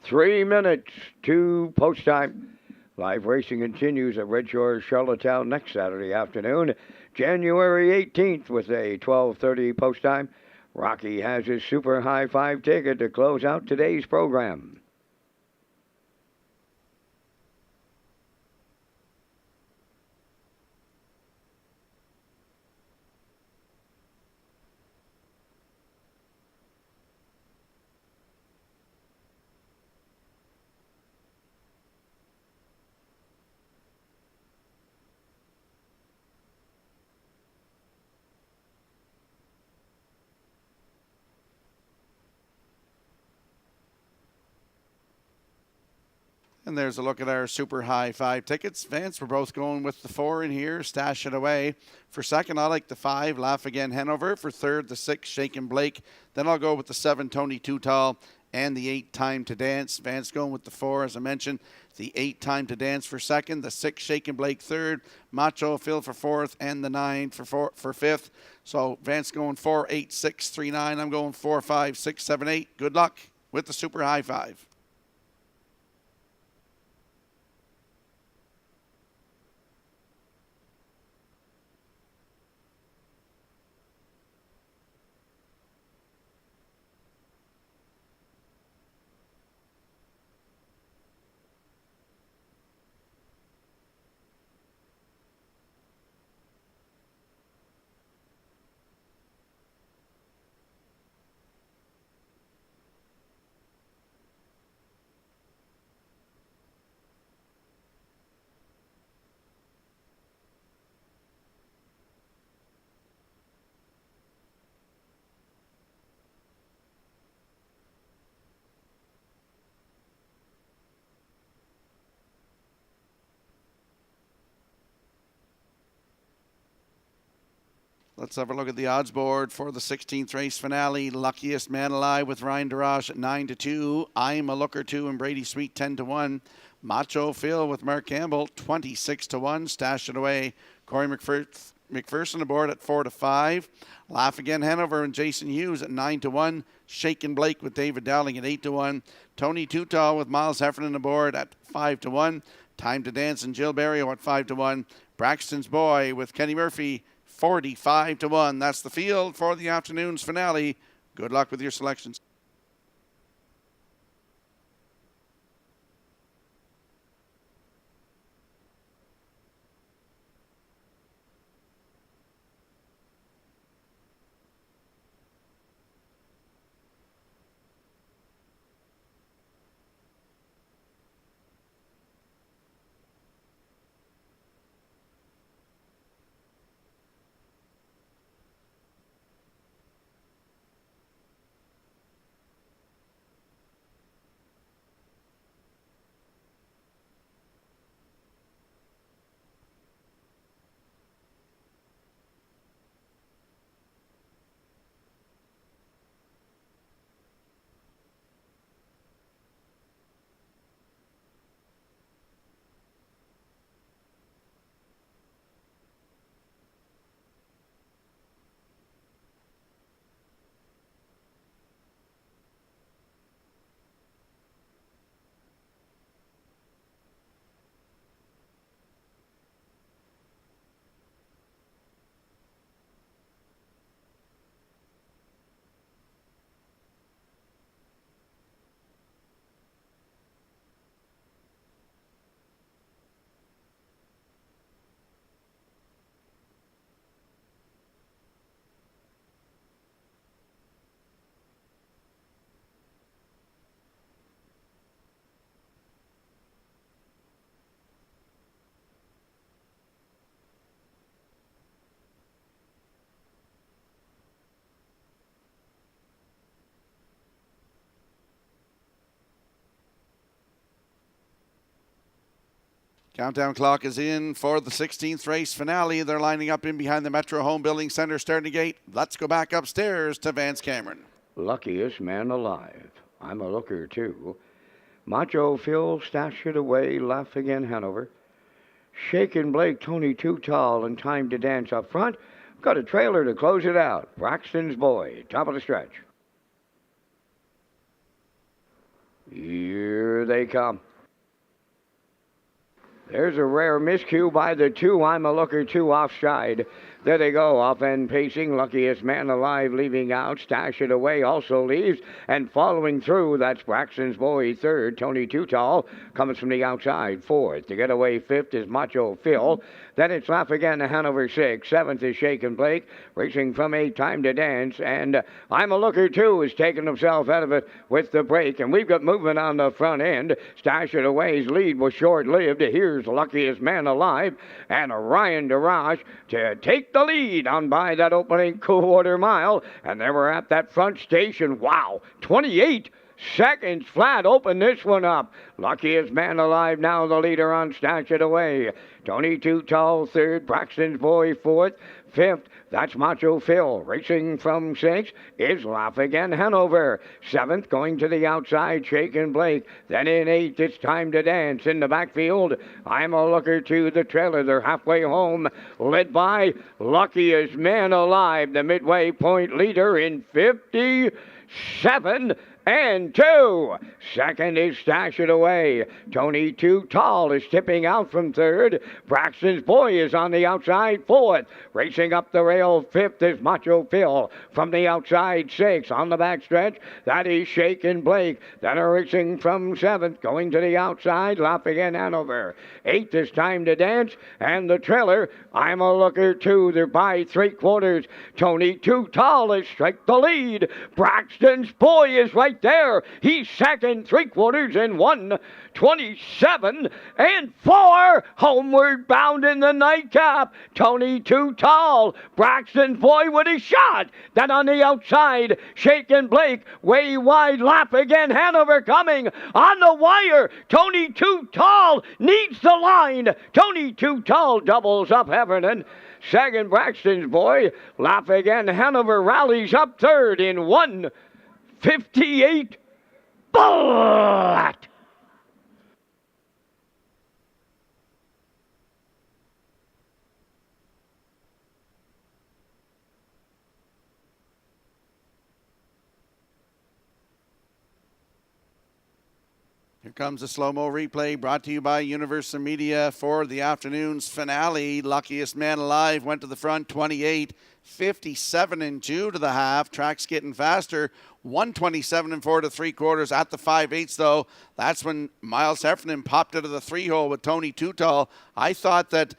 3 minutes to post time. Live racing continues at Red Shores, Charlottetown next Saturday afternoon, January 18th with a 12:30 post time. Rocky has his Super High Five ticket to close out today's program. And there's a look at our Super High Five tickets. Vance, we're both going with the 4 in here. Stash It Away. For second, I like the 5, Laugh Again Hanover. For third, the 6, Shakin' Blake. Then I'll go with the 7, Tony Too Tall. And the 8, Time to Dance. Vance going with the 4, as I mentioned. The 8, Time to Dance for second. The 6, Shakin' Blake third. Macho Phil for fourth. And the 9 for fifth. So Vance going 4, 8, 6, 3, 9. I'm going 4, 5, 6, 7, 8. Good luck with the Super High Five. Let's have a look at the odds board for the 16th race finale. Luckiest Man Alive with Ryan DeRoche at 9-2. I'm a Looker 2 and Brady Sweet 10-1. Macho Phil with Mark Campbell 26-1. Stash It Away. Corey McPherson aboard at 4-5. Laugh Again Hanover and Jason Hughes at 9-1. Shakin' Blake with David Dowling at 8-1. Tony Tutall with Miles Heffernan aboard at 5-1. Time to Dance and Jill Berrio at 5-1. Braxton's Boy with Kenny Murphy 45-1. That's the field for the afternoon's finale. Good luck with your selections. Countdown clock is in for the 16th race finale. They're lining up in behind the Metro Home Building Center starting gate. Let's go back upstairs to Vance Cameron. Luckiest Man Alive. I'm a Looker 2. Macho Phil, Stash It Away, Laugh Again Hanover. Shakin' Blake, Tony Tutall, and Time to Dance up front. Got a trailer to close it out. Braxton's Boy, top of the stretch. Here they come. There's a rare miscue by the 2. I'm a Looker 2 offside. There they go, off end pacing. Luckiest Man Alive leaving out. Stash It Away also leaves. And following through, that's Braxton's Boy 3rd. Tony Tutall comes from the outside 4th. To get away 5th is Macho Phil. Then it's Laugh Again to Hanover 6. 7th is Shakin' Blake. Racing from 8, Time to Dance. And I'm a Looker 2 is taking himself out of it with the break. And we've got movement on the front end. Stash It Away's lead was short-lived. Here's Luckiest Man Alive. And Ryan DeRoche to take the lead on by that opening quarter mile. And then we're at that front station. Wow, 28 seconds flat. Open this one up. Luckiest Man Alive now the leader on Stash It Away. Tony Tutall 3rd, Braxton's Boy 4th, 5th. That's Macho Phil. Racing from 6 is Laugh Again Hanover. 7th going to the outside, Shakin' Blake. Then in 8th, it's Time to Dance. In the backfield, I'm a Looker 2, the trailer. They're halfway home, led by Luckiest Man Alive, the midway point leader in 57 and 2. Second is Stash It Away. Tony Tutall is tipping out from 3rd. Braxton's Boy is on the outside 4th. Racing up the rail 5th is Macho Phil. From the outside 6th. On the backstretch, that is Shakin' Blake. Then a racing from 7th. Going to the outside, Laugh Again Hanover. 8th is Time to Dance. And the trailer, I'm a Looker 2. They're by 3/4. Tony Tutall is strike the lead. Braxton's Boy is right right there. He's second, 3/4 in 1:27.4. Homeward bound in the nightcap. Tony Too Tall. Braxton's Boy with a shot. Then on the outside, Shakin' Blake. Way wide lap again. Hanover coming on the wire. Tony Too Tall needs the line. Tony Too Tall doubles up Heffernan. Second, Braxton's Boy. Lap again. Hanover rallies up third in 1:58. Bullet! Here comes a slow-mo replay brought to you by Universal Media for the afternoon's finale. Luckiest man alive went to the front, 28.57 and 2 to the half. Track's getting faster, 1:27 and 4 to 3/4 at the 5/8 though. That's when Miles Heffernan popped out of the 3-hole with Tony Too Tall. I thought that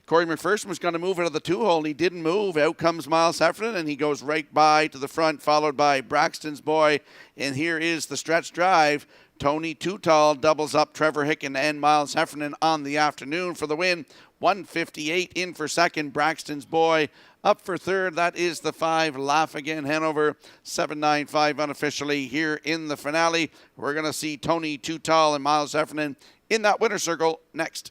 Corey McPherson was going to move out of the 2-hole, and he didn't move. Out comes Miles Heffernan, and he goes right by to the front, followed by Braxton's Boy. And here is the stretch drive. Tony Too Tall doubles up Trevor Hicken and Miles Heffernan on the afternoon for the win. 1:58 in for second. Braxton's Boy up for third. That is the 5. Laugh Again Hanover. 7.95 unofficially here in the finale. We're going to see Tony Too Tall and Miles Heffernan in that winner's circle next.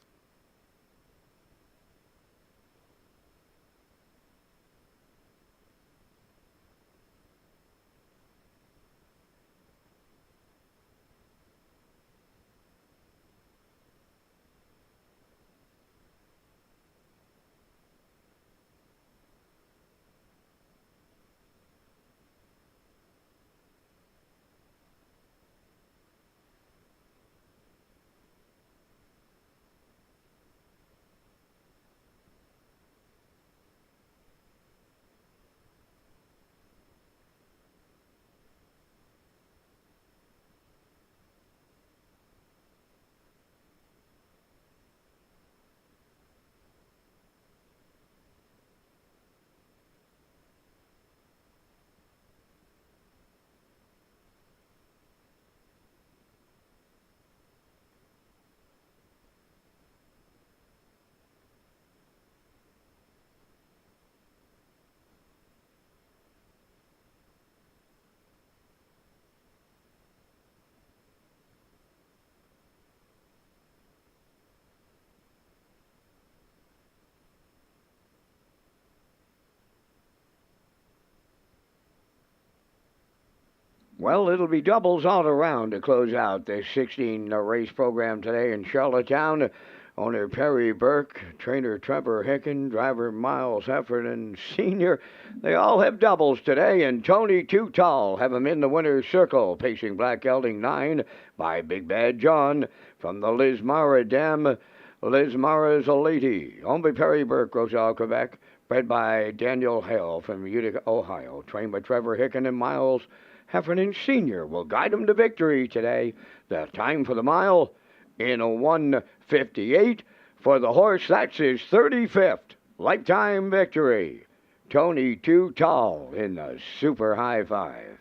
Well, it'll be doubles all around to close out the 16 race program today in Charlottetown. Owner Perry Burke, trainer Trevor Hicken, driver Miles Heffernan Sr. They all have doubles today, and Tony Too Tall have him in the winner's circle, pacing Black Gelding 9 by Big Bad John from the Liz Mara Dam. Liz Mara's a lady. Owned by Perry Burke, Roselle, Quebec. Bred by Daniel Hale from Utica, Ohio. Trained by Trevor Hicken and Miles Heffernan Sr. will guide him to victory today. The time for the mile in a 1:58 for the horse. That's his 35th lifetime victory. Tony Too Tall in the Super High Five.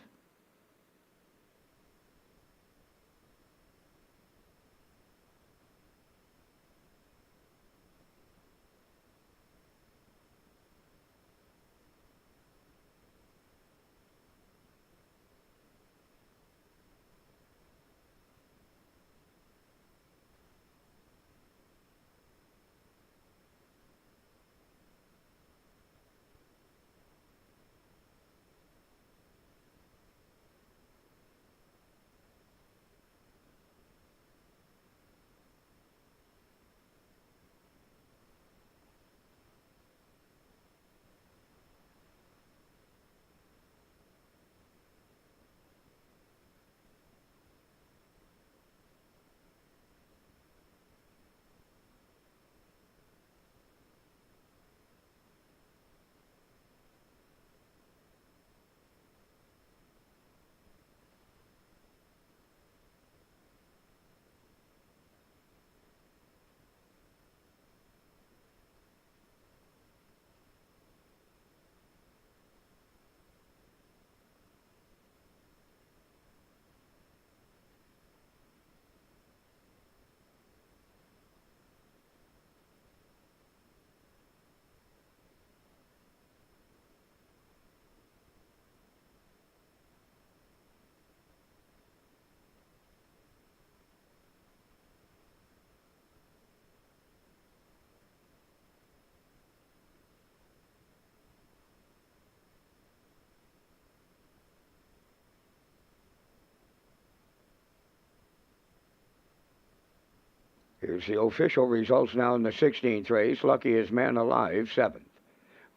Here's the official results now in the 16th race. Luckiest Man Alive, 7th.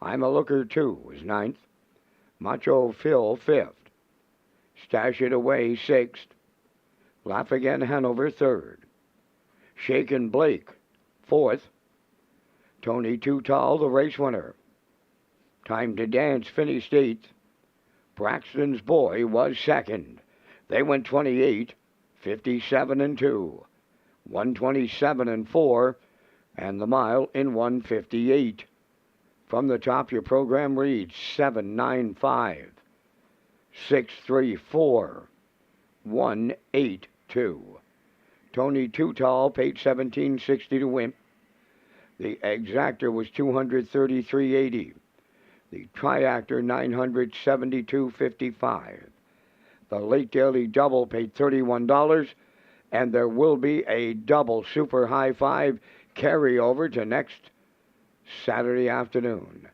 I'm a Looker 2 is 9th. Macho Phil, 5th. Stash It Away, 6th. Laugh Again Hanover, 3rd. Shaken Blake, 4th. Tony Too Tall, the race winner. Time to Dance finished 8th. Braxton's Boy was 2nd. They went 28, 57 and 2, 127 and 4, and the mile in 158. From the top, your program reads 795, 634, 182. Tony Too Tall paid $17.60 to win. The exactor was $233.80. The triactor $972.55. The late daily double paid $31, and there will be a double super high five carryover to next Saturday afternoon.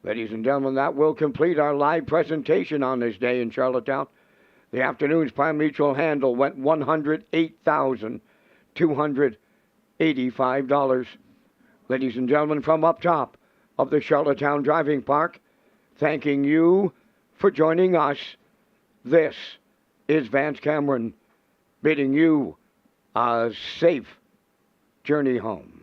Ladies and gentlemen, that will complete our live presentation on this day in Charlottetown. The afternoon's prime mutual handle went $108,285. Ladies and gentlemen, from up top of the Charlottetown Driving Park, thanking you for joining us. This is Vance Cameron bidding you a safe journey home.